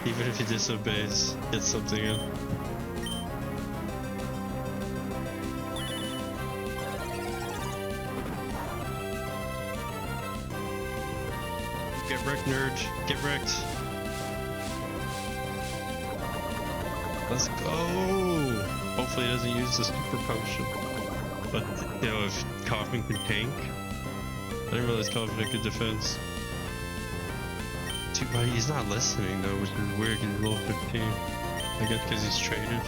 Even if he disobeys, get something in. Get wrecked, nerd. Get wrecked. Let's go! Hopefully he doesn't use the super potion. But, you know, if Kaufman can tank... I didn't realize Kaufman could defense. Too bad he's not listening though, which is weird. He's level 15. I guess because he's traded.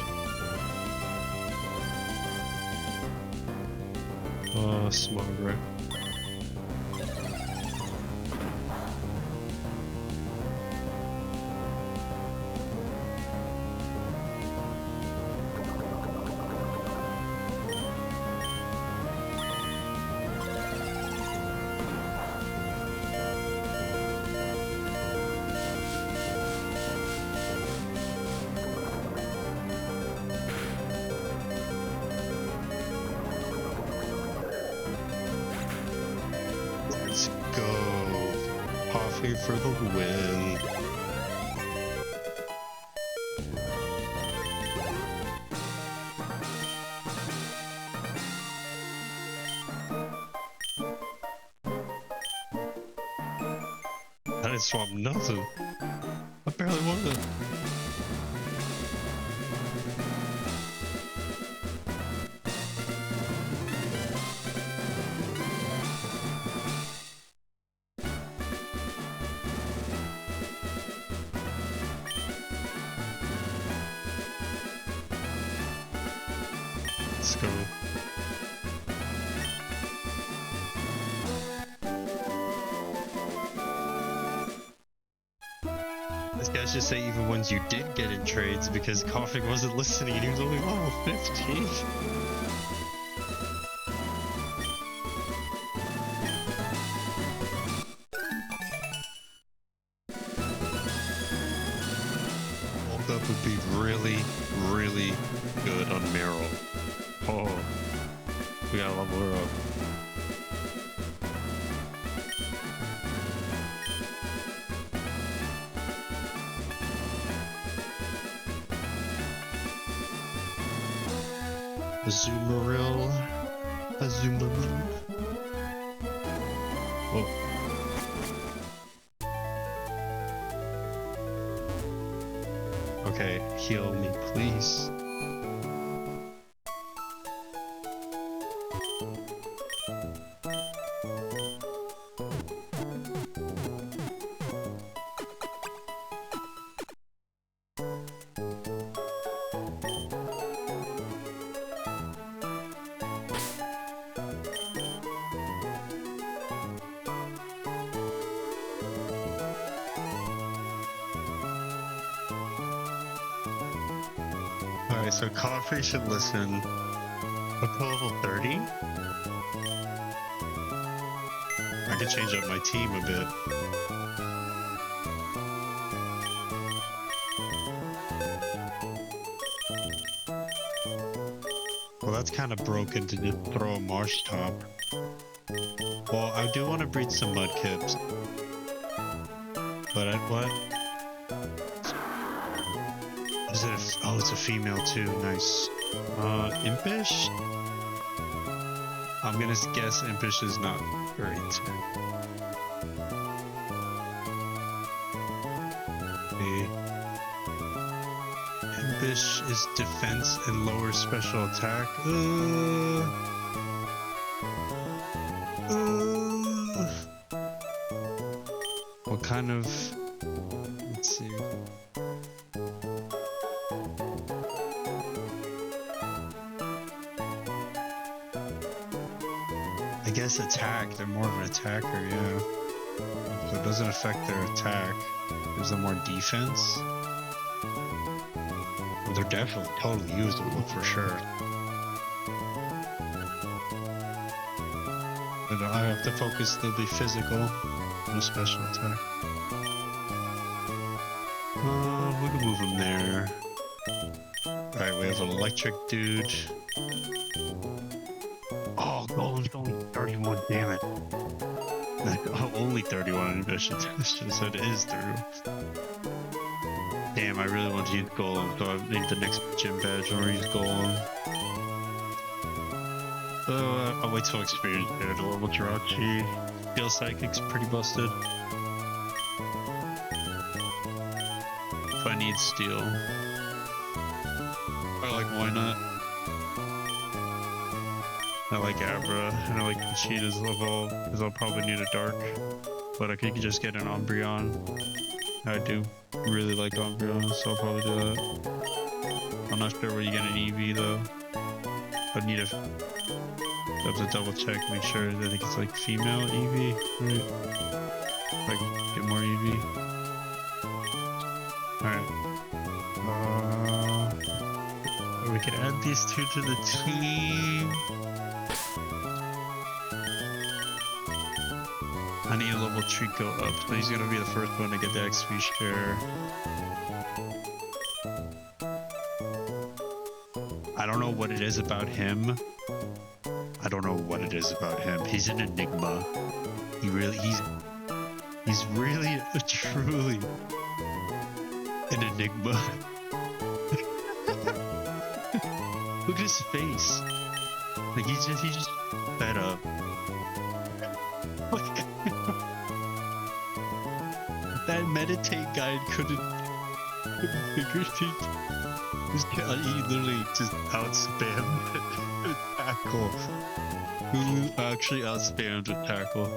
Oh, smart, right? Let's go. Coffee for the win. I didn't swap nothing. I barely won it. Let's go. This guy should say even ones you did get in trades because Coughing wasn't listening and he was only level 15. Bulk up would be really, really good on Meryl. Oh, we gotta level her up. Azumarill. Azumarill. Whoa. Okay, heal me, please. Alright, so Coffee should listen up to level 30. I could change up my team a bit. Well, that's kind of broken to just throw a Marsh Top. Well, I do want to breed some Mudkips. But what? Is it oh, it's a female too. Nice. Impish? I'm gonna guess Impish is not great. Okay. Impish is defense and lower special attack. What kind of... Let's see. I guess attack. They're more of an attacker, yeah. So it doesn't affect their attack. Gives them more defense. Well, they're definitely totally usable for sure. But I have to focus. They'll be physical. No special attack. We can move him there. Alright, we have an electric dude. Oh, Golem's only 31, damn it. Oh, only 31, I should have said it is 31. Damn, I really want to use Golem, so I need the next gym badge or use Golem. I'll wait till experience there. The level Jirachi. Steel Psychic's pretty busted. If I need steel. I like why not? I like Abra, and I like Kushita's level, because I'll probably need a Dark. But I could just get an Umbreon. I do really like Umbreon, so I'll probably do that. I'm not sure where you get an EV though. I'd need a... I have to double check, make sure. I think it's like female EV, right? If I can get more EV. Alright. We can add these two to the team. I need a level Trico up, so he's gonna be the first one to get the XP share. I don't know what it is about him. I don't know what it is about him. He's an enigma. He's really, truly an enigma. Look at his face. Like he's just fed up. That meditate guide couldn't figure it. He literally just outspammed tackle. Who actually outspammed with tackle.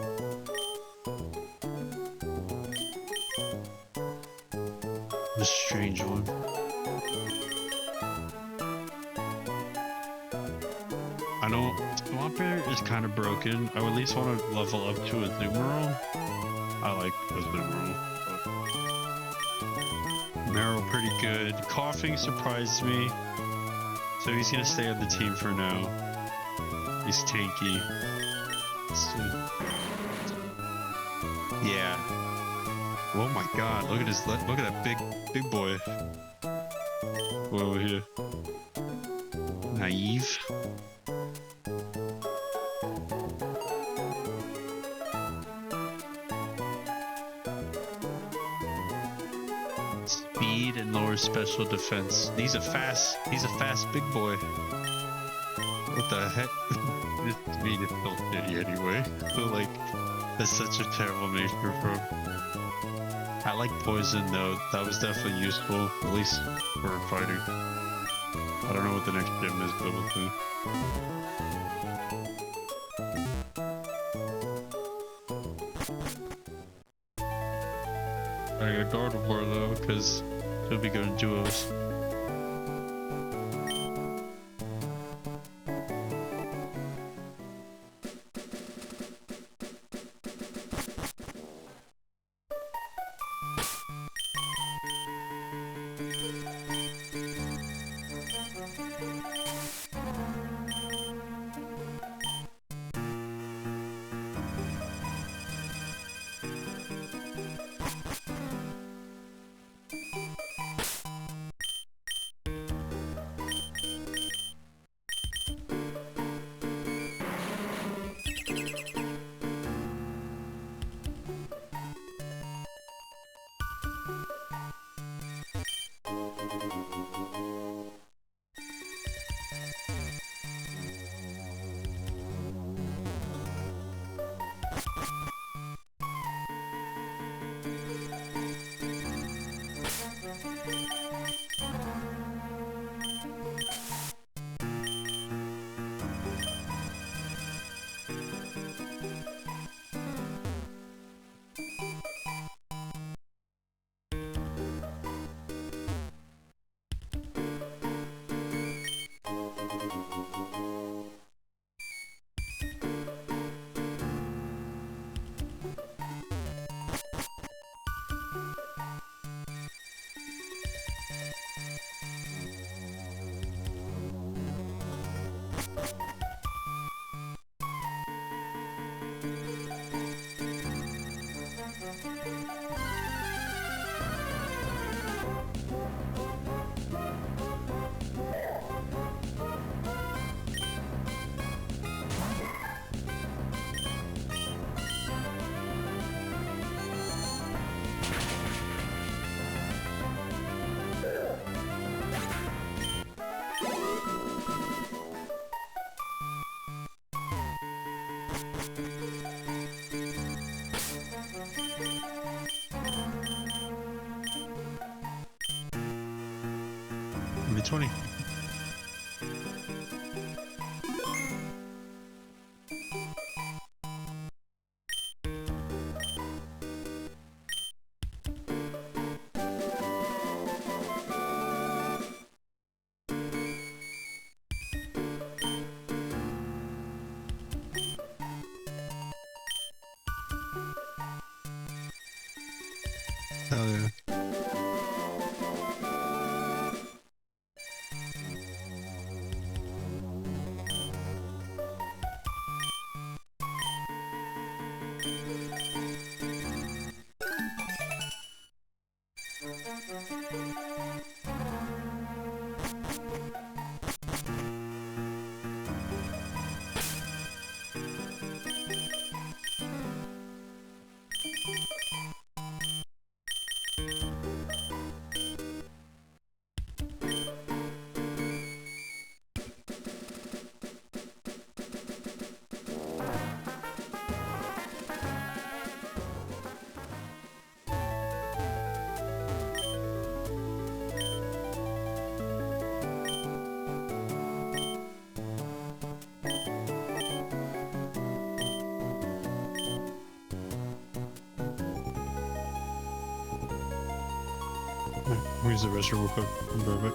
A strange one. I know Swampert is kind of broken. I would at least want to level up to a Zoomerl. I like the Zoomerl. Meryl pretty good. Coughing surprised me. So he's gonna stay on the team for now. He's tanky. Yeah. Oh my god, look at that big boy. Whoa, over here. Naive. Speed and lower special defense. He's a fast big boy. What the heck? This speed is still shitty anyway. So like, that's such a terrible nature for him. I like poison though. That was definitely useful, at least for fighting. I don't know what the next gym is, but we'll see. I got Gardevoir though, because he'll be good in duos. 20. Hell yeah. Use the restroom real quick. I'll be right back.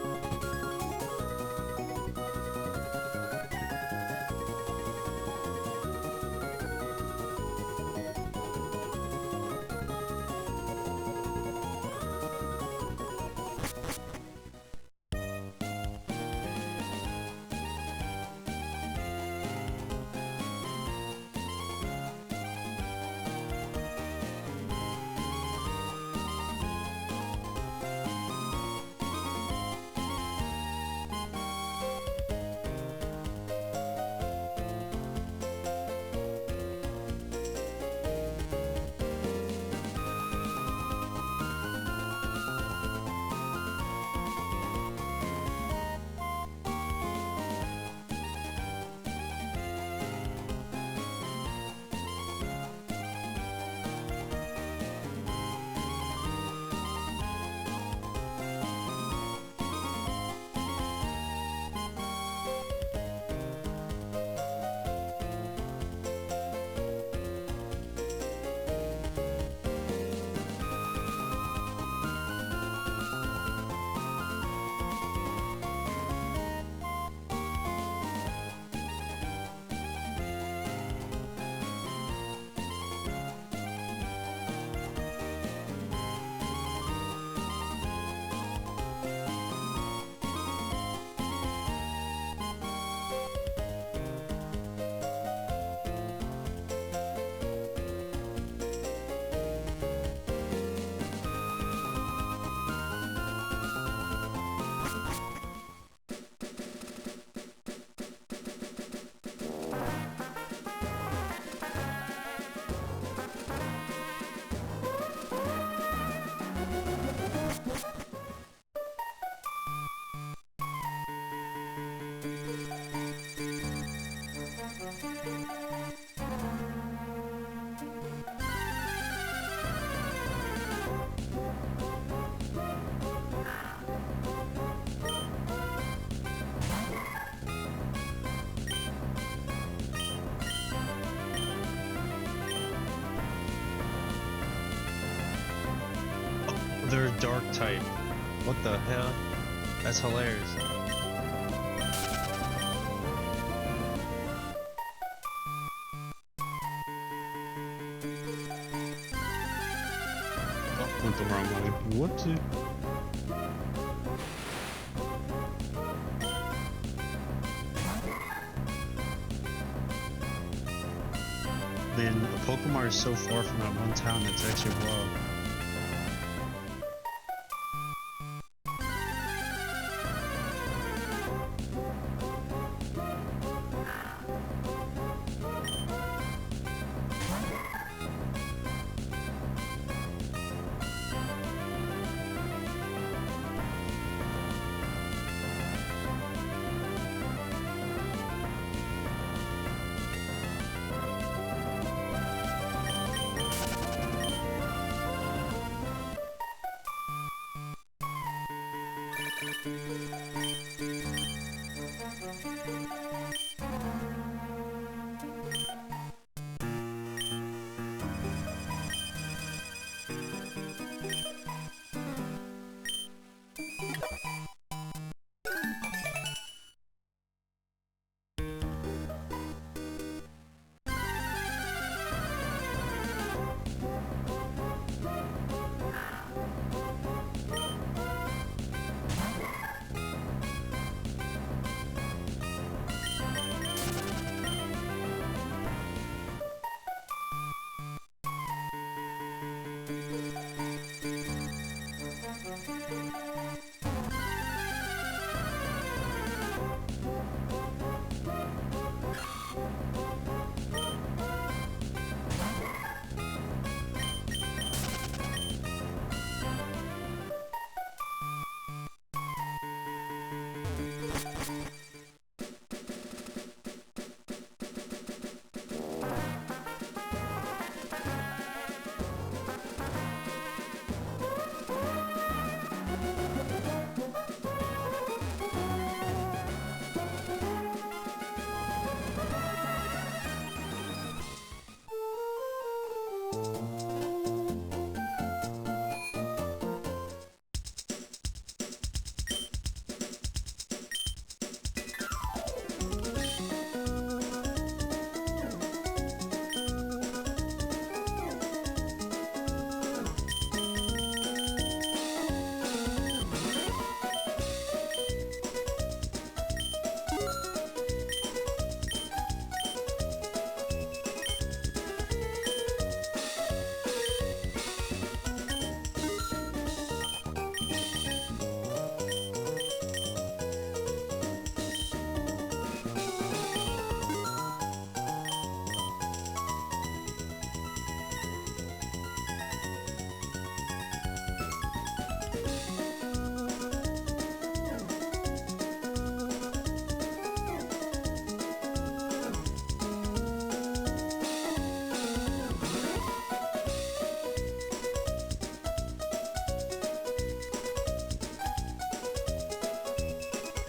They're a dark type. What the hell? That's hilarious. Oh, went the wrong way. Whoopsie. Man, Pokemon is so far from that one town, it's actually wild.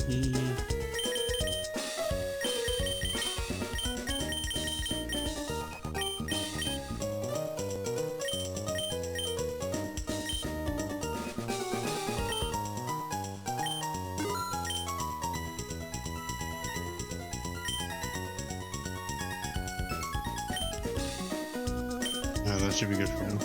Yeah, that should be good for him.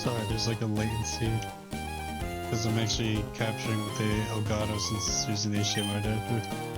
Sorry, there's like a latency. Because I'm actually capturing with the Elgato since it's using the HDMI adapter.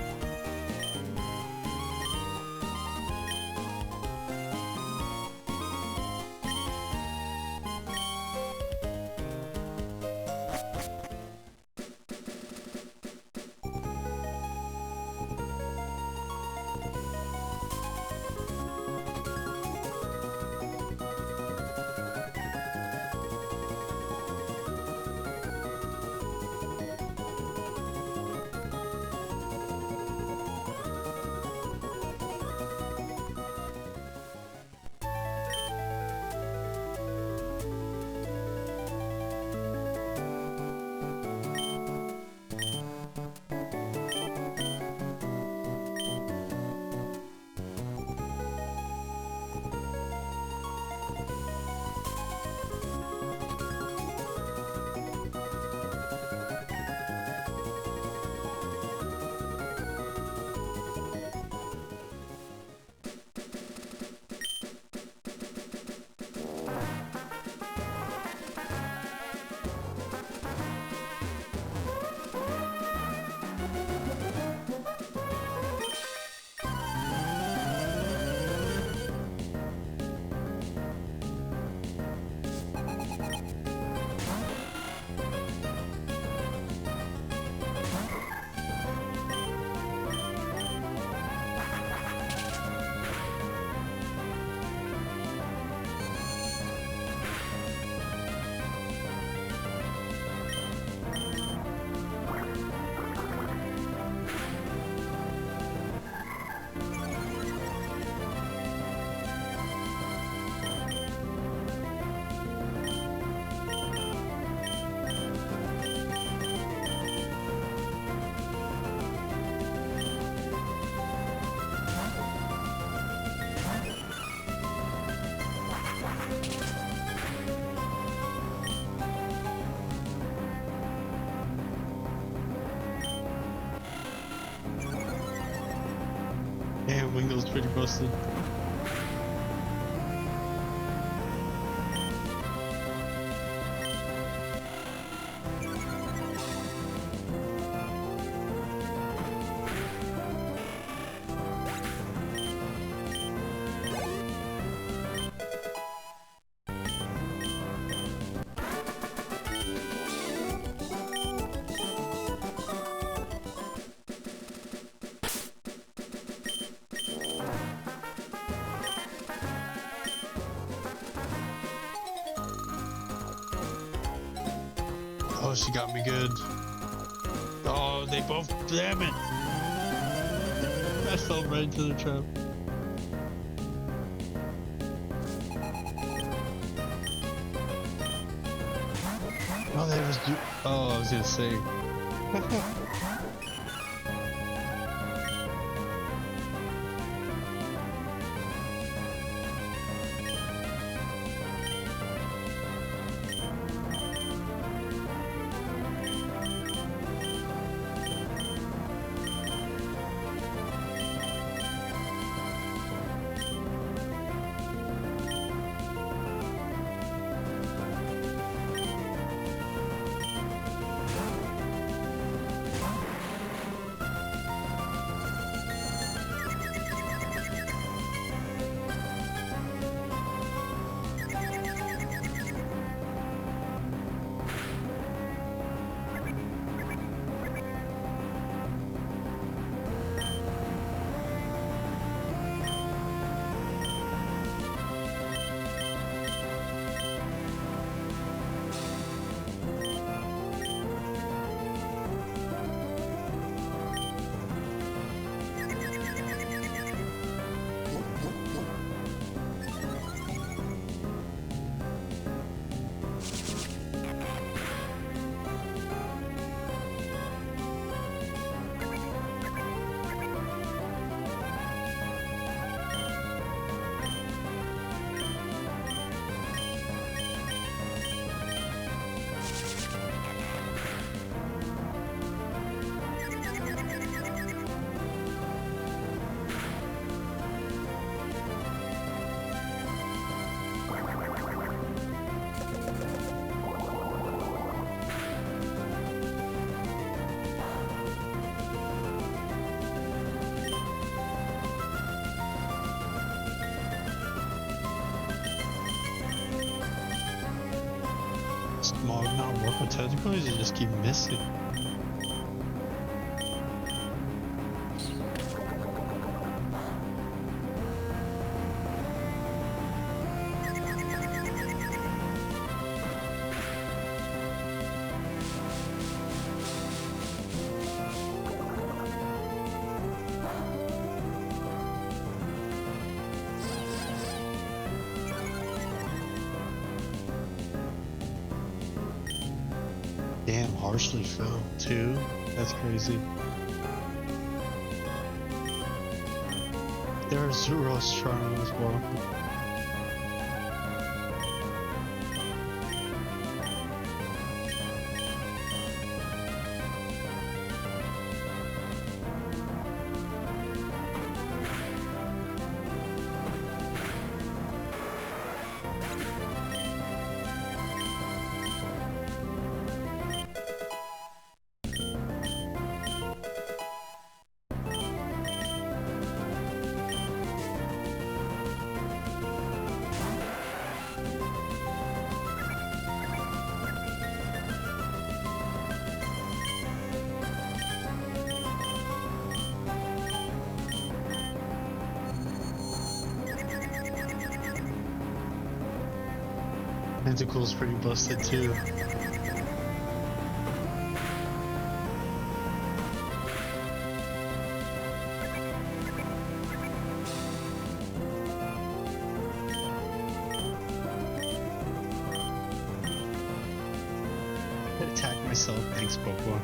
Damn, Wingo's pretty busted. Oh, she got me good. Oh, they both, damn it! I fell right into the trap. Oh, they was oh, I was gonna say. Smog not work with tentacles, you just keep missing. Damn, harshly fell too. That's crazy. There are Zuros trying as well. Tentacle's pretty busted too. Attack myself, thanks Popo.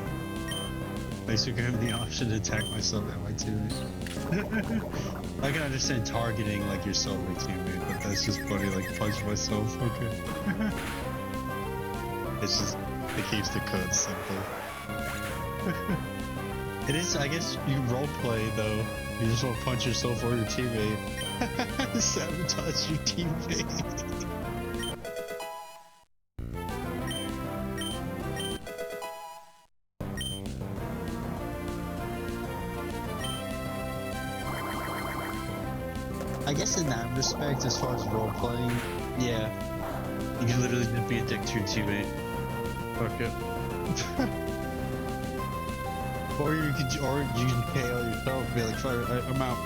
Thanks for giving me the option to attack myself at my teammate. I can understand targeting like your soulmate teammate, but that's just funny, like punch myself, okay. It's just, it keeps the code simple. It is, I guess you roleplay though. You just want to punch yourself or your teammate. Sabotage your teammate. I guess in that respect, as far as role playing, yeah, you can literally just be a dick to your teammate. Fuck it. or you can KO yourself and be like, "Fuck it, I'm out."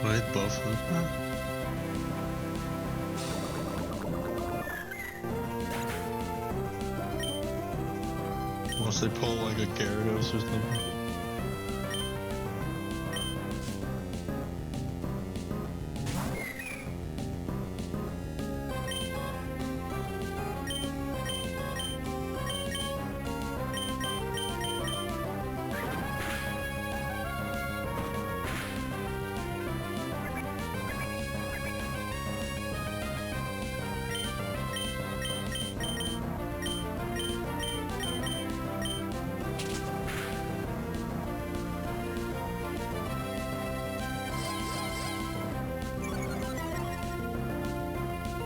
I hit both of them. Unless they pull like a Gyarados or something.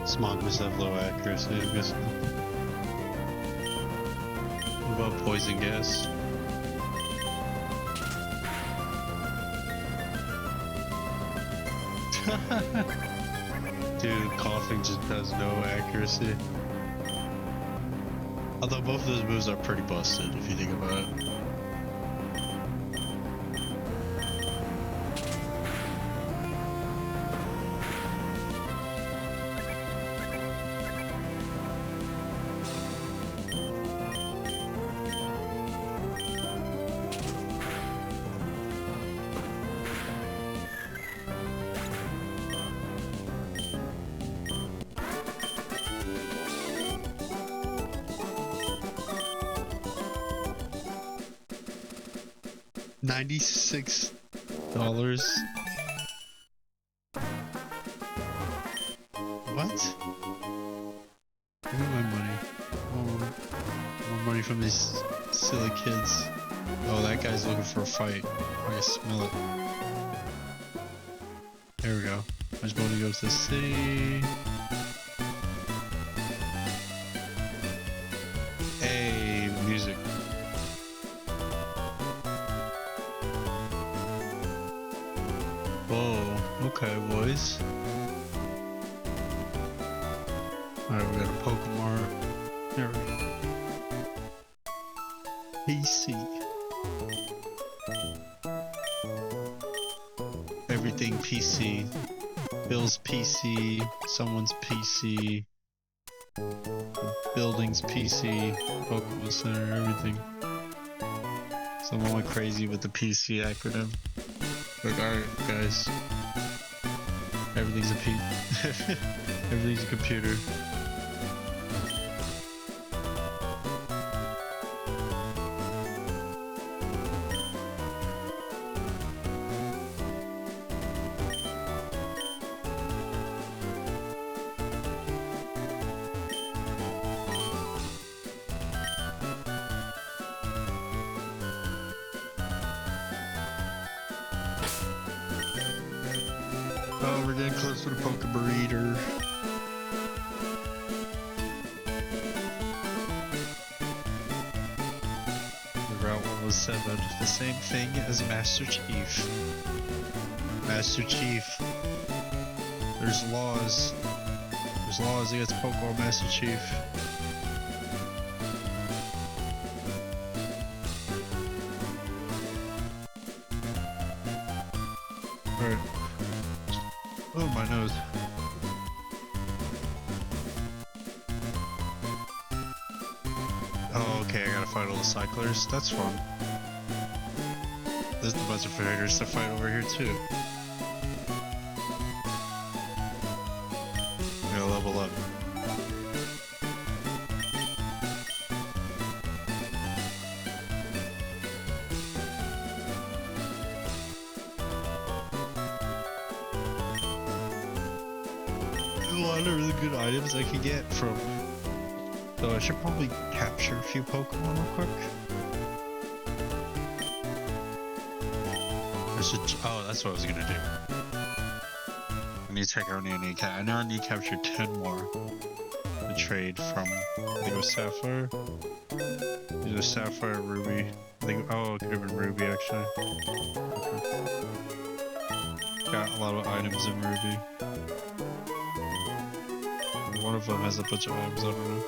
Smog must have low accuracy, I guess. What about poison gas? Dude, coughing just has no accuracy. Although both of those moves are pretty busted if you think about it. $96. What? Give me my money. More money from these silly kids. Oh, that guy's looking for a fight. I can smell it. There we go. I just want to go to the city. Hey, music. Whoa, okay, boys. Alright, we got a Pokemon. There we go. PC. Everything PC. Bill's PC, someone's PC, the building's PC, Pokemon Center, everything. Someone went crazy with the PC acronym. Like, alright, guys. Everything's a everything's a computer. Oh, we're getting close to the Pokeburrito. The Route 107, the same thing as Master Chief. Master Chief. There's laws. There's laws against Pokemon Master Chief. Alright. Oh, my nose. Oh, okay, I gotta fight all the cyclers. That's fun. There's a bunch of fighters to fight over here, too. I'm gonna level up. A lot of really good items I can get from. So I should probably capture a few Pokemon real quick. I should. Oh, that's what I was gonna do. I need to check out I need. I know I need to capture 10 more to trade from. I think it was Sapphire. Either Sapphire, Ruby. I think. Oh, it could have been Ruby actually. Okay. Got a lot of items in Ruby. One of them has a bunch of items, I don't know.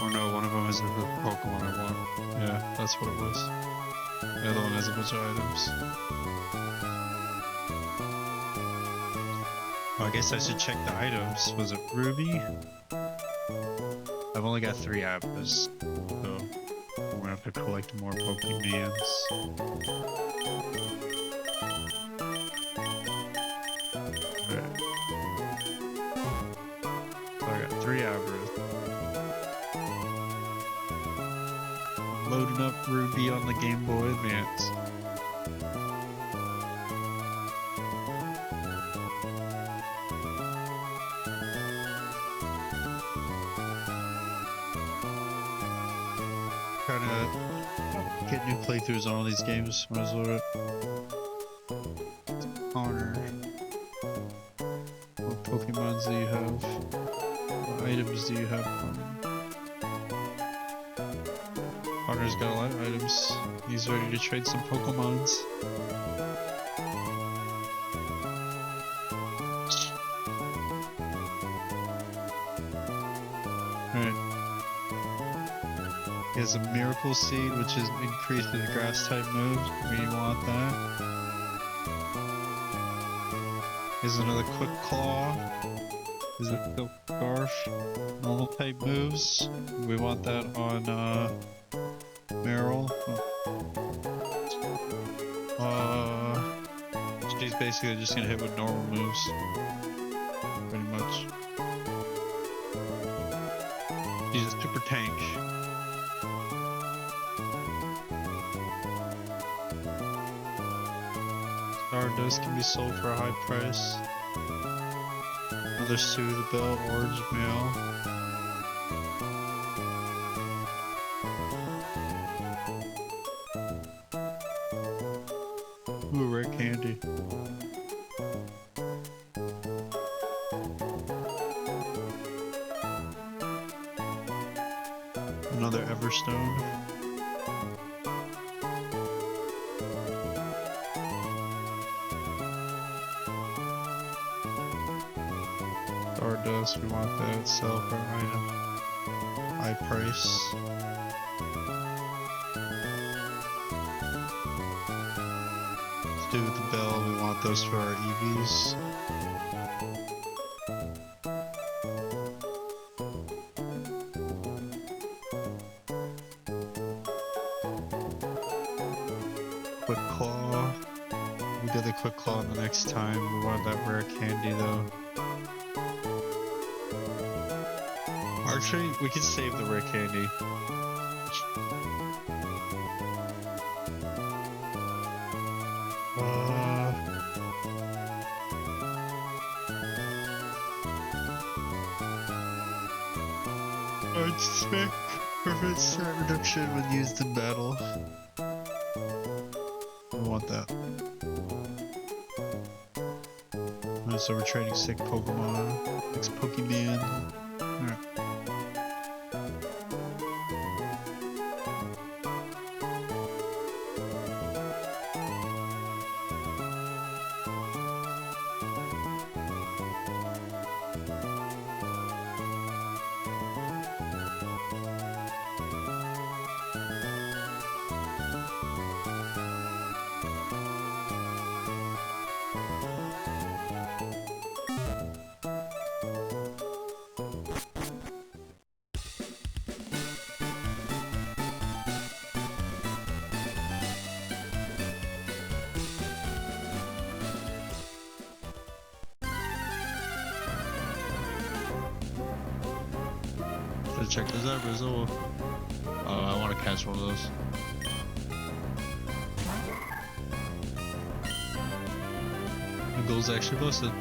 Oh no, one of them is the Pokemon I want. Yeah, that's what it was. The other one has a bunch of items. Oh, I guess I should check the items. Was it Ruby? I've only got 3 apples, so I'm gonna have to collect more Pokemons. Alright. So I got 3 Abras. Loading up Ruby on the Game Boy Advance. Trying to get new playthroughs on all these games. Might as well. Honor. What Pokemons do you have? What items do you have, Connor? Connor's got a lot of items. He's ready to trade some Pokemons. Alright. He has a Miracle Seed, which is increases grass type moves. We want that. Here's another Quick Claw. Is it Silk Scarf? Normal type moves. We want that on Meryl. She's basically just gonna hit with normal moves. Pretty much. She's a super tank. Stardust can be sold for a high price. Another Soothe Bell, Orange Mail. Ooh, rare candy. Another Everstone. Stardust, we want that. Sell for item. High price. Do the bell, we want those for our EVs. Quick Claw. We did the Quick Claw the next time. We want that rare candy though. Actually, we can save the rare candy. It's sick. Perfect stat reduction when used in battle. I want that. Oh, so we're training sick Pokemon. 6 Pokemon. Alright. Should check those out, Brazil. Oh, I want to catch one of those. The goal's actually busted.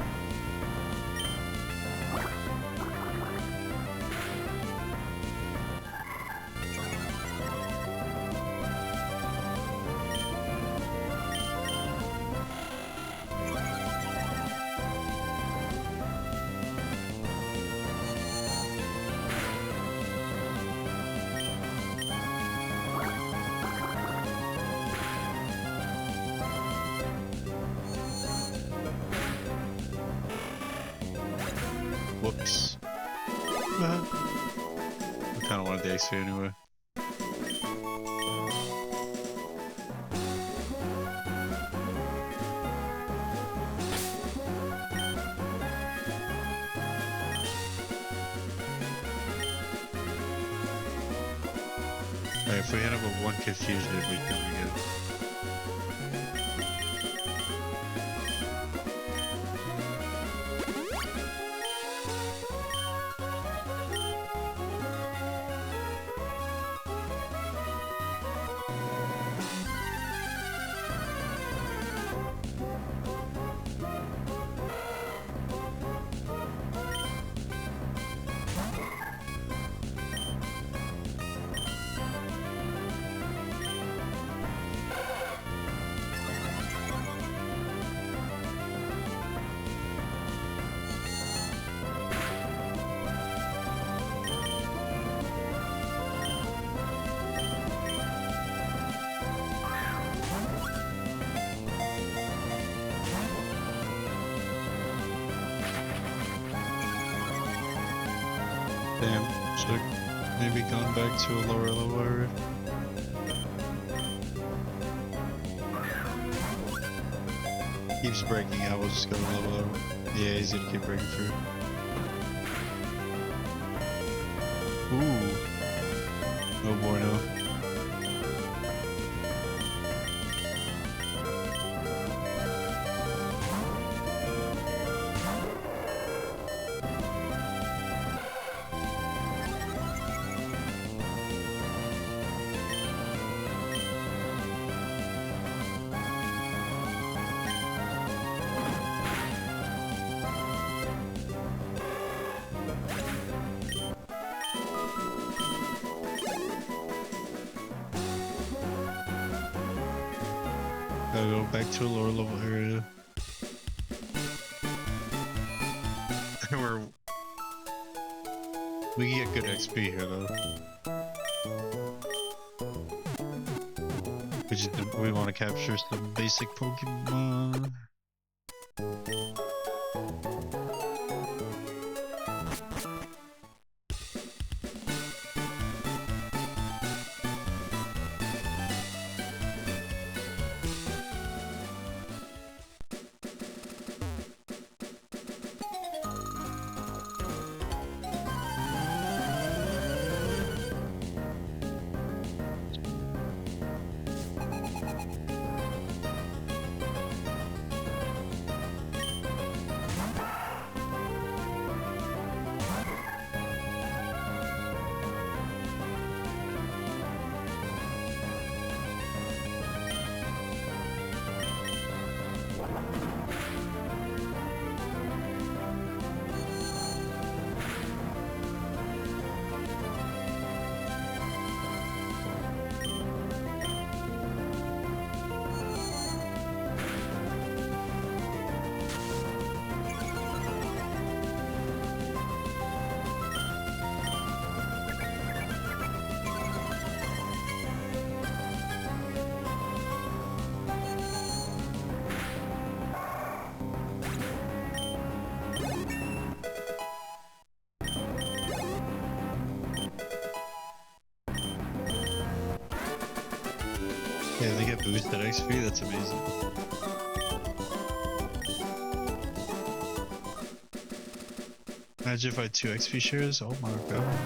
Whoops. I kinda wanted the XP anyway. Alright, if we end up with 1 confusion, we can be good. Damn, should've maybe gone back to a lower level area. Keeps breaking out, we'll just go to level level. Yeah, he's gonna keep breaking through. Ooh. No bueno. Gotta go back to a lower level area. We can get good XP here though. We want to capture some basic Pokemon. Yeah, they get boosted XP. That's amazing. Imagine if I had 2 XP shares. Oh my god.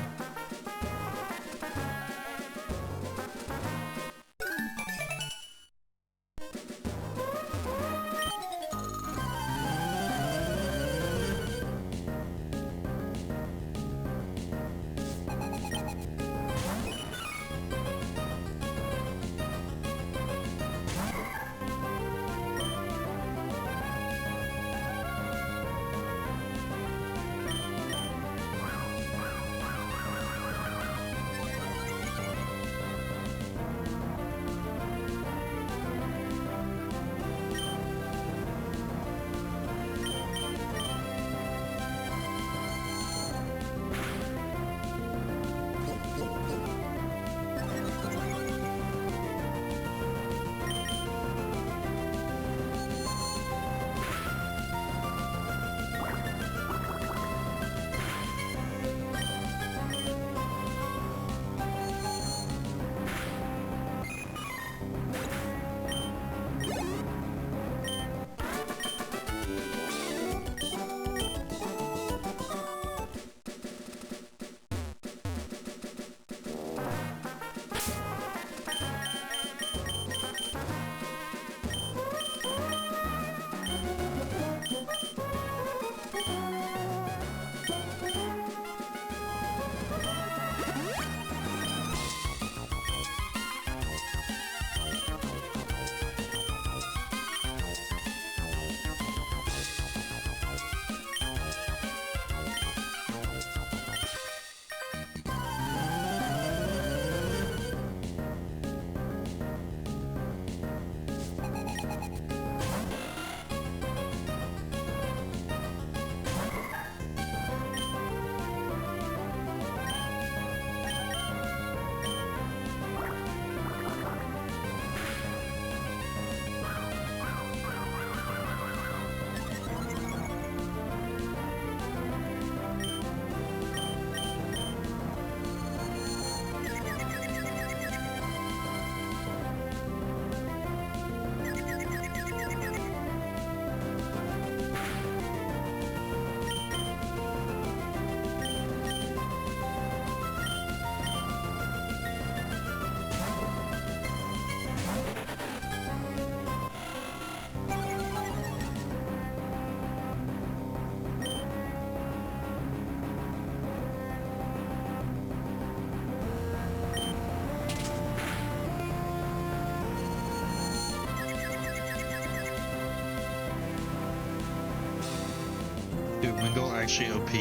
Dude, Wingull actually OP?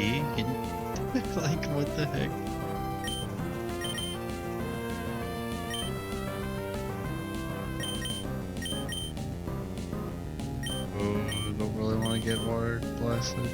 Like, what the heck? Oh, don't really want to get water blasted.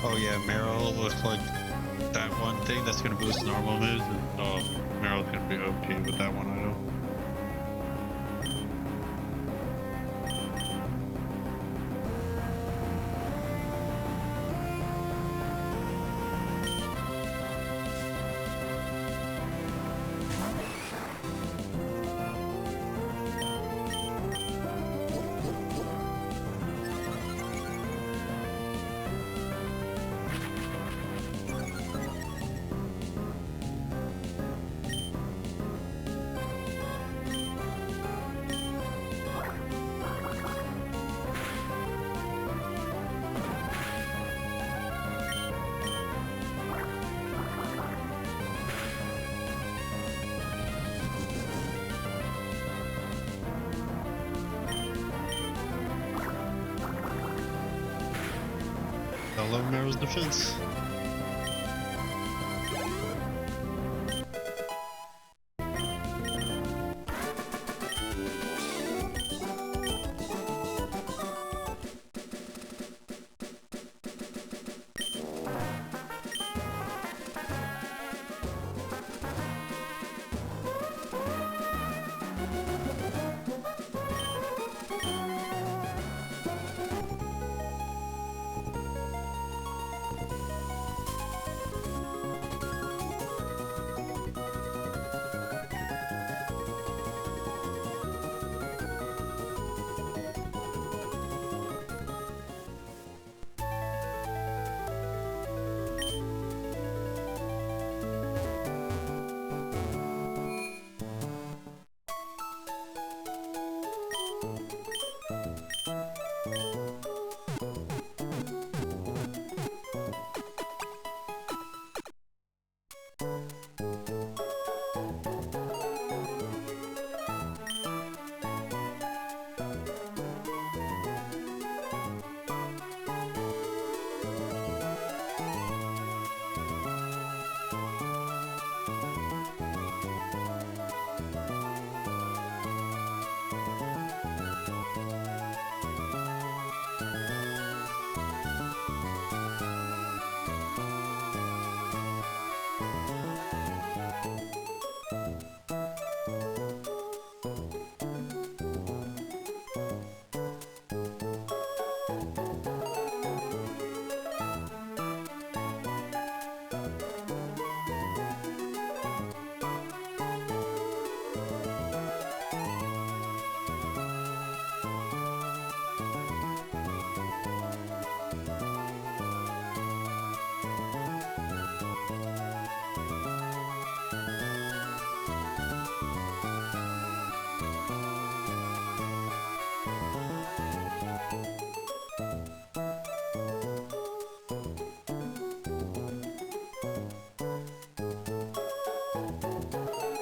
Oh yeah, Meryl looks like that one thing that's gonna boost normal moves. Oh, Meryl's gonna be OP with that one item. I love Meryl's defense.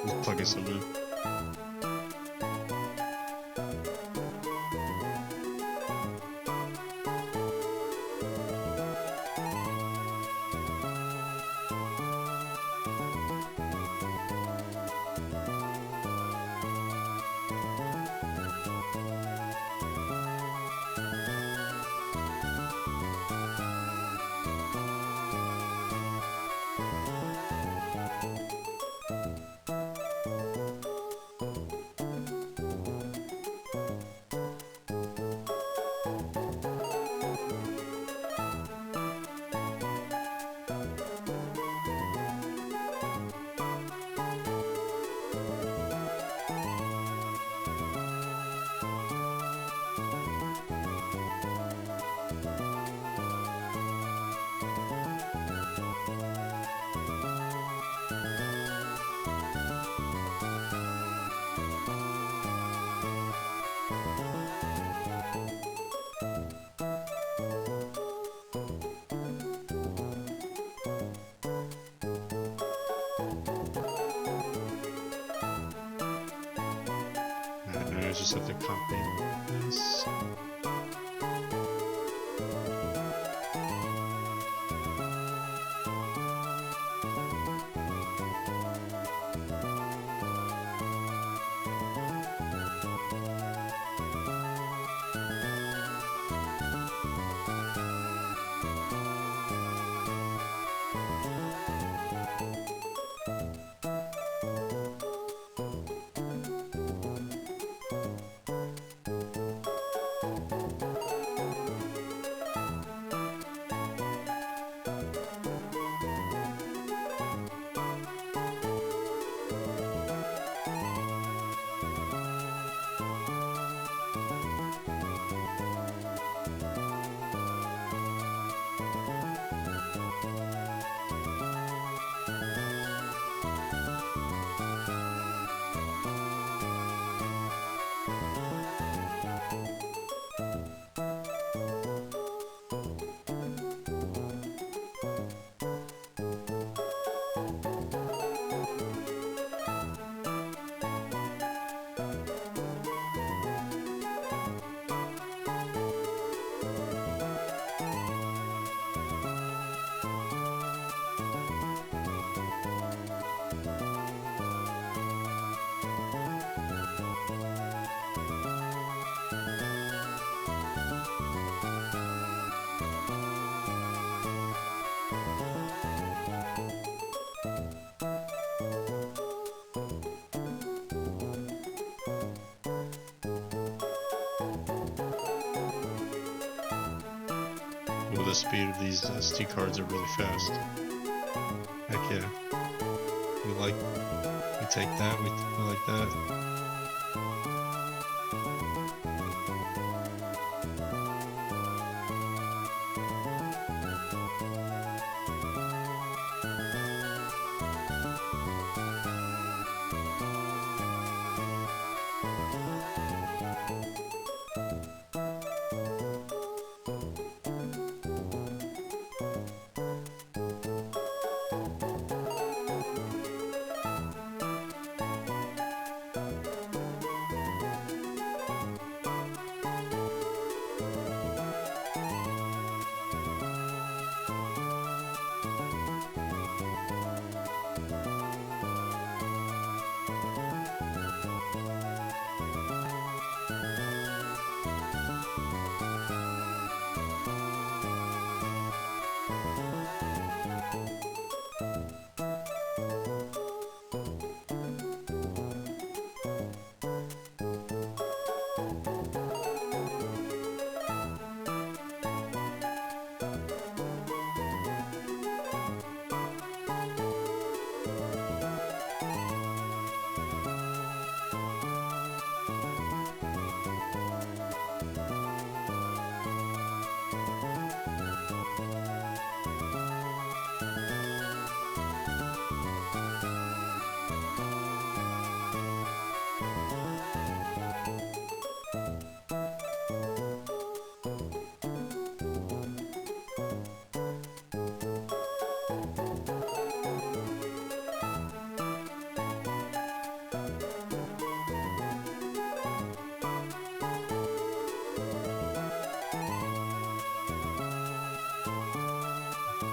Just plug it somewhere. I just have to copy this. the speed of these SD cards are really fast. Heck yeah. We take that, we like that.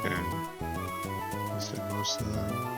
Okay. Is that most of them?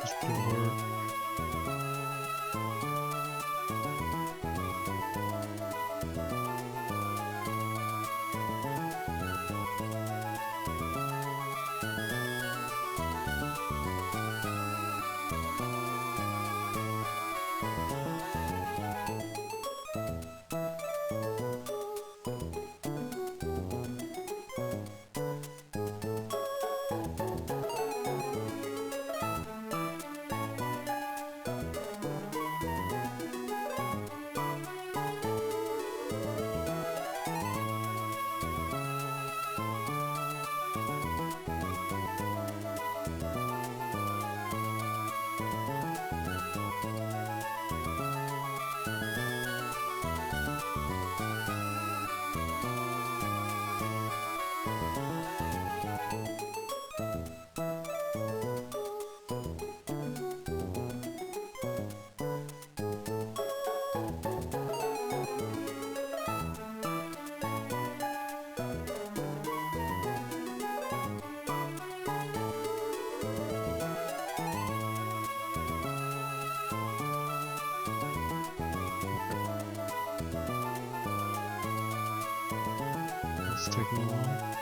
Just good work. It's taking long.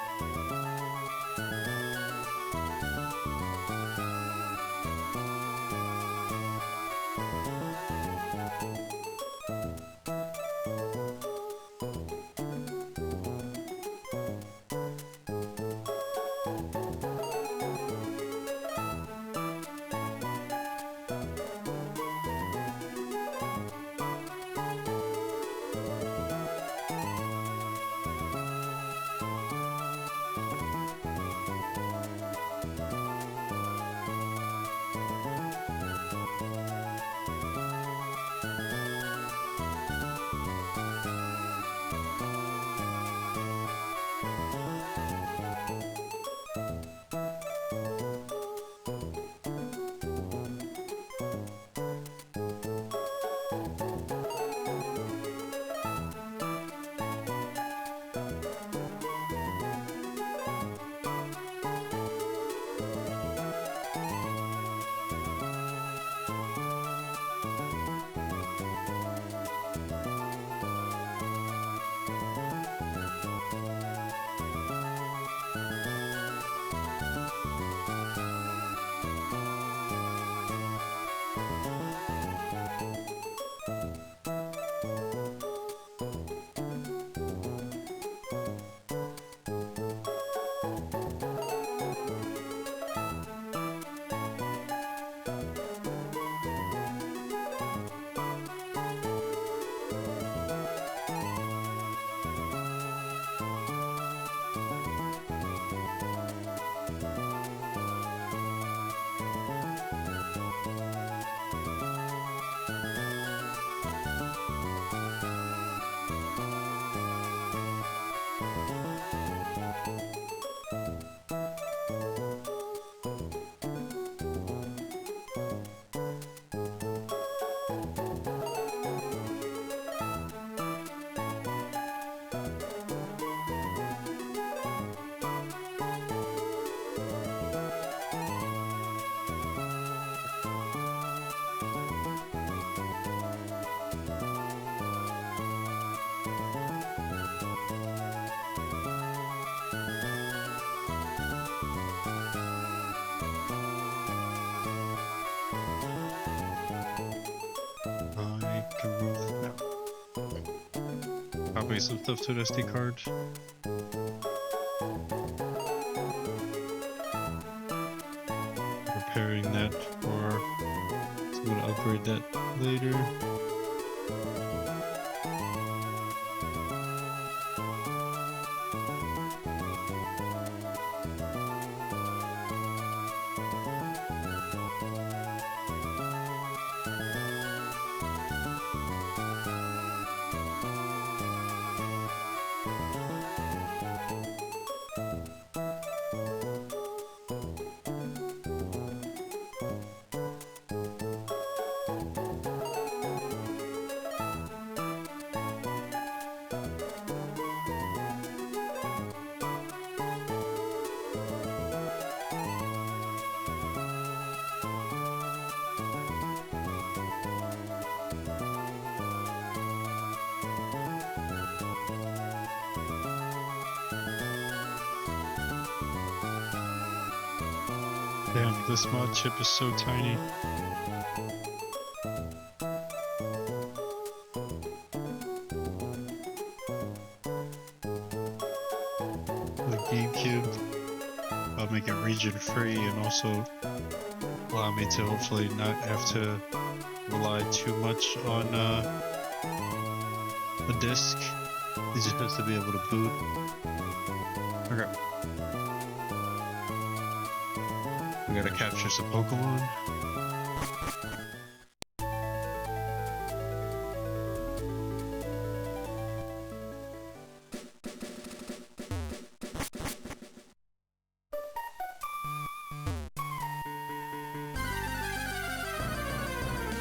can move. Copy some stuff to an SD card. Repairing that for. So I'm gonna upgrade that later. Damn, this mod chip is so tiny. The GameCube, I'll make it region free and also allow me to hopefully not have to rely too much on a disc. It just has to be able to boot. Okay. We gotta capture some Pokemon.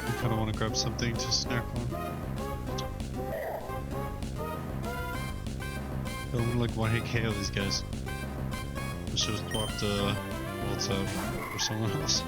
I kinda wanna grab something to snack on. I would like one hit KO these guys. I should have swapped bolts out for someone else.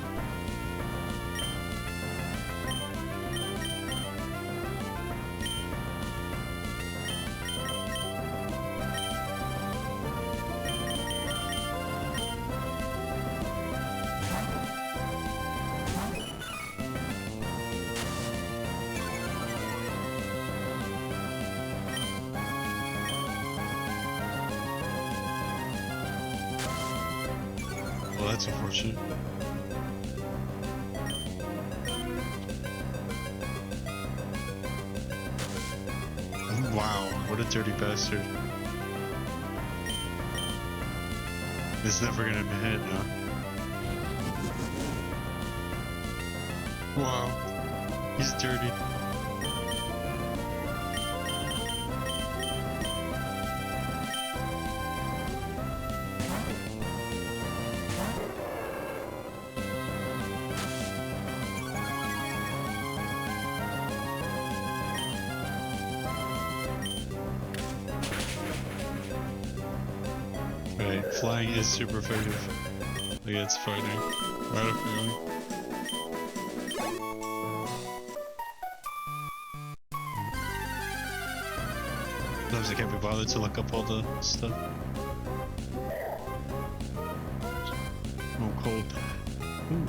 Well, that's unfortunate. Wow, what a dirty bastard. It's never gonna hit now. Wow, he's dirty. Right, flying is super effective. Against fighting. Right up feeling. Sometimes I can't be bothered to look up all the stuff. Oh, cold. Ooh.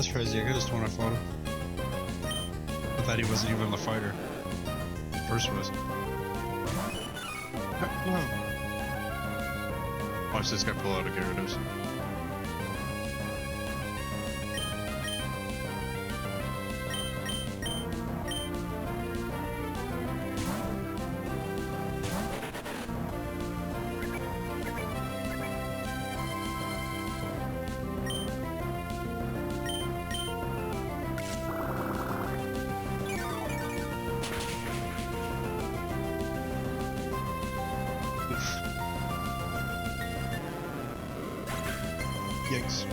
That's crazy. I could have sworn I fought him. I thought he wasn't even the fighter. First was. Watch this guy pull out a Gyarados. Yikes.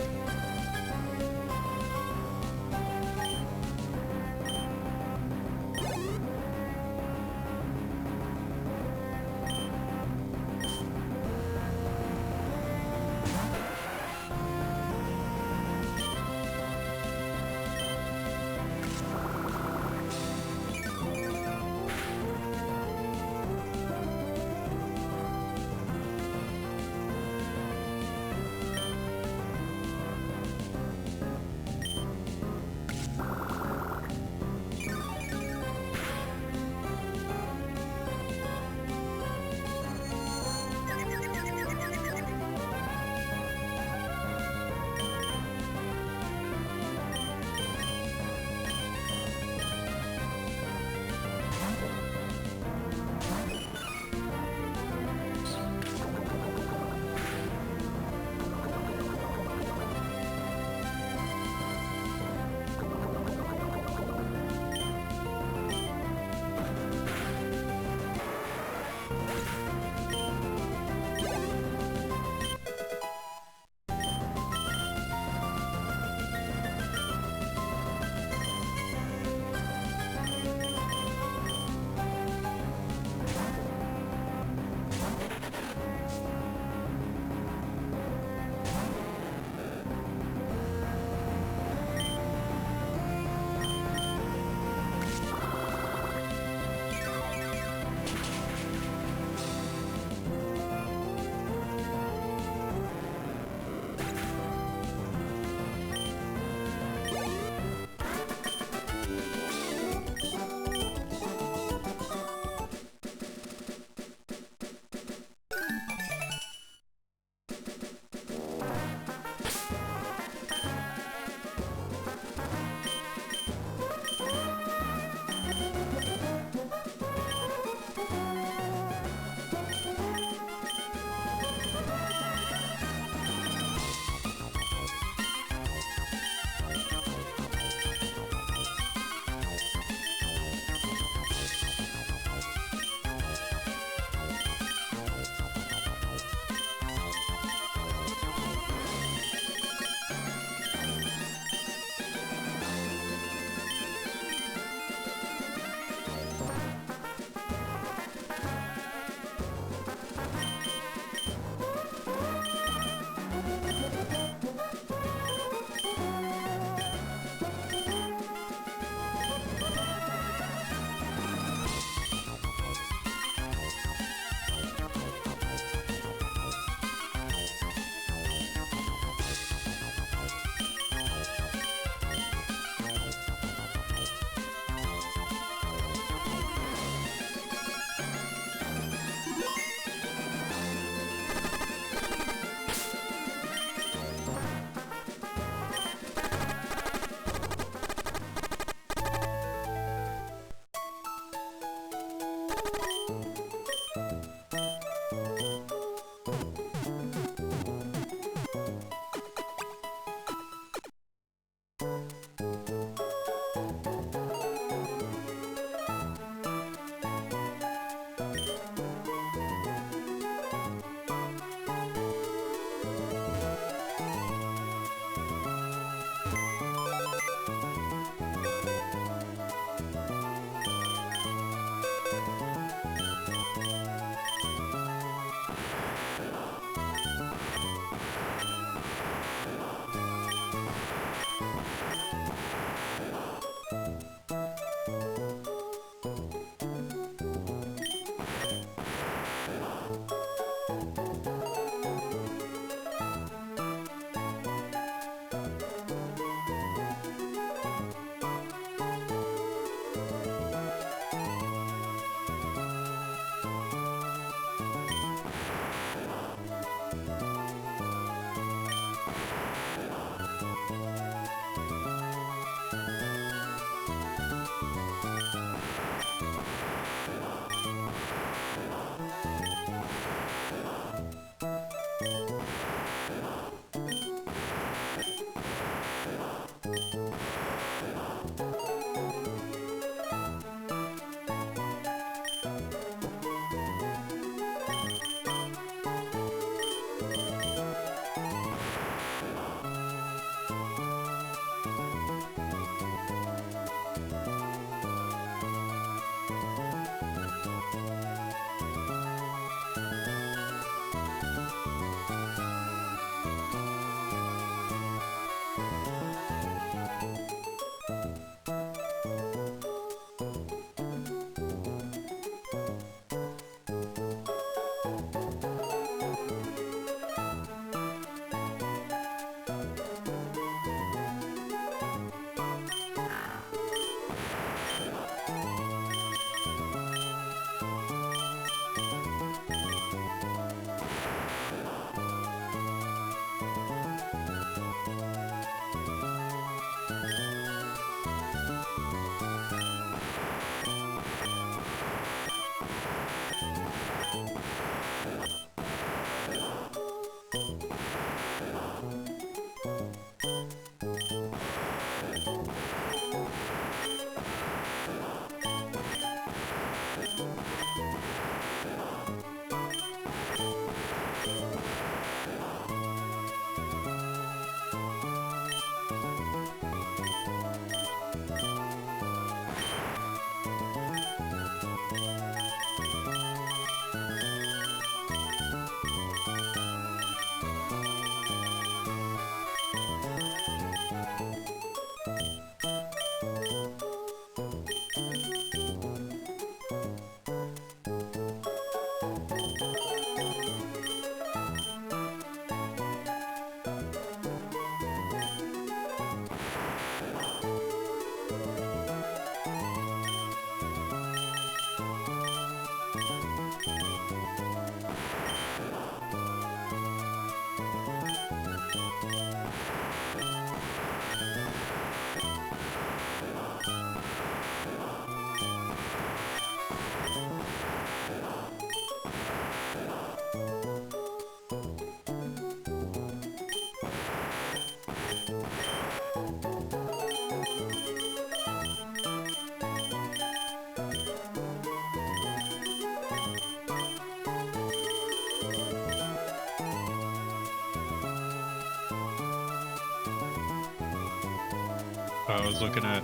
I was looking at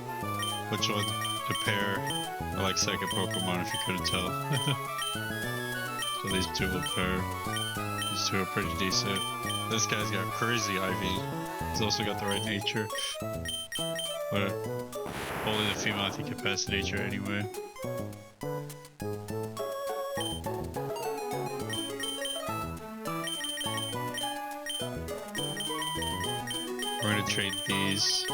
which one to pair. I like second Pokemon if you couldn't tell. So these two will pair. These two are pretty decent. This guy's got crazy Ivy. He's also got the right nature. But only the female I think can pass the nature anyway. We're gonna trade these.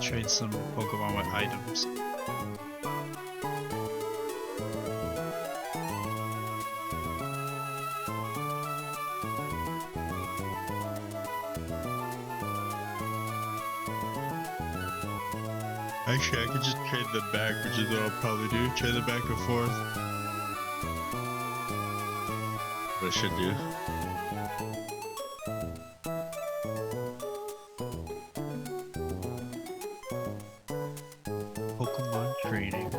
Trade some Pokemon with items. Actually, I could just trade them back, which is what I'll probably do. Trade them back and forth. What I should do. Training.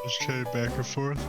Just try back and forth.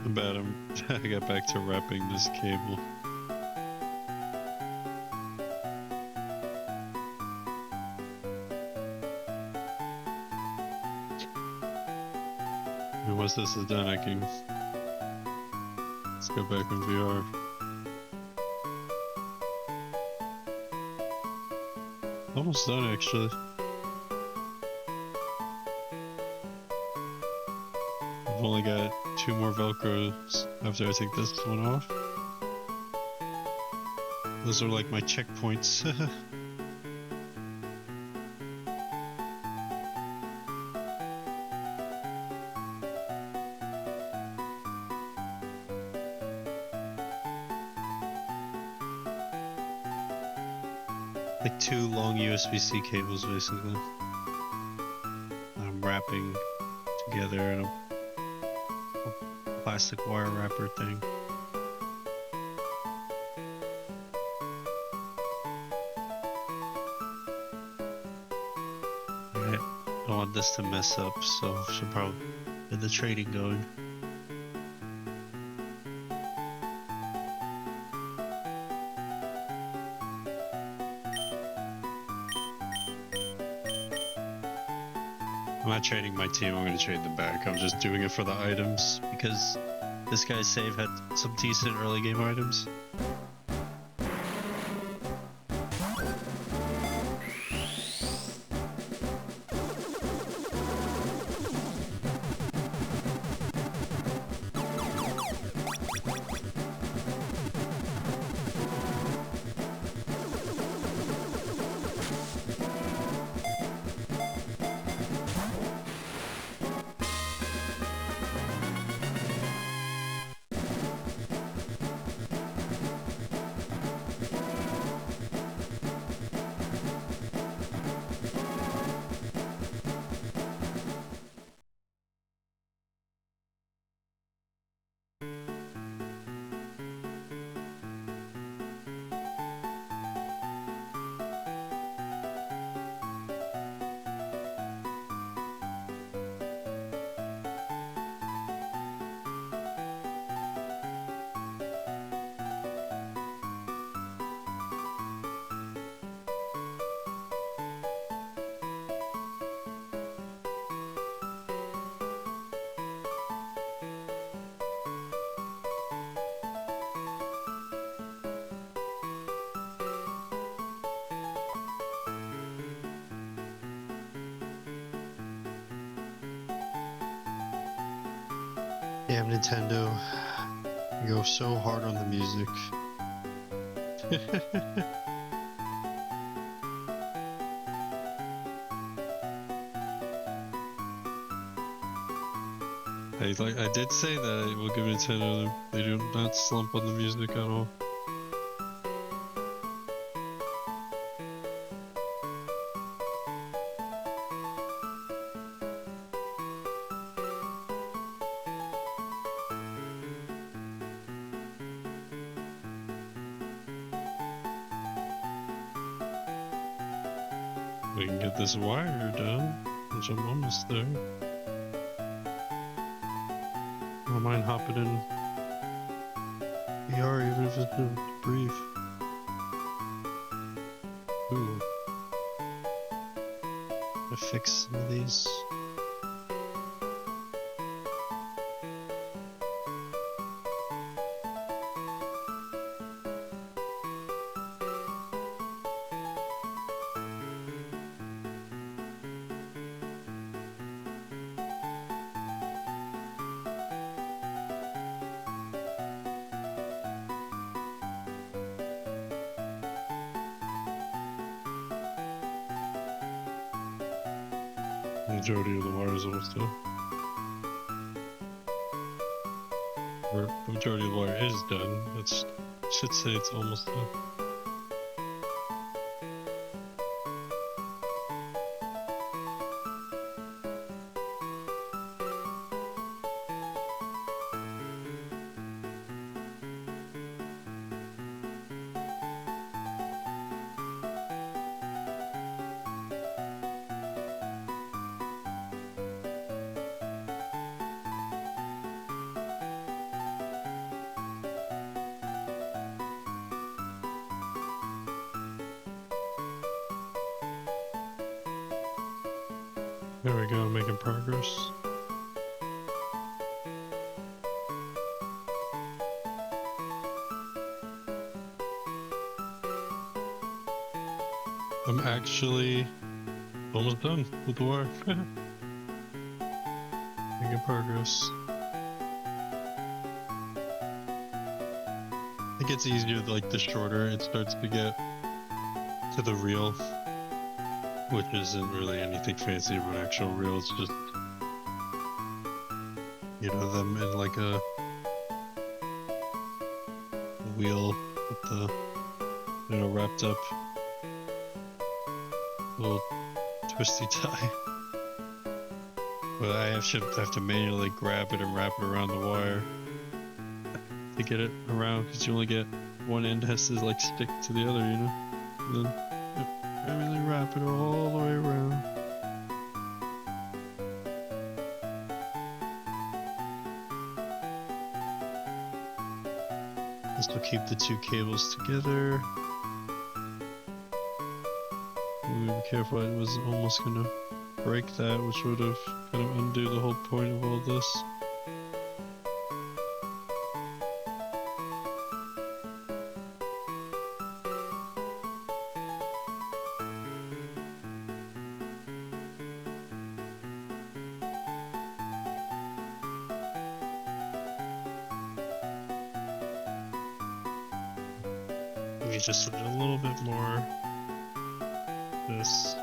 Bad, I got back to wrapping this cable. And once this is done, I can... Let's go back in VR. Almost done, actually. I've only got 2 more Velcros after I take this one off. Those are like my checkpoints. Like 2 long USB-C cables, basically. I'm wrapping together in a plastic wire wrapper thing. Alright, I don't want this to mess up, so I should probably get the trading going. I'm not trading my team, I'm gonna trade them back. I'm just doing it for the items because this guy's save had some decent early game items. Damn Nintendo, you go so hard on the music. I did say that we'll give it a 10 out of them. They do not slump on the music at all. We can get this wire done, which I'm almost there. I don't mind hopping in VR even if it's brief. Ooh. To fix some of these. The majority of the wire is almost done. Or the majority of the wire is done. It should say it's almost done. There we go, making progress. I'm actually almost done with the wire. Making progress. It gets easier, like the shorter it starts to get to the reel, which isn't really anything fancy of an actual reel. It's just, you know, them in like a wheel with the, you know, wrapped up little twisty tie. But I have to manually grab it and wrap it around the wire to get it around, because you only get one end has to like stick to the other, you know. And then manually wrap it all the way around. This will keep the two cables together. Be careful, I was almost gonna break that, which would have kind of undo the whole point of all this. Maybe just a little bit more. This.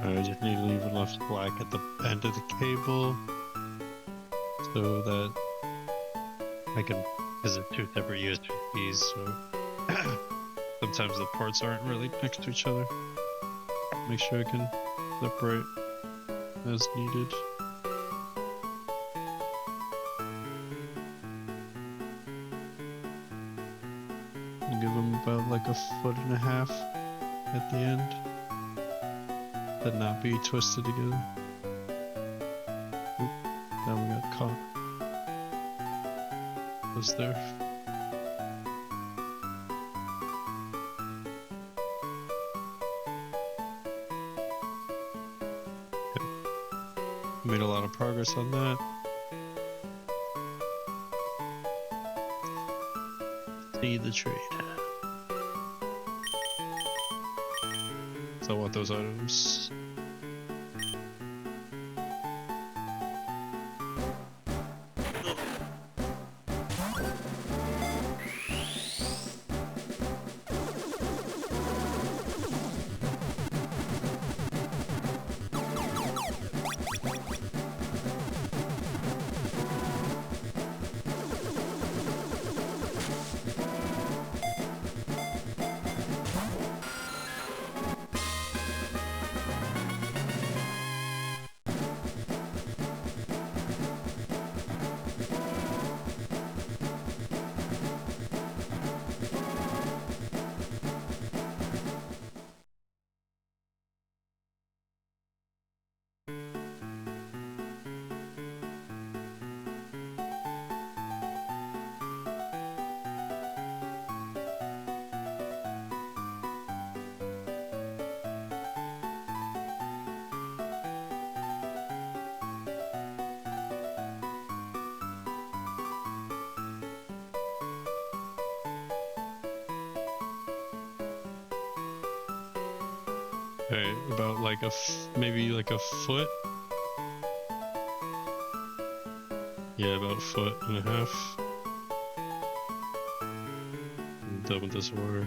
I just need to leave enough slack at the end of the cable so that I can, because they're two separate USBs, so sometimes the ports aren't really next to each other. Make sure I can separate as needed. And give them about like 1.5 feet at the end. That not be twisted together. Oop, now we got caught. Was there? progress on that. See the trade. So I want those items. Okay, about like maybe like a foot. Yeah, about a foot and a half. I'm done with this water.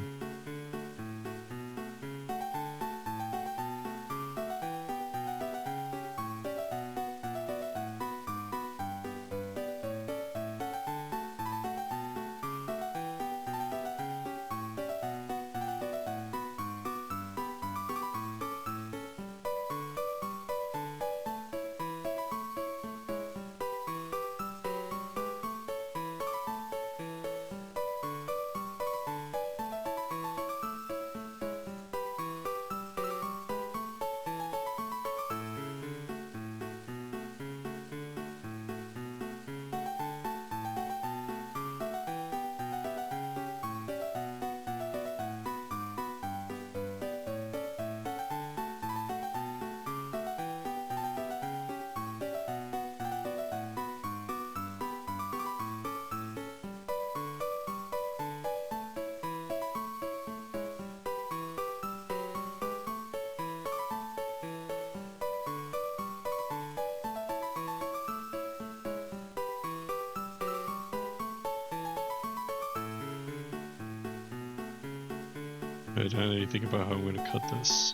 Right, I need to think about how I'm going to cut this.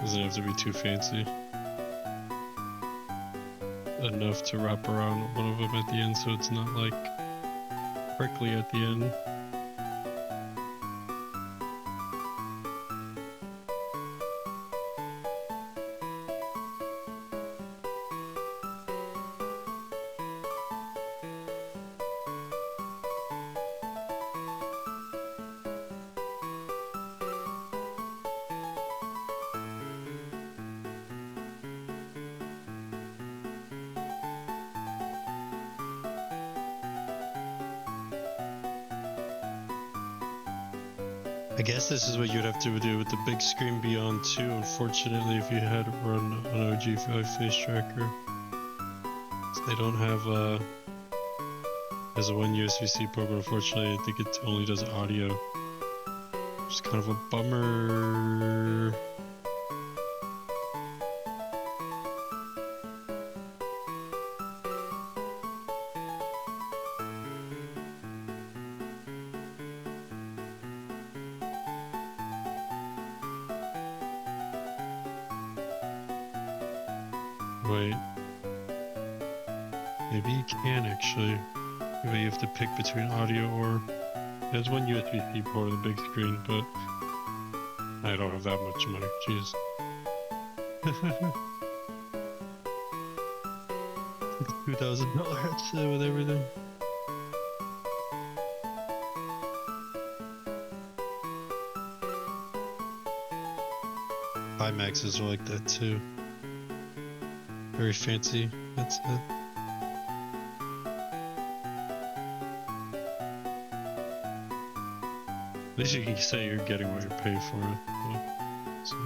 Doesn't have to be too fancy. Enough to wrap around one of them at the end so it's not like prickly at the end. I guess this is what you'd have to do with the big screen beyond 2, unfortunately, if you had to run an OG5 face tracker. So they don't have as a one USB-C port, but unfortunately I think it only does audio. Which is kind of a bummer. Wait. Maybe you can actually. Maybe you have to pick between audio or... There's one USB-C port on the big screen, but... I don't have that much money, jeez. $2,000 with everything. IMAXs are like that too. Very fancy, that's it. At least you can say you're getting what you pay for it. So.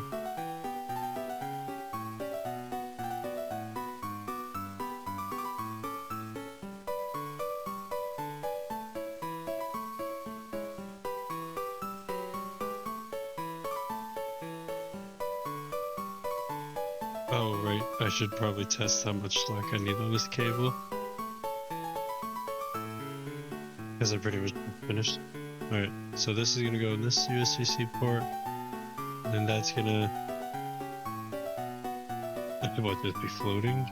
Oh, right. I should probably test how much slack I need on this cable. Because I pretty much finished. Alright, so this is gonna go in this USB-C port. And then that's gonna... What, just be floating?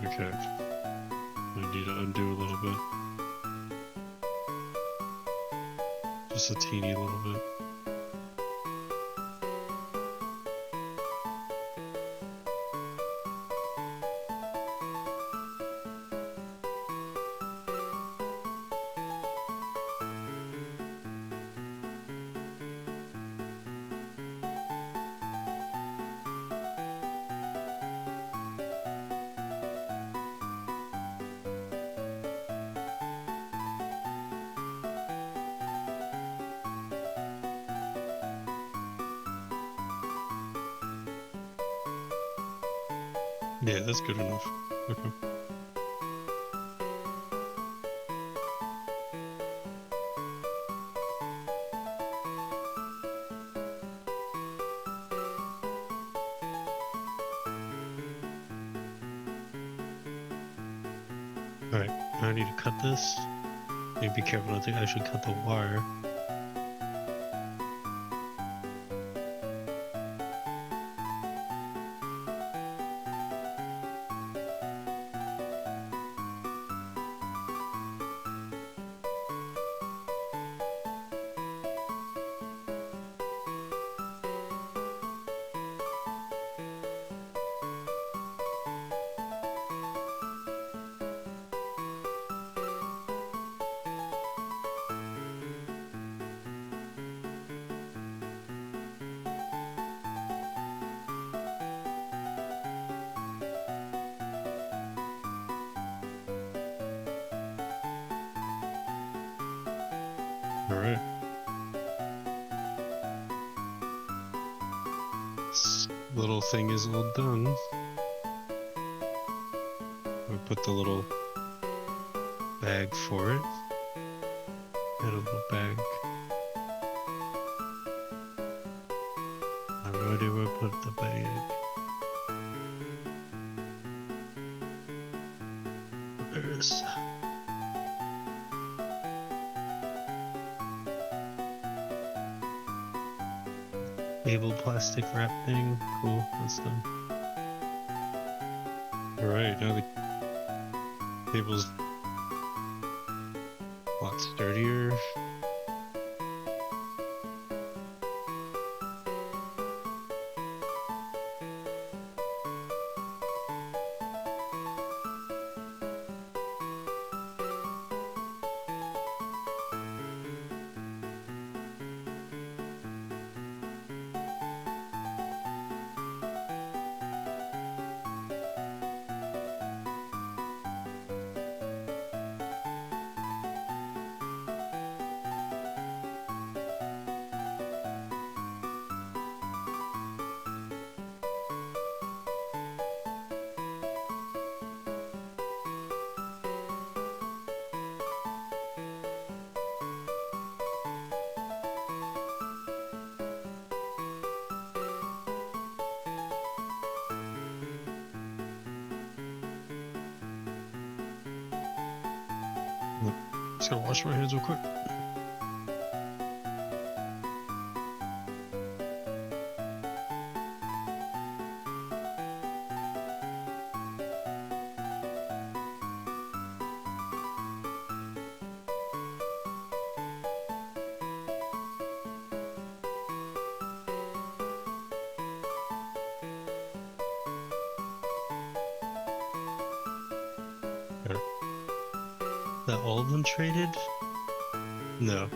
Okay. I need to undo a little bit. Just a teeny little bit. Yeah, that's good enough. Okay. Alright, I need to cut this. Need to be careful not to actually cut the wire. Alright. This little thing is all done. We put the little bag for it. And a little bag. I have no idea where I put the bag. There it is. Cable plastic wrap thing. Cool, that's done. Alright, now the cable's a lot sturdier. Just gotta wash my hands real quick. That all of them traded? No.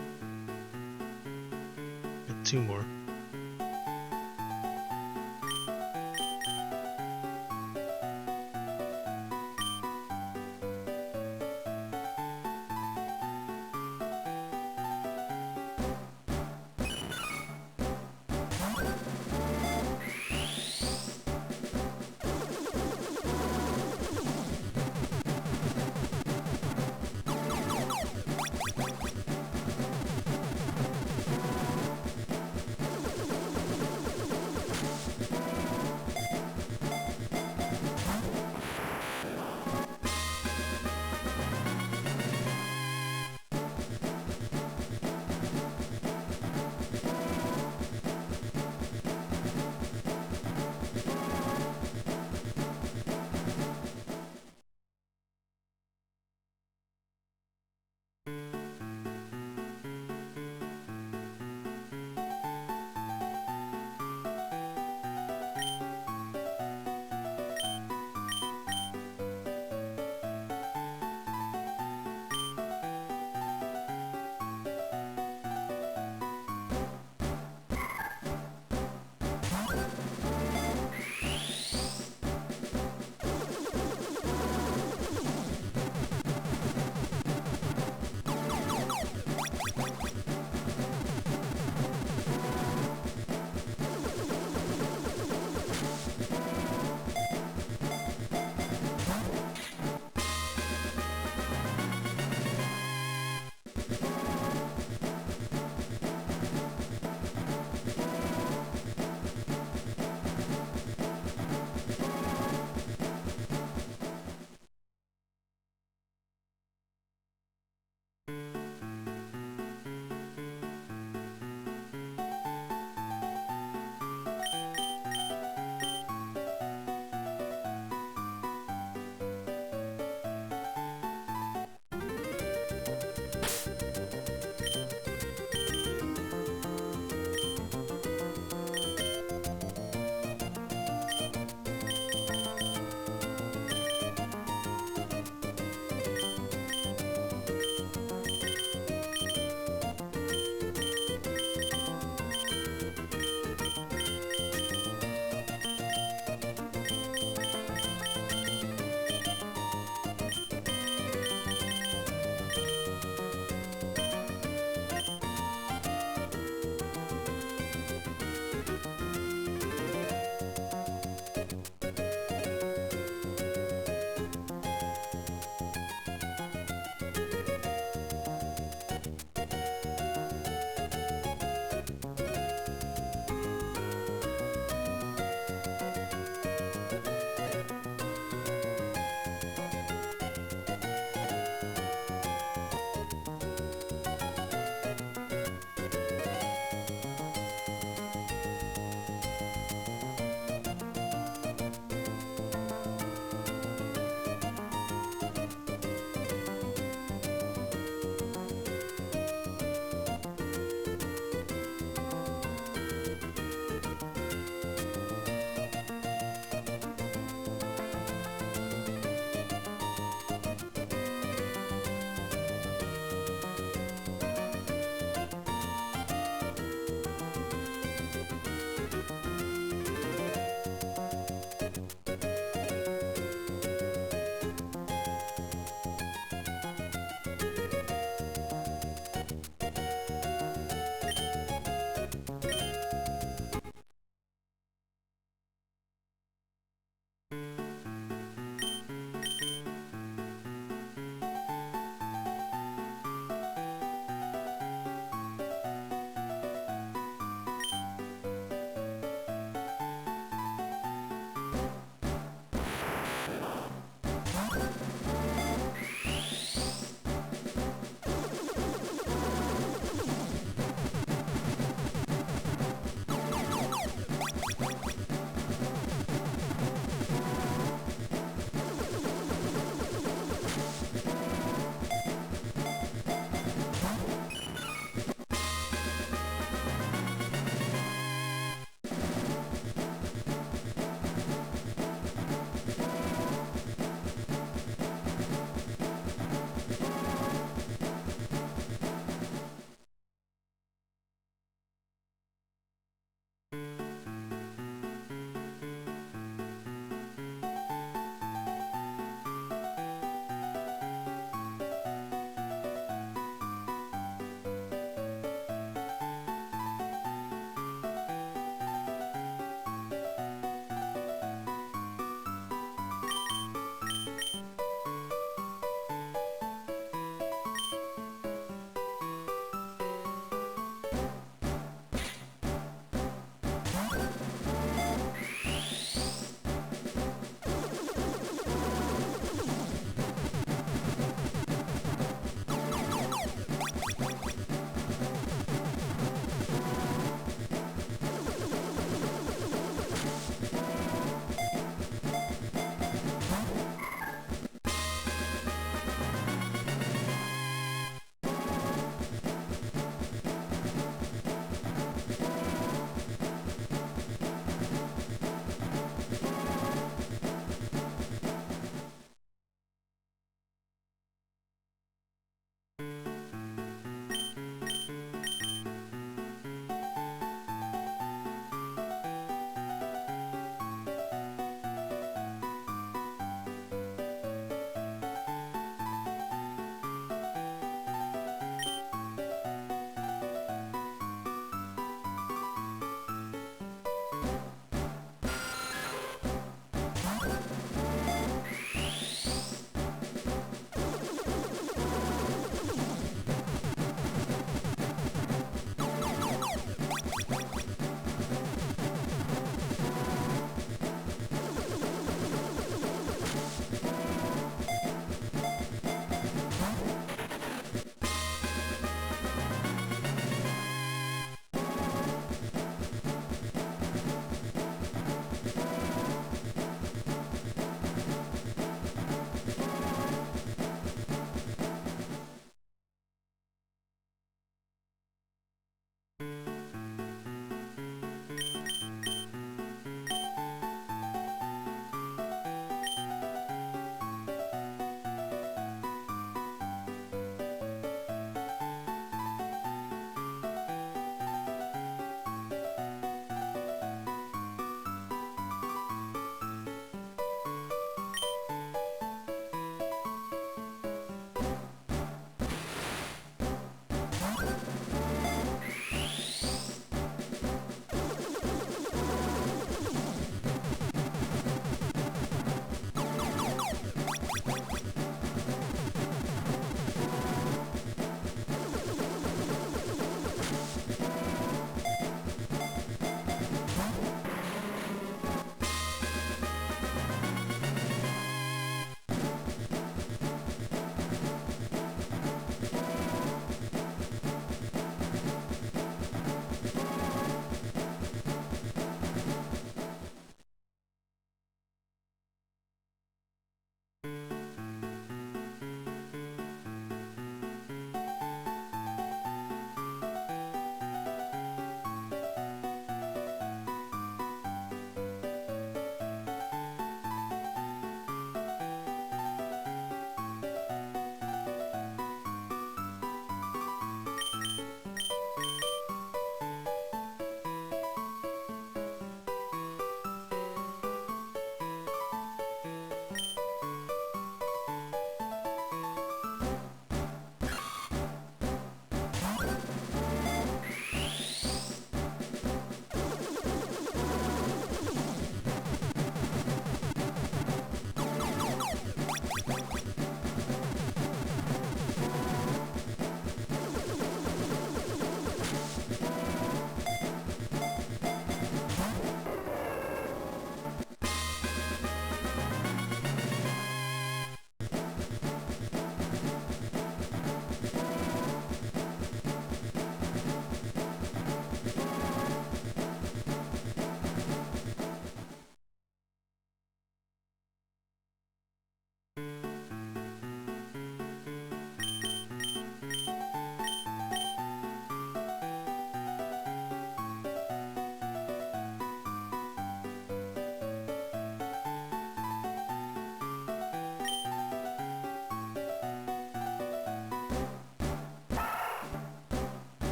Got two more.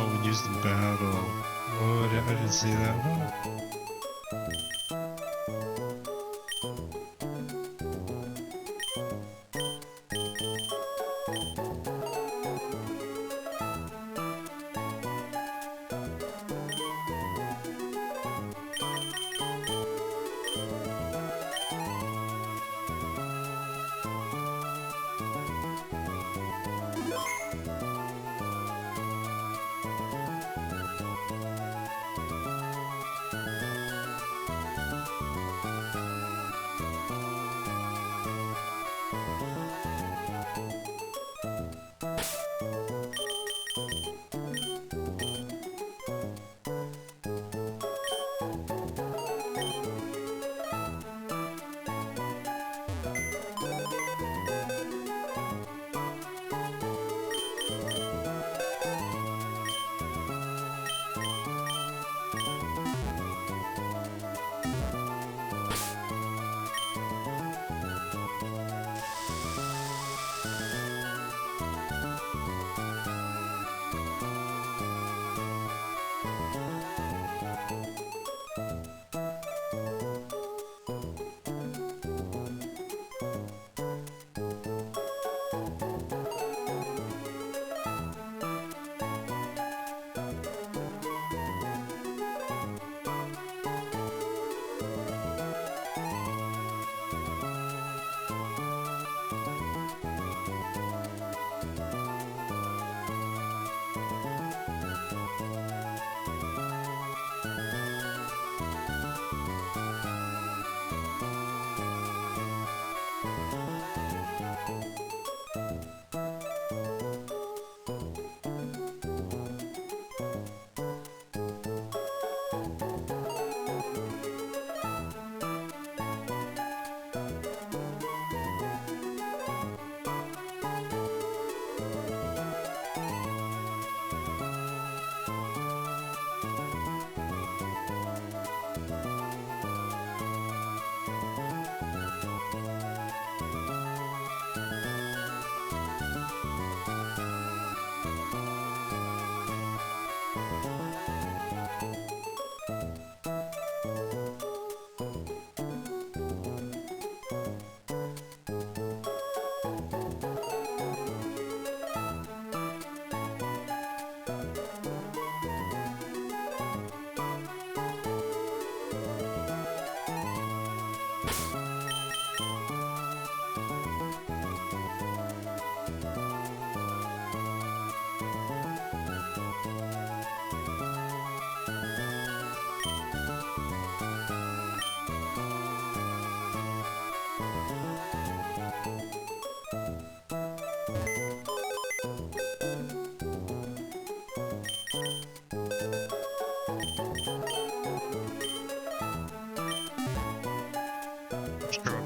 Oh, we used the battle. Oh, I didn't see that.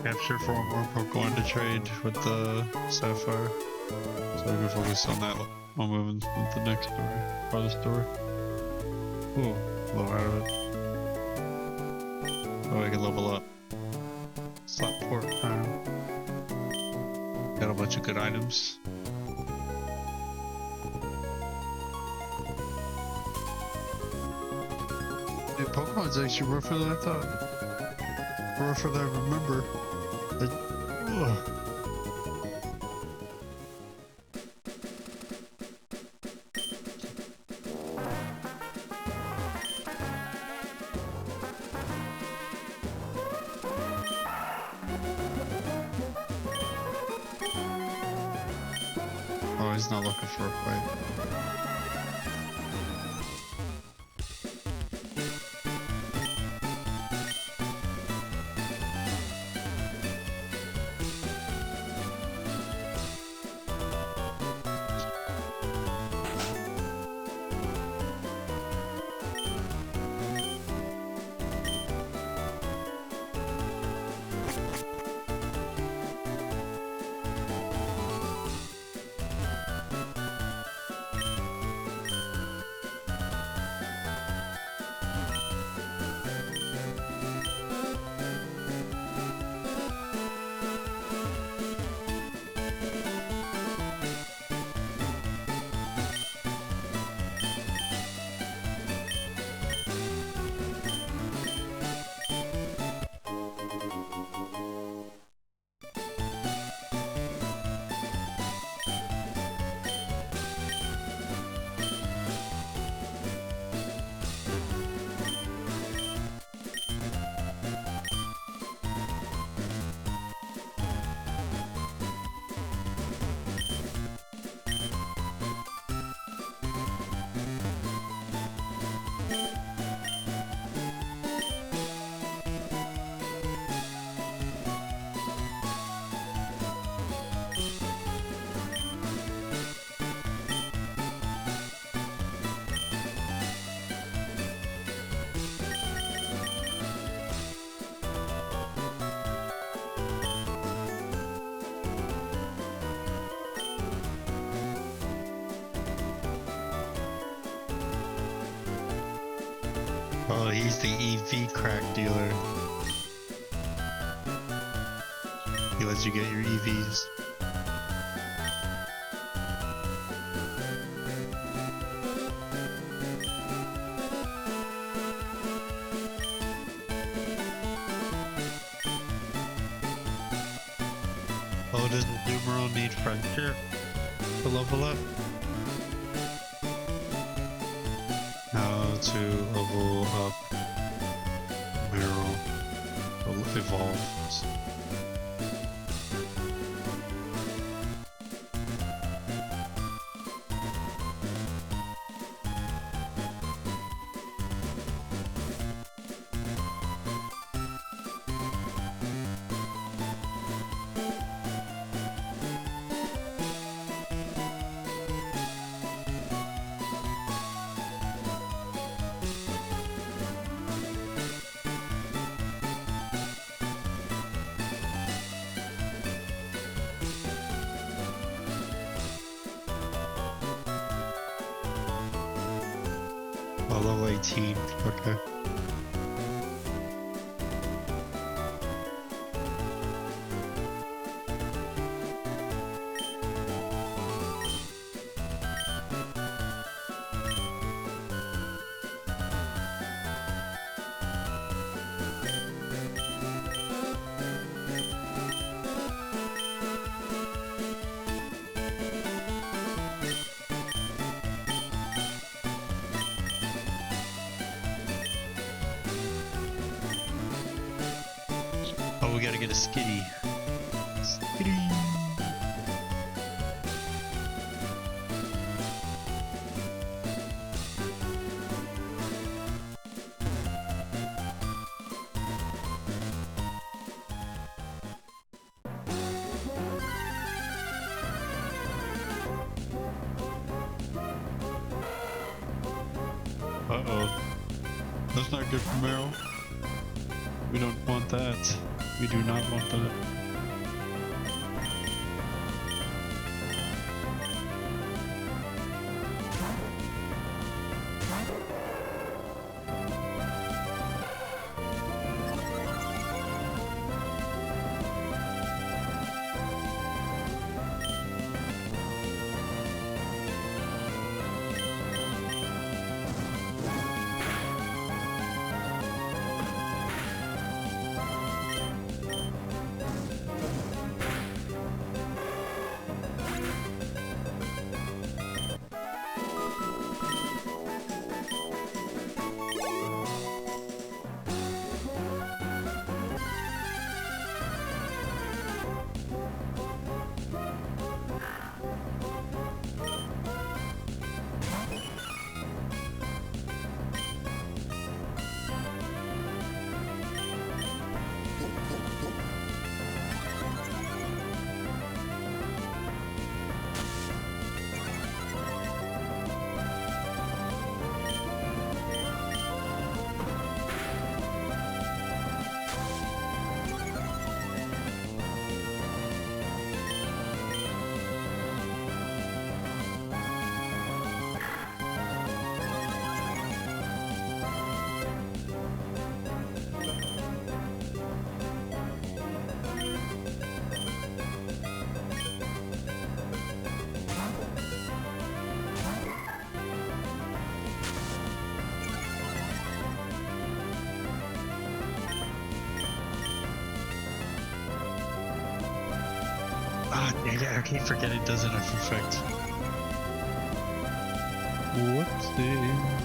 Capture for one more Pokemon to trade with the Sapphire. So we can focus on that while moving with the next story. Or the story. Ooh, a little out of it. Oh, I can level up. Slot port time. Got a bunch of good items. Dude, Pokemon's actually rougher than I thought. Rougher than I remember. Ugh. Oh, he's not looking for a fight. Oh, he's the EV crack dealer. He lets you get your EVs. Oh, does the numeral need friendship to level up? How to level up Meryl evolves. Oh, level 18. Okay. Oh, we gotta get a skitty. Skitty. Uh-oh. That's not good for Meryl. We don't want that. We do not want that. Ah, dang it, I keep forgetting it doesn't have effect. Whoopsie.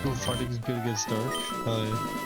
Oh, fighting's good against Dark. Hell yeah.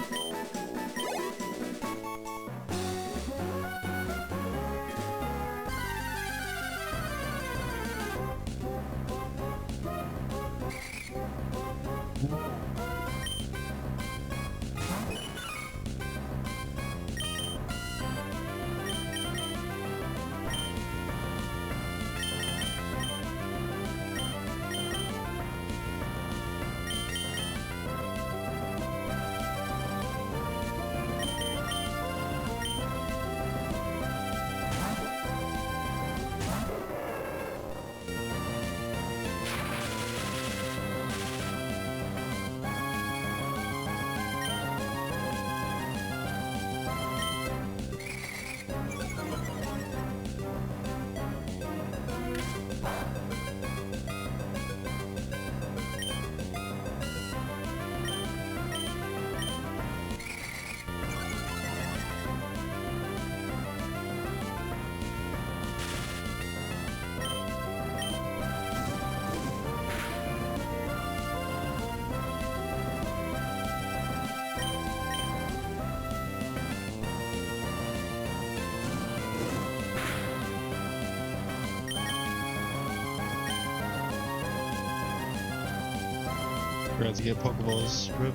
Forgot to get Pokeballs. Rip.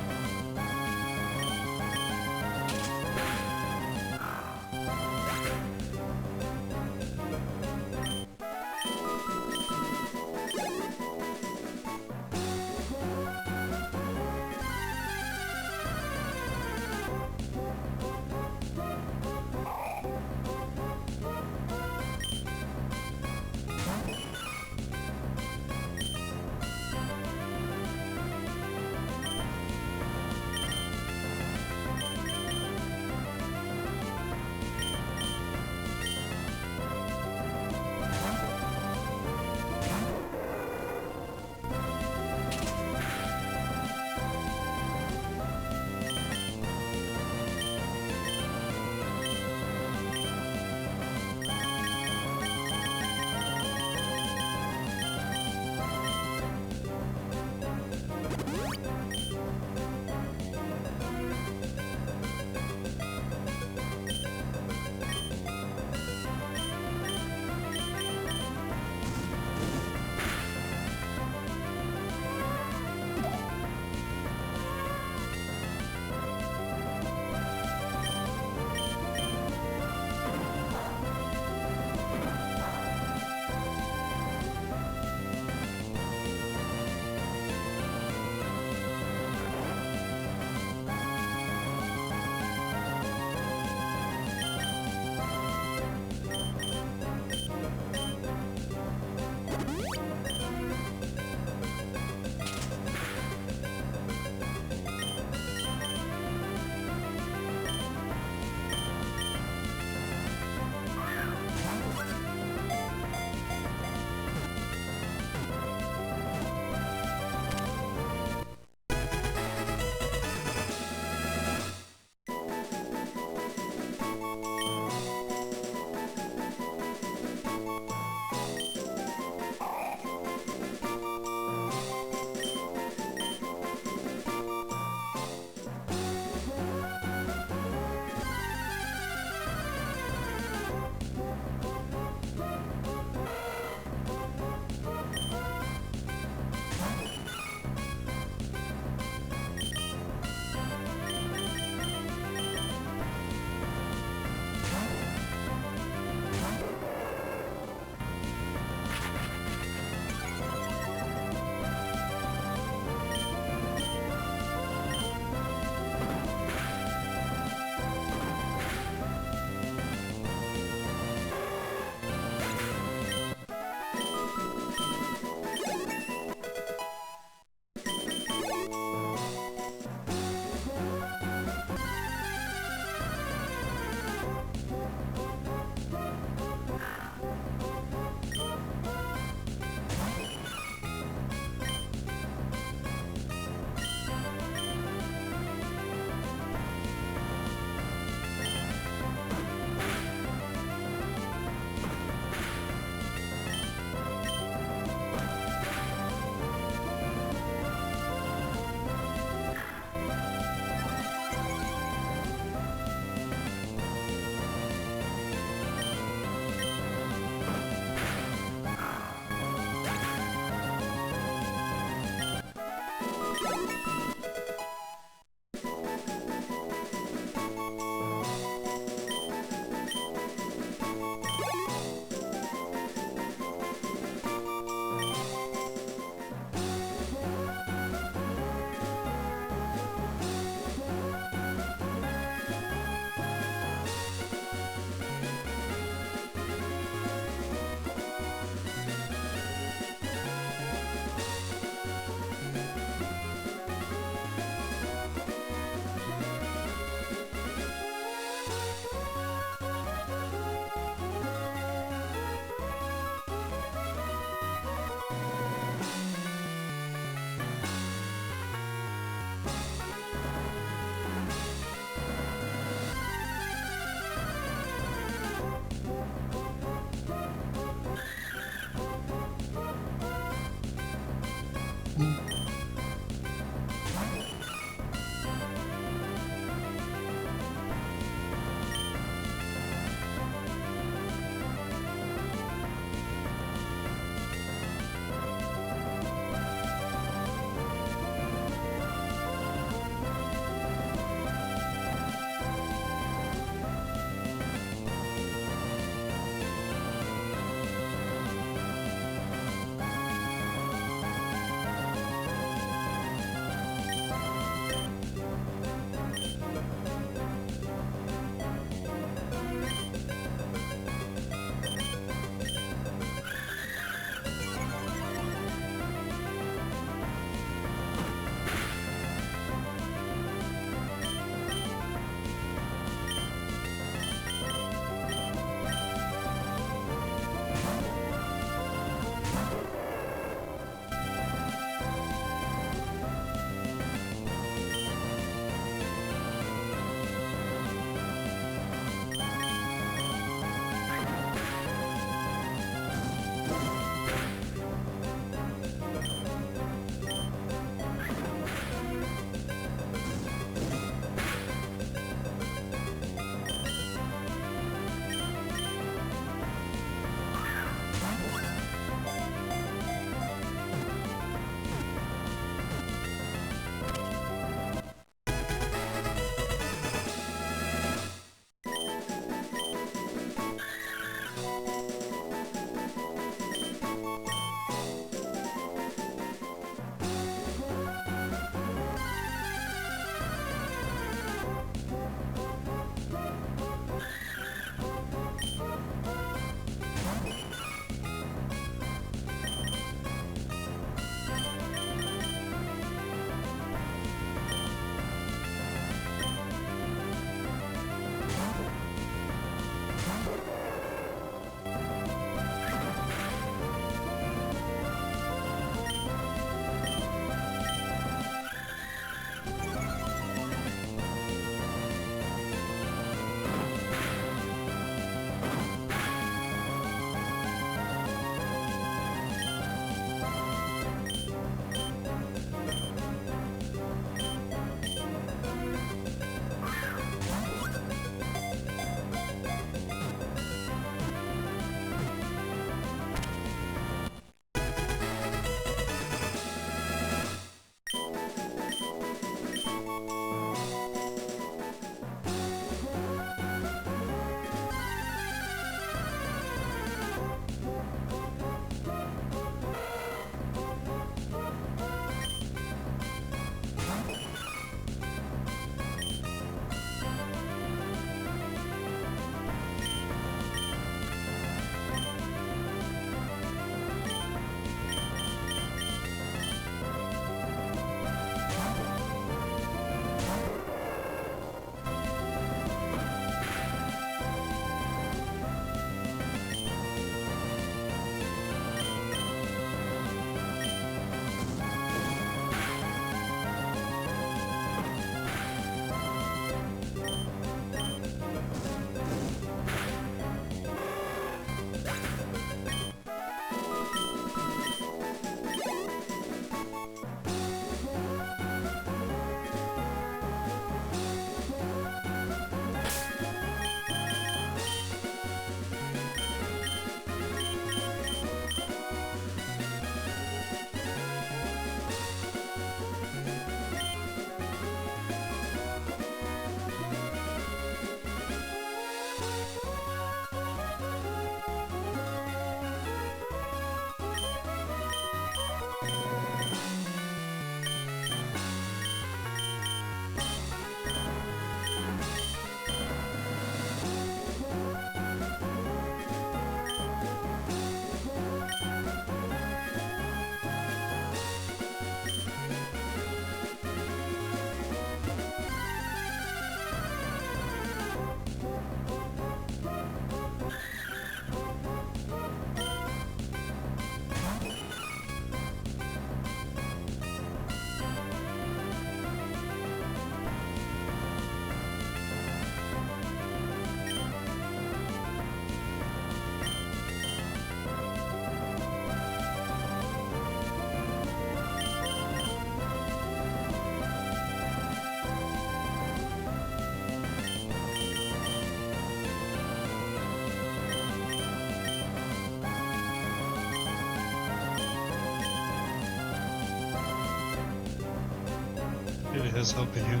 has helping you.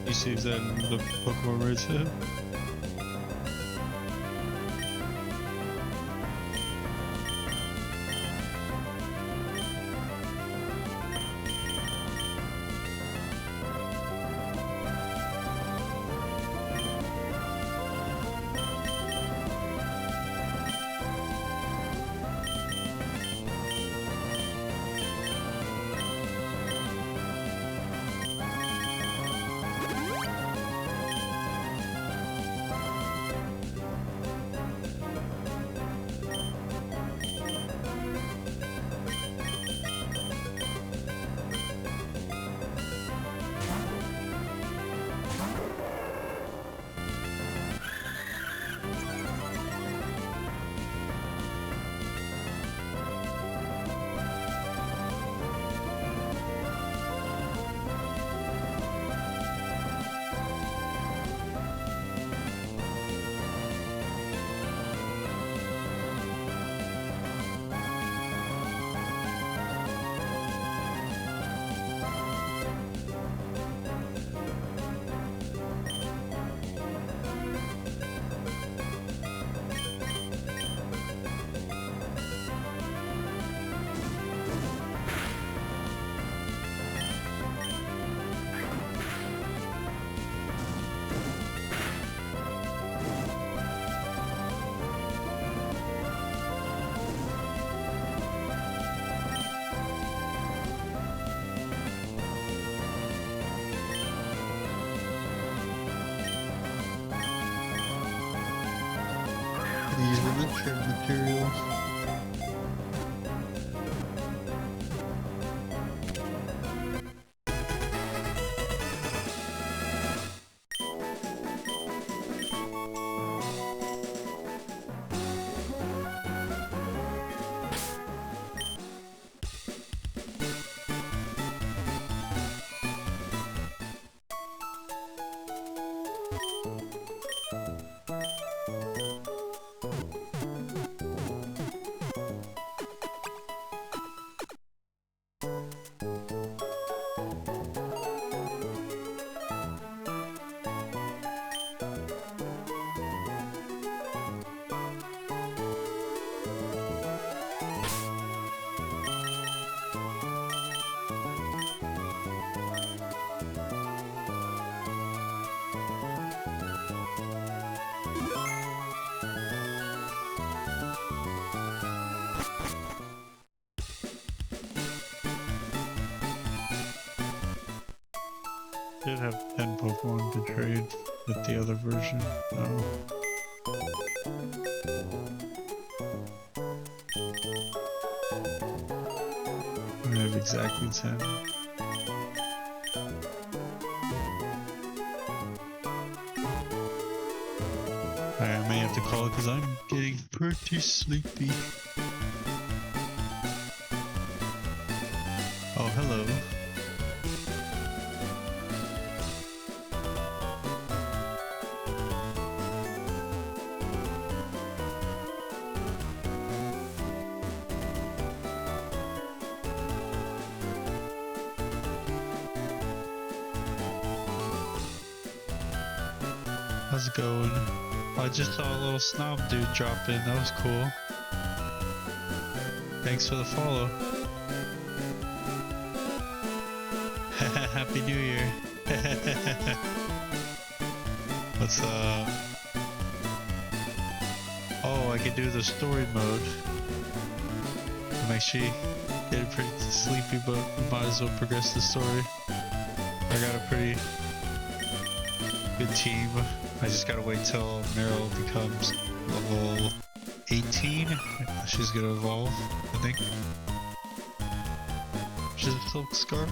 You see that in the Pokemon right set? These miniature materials. Did have 10 Pokemon to trade with the other version. No. I have exactly 10. I may have to call it because I'm getting pretty sleepy. Oh, hello. How's it going? I just saw a little snob dude drop in. That was cool. Thanks for the follow. Happy New Year. What's Oh, I can do the story mode. I'm actually getting pretty sleepy, but we might as well progress the story. I got a pretty good team. I just gotta wait till Meryl becomes level 18. She's gonna evolve, I think. She's a Silk Scarf.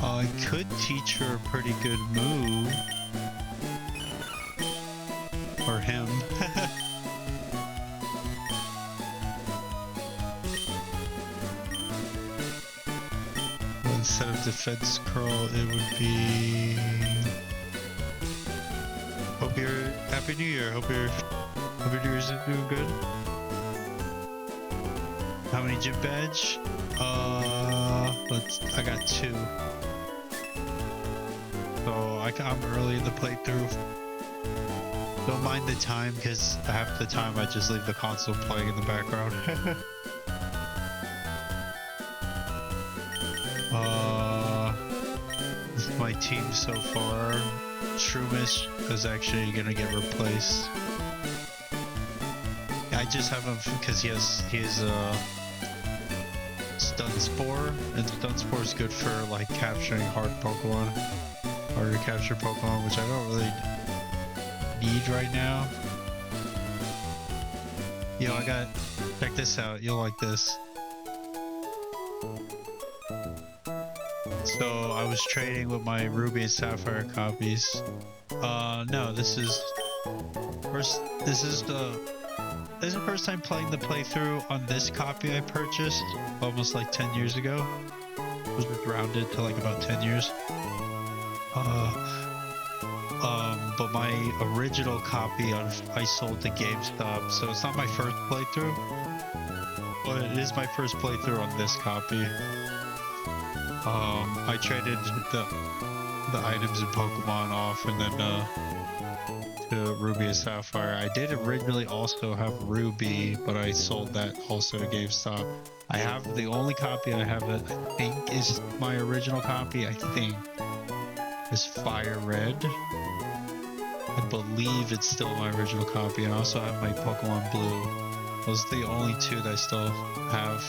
I could teach her a pretty good move. Or him. Instead of defense curl, it would be... Hope you're... Happy New Year. Hope your New Year's doing good. How many gym badge? I got 2. So I'm early in the playthrough. Don't mind the time, because half the time I just leave the console playing in the background. This is my team so far. Shroomish is actually gonna get replaced. I just have him because he has Stun Spore, and Stun Spore is good for like capturing harder to capture Pokemon, which I don't really need right now. Yo, check this out, you'll like this. So I was trading with my Ruby and Sapphire copies. No, this is the first time playing the playthrough on this copy I purchased almost like 10 years ago. It was rounded to like about 10 years. But my original copy I sold to GameStop, so it's not my first playthrough, but it is my first playthrough on this copy. I traded the items in Pokemon off, and then to Ruby and Sapphire. I did originally also have Ruby, but I sold that also to GameStop. I have the only copy I have that I think is my original copy, I think, is Fire Red. I believe it's still my original copy, and I also have my Pokemon Blue. Those are the only 2 that I still have.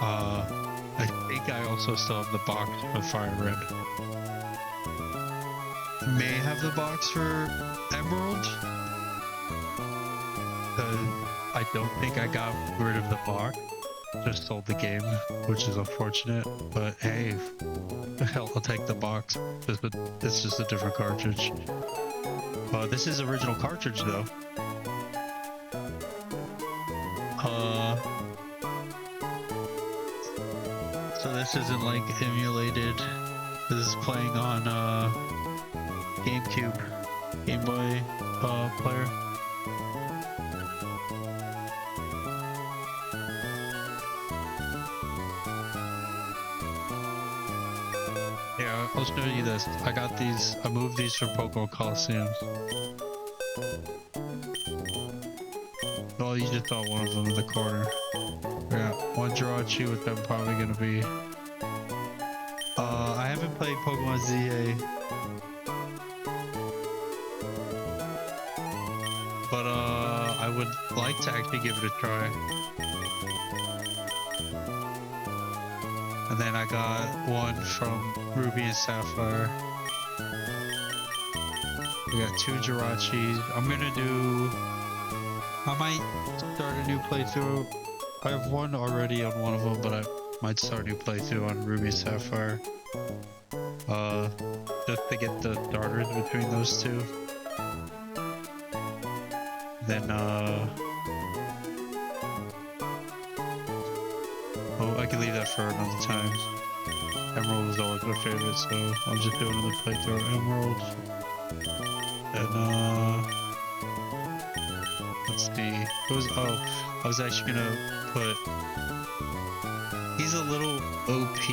I think I also still have the box for Fire Red. May have the box for Emerald. I don't think I got rid of the box. Just sold the game, which is unfortunate. But hey, hell, I'll take the box. This is a different cartridge. This is original cartridge though. So this isn't like emulated. This is playing on GameCube, Game Boy player. Yeah, I'll show you this. I got these. I moved these from Pokemon Coliseum. Well, you just saw one of them in the corner. Yeah, one Jirachi, which I'm probably gonna be. I haven't played Pokemon ZA, but I would like to actually give it a try. And then I got one from Ruby and Sapphire. We got 2 Jirachis. I might start a new playthrough. I have one already on one of them, but I might start a new playthrough on Ruby and Sapphire. Just to get the starters between those 2. Then, oh, I can leave that for another time. Emerald is always my favorite, so I'll just do another playthrough of Emerald. And, let's see. I was actually gonna put... He's a little OP.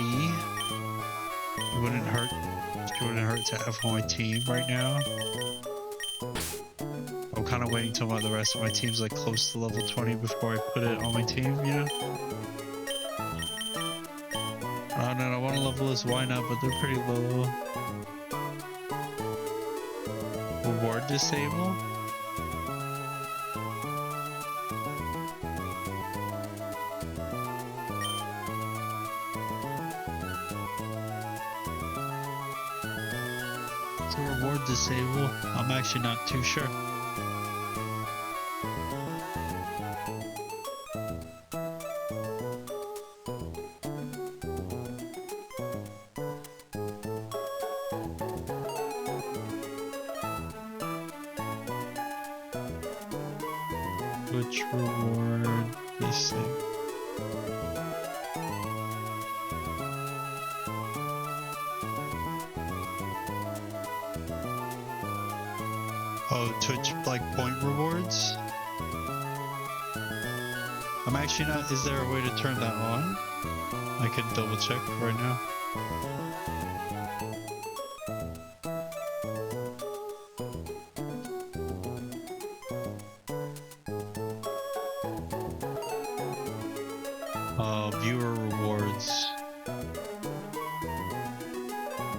It wouldn't hurt to have on my team right now. I'm kind of waiting till the rest of my team's like close to level 20 before I put it on my team, you know? And I want to level this Wynaut, but they're pretty low. Reward disable? So reward disable? I'm actually not too sure. Which reward this thing? Oh, Twitch like point rewards? I'm actually not. Is there a way to turn that on? I can double check right now. Viewer rewards.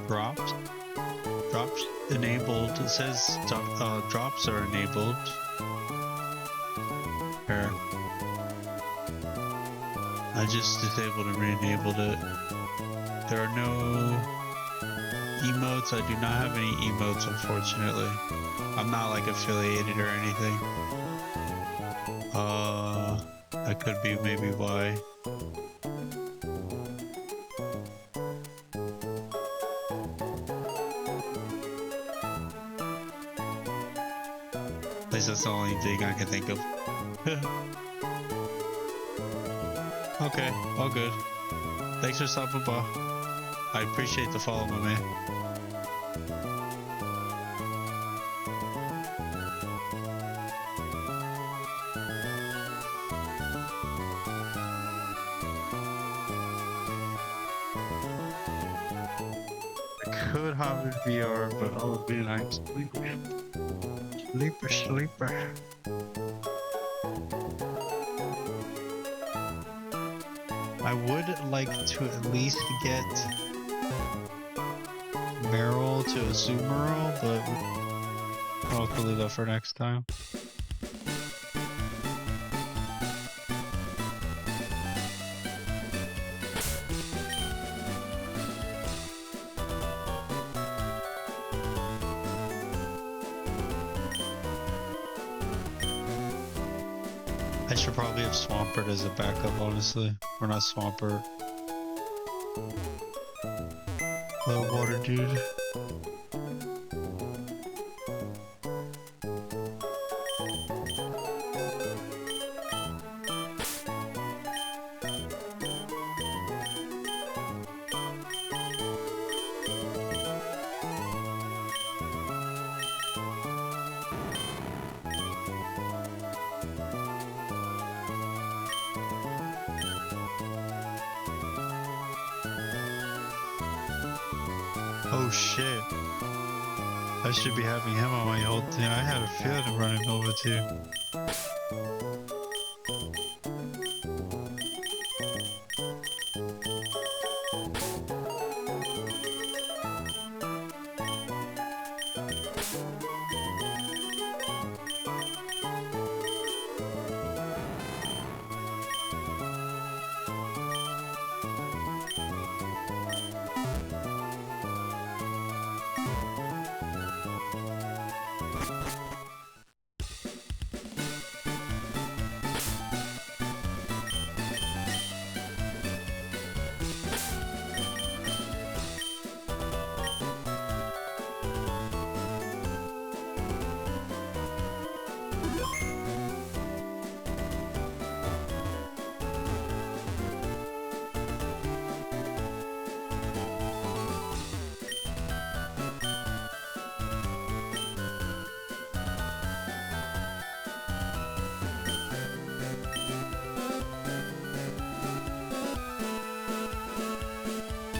Drops. Drops enabled. It says drops are enabled. Here. I just disabled and re-enabled it. There are no emotes. I do not have any emotes, unfortunately. I'm not like affiliated or anything. That could be maybe why. At least that's the only thing I can think of. Okay, all good. Thanks for stopping by. I appreciate the follow, my man. I could have in VR, but I'll be like sleeper. I would like to at least get Meryl to a Azumarill, but I'll have to leave that for next time. I should probably have Swampert as a backup, honestly. Or not Swampert. Low water dude. Oh shit. I should be having him on my whole team. I had a feeling of running Nova too.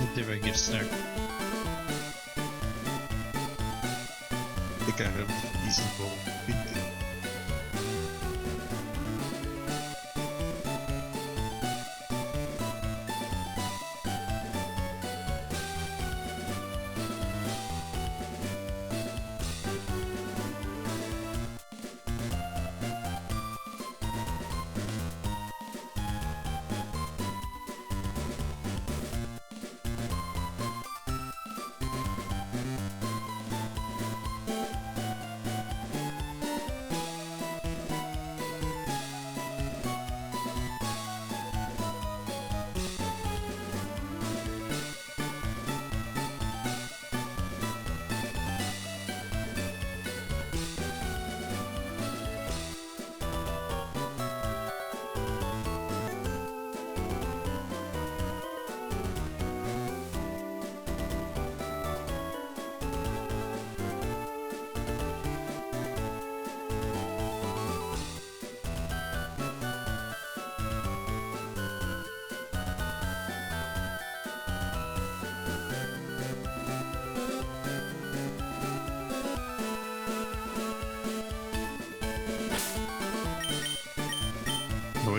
Let's see if I can get a snack. I think I have an easy bowl.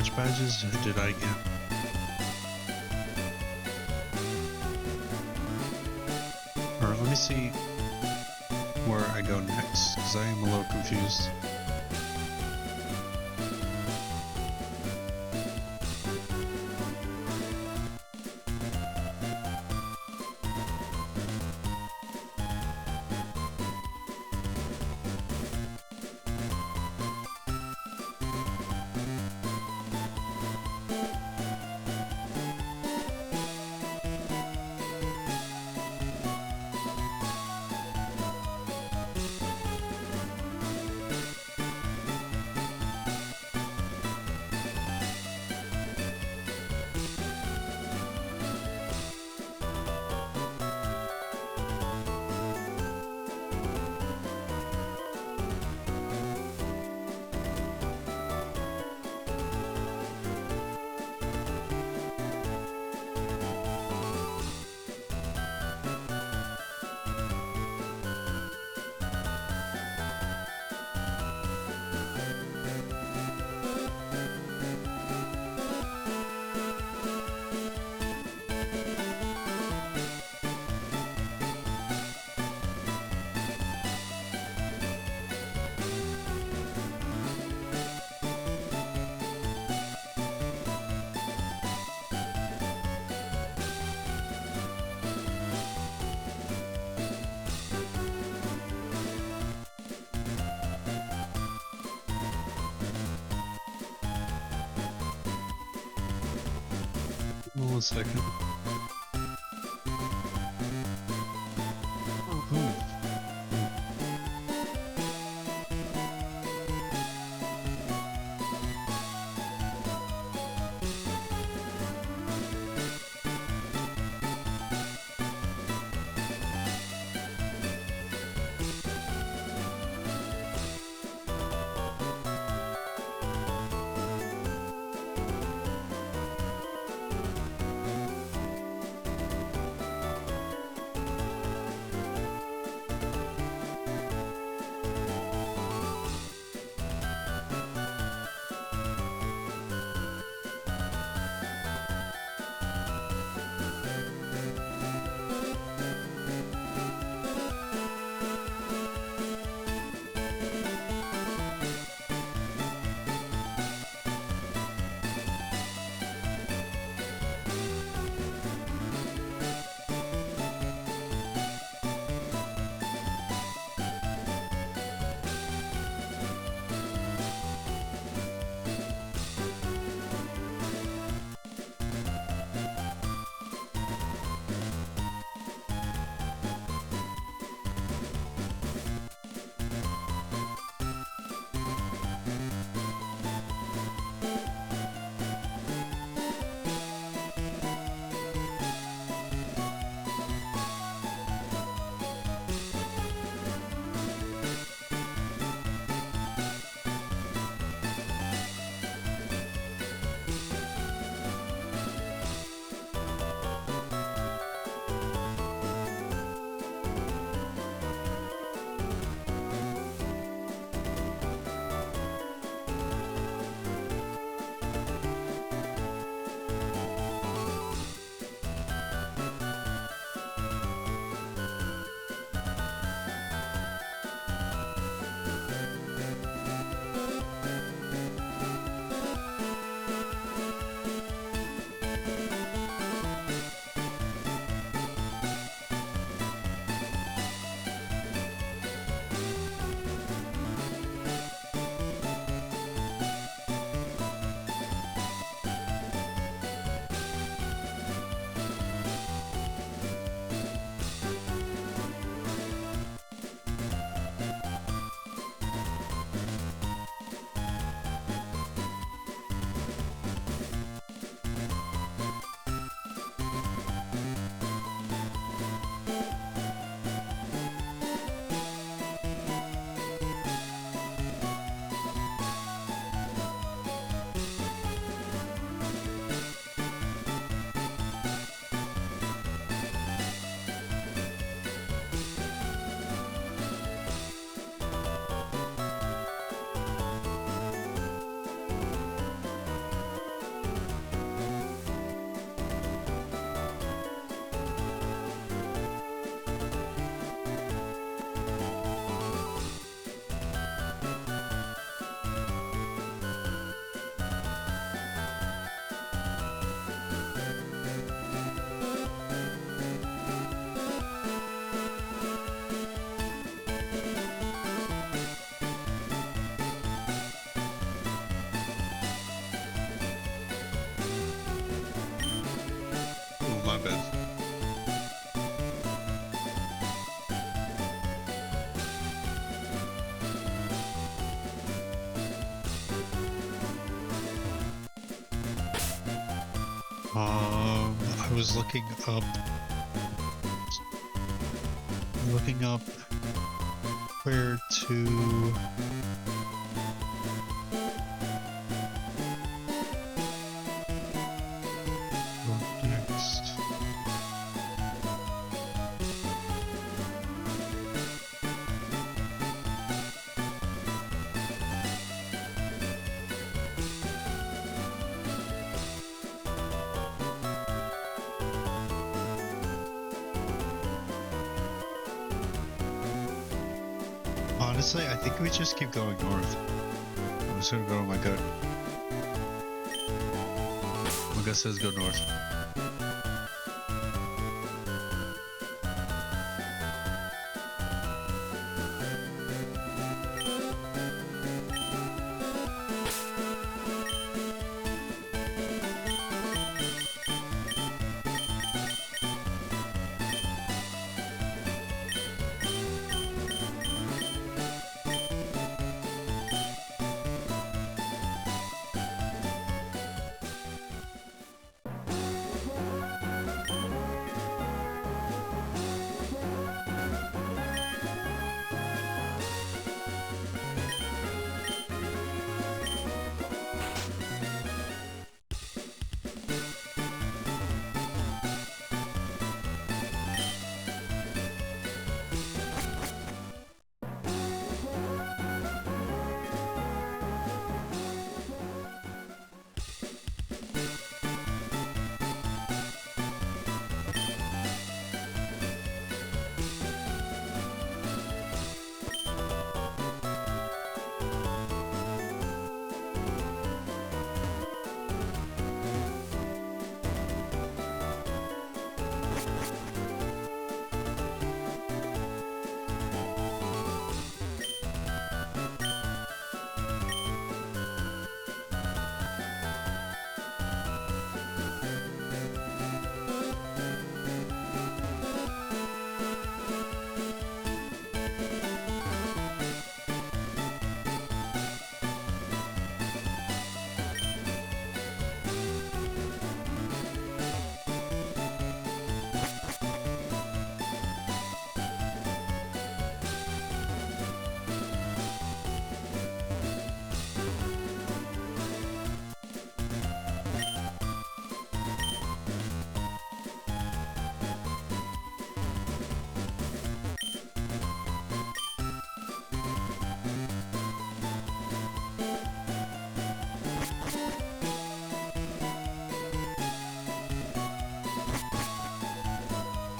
which badges did I get? Or let me see where I go next, because I am a little confused. One second. my bad. I was looking up where to go next. Honestly, I think we just keep going north. I'm just gonna go with my gut. My gut says go north.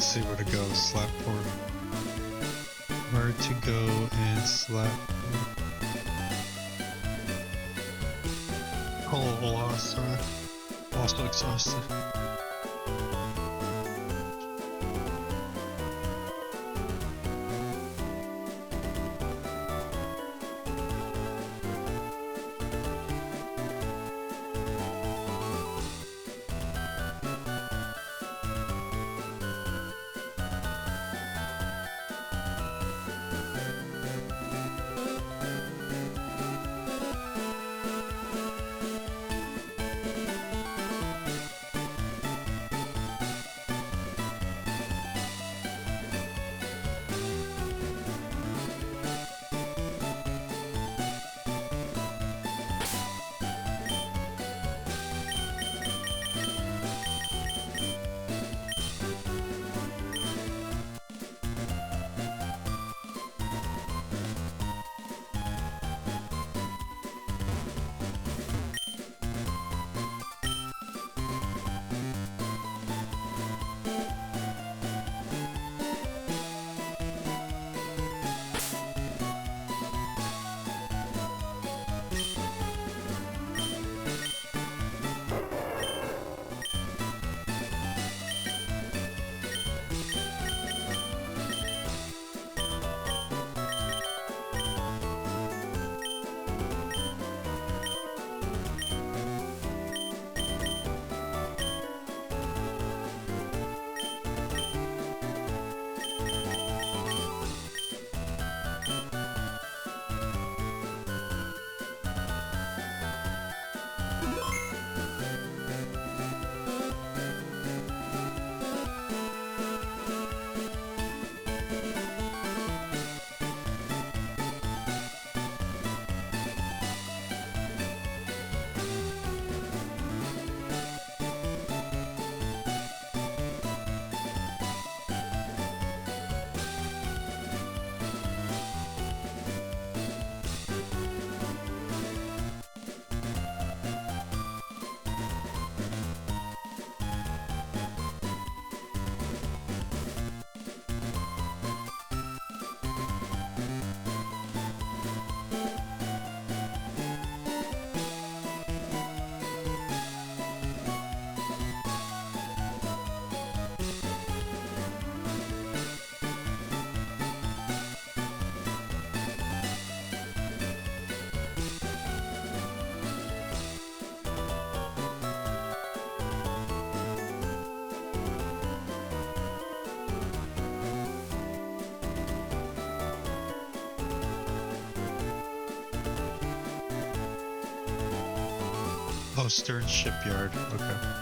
See where to go, Slapport. Where to go in Slapport. Oh, lost, also exhausted. Oh, Stern Shipyard. Okay.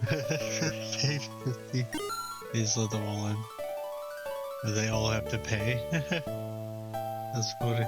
Pay 50. Please let them all in. Or they all have to pay. That's funny.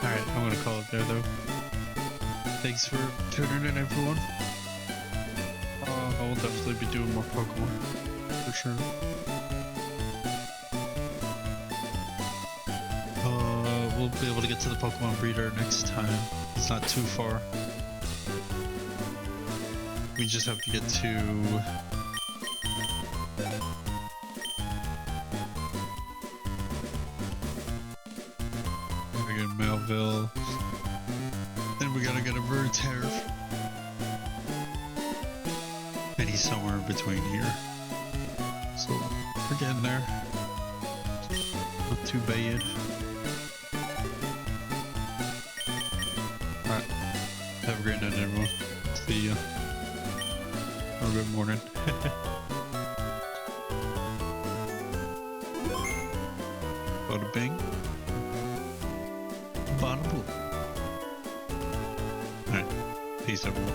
Alright, I'm gonna call it there though. Thanks for tuning in, everyone. I will definitely be doing more Pokemon, for sure. We'll be able to get to the Pokemon breeder next time. It's not too far. We just have to get to... We get Melville. Then we gotta get a Verterra. And he's somewhere in between here. So, we're getting there. Not too bad. Alright. Have a great night, everyone. See ya. Or good morning. Bada bing. Bada boom. Alright. Peace, everyone.